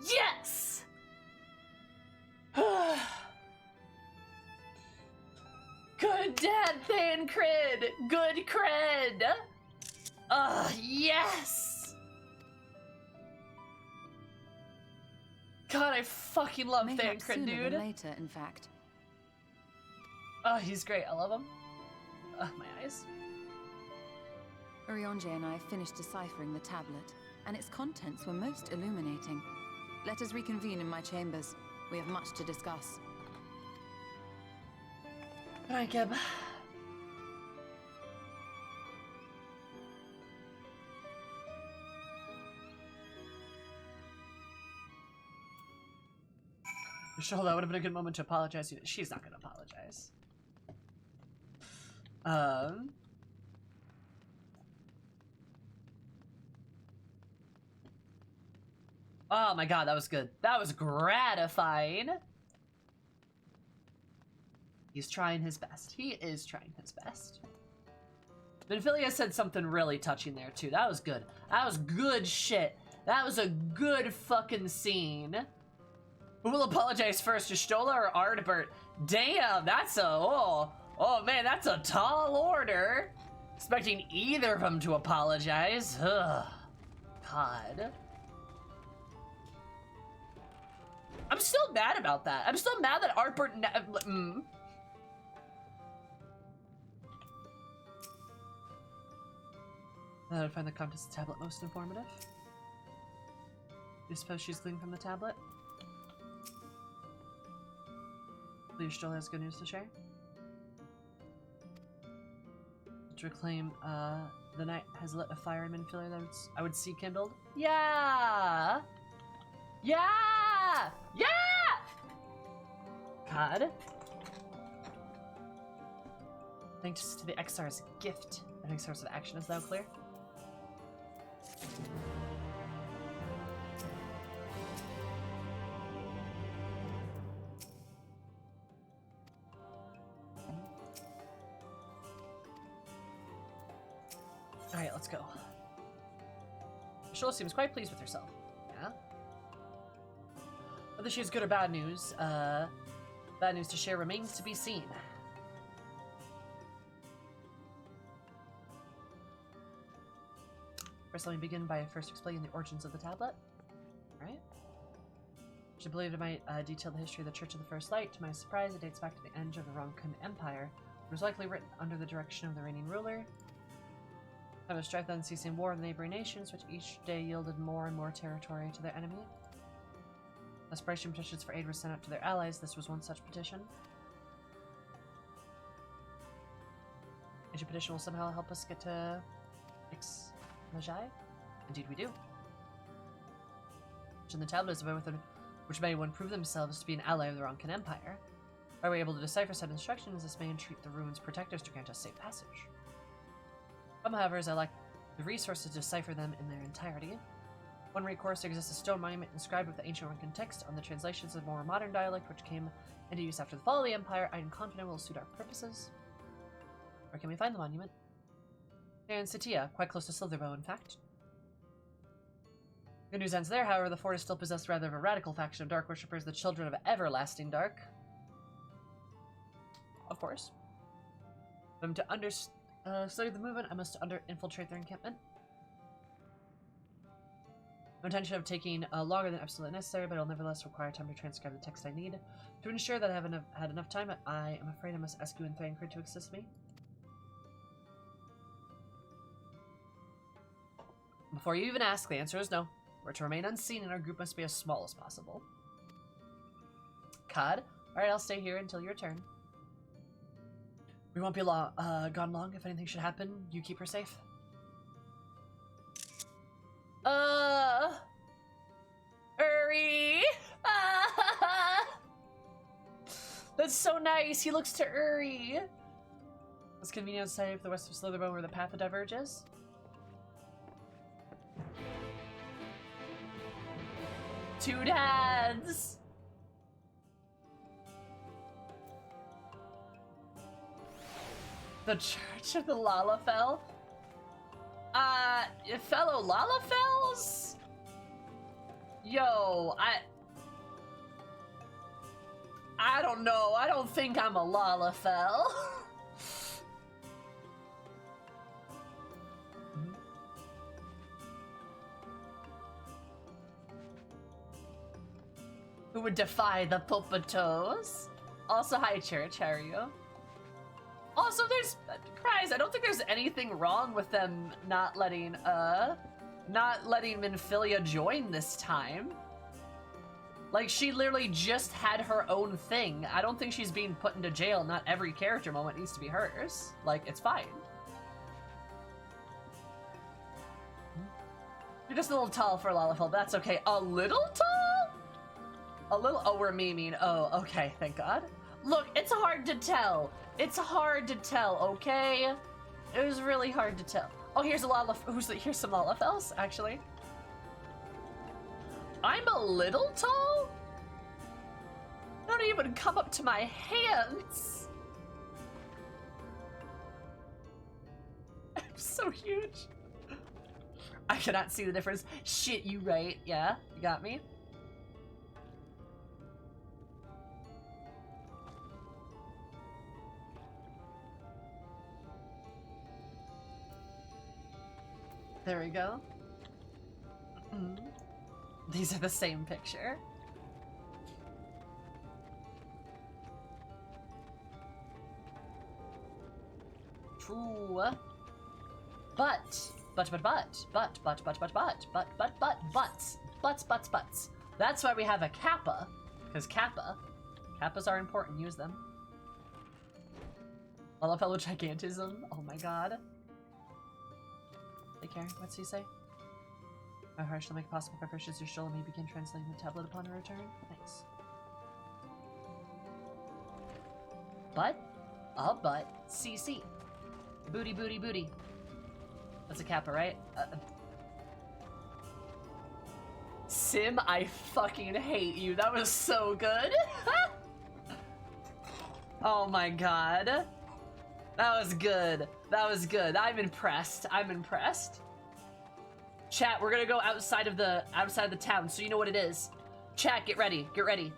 Yes! Good dad, Thancred! Good cred! Yes! God, I fucking love Mayhaps Thancred, sooner dude. than later, in fact. Oh, he's great. I love him. My eyes. Urionje and I finished deciphering the tablet, and its contents were most illuminating. Let us reconvene in my chambers. We have much to discuss. All right, Gib. Sure, that would have been a good moment to apologize. She's not going to apologize. Oh my god, that was good. That was gratifying. He's trying his best. He is trying his best. Benfilia said something really touching there, too. That was good. That was good shit. That was a good fucking scene. Who will apologize first, Y'shtola or Ardbert? Damn, that's a... Oh man, that's a tall order. Expecting either of them to apologize. Ugh. God. I'm still mad about that. I'm still mad that Ardbert... I find the contents of the tablet most informative. You suppose she's gleaned from the tablet? Please, still has good news to share. To reclaim, the night has lit a fire in Minfilia that I would see kindled. Yeah! Yeah! Yeah! God. Thanks to the Exar's gift. The next source of action is now clear. Alright, let's go. Y'shtola seems quite pleased with herself. Yeah? Whether she has good or bad news to share remains to be seen. First, let me begin by first explaining the origins of the tablet. Alright. I should believe it might detail the history of the Church of the First Light. To my surprise, it dates back to the end of the Ronkan Empire. It was likely written under the direction of the reigning ruler. Time of strife then ceasing war in the neighboring nations, which each day yielded more and more territory to their enemy. Aspiration petitions for aid were sent out to their allies. This was one such petition. Each petition will somehow help us get to Majai? Indeed we do. In the tablet is a way with which may one prove themselves to be an ally of the Ronkan Empire. Are we able to decipher said instructions, this may entreat the rune's protectors to grant us safe passage. However, as I lack the resources to decipher them in their entirety. One recourse, there exists a stone monument inscribed with the ancient Ronkan text on the translations of more modern dialect which came into use after the fall of the Empire. I am confident will suit our purposes. Where can we find the monument? Here in Satia, quite close to Slitherbow, in fact. Good news ends there, however, the fort is still possessed rather of a radical faction of dark worshippers, the Children of Everlasting Dark. Of course. To study the movement, I must infiltrate their encampment. No intention of taking longer than absolutely necessary, but I'll nevertheless require time to transcribe the text I need. To ensure that I have had enough time, I am afraid I must ask you and Thancred to assist me. Before you even ask, the answer is no. We're to remain unseen and our group must be as small as possible. Cod? Alright, I'll stay here until your turn. We won't be gone long. If anything should happen, you keep her safe. Uri! That's so nice. He looks to Uri. It's convenient to say if the west of Slitherbow where the path diverges. Two dads! The Church of the Lalafell? Fellow Lalafells? Yo, I don't know. I don't think I'm a Lalafell. Who would defy the Pulpatos? Also, hi, Church. How are you? Also, there's Christ, I don't think there's anything wrong with them not letting Minfilia join this time. Like, she literally just had her own thing. I don't think she's being put into jail. Not every character moment needs to be hers. Like, it's fine. You're just a little tall for Lalafell, but that's okay. A little tall? A little? Oh, we're memeing. Oh, okay, thank God. Look, it's hard to tell. It's hard to tell, okay? It was really hard to tell. Oh, here's a here's some Lalafells, actually. I'm a little tall? Don't even come up to my hands. I'm so huge. I cannot see the difference. Shit, you right. Yeah, you got me. There we go. These are the same picture. True. Butts. That's why we have a kappa. Because kappas are important, use them. Lalafellow gigantism, oh my god. Take care, what's he say? My heart shall make possible preparations your soul may begin translating the tablet upon her return. Nice. Butt? A butt. CC. Booty, booty, booty. That's a kappa, right? Sim, I fucking hate you. That was so good. Oh my god. That was good. That was good. I'm impressed. I'm impressed. Chat, we're gonna go outside of the town, so you know what it is. Chat, get ready. Get ready.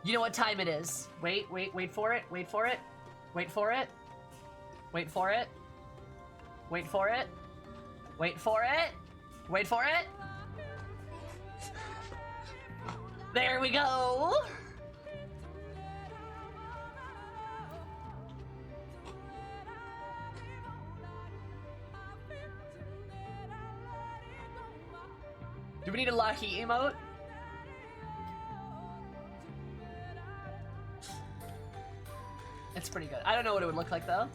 You know what time it is. Wait for it. Wait for it. Wait for it. Wait for it. Wait for it. Wait for it. Wait for it. There we go. Do we need a Lahi emote? It's pretty good. I don't know what it would look like though.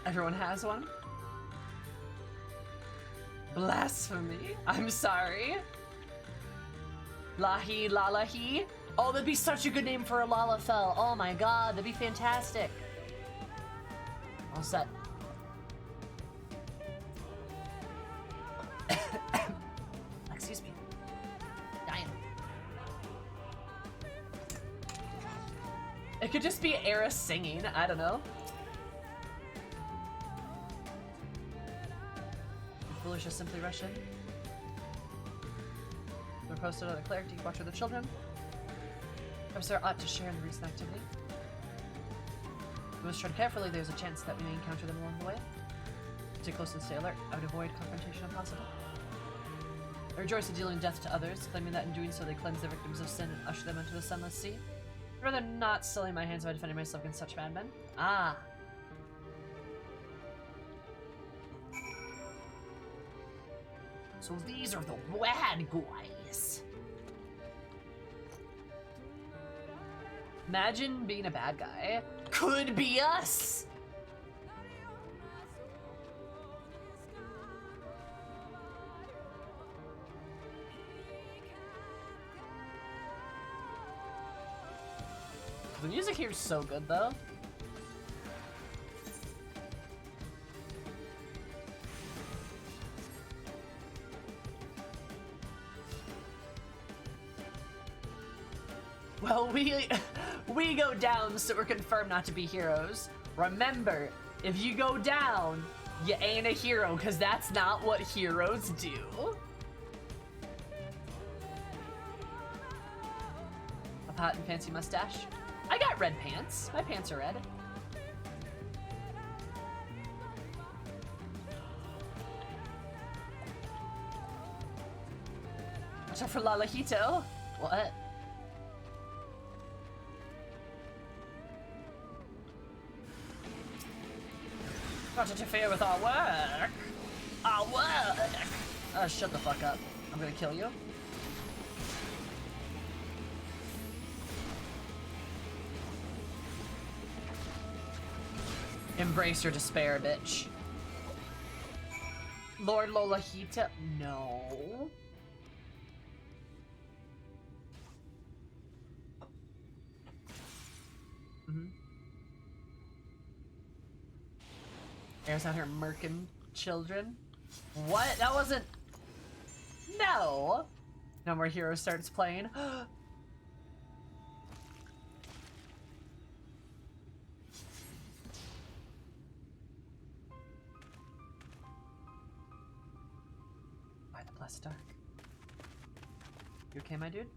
Everyone has one? Blasphemy. I'm sorry. Lahi, Lalahi. Oh, that'd be such a good name for a Lalafell. Oh my god, that'd be fantastic. All set. Excuse me. Dying. It could just be Era singing. I don't know. The foolish just simply rush in. We're posted on the cleric to watch with the children. Professor ought to share in the recent activity. We must tread carefully. There's a chance that we may encounter them along the way. Stay close and stay alert. I would avoid confrontation if possible. I rejoice in dealing death to others, claiming that in doing so they cleanse their victims of sin and usher them into the sunless sea. I'd rather not sully my hands by defending myself against such madmen. Ah. So these are the bad guys. Imagine being a bad guy. Could be us! The music here is so good, though. Well, we go down, so we're confirmed not to be heroes. Remember, if you go down, you ain't a hero, because that's not what heroes do. A hot and fancy mustache. I got red pants. My pants are red. Watch out for Lalahito. What? Not to interfere with our work. Oh, what? Shut the fuck up. I'm gonna kill you. Embrace your despair, bitch. Lord Lolahita? No. Air's out here murking children. What? That wasn't... No! No More Hero starts playing. Why the blessed dark? You okay, my dude?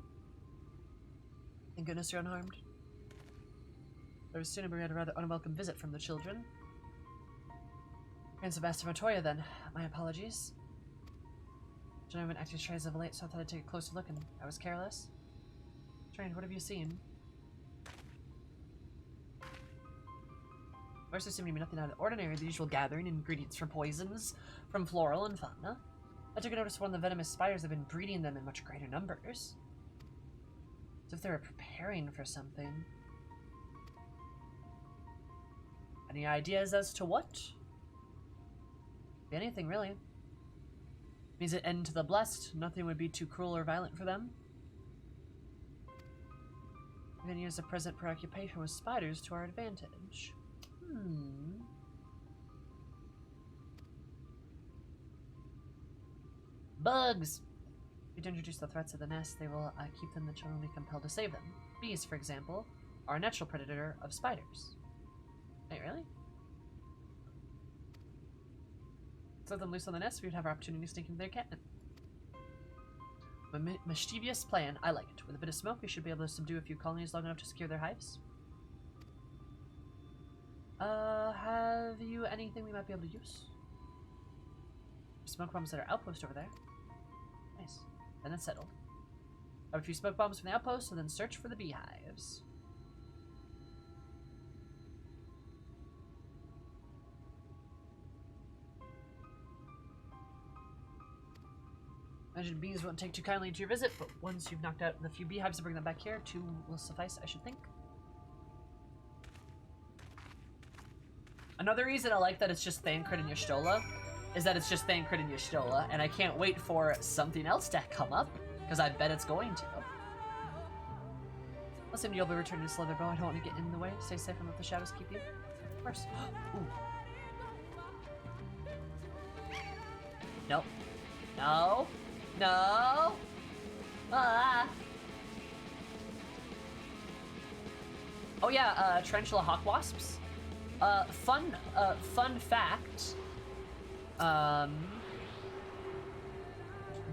Thank goodness you're unharmed. I was soon we had a rather unwelcome visit from the children. Grand Sebastian Montoya, then. My apologies. Gentlemen acting strange as of late, so I thought I'd take a closer look, and I was careless. Strange, what have you seen? First, assuming to be nothing out of the ordinary, the usual gathering ingredients for poisons from floral and fauna. I took a notice one of the venomous spiders have been breeding them in much greater numbers. As if they were preparing for something. Any ideas as to what? Be anything, really. Means an end to the blessed. Nothing would be too cruel or violent for them. We can use the present preoccupation with spiders to our advantage. Bugs! If you introduce the threats of the nest, they will keep them. The children will be compelled to save them. Bees, for example, are a natural predator of spiders. Wait, really? Let them loose on the nest, we would have our opportunity to sneak into their cannon. A mischievous plan, I like it. With a bit of smoke, we should be able to subdue a few colonies long enough to secure their hives. Have you anything we might be able to use? Smoke bombs at our outpost over there. Nice. Then it's settled. Have a few smoke bombs from the outpost, and then search for the beehives. Imagine bees won't take too kindly to your visit, but once you've knocked out the few beehives to bring them back here, 2 will suffice, I should think. Another reason I like that it's just Thancred and Y'shtola is that it's just Thancred and Y'shtola, and I can't wait for something else to come up, because I bet it's going to. Listen, you'll be returning to Slitherbow. I don't want to get in the way. Stay safe and let the shadows keep you. Of course. Ooh. Nope. No. No! Ah! Oh yeah, tarantula hawk wasps. Fun fact.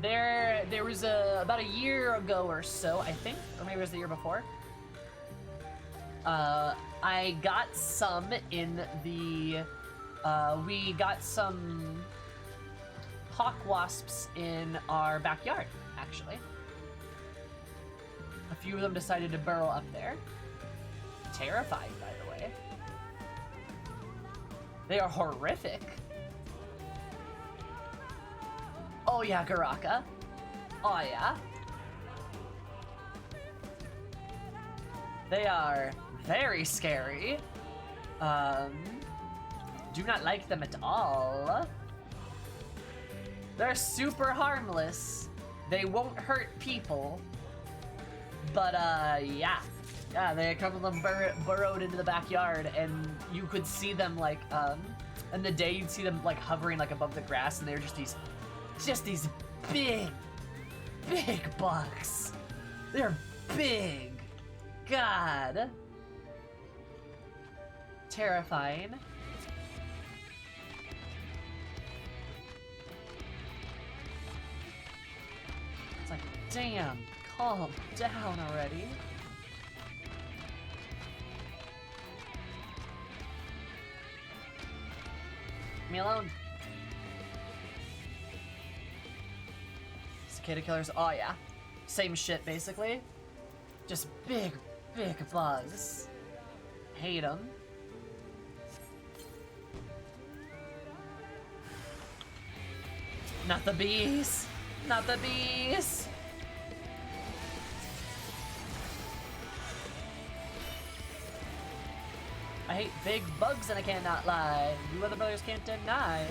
There was about a year ago or so, I think, or maybe it was the year before. I got some in the. We got some hawk wasps in our backyard, actually. A few of them decided to burrow up there. Terrifying, by the way. They are horrific. Oh yeah, Garaka. Oh yeah. They are very scary. Do not like them at all. They're super harmless. They won't hurt people. But, yeah. Yeah, they come with them burrowed into the backyard, and you could see them, like, in the day you'd see them, like, hovering, like, above the grass, and they're just these big bugs. They're big. God. Terrifying. Damn, calm down already. Leave me alone. Cicada killers, oh yeah. Same shit, basically. Just big bugs. Hate them. Not the bees! Not the bees! I hate big bugs and I cannot lie. You other brothers can't deny.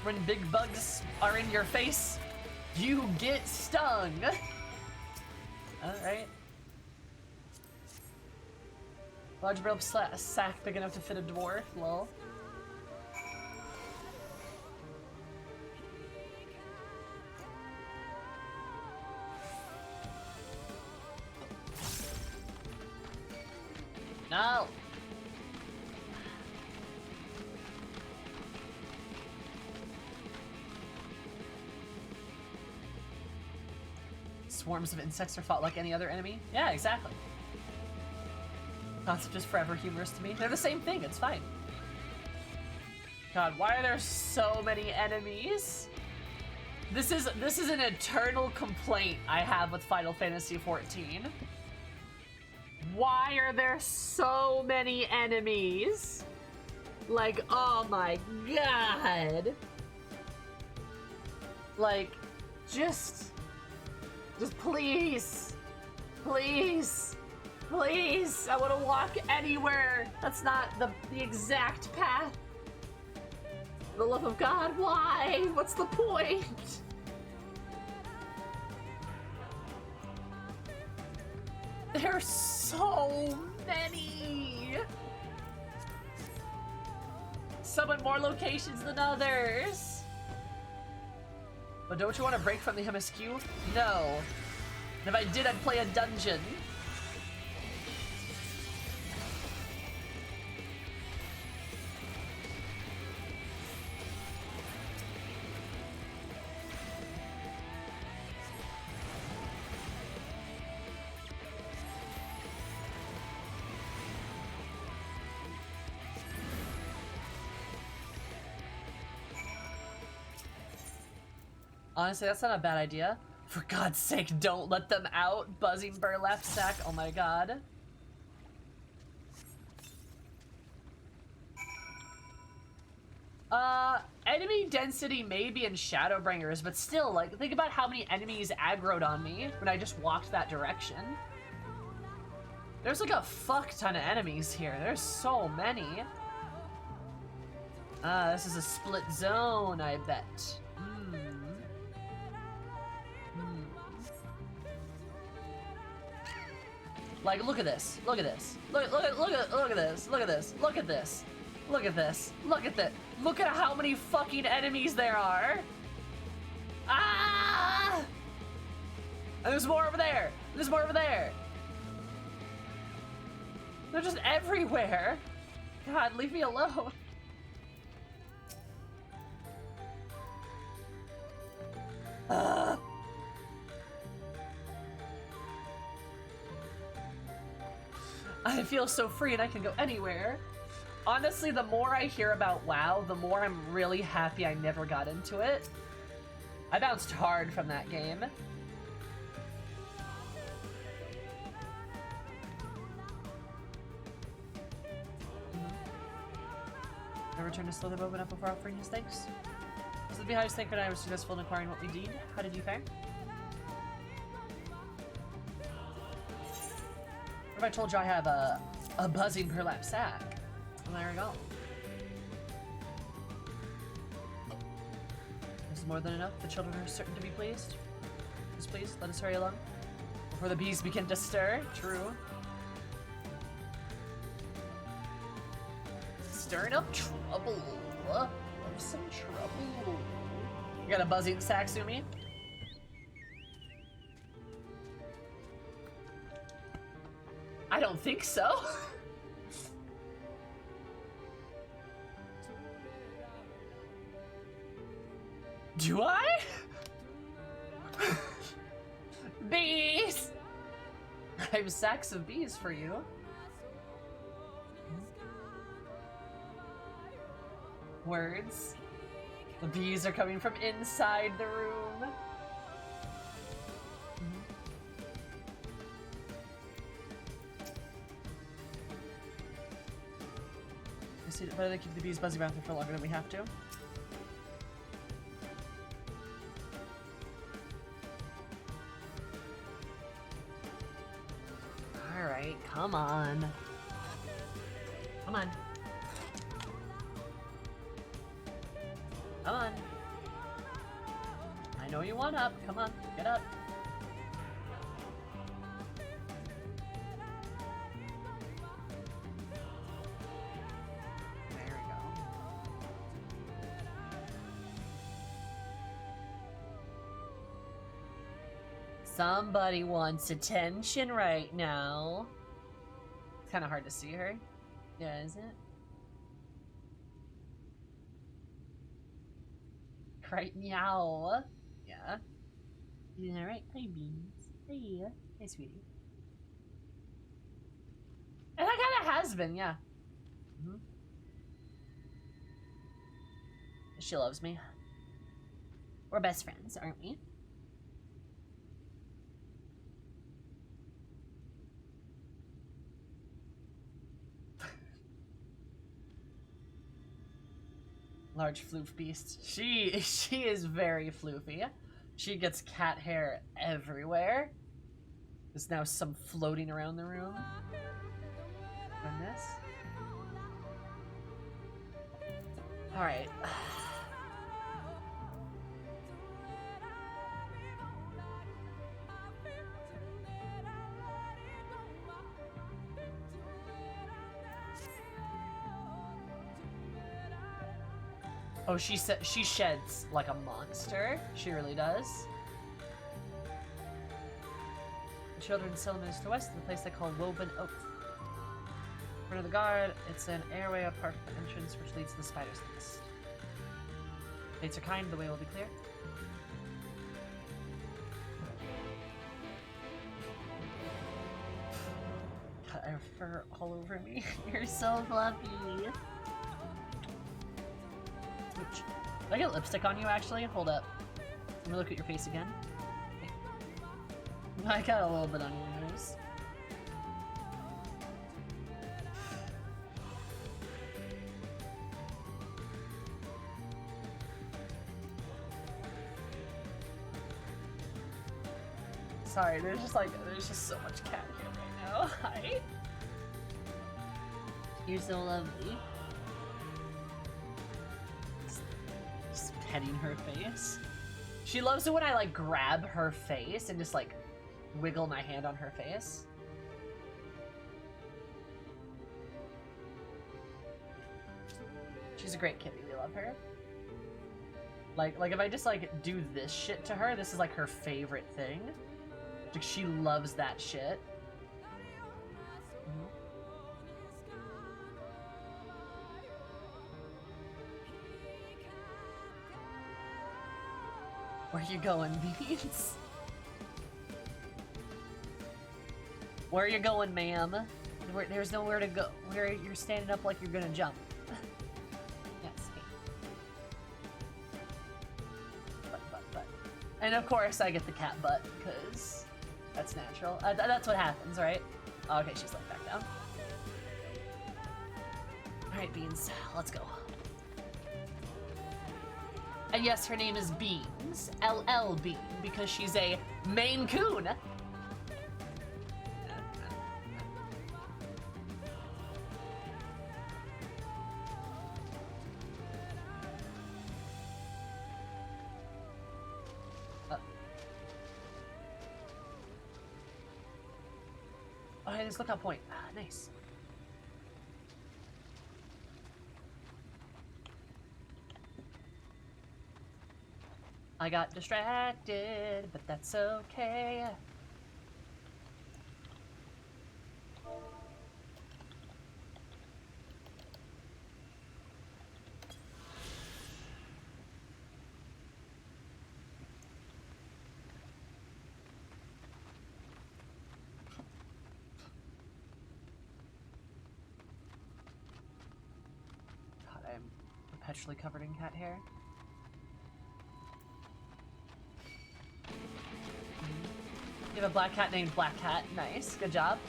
When big bugs are in your face, you get stung. Alright. Large rope sack big enough to fit a dwarf, lol. No! Swarms of insects are fought like any other enemy? Yeah, exactly. Concept is forever humorous to me. They're the same thing, it's fine. God, why are there so many enemies? This is an eternal complaint I have with Final Fantasy XIV. Why are there so many enemies? Like, oh my god. Like, just please, please, please. I want to walk anywhere. That's not the exact path. For the love of God, why? What's the point? There's so many. Some in more locations than others. But don't you want to break from the MSQ? No. And if I did, I'd play a dungeon. Honestly, that's not a bad idea. For God's sake, don't let them out. Buzzing burlap sack. Oh my god. Enemy density maybe in Shadowbringers, but still, like, think about how many enemies aggroed on me when I just walked that direction. There's like a fuck ton of enemies here. There's so many. This is a split zone, I bet. Like, look at this. Look at this. Look at this. Look at this. Look at this. Look at this. Look at this. Look at that. Look at how many fucking enemies there are. Ah! And there's more over there. There's more over there. They're just everywhere. God, leave me alone. I feel so free and I can go anywhere. Honestly, the more I hear about WoW, the more I'm really happy I never got into it. I bounced hard from that game. I returned to slow the moment up before offering his thanks. This is the highest thank you, and I was successful in acquiring what we need. How did you fare? What if I told you I have a buzzing burlap sack? Well, there we go. This is more than enough. The children are certain to be pleased. Just please, let us hurry along before the bees begin to stir. True. Stirring up trouble. Some trouble. You got a buzzing sack, Sumi? I don't think so. Do I? Bees! I have sacks of bees for you. Words. The bees are coming from inside the room. Why do they keep the bees buzzing around here for longer than we have to? Come on. Come on. Come on. I know you want up. Come on, get up. There we go. Somebody wants attention right now. It's kind of hard to see her. Yeah, isn't it? Right now. Yeah. You doing alright? Hi, Beans. Hey. Hey, sweetie. And that kind of has been, yeah. Mm-hmm. She loves me. We're best friends, aren't we? Large floof beast. She is very floofy. She gets cat hair everywhere. There's now some floating around the room. Goodness. Alright. Oh, she sheds like a monster. She really does. The children's settlement is to the west, in the place they call Woven Oak. In front of the guard, it's an airway apart from the entrance, which leads to the spider's nest. Fates are kind, the way will be clear. God, I have fur all over me. You're so fluffy. Did I get lipstick on you, actually? Hold up. Let me look at your face again. I got a little bit on your nose. Sorry, there's just so much cat hair right now. Hi. You're so lovely. Just petting her face. She loves it when I like grab her face and just like wiggle my hand on her face. She's a great kitty. We love her. Like if I just like do this shit to her, this is like her favorite thing. Like she loves that shit. Where you going, Beans? Where you going, ma'am? There's nowhere to go. Where you're standing up like you're gonna jump. Yes. Butt. And of course I get the cat butt, because that's natural. That's what happens, right? Oh, okay, she's like back down. Alright, Beans, let's go. And yes, her name is Beans, LL Bean, because she's a Maine Coon. Oh, hey, this lookout point. Ah, nice. I got distracted, but that's okay. God, I'm perpetually covered in cat hair. You have a black cat named Black Cat. Nice. Good job.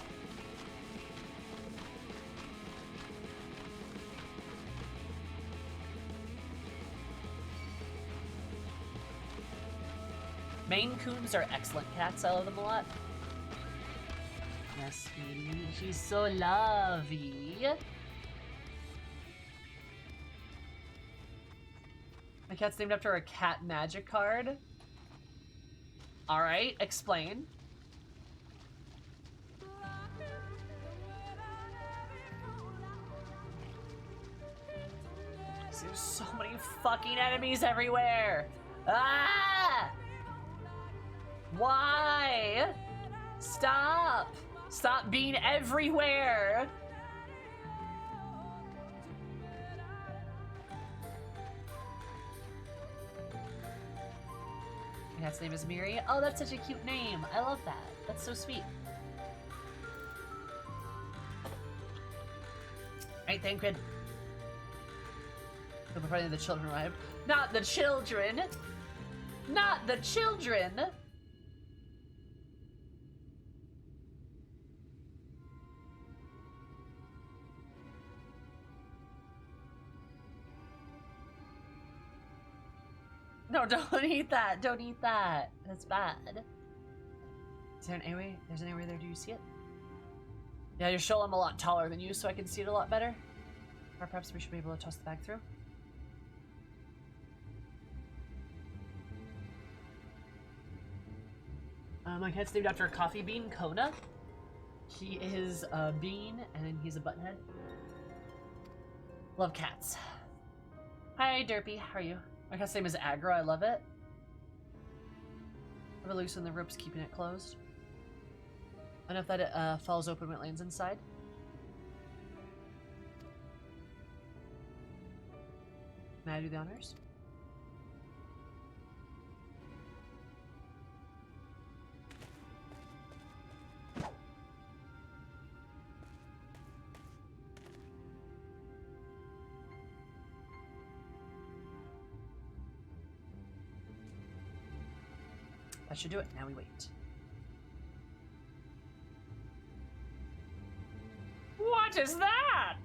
Maine Coons are excellent cats. I love them a lot. Yeah. sweetie. She's so lovey. My cat's named after a cat magic card. Alright, explain. There's so many fucking enemies everywhere! Ah! Why? Stop! Stop being everywhere! My cat's name is Miri. Oh, that's such a cute name. I love that. That's so sweet. Alright, thank you. Before the children arrived. Not the children! Not the children! No, don't eat that. Don't eat that. That's bad. Is there an airway? There's an airway there. Do you see it? Yeah, you're sure I'm a lot taller than you, so I can see it a lot better. Or perhaps we should be able to toss the bag through. My cat's named after a coffee bean, Kona. He is a bean, and he's a buttonhead. Love cats. Hi, Derpy. How are you? My cat's name is Agra. I love it. Ever loosen the ropes, keeping it closed. Enough that it falls open when it lands inside. May I do the honors? That should do it. Now we wait. What is that?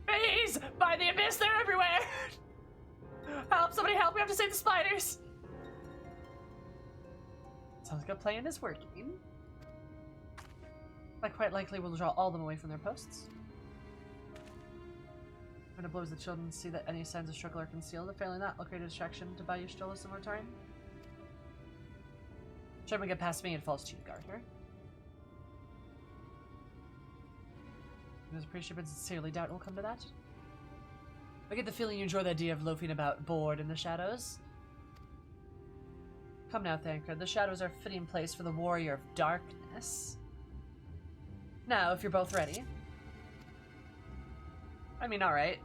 Bees! By the abyss, they're everywhere! Help! Somebody help! We have to save the spiders! Sounds like a plan is working. I quite likely will draw all of them away from their posts. When it blows, the children see that any signs of struggle are concealed. Failing that, I'll create a distraction to buy you Stola some more time. Try to get past me, it falls to you, Gardner. I was pretty sure, but sincerely doubt it will come to that. I get the feeling you enjoy the idea of loafing about bored in the shadows. Come now, Thancred. The shadows are a fitting place for the warrior of darkness. Now, if you're both ready. I mean, alright.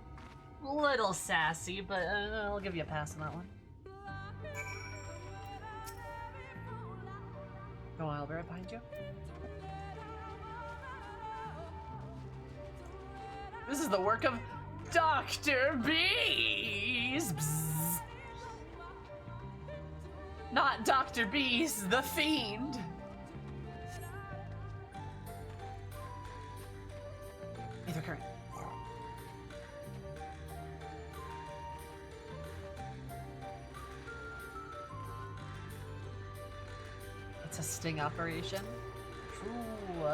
Little sassy, but I'll give you a pass on that one. Go on, I'll be right behind you. This is the work of Dr. Bees! Bzz. Not Dr. Bees, the fiend! Either current. It's a sting operation. Ooh.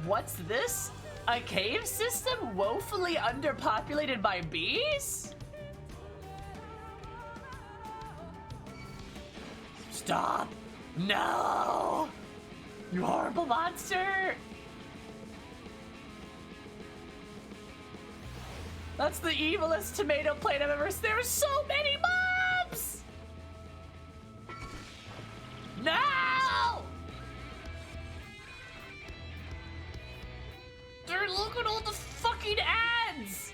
What's this? A cave system woefully underpopulated by bees? Stop! No! You horrible monster! That's the evilest tomato plate I've ever seen. There are so many mobs! No! Dude, look at all the fucking ads!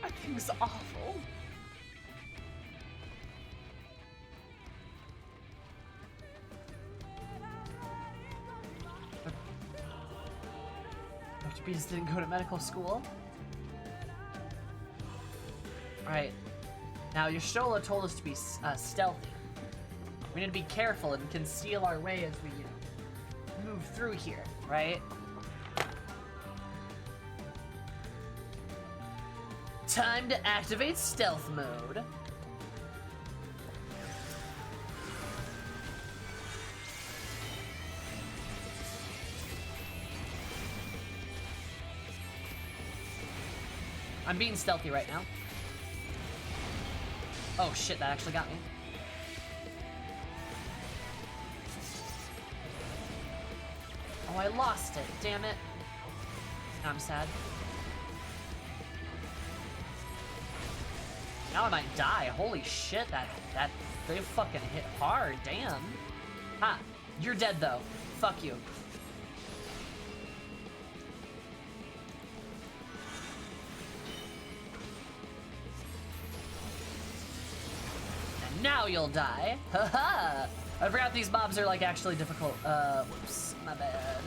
That thing's awful. Dr. Bees didn't go to medical school. Alright. Now, your Stola told us to be stealthy. We need to be careful and conceal our way as we, move through here, right? Time to activate stealth mode. I'm being stealthy right now. Oh shit, that actually got me. Oh, I lost it. Damn it. Now I'm sad. Now I might die. Holy shit, they fucking hit hard. Damn. Ha. You're dead though. Fuck you. And now you'll die. Haha. I forgot these mobs are like actually difficult. Whoops. My bad.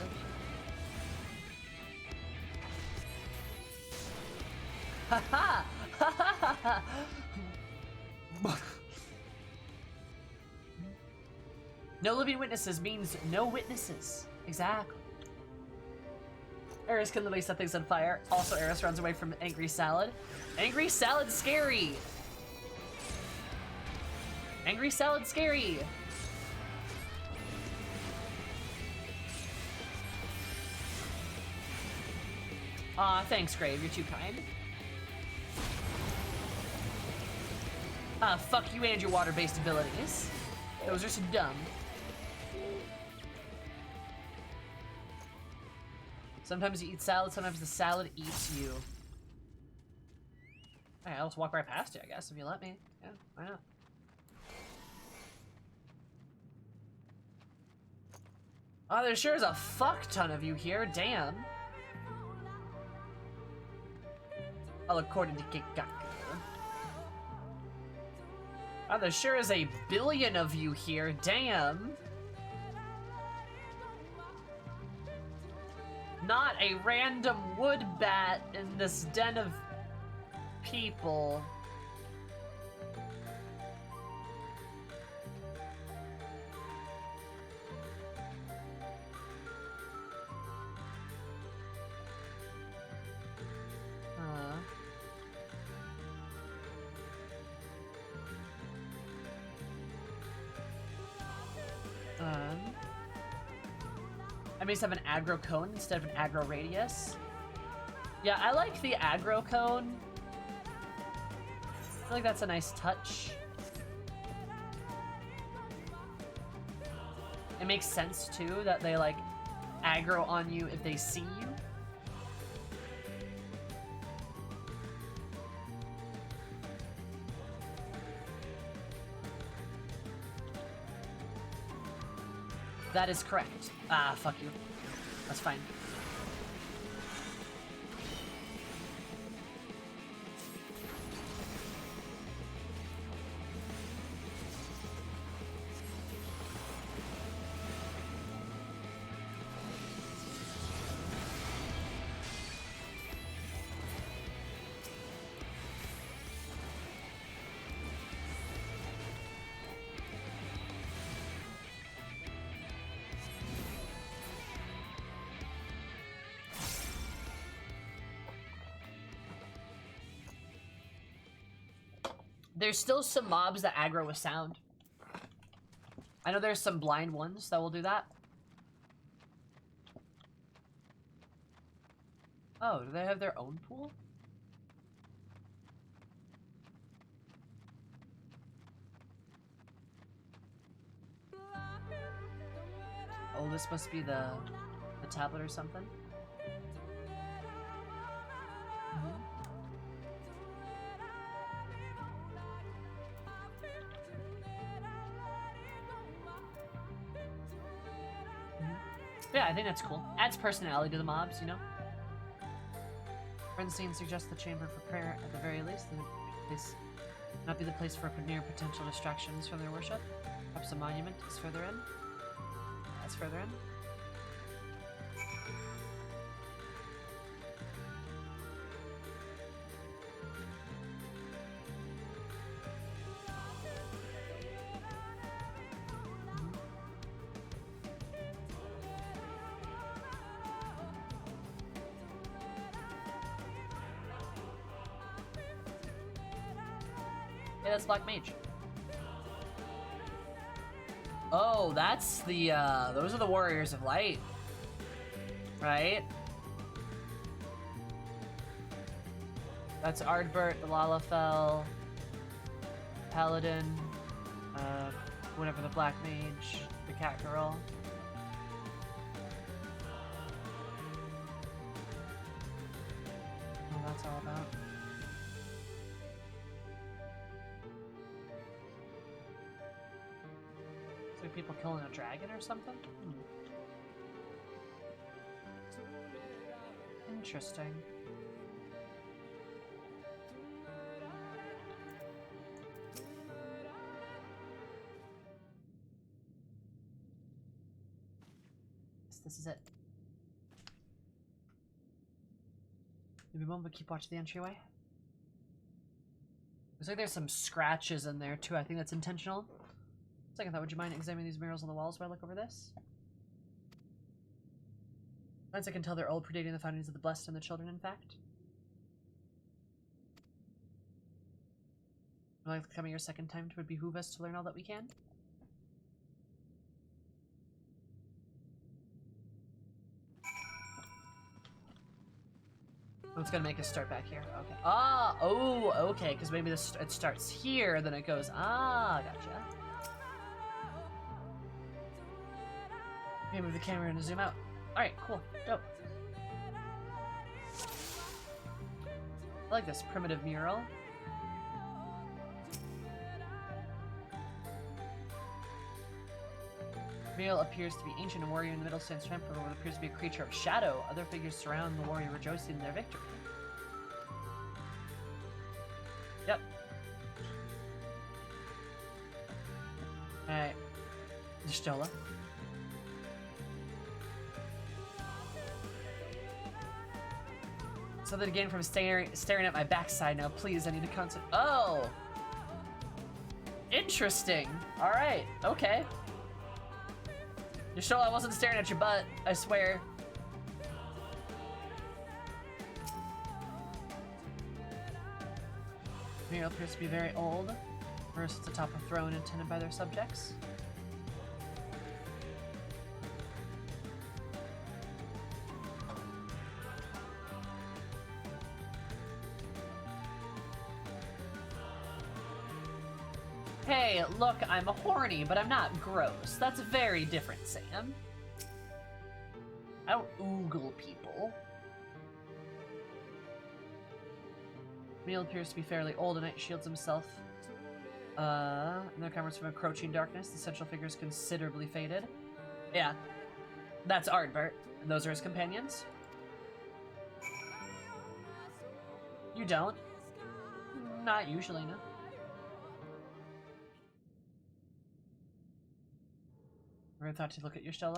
Haha. No living witnesses means no witnesses. Exactly. Eris can literally set things on fire. Also, Eris runs away from Angry Salad. Angry Salad scary! Angry Salad scary! Aw, thanks, Grave. You're too kind. Ah, fuck you and your water-based abilities. Those are so dumb. Sometimes you eat salad, sometimes the salad eats you. Hey, I'll just walk right past you, I guess, if you let me. Yeah, why not? Oh, there sure is a fuck ton of you here, damn. Well, according to Kikaku. Oh, there sure is a billion of you here, damn. Not a random wood bat in this den of people. I may just have an aggro cone instead of an aggro radius. Yeah, I like the aggro cone. I feel like that's a nice touch. It makes sense too that they like aggro on you if they see you. That is correct. Ah, fuck you. That's fine. There's still some mobs that aggro with sound. I know there's some blind ones that will do that. Oh, do they have their own pool? Oh, this must be the tablet or something. Yeah, I think that's cool. Adds personality to the mobs, you know? Francine suggests the chamber for prayer at the very least. This not be the place for near potential distractions from their worship. Perhaps a monument is further in. That's further in. Yeah, that's Black Mage. Oh, that's the, those are the Warriors of Light. Right? That's Ardbert, the Lalafell, Paladin, whatever the Black Mage, the Cat Girl. What that's all about. It's like people killing a dragon or something? Interesting. This is it. Maybe one, but keep watching the entryway. Looks like there's some scratches in there too. I think that's intentional. Second thought, would you mind examining these murals on the walls while I look over this? As I can tell, they're old, predating the foundings of the Blessed and the Children, in fact. Like coming your second time, it would behoove us to learn all that we can. What's gonna make us start back here? Okay. Ah, oh, okay. Because maybe this it starts here, then it goes. Ah, gotcha. Okay, move the camera and zoom out. All right, cool, dope. I like this primitive mural. Mural appears to be ancient. A warrior in the middle stands triumphant over what appears to be a creature of shadow. Other figures surround the warrior, rejoicing in their victory. Yep. Alright. Stola. Something to gain from staring at my backside now. Please, I need to concentrate. Oh! Interesting. Alright, okay. You sure I wasn't staring at your butt, I swear. The mural appears to be very old. First, atop a throne intended by their subjects. Hey, look, I'm horny, but I'm not gross. That's very different, Sam. I don't oogle people. Neil appears to be fairly old, and Knight shields himself. And there comes from encroaching darkness. The central figure is considerably faded. Yeah, that's Ardbert, and those are his companions. You don't? Not usually, no. Ever thought to look at your Stella?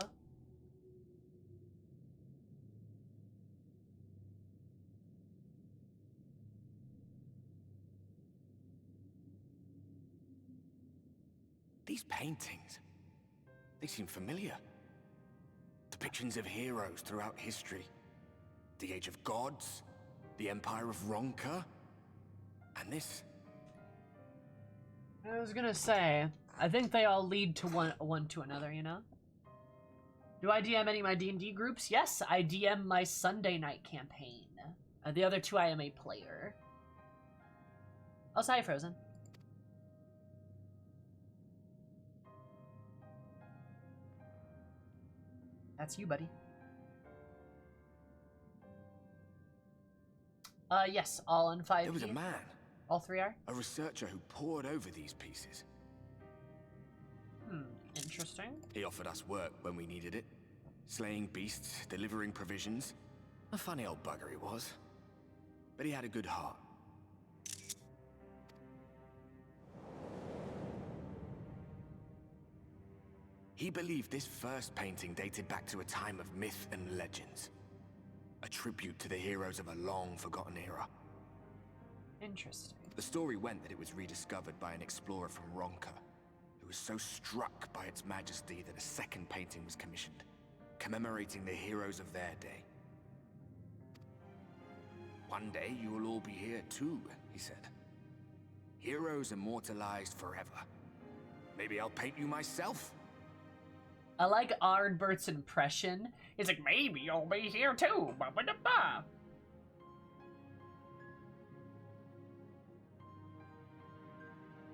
These paintings, they seem familiar. Depictions of heroes throughout history. The Age of Gods, the Empire of Ronka, and this. I was gonna say, I think they all lead to one to another, you know? Do I DM any of my D&D groups? Yes, I DM my Sunday night campaign. The other two, I am a player. Oh, hi, Frozen. That's you, buddy. Yes, all on 5. There was a man. All 3 are? A researcher who pored over these pieces. Interesting. He offered us work when we needed it. Slaying beasts, delivering provisions. A funny old bugger he was. But he had a good heart. He believed this first painting dated back to a time of myth and legends. A tribute to the heroes of a long-forgotten era. Interesting. The story went that it was rediscovered by an explorer from Ronka, who was so struck by its majesty that a second painting was commissioned, commemorating the heroes of their day. One day you will all be here too, he said. Heroes immortalized forever. Maybe I'll paint you myself? I like Ardbert's impression. He's like, maybe you'll be here too. Ba -ba -da -ba.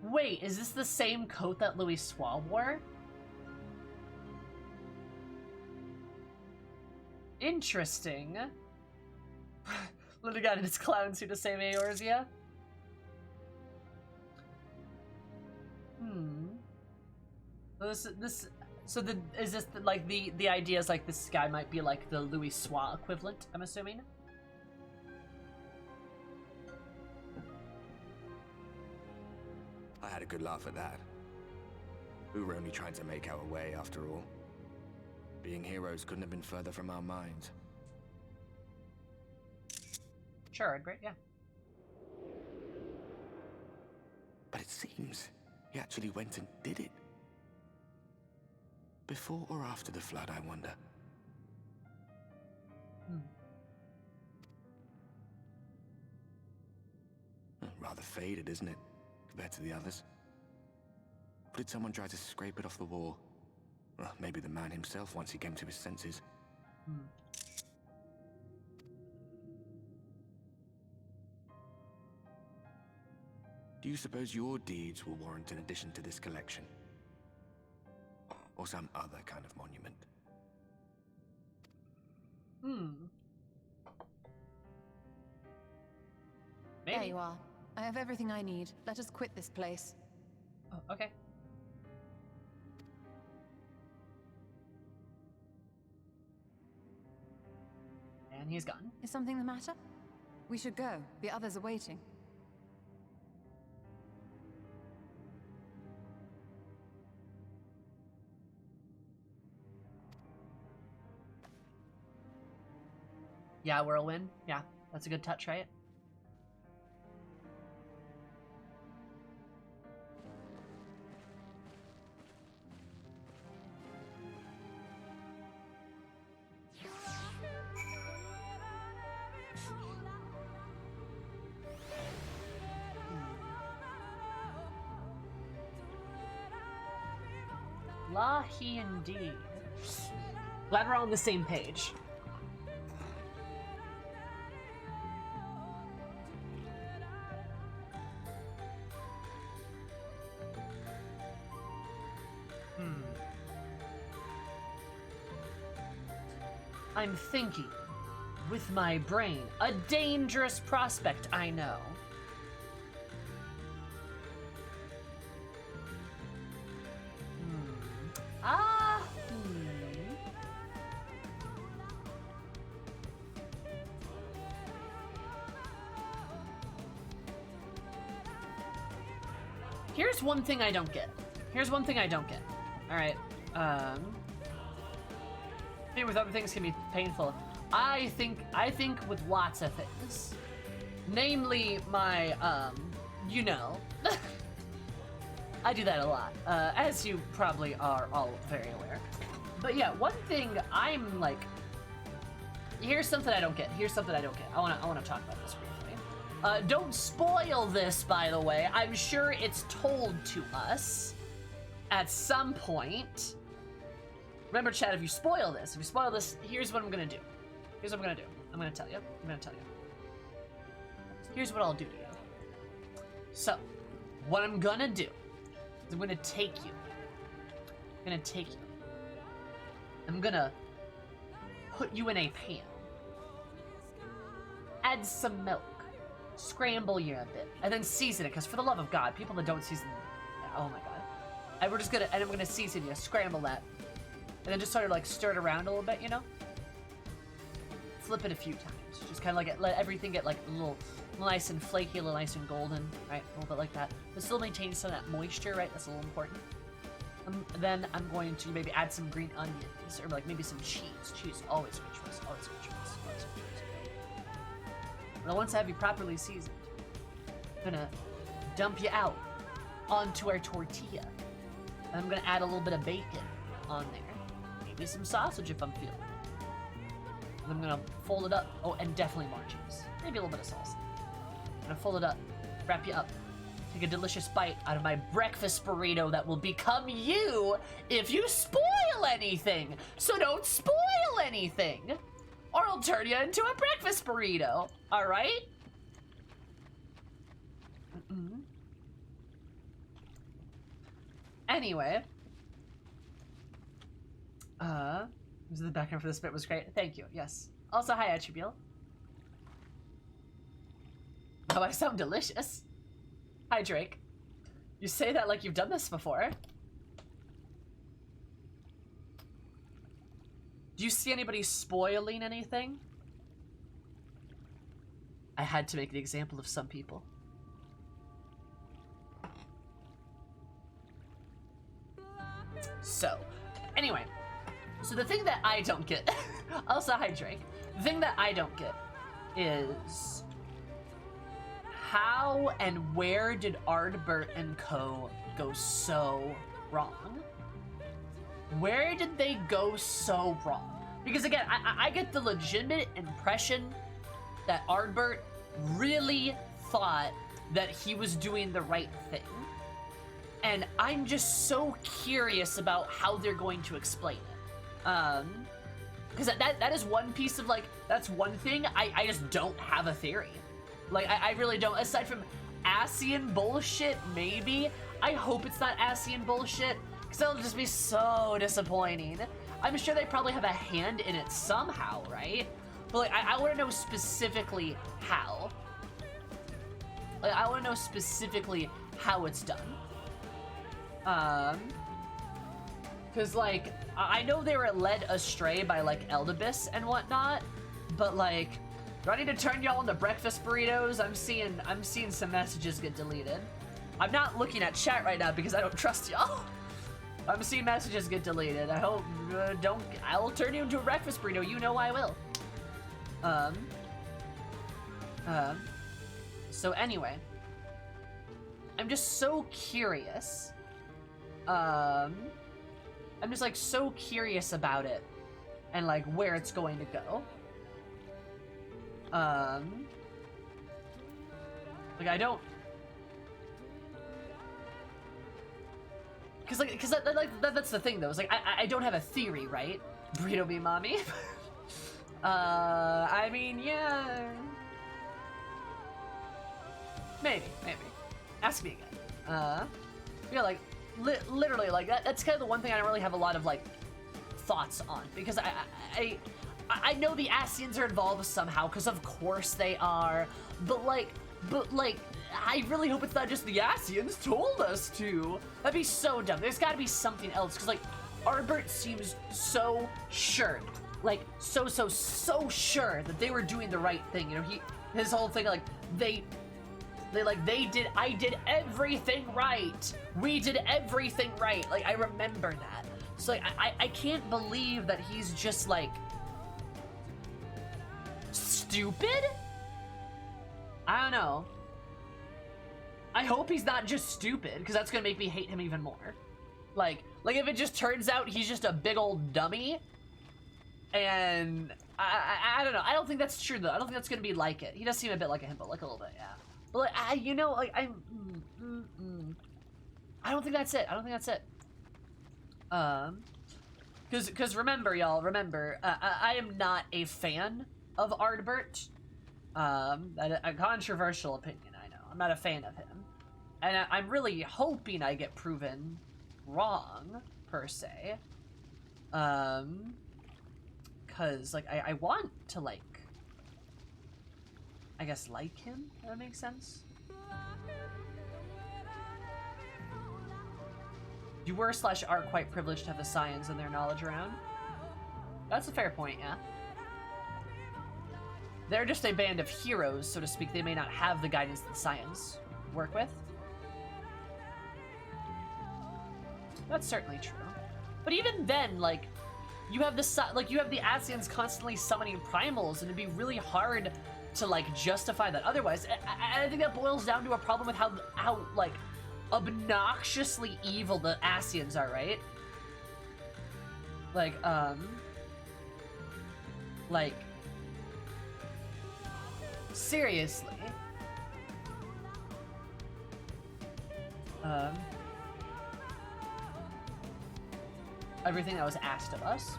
Wait, is this the same coat that Louis Sooo wore? Interesting. Literally got in his clown suit to save Eorzea. Is this like the idea is like this guy might be like the Louis Sooo equivalent, I'm assuming? I had a good laugh at that. We were only trying to make our way after all. Being heroes couldn't have been further from our minds. Sure, I'd agree, yeah. But it seems he actually went and did it. Before or after the flood, I wonder. Rather faded, isn't it, compared to the others? Or did someone try to scrape it off the wall? Well, maybe the man himself once he came to his senses. Do you suppose your deeds will warrant an addition to this collection? Or some other kind of monument? Maybe. There you are. I have everything I need. Let us quit this place. Oh, okay. And he's gone. Is something the matter? We should go. The others are waiting. Yeah, whirlwind. Yeah, that's a good touch, right? Lahi indeed. Glad we're all on the same page. I'm thinking, with my brain, a dangerous prospect, I know. Here's one thing I don't get. Alright, maybe with other things can be painful. I think with lots of things. Namely my, you know. I do that a lot, as you probably are all very aware. But yeah, one thing I'm like, here's something I don't get. I wanna talk about this briefly. Don't spoil this, by the way. I'm sure it's told to us at some point. Remember, Chad, if you spoil this, here's what I'm gonna do. I'm gonna tell you. Here's what I'll do to you. So, what I'm gonna do is I'm gonna take you. I'm gonna put you in a pan. Add some milk. Scramble you a bit. And then season it, because for the love of God, people that don't season... Oh my God. I'm gonna season you, scramble that. And then just sort of like stir it around a little bit, you know? Flip it a few times. Just kind of like let everything get like a little nice and flaky, a little nice and golden, right? A little bit like that. But still maintain some of that moisture, right? That's a little important. Then I'm going to maybe add some green onions, or like maybe some cheese. Cheese, always good choice, always good choice. Now once I have you properly seasoned, I'm gonna dump you out onto our tortilla. And I'm gonna add a little bit of bacon on there. Maybe some sausage if I'm feeling it. And I'm gonna fold it up. Oh, and definitely more cheese. Maybe a little bit of salsa. I'm gonna fold it up, wrap you up, take a delicious bite out of my breakfast burrito that will become you if you spoil anything. So don't spoil anything, or I'll turn you into a breakfast burrito. All right? Anyway. The background for this bit was great. Thank you, yes. Also, hi, Attribute. Oh, I sound delicious. Hi, Drake. You say that like you've done this before. Do you see anybody spoiling anything? I had to make the example of some people. So, anyway. So the thing that I don't get... also, hi, Drake. The thing that I don't get is... how and where did Ardbert and co. go so wrong? Where did they go so wrong? Because again, I get the legitimate impression that Ardbert really thought that he was doing the right thing. And I'm just so curious about how they're going to explain it. Because that is one piece of, like, that's one thing I just don't have a theory. Like, I really don't. Aside from Ascian bullshit, maybe. I hope it's not Ascian bullshit, because that'll just be so disappointing. I'm sure they probably have a hand in it somehow, right? But, like, I want to know specifically how. Like, I want to know specifically how it's done. Because, like, I know they were led astray by, like, Eldibus and whatnot, but, like, do I need to turn y'all into breakfast burritos? I'm seeing some messages get deleted. I'm not looking at chat right now because I don't trust y'all. I'm seeing messages get deleted. I hope, I'll turn you into a breakfast burrito. You know I will. So anyway. I'm just so curious. I'm just, like, so curious about it. And, like, where it's going to go. Like, I don't... Because that's the thing, though. It's like, I don't have a theory, right? Burrito me, mommy? I mean, yeah... Maybe. Ask me again. Yeah, like, literally, like, that's kind of the one thing I don't really have a lot of, like, thoughts on. Because I know the Ascians are involved somehow, because of course they are. But like, I really hope it's not just the Ascians told us to. That'd be so dumb. There's gotta be something else, because, like, Ardbert seems so sure. Like, so sure that they were doing the right thing. You know, his whole thing, like, I did everything right. We did everything right. Like, I remember that. So, like, I can't believe that he's just, like, stupid? I don't know. I hope he's not just stupid, because that's gonna make me hate him even more. Like if it just turns out he's just a big old dummy, and I don't know. I don't think that's true, though. I don't think that's gonna be like it. He does seem a bit like a himbo, like a little bit, yeah. But, like, you know, like, I don't think that's it. Because remember, y'all, I am not a fan of Ardbert. A controversial opinion, I know. I'm not a fan of him. And I'm really hoping I get proven wrong, per se. Because, like, I want to, like, I guess, like him, if that makes sense. You were / are quite privileged to have the Scions and their knowledge around. That's a fair point, yeah. They're just a band of heroes, so to speak. They may not have the guidance that the Scions work with. That's certainly true. But even then, like, you have the Ascians constantly summoning primals, and it'd be really hard to, like, justify that otherwise. I think that boils down to a problem with how like, obnoxiously evil the Ascians are, right? Like, seriously. Everything that was asked of us.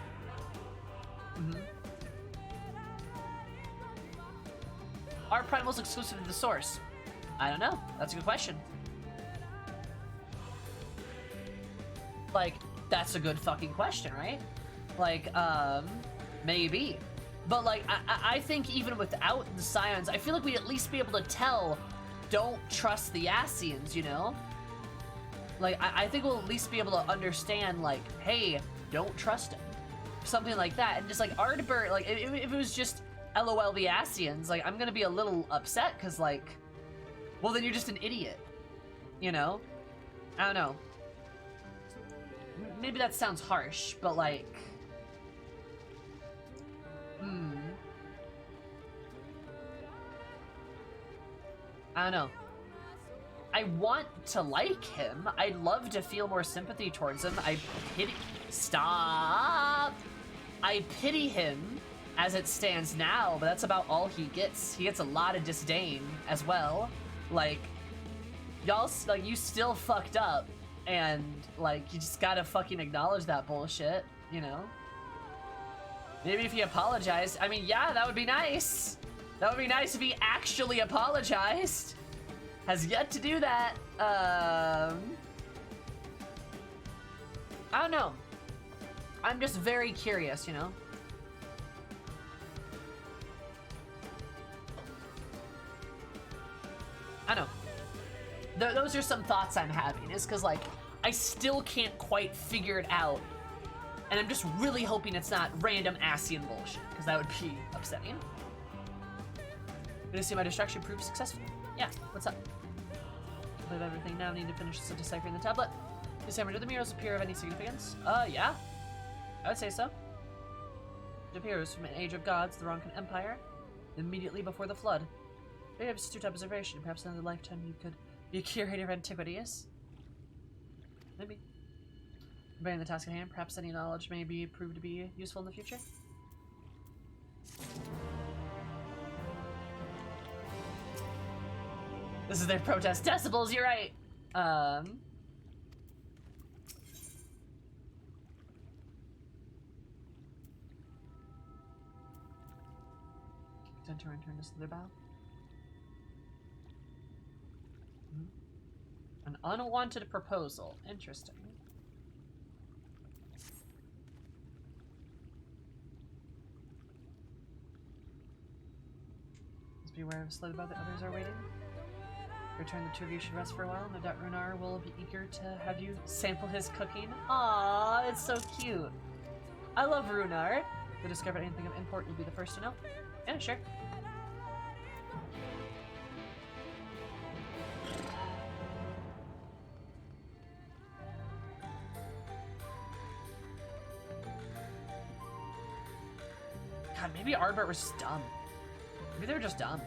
Are primals exclusive to the source? I don't know. That's a good question. Like, that's a good fucking question, right? Like, maybe. But, like, I think even without the Scions, I feel like we'd at least be able to tell, don't trust the Ascians, you know? Like, I think we'll at least be able to understand, like, hey, don't trust him. Something like that. And just, like, Ardbert, like, if it was just LOL the Ascians, like, I'm gonna be a little upset, because, like, well, then you're just an idiot. You know? I don't know. Maybe that sounds harsh, but, like... I don't know. I want to like him. I'd love to feel more sympathy towards him. I pity... Stop! I pity him as it stands now, but that's about all he gets. He gets a lot of disdain as well. Like, y'all, like, you still fucked up, and, like, you just gotta fucking acknowledge that bullshit, you know? Maybe if he apologized. I mean, yeah, that would be nice. That would be nice if he actually apologized. Has yet to do that. I don't know. I'm just very curious, you know? I don't know. Those are some thoughts I'm having. Is because, like, I still can't quite figure it out. And I'm just really hoping it's not random Ascian bullshit, because that would be upsetting. Gonna see my distraction prove successful. Yeah, what's up? I have everything now. Need to finish deciphering the tablet. December, do the mirrors appear of any significance? Yeah. I would say so. It appears from an age of gods, the Ronkan Empire, immediately before the flood. Maybe have astute observation. Perhaps in another lifetime you could be a curator of antiquities. Maybe. Comparing the task at hand, perhaps any knowledge may be proved to be useful in the future. This is their protest decibels, you're right. Enter and turn to Slither Bow. An unwanted proposal. Interesting. Just be aware of Slither Bow that others are waiting. Return, the two of you should rest for a while. No doubt Runar will be eager to have you sample his cooking. Aww, it's so cute. I love Runar. If you discover anything of import, you'll be the first to know. Yeah, sure. God, maybe Ardbert was dumb. Maybe they were just dumb.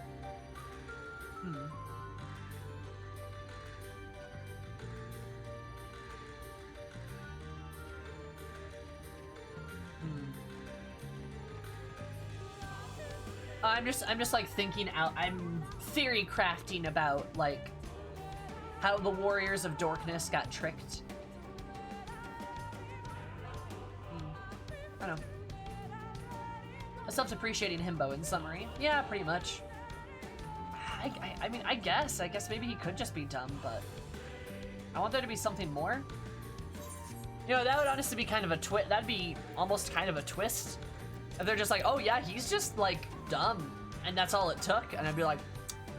I'm just like thinking out. I'm theory crafting about like how the Warriors of Dorkness got tricked. I don't know. A self-depreciating himbo in summary. Yeah, pretty much. I mean, I guess maybe he could just be dumb, but I want there to be something more. You know, that would honestly be kind of a twist. That'd be almost kind of a twist. If they're just like, oh yeah, he's just like dumb, and that's all it took, and I'd be like,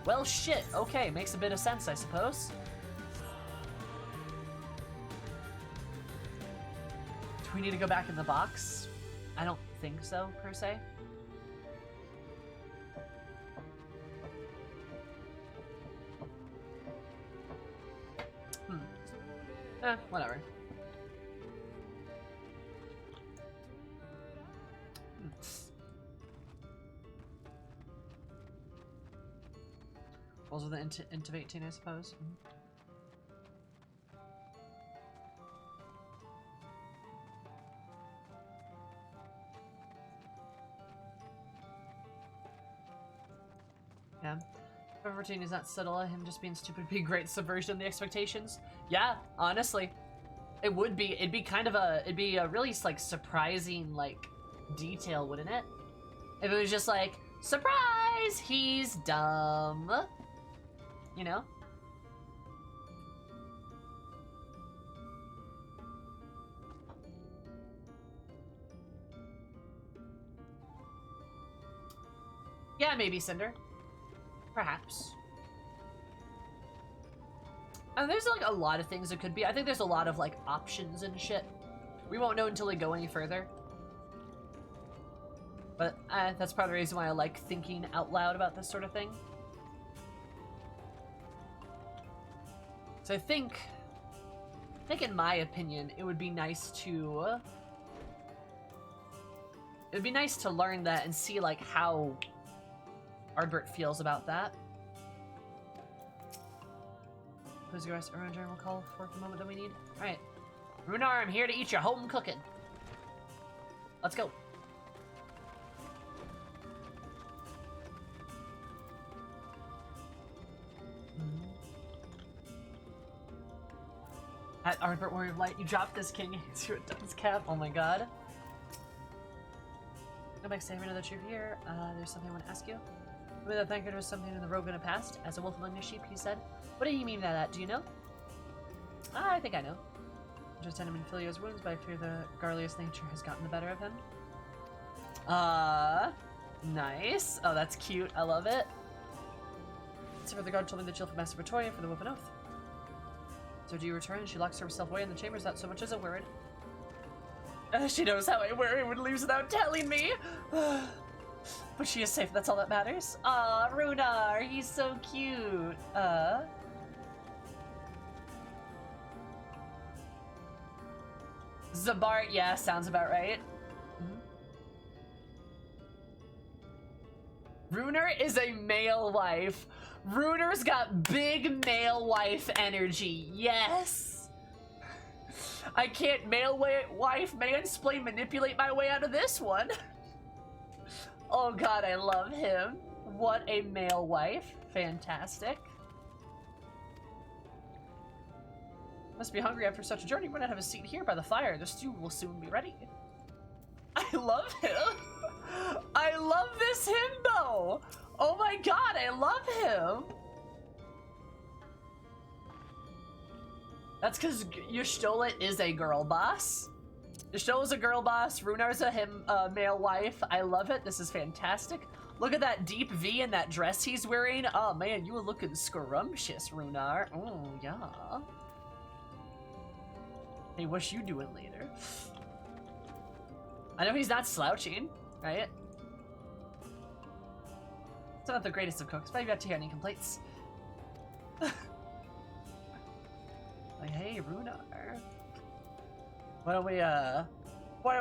well shit, okay, makes a bit of sense, I suppose. Do we need to go back in the box? I don't think so, per se. Whatever. Rolls with an int of 18, I suppose. Yeah. If routine is not subtle, him just being stupid would be a great subversion of the expectations. Yeah, honestly. It would be. It'd be a really, like, surprising, like, detail, wouldn't it? If it was just like, surprise! He's dumb. You know? Yeah, maybe Cinder. Perhaps. And there's like a lot of things it could be. I think there's a lot of like options and shit. We won't know until we go any further. But that's part of the reason why I like thinking out loud about this sort of thing. So I think in my opinion, it would be nice to learn that and see like how Ardbert feels about that. Who's your rest? Runar will call for the moment that we need. Alright. Runar, I'm here to eat your home cooking. Let's go. At Ardbert Warrior of Light, you dropped this king into a dunce cap. Oh my god. Go back to say another truth here. There's something I want to ask you. Maybe that thinker was something in the road in the past. As a wolf among the sheep, he said. What did he mean by that? Do you know? I think I know. Just send him in Filio's wounds, but I fear the garliest nature has gotten the better of him. Nice. Oh, that's cute. I love it. So the guard told me that you'll for Master Victoria for the Wolf and Oath. So do you return? She locks herself away in the chambers, not so much as a word. She knows how I worry when leaves without telling me. But she is safe, that's all that matters. Aw, Runar, he's so cute. Zabart, yeah, sounds about right. Runar is a male wife. Runar's got big male wife energy, yes! I can't male wife mansplain manipulate my way out of this one. Oh god, I love him. What a male wife. Fantastic. Must be hungry after such a journey. Why not have a seat here by the fire? The stew will soon be ready. I love him. I love this himbo. Oh my god, I love him. That's because Y'shtola is a girl boss. Y'shtola's a girl boss. Runar's a male wife. I love it. This is fantastic. Look at that deep V in that dress he's wearing. Oh man, you were looking scrumptious, Runar. Oh yeah. Hey, what's you doing later? I know he's not slouching, right? It's not the greatest of cooks, but I've yet to hear any complaints. Like, hey, Runar. Why don't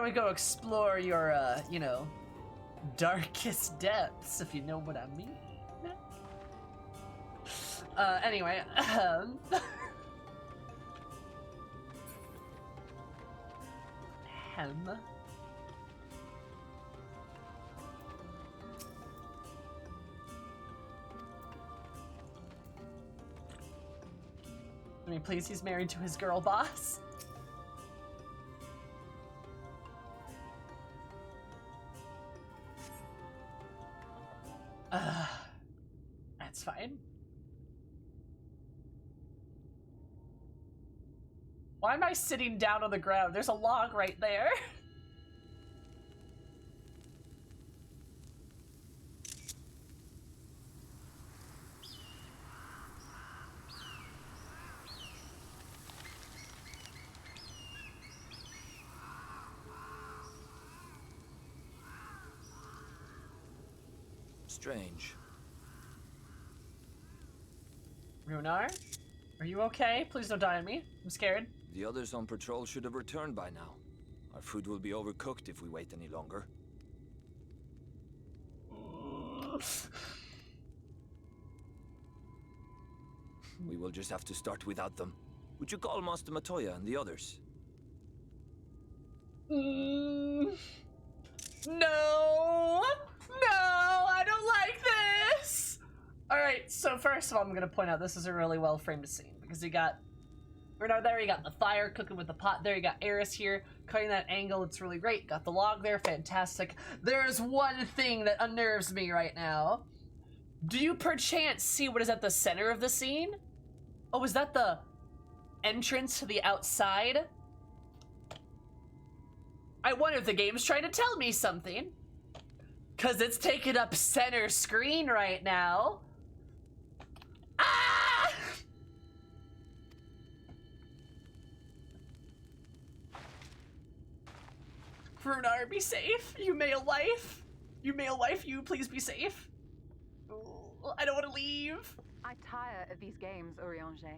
we go explore your, you know, darkest depths, if you know what I mean? Anyway, I mean, please, he's married to his girl boss. That's fine. Why am I sitting down on the ground? There's a log right there. Strange. Runar? Are you okay? Please don't die on me. I'm scared. The others on patrol should have returned by now. Our food will be overcooked if we wait any longer. We will just have to start without them. Would you call Master Matoya and the others? No! No! I don't like this! Alright, so first of all, I'm gonna point out this is a really well-framed scene, because you got Runar there, you got the fire cooking with the pot there, you got Eris here, cutting that angle, it's really great. Got the log there, fantastic. There's one thing that unnerves me right now. Do you perchance see what is at the center of the scene? Oh, is that the entrance to the outside? I wonder if the game's trying to tell me something. Cause it's taking up center screen right now. Ah! Runar, be safe. You male wife. You male wife, you please be safe. Ooh, I don't want to leave. I tire of these games, Urianger.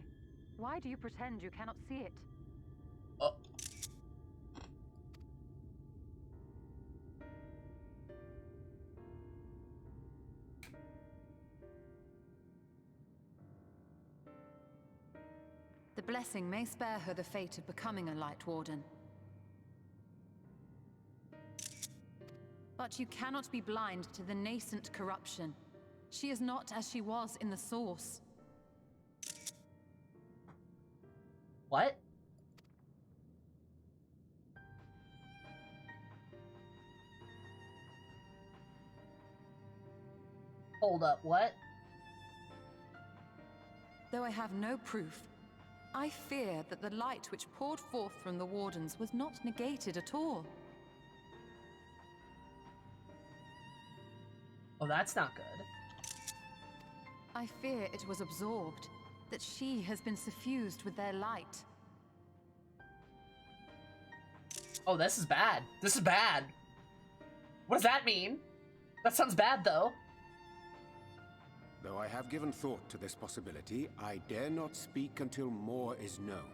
Why do you pretend you cannot see it? Oh. The blessing may spare her the fate of becoming a Light Warden. But you cannot be blind to the nascent corruption. She is not as she was in the Source. What? Hold up, what? Though I have no proof, I fear that the light which poured forth from the Wardens was not negated at all. Oh, that's not good. I fear it was absorbed, that she has been suffused with their light. Oh, this is bad. This is bad. What does that mean? That sounds bad, though. Though I have given thought to this possibility, I dare not speak until more is known.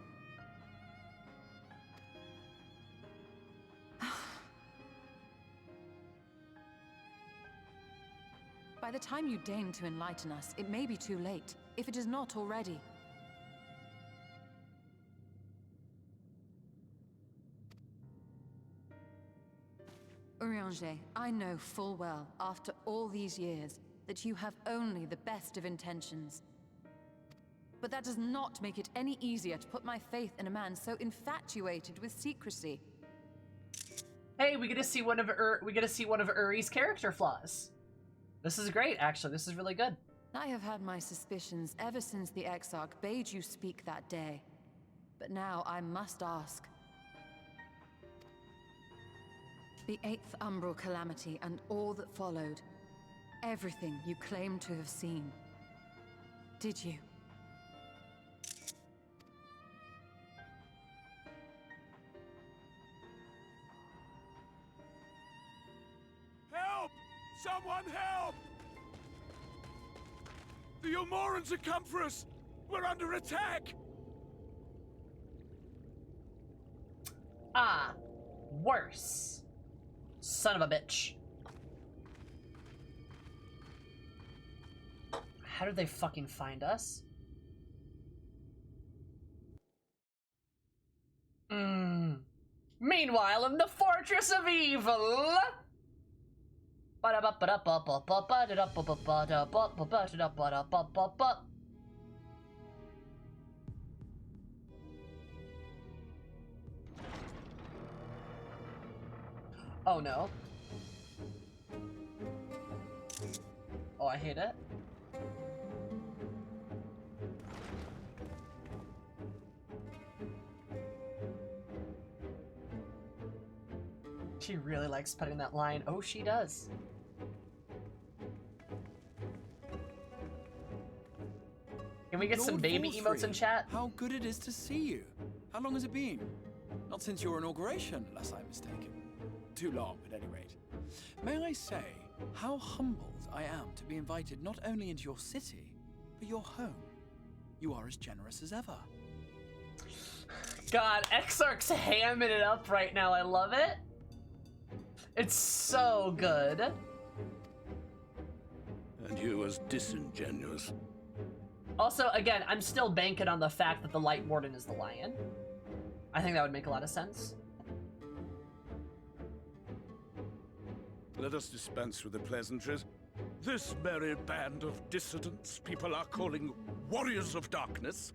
By the time you deign to enlighten us, it may be too late, if it is not already. Urianger, I know full well, after all these years, that you have only the best of intentions. But that does not make it any easier to put my faith in a man so infatuated with secrecy. Hey, we get to see one of Uri's character flaws. This is great, actually. This is really good. I have had my suspicions ever since the Exarch bade you speak that day. But now I must ask. The 8th Umbral Calamity and all that followed. Everything you claim to have seen. Did you? Help! Someone help! The Umorans have come for us! We're under attack! Ah, worse. Son of a bitch. How did they fucking find us? Meanwhile, in the Fortress of Evil. Oh no. Oh, I hate it. She really likes putting that line. Oh, she does. Can we get some baby emotes in chat? How good it is to see you. How long has it been? Not since your inauguration, unless I'm mistaken. Too long, at any rate. May I say how humbled I am to be invited not only into your city, but your home. You are as generous as ever. God, Exarch's hamming it up right now. I love it. It's so good. And you as disingenuous. Also, again, I'm still banking on the fact that the Light Warden is the lion. I think that would make a lot of sense. Let us dispense with the pleasantries. This merry band of dissidents people are calling Warriors of Darkness.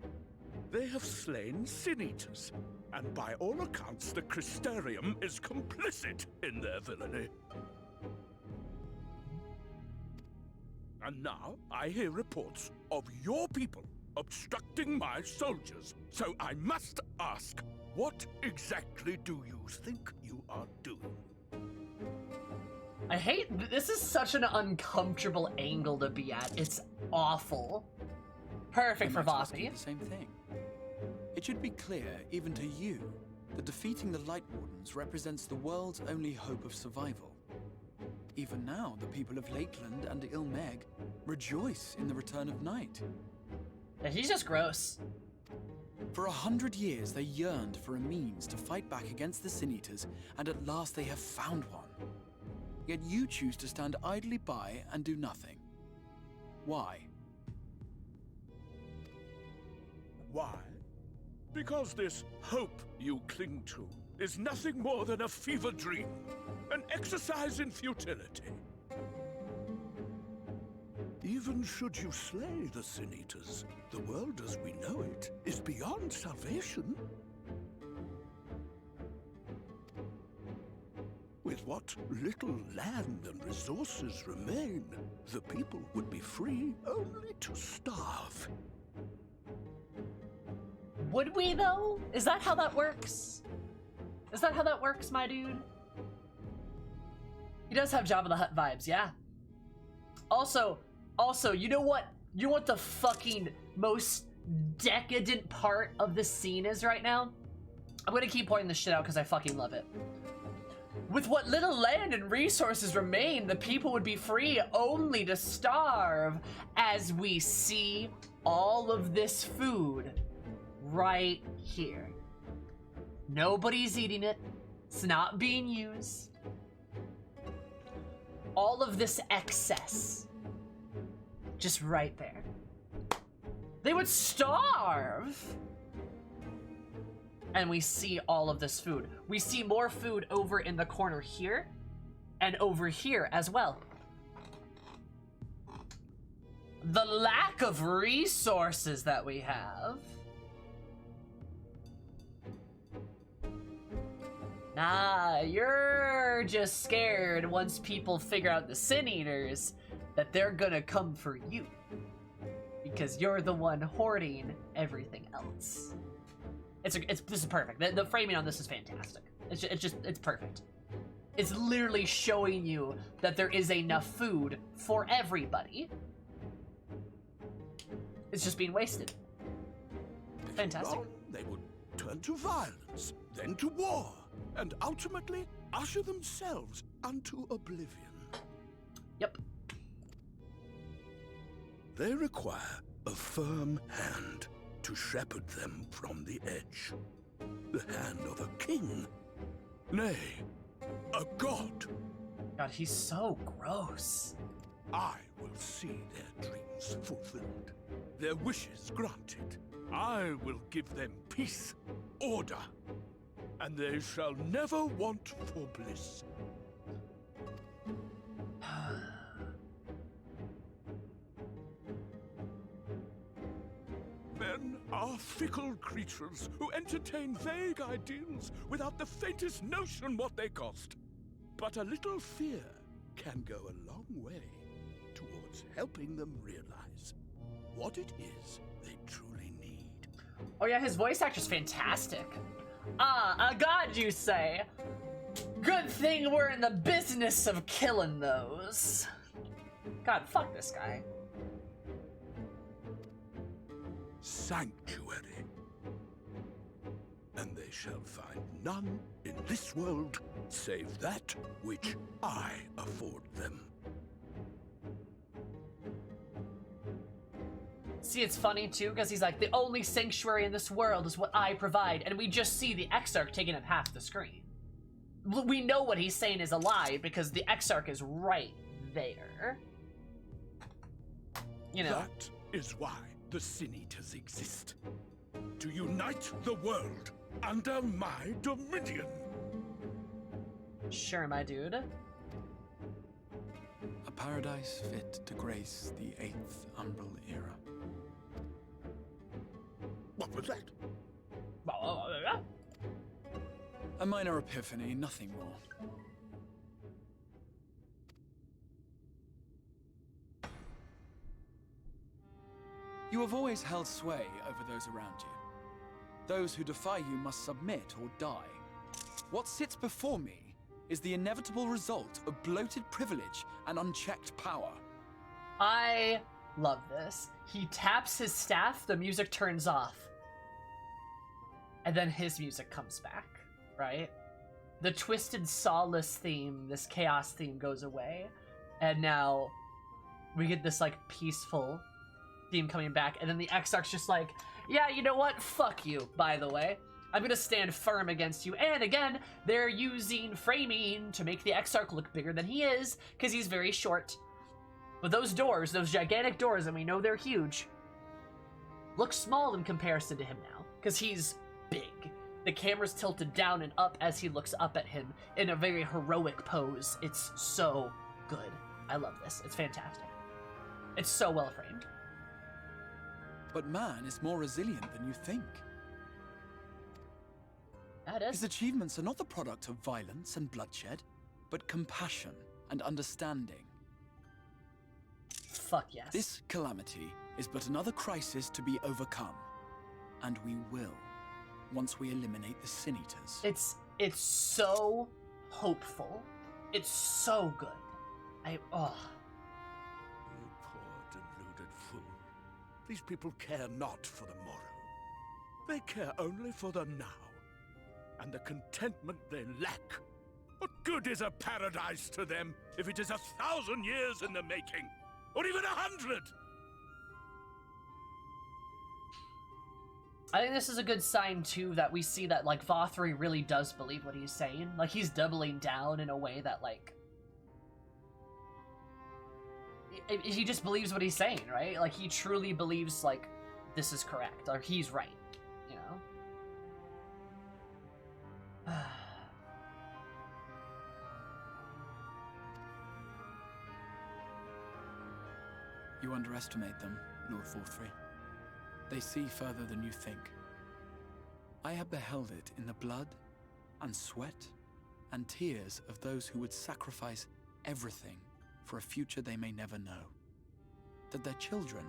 They have slain Sin-Eaters, and by all accounts the Crystarium is complicit in their villainy. And now I hear reports of your people obstructing my soldiers, so I must ask, what exactly do you think you are doing? I hate, this is such an uncomfortable angle to be at. It's awful. Perfect for Voppy. The same thing. It should be clear, even to you, that defeating the Light Wardens represents the world's only hope of survival. Even now, the people of Lakeland and Ilmeg rejoice in the return of night. Yeah, he's just gross. For 100 years, they yearned for a means to fight back against the Sin Eaters, and at last they have found one. Yet you choose to stand idly by and do nothing. Why? Why? Because this hope you cling to is nothing more than a fever dream, an exercise in futility. Even should you slay the Sin Eaters, the world as we know it is beyond salvation. With what little land and resources remain, the people would be free only to starve. Would we, though? Is that how that works? Is that how that works, my dude? He does have Jabba the Hutt vibes, yeah. Also, you know what? You know what the fucking most decadent part of the scene is right now? I'm gonna keep pointing this shit out because I fucking love it. With what little land and resources remain, the people would be free only to starve, as we see all of this food right here. Nobody's eating it. It's not being used. All of this excess, just right there. They would starve. And we see all of this food. We see more food over in the corner here and over here as well. The lack of resources that we have. Nah, you're just scared once people figure out the Sin Eaters that they're gonna come for you. Because you're the one hoarding everything else. This is perfect. The framing on this is fantastic. It's perfect. It's literally showing you that there is enough food for everybody. It's just being wasted. Fantastic. Long, they would turn to violence, then to war, and ultimately usher themselves unto oblivion. Yep. They require a firm hand to shepherd them from the edge. The hand of a king. Nay, a god. God, he's so gross. I will see their dreams fulfilled, their wishes granted. I will give them peace, order, and they shall never want for bliss. Men are fickle creatures who entertain vague ideals without the faintest notion what they cost. But a little fear can go a long way towards helping them realize what it is they truly need. Oh yeah, his voice actor's fantastic. Ah, a god, you say? Good thing we're in the business of killing those. God, fuck this guy. Sanctuary. And they shall find none in this world save that which I afford them. See, it's funny too, because he's like, the only sanctuary in this world is what I provide, and we just see the Exarch taking up half the screen. We know what he's saying is a lie, because the Exarch is right there. You know. That is why the Sin Eaters exist. To unite the world under my dominion. Sure, my dude. A paradise fit to grace the 8th Umbral era. What was that? A minor epiphany, nothing more. You have always held sway over those around you. Those who defy you must submit or die. What sits before me is the inevitable result of bloated privilege and unchecked power. I love this. He taps his staff, the music turns off. And then his music comes back, right? The twisted, sawless theme, this chaos theme goes away. And now we get this, like, peaceful theme coming back. And then the Exarch's just like, yeah, you know what? Fuck you, by the way. I'm gonna stand firm against you. And again, they're using framing to make the Exarch look bigger than he is, because he's very short. But those doors, those gigantic doors, and we know they're huge, look small in comparison to him now, because he's big. The camera's tilted down and up as he looks up at him in a very heroic pose. It's so good. I love this. It's fantastic. It's so well framed. But man is more resilient than you think. That is. His achievements are not the product of violence and bloodshed, but compassion and understanding. Fuck yes. This calamity is but another crisis to be overcome. And we will, once we eliminate the Sin Eaters. It's so hopeful. It's so good. You poor deluded fool. These people care not for the morrow. They care only for the now. And the contentment they lack. What good is a paradise to them if it is 1,000 years in the making? Or even 100? I think this is a good sign, too, that we see that, like, Vothri really does believe what he's saying. Like, he's doubling down in a way that, like... He just believes what he's saying, right? Like, he truly believes, like, this is correct, or he's right, you know? You underestimate them, Lord Vothri. They see further than you think. I have beheld it in the blood and sweat and tears of those who would sacrifice everything for a future they may never know, that their children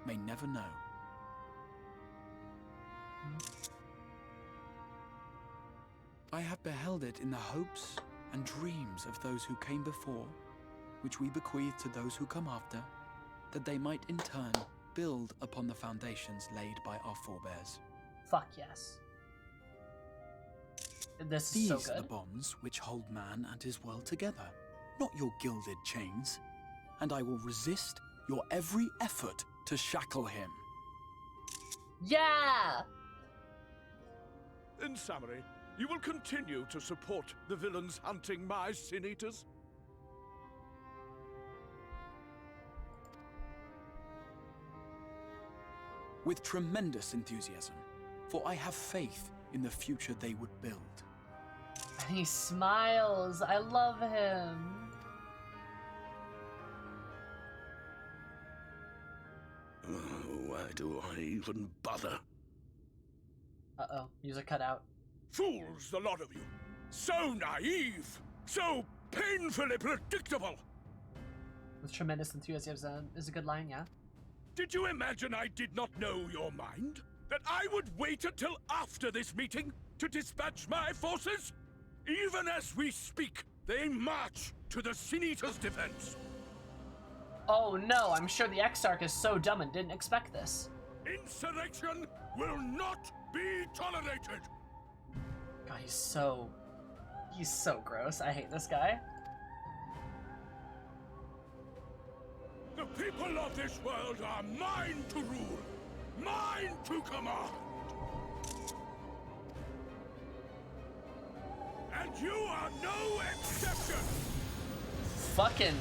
may never know. I have beheld it in the hopes and dreams of those who came before, which we bequeath to those who come after, that they might in turn build upon the foundations laid by our forebears. Fuck yes. This is These so good. are the bonds which hold man and his world together, not your gilded chains, and I will resist your every effort to shackle him. Yeah! In summary, you will continue to support the villains hunting my Sin Eaters? With tremendous enthusiasm, for I have faith in the future they would build. And he smiles. I love him. Why do I even bother? Uh-oh. Music cut out. Fools, the lot of you! So naive! So painfully predictable! With tremendous enthusiasm is a good line, yeah? Did you imagine I did not know your mind? That I would wait until after this meeting to dispatch my forces? Even as we speak, they march to the Sin Eaters' defense. Oh no, I'm sure the Exarch is so dumb and didn't expect this. Insurrection will not be tolerated! God, he's so gross. I hate this guy. The people of this world are mine to rule, mine to command. And you are no exception! Fucking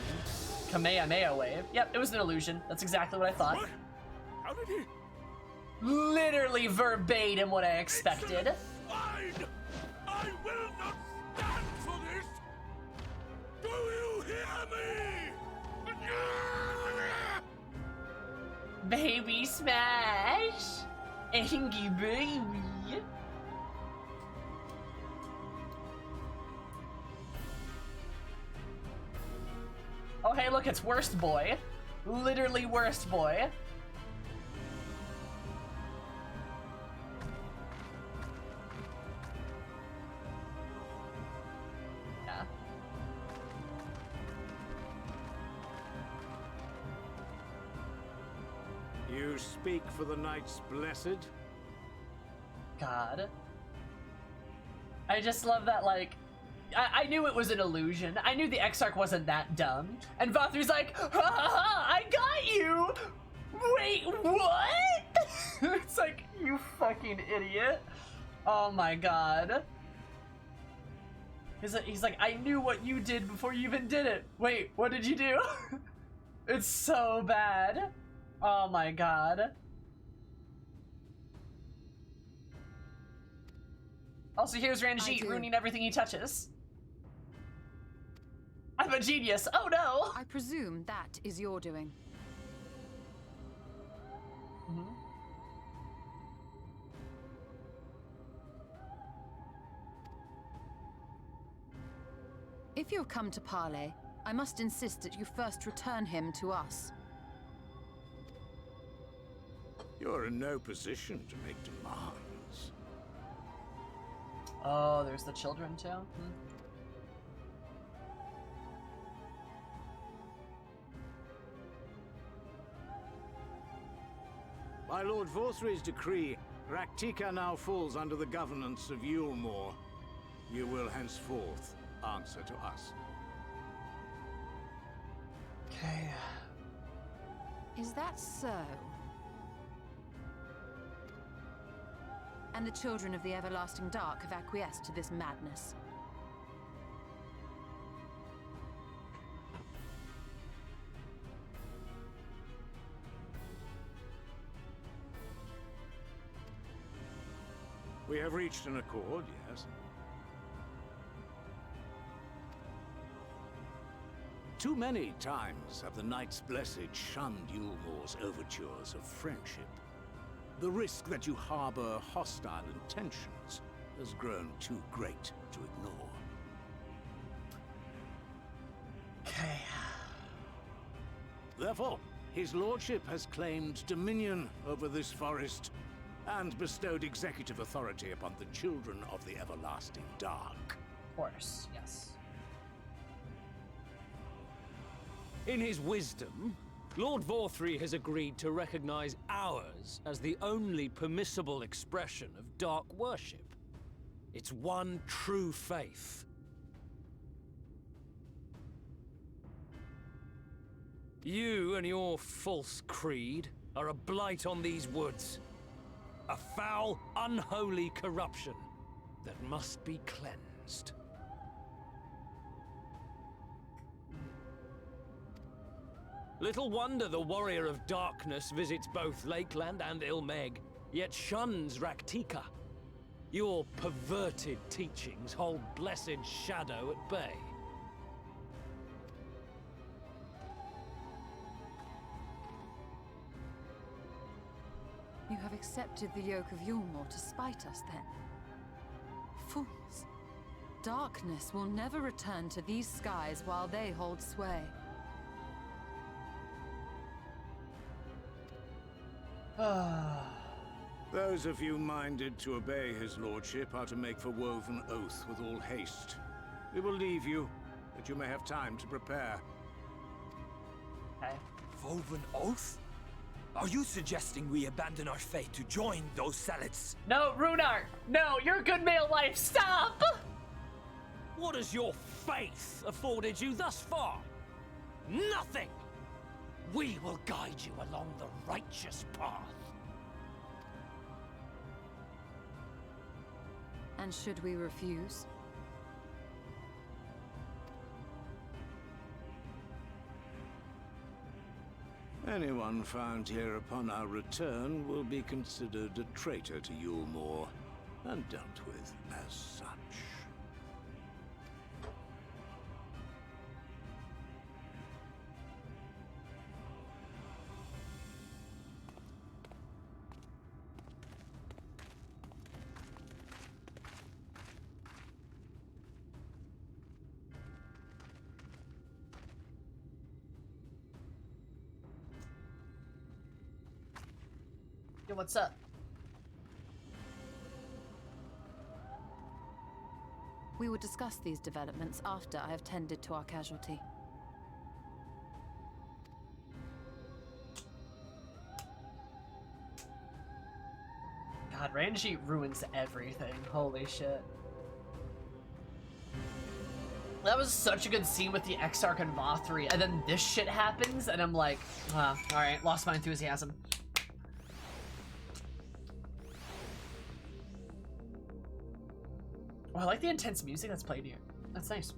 Kamehameha wave. Yep, it was an illusion. That's exactly what I thought. What? How did he? Literally verbatim what I expected. Fine! I will not stand for this! Do you hear me? Baby smash! Angry baby! Oh hey look, it's Worst Boy. Literally Worst Boy. Yeah. You speak for the Knights Blessed? God. I just love that, like, I knew it was an illusion. I knew the Exarch wasn't that dumb. And Vothru's like, ha ha ha, I got you! Wait, what? It's like, you fucking idiot. Oh my god. He's like, I knew what you did before you even did it. Wait, what did you do? It's so bad. Oh my god. Also, here's Ranjit ruining everything he touches. I'm a genius. Oh no! I presume that is your doing. Mm-hmm. If you have come to parley, I must insist that you first return him to us. You're in no position to make demands. Oh, there's the children too. Hmm. By Lord Vorthry's decree, Raktika now falls under the governance of Yulmore. You will henceforth answer to us. Okay. Is that so? And the children of the Everlasting Dark have acquiesced to this madness. We have reached an accord, yes. Too many times have the Knights Blessed shunned Yulmore's overtures of friendship. The risk that you harbor hostile intentions has grown too great to ignore. Okay. Therefore, his lordship has claimed dominion over this forest and bestowed executive authority upon the children of the Everlasting Dark. Of course, yes. In his wisdom, Lord Vorthry has agreed to recognize ours as the only permissible expression of dark worship. It's one true faith. You and your false creed are a blight on these woods. A foul, unholy corruption that must be cleansed. Little wonder the Warrior of Darkness visits both Lakeland and Ilmeg, yet shuns Raktika. Your perverted teachings hold blessed Shadow at bay. You have accepted the yoke of Yulmore to spite us, then? Fools. Darkness will never return to these skies while they hold sway. Those of you minded to obey his lordship are to make for Woven Oath with all haste. We will leave you, that you may have time to prepare. Okay. Woven Oath? Are you suggesting we abandon our fate to join those zealots? No, Runar! No, your good male life, stop! What has your faith afforded you thus far? Nothing! We will guide you along the righteous path. And should we refuse? Anyone found here upon our return will be considered a traitor to Yulmore, and dealt with as such. Yo, what's up? We will discuss these developments after I have tended to our casualty. Ranjit ruins everything. Holy shit. That was such a good scene with the Exarch and Mothri, and then this shit happens, and I'm like, alright, lost my enthusiasm. Oh, I like the intense music that's played here. That's nice.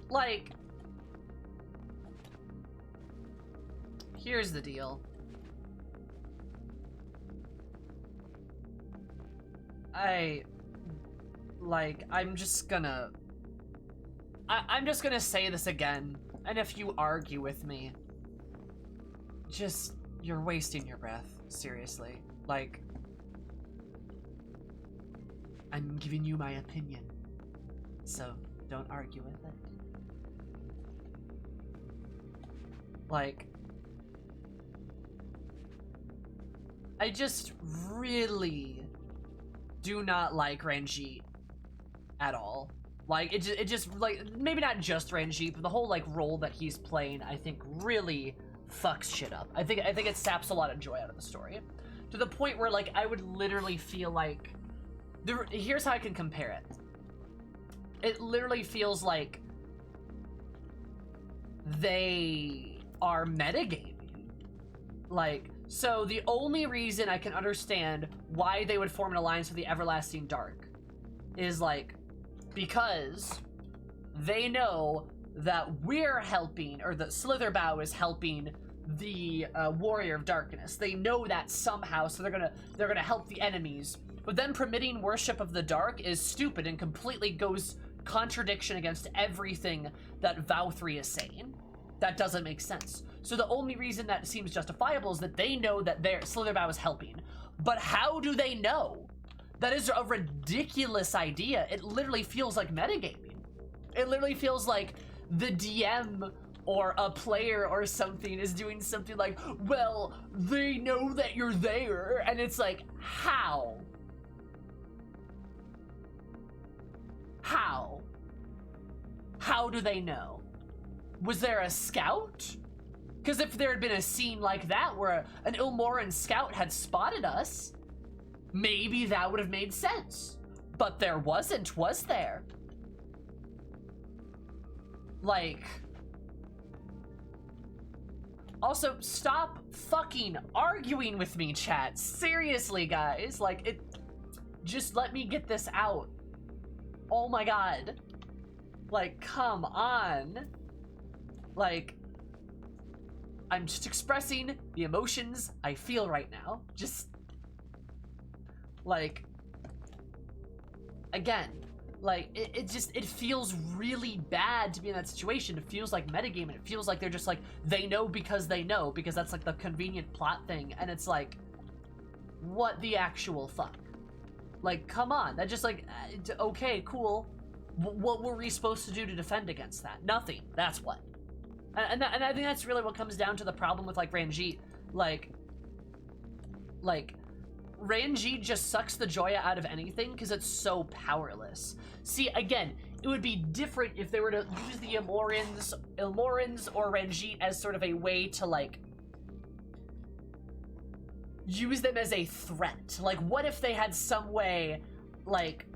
Like, here's the deal. I'm just gonna say this again, and if you argue with me, just, you're wasting your breath, seriously. Like, I'm giving you my opinion, so don't argue with it. Like, I just really do not like Ranjit at all. Like, it just, like, maybe not just Ranjit, but the whole, like, role that he's playing, I think, really fucks shit up. I think it saps a lot of joy out of the story. To the point where, like, I would literally feel like... Here's how I can compare it. It literally feels like they are metagaming. Like, so the only reason I can understand why they would form an alliance with the Everlasting Dark is, like, because they know that we're helping, or that Slitherbow is helping the Warrior of Darkness. They know that somehow, so they're gonna help the enemies. But then permitting worship of the Dark is stupid and completely goes contradiction against everything that Valkyrie is saying. That doesn't make sense. So the only reason that seems justifiable is that they know that Slitherbow is helping. But how do they know? That is a ridiculous idea. It literally feels like metagaming. It literally feels like the DM or a player or something is doing something like, well, they know that you're there, and it's like, how? How? How do they know? Was there a scout? Because if there had been a scene like that where an Ilmoran scout had spotted us, maybe that would have made sense. But there wasn't, was there? Like... Also, stop fucking arguing with me, chat. Seriously, guys. Like, it... Just let me get this out. Oh my god. Like, come on. Like... I'm just expressing the emotions I feel right now. Just... Like... Again. Like, it feels really bad to be in that situation. It feels like metagaming. It feels like they're just like, they know, because that's like the convenient plot thing. And it's like, what the actual fuck? Like, come on. That just like, okay, cool. What were we supposed to do to defend against that? Nothing. That's what. And I think that's really what comes down to the problem with, like, Ranjit. Like, Ranjit just sucks the joy out of anything because it's so powerless. See, again, it would be different if they were to use the Ilmorans or Ranjit as sort of a way to, like, use them as a threat. Like, what if they had some way, like,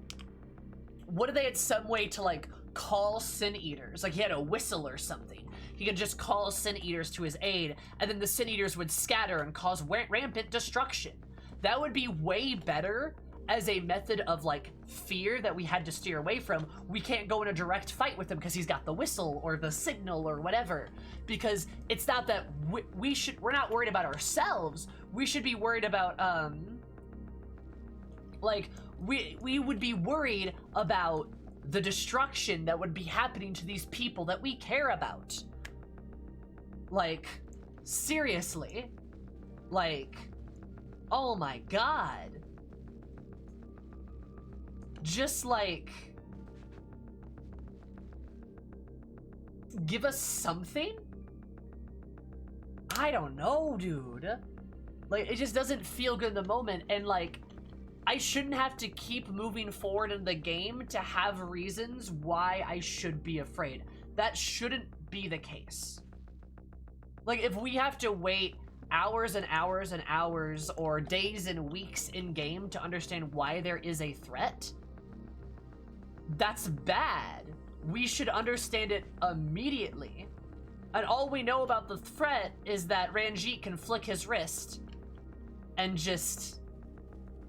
what if they had some way to, like, call Sin Eaters? Like, he had a whistle or something. He could just call Sin Eaters to his aid, and then the Sin Eaters would scatter and cause rampant destruction. That would be way better as a method of, like, fear that we had to steer away from. We can't go in a direct fight with him because he's got the whistle or the signal or whatever. Because it's not that we're not worried about ourselves. We should be worried about, like, we would be worried about the destruction that would be happening to these people that we care about. Like, seriously. Like... Oh my god. Just, like... Give us something? I don't know, dude. Like, it just doesn't feel good in the moment, and, like, I shouldn't have to keep moving forward in the game to have reasons why I should be afraid. That shouldn't be the case. Like, if we have to wait hours and hours and hours or days and weeks in-game to understand why there is a threat, that's bad. We should understand it immediately. And all we know about the threat is that Ranjit can flick his wrist and just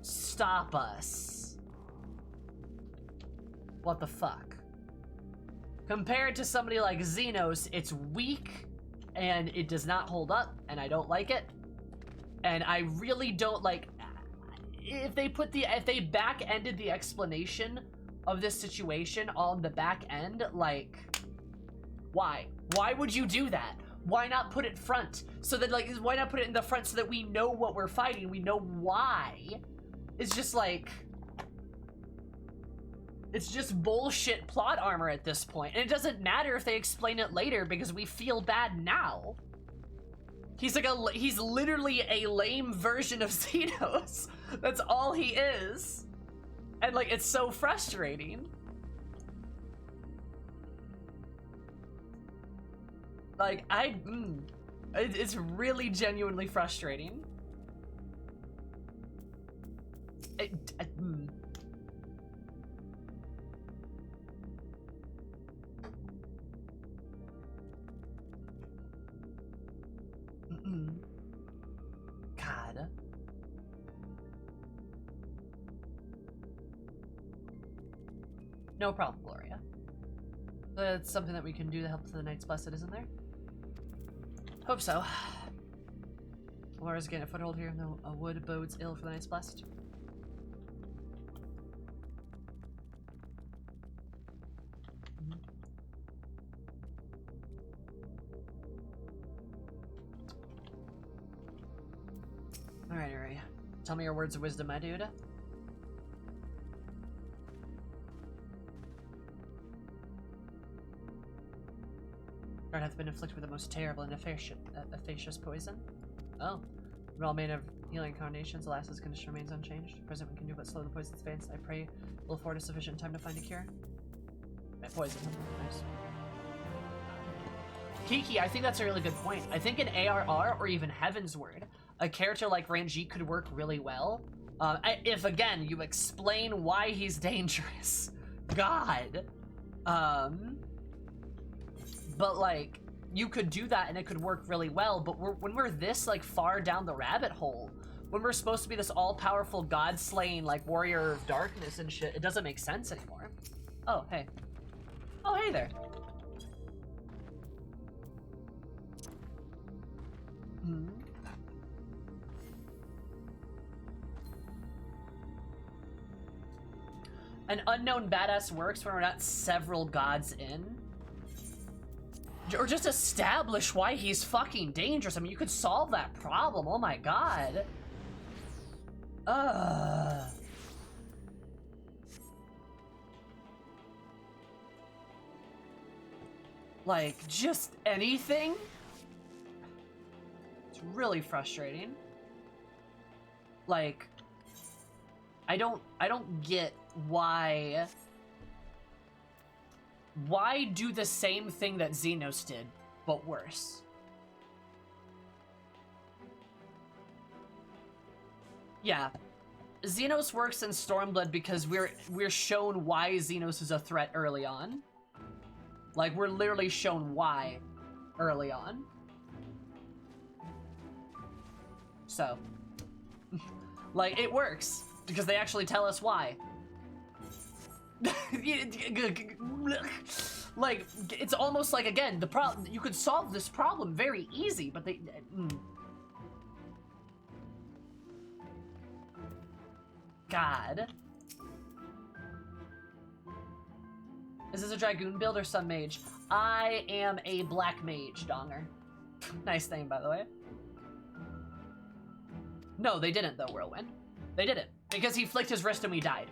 stop us. What the fuck? Compared to somebody like Xenos, it's weak and it does not hold up, and I don't like it. And I really don't like if they back-ended the explanation of this situation on the back end, like, why? Why would you do that? Why not put it front? So that, like, why not put it in the front so that we know what we're fighting? We know why. It's just like, it's just bullshit plot armor at this point. And it doesn't matter if they explain it later because we feel bad now. He's like he's literally a lame version of Xenos. That's all he is. And like, it's so frustrating. Like, it's really genuinely frustrating. God. No problem, Gloria. That's something that we can do to help the Knight's Blessed, isn't there? Hope so. Laura's getting a foothold here, though a wood bodes ill for the Knight's Blessed. Alright. Tell me your words of wisdom, my dude. Guard hath been afflicted with the most terrible and efficacious poison. Oh. We're all made of healing incarnations. Alas, his condition remains unchanged. Present we can do but slow the poison's advance. I pray will afford us sufficient time to find a cure. That poison. Nice. Kiki, I think that's a really good point. I think in ARR or even Heaven's Word, a character like Ranjit could work really well. If, again, you explain why he's dangerous. God. But, like, you could do that and it could work really well, but when we're this, like, far down the rabbit hole, when we're supposed to be this all-powerful, god-slaying, like, warrior of darkness and shit, it doesn't make sense anymore. Oh, hey. Oh, hey there. An unknown badass works when we're not several gods in. Or just establish why he's fucking dangerous. I mean, you could solve that problem. Oh my god. Like, just anything? It's really frustrating. Like, I don't get why do the same thing that Xenos did, but worse? Yeah, Xenos works in Stormblood because we're shown why Xenos is a threat early on. Like, we're literally shown why early on. So, like, it works because they actually tell us why. Like, it's almost like, again, the problem, you could solve this problem very easy, but they God. Is this a Dragoon build or some mage? I am a black mage, Donger. Nice name, by the way. No, they didn't, though, Whirlwind. They didn't, because he flicked his wrist and we died.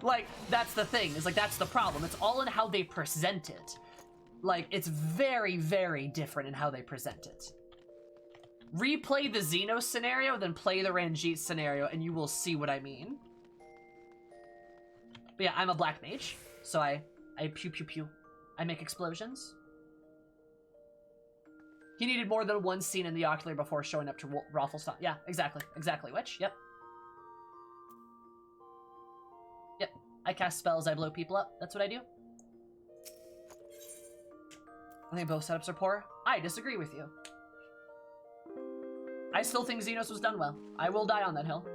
Like, that's the thing, is like, that's the problem. It's all in how they present it. Like, it's very, very different in how they present it. Replay the Xenos scenario, then play the Ranjit scenario, and you will see what I mean. But yeah, I'm a black mage, so I pew pew pew. I make explosions. He needed more than one scene in the Ocular before showing up to Raffleston. Yeah, exactly, Witch, yep. Yep, I cast spells, I blow people up, that's what I do. I think both setups are poor. I disagree with you. I still think Xenos was done well. I will die on that hill.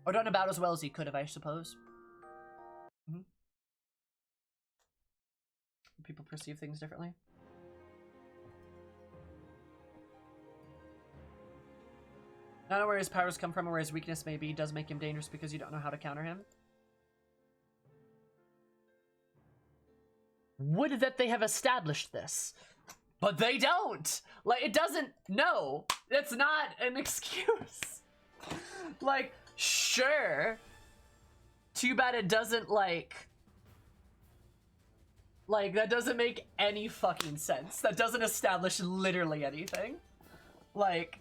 Or done about as well as he could have, I suppose. People perceive things differently. Not know where his powers come from or where his weakness may be does make him dangerous because you don't know how to counter him. Would that they have established this. But they don't! Like, it doesn't... No! It's not an excuse. Like, sure. Too bad it doesn't, like, that doesn't make any fucking sense. That doesn't establish literally anything. Like,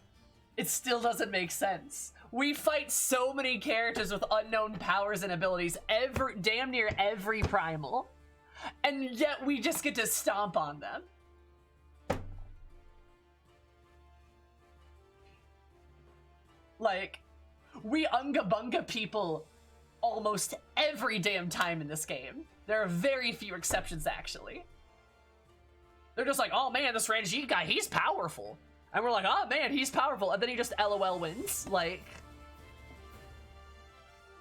it still doesn't make sense. We fight so many characters with unknown powers and abilities damn near every primal. And yet we just get to stomp on them. Like, we Unga Bunga people almost every damn time in this game. There are very few exceptions, actually. They're just like, oh man, this Ranjit guy, he's powerful. And we're like, oh man, he's powerful. And then he just LOL wins. Like,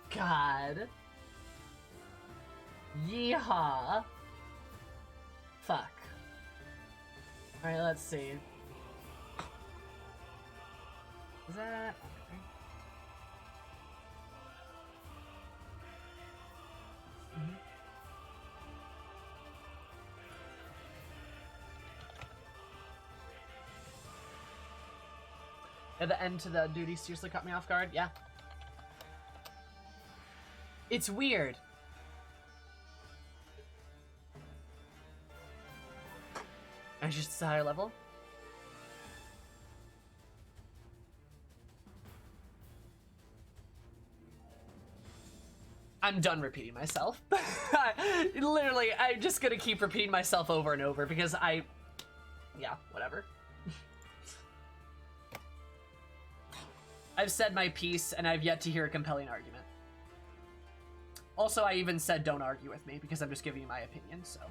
God. Yeehaw. Fuck. Alright, let's see. Is that... At the end to the duty seriously caught me off guard. Yeah. It's weird. And it's just a higher level. I'm done repeating myself. Literally, I'm just gonna keep repeating myself over and over because yeah, whatever. I've said my piece, and I've yet to hear a compelling argument. Also, I even said don't argue with me, because I'm just giving you my opinion, so...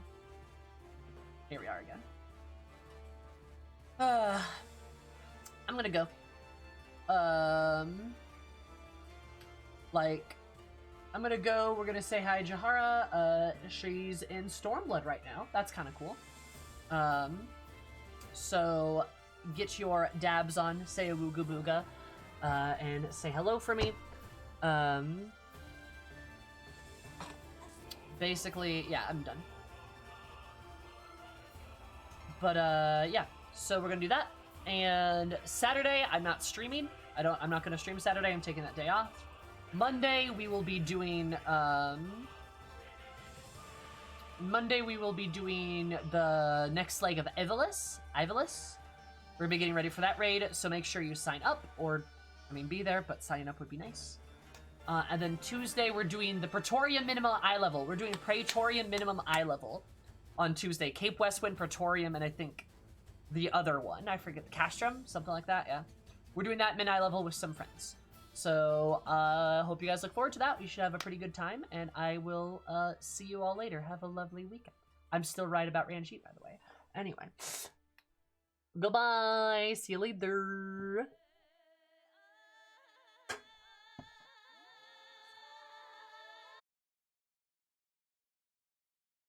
Here we are again. I'm gonna go. I'm gonna go, we're gonna say hi to Jahara. She's in Stormblood right now. That's kind of cool. So, get your dabs on, say a wooga booga. And say hello for me. Basically, yeah, I'm done. But, yeah. So we're gonna do that. And Saturday, I'm not streaming. I'm not gonna stream Saturday. I'm taking that day off. Monday, we will be doing, the next leg of Ivalice. We're gonna be getting ready for that raid, so make sure you sign up, or... I mean, be there, but signing up would be nice. And then Tuesday, we're doing the Praetorian Minimum Eye Level. We're doing Praetorian Minimum Eye Level on Tuesday. Cape Westwind, Praetorium, and I think the other one. I forget. Castrum? Something like that, yeah. We're doing that Min-Eye Level with some friends. So, hope you guys look forward to that. We should have a pretty good time, and I will see you all later. Have a lovely weekend. I'm still right about Ranjit, by the way. Anyway. Goodbye. See you later.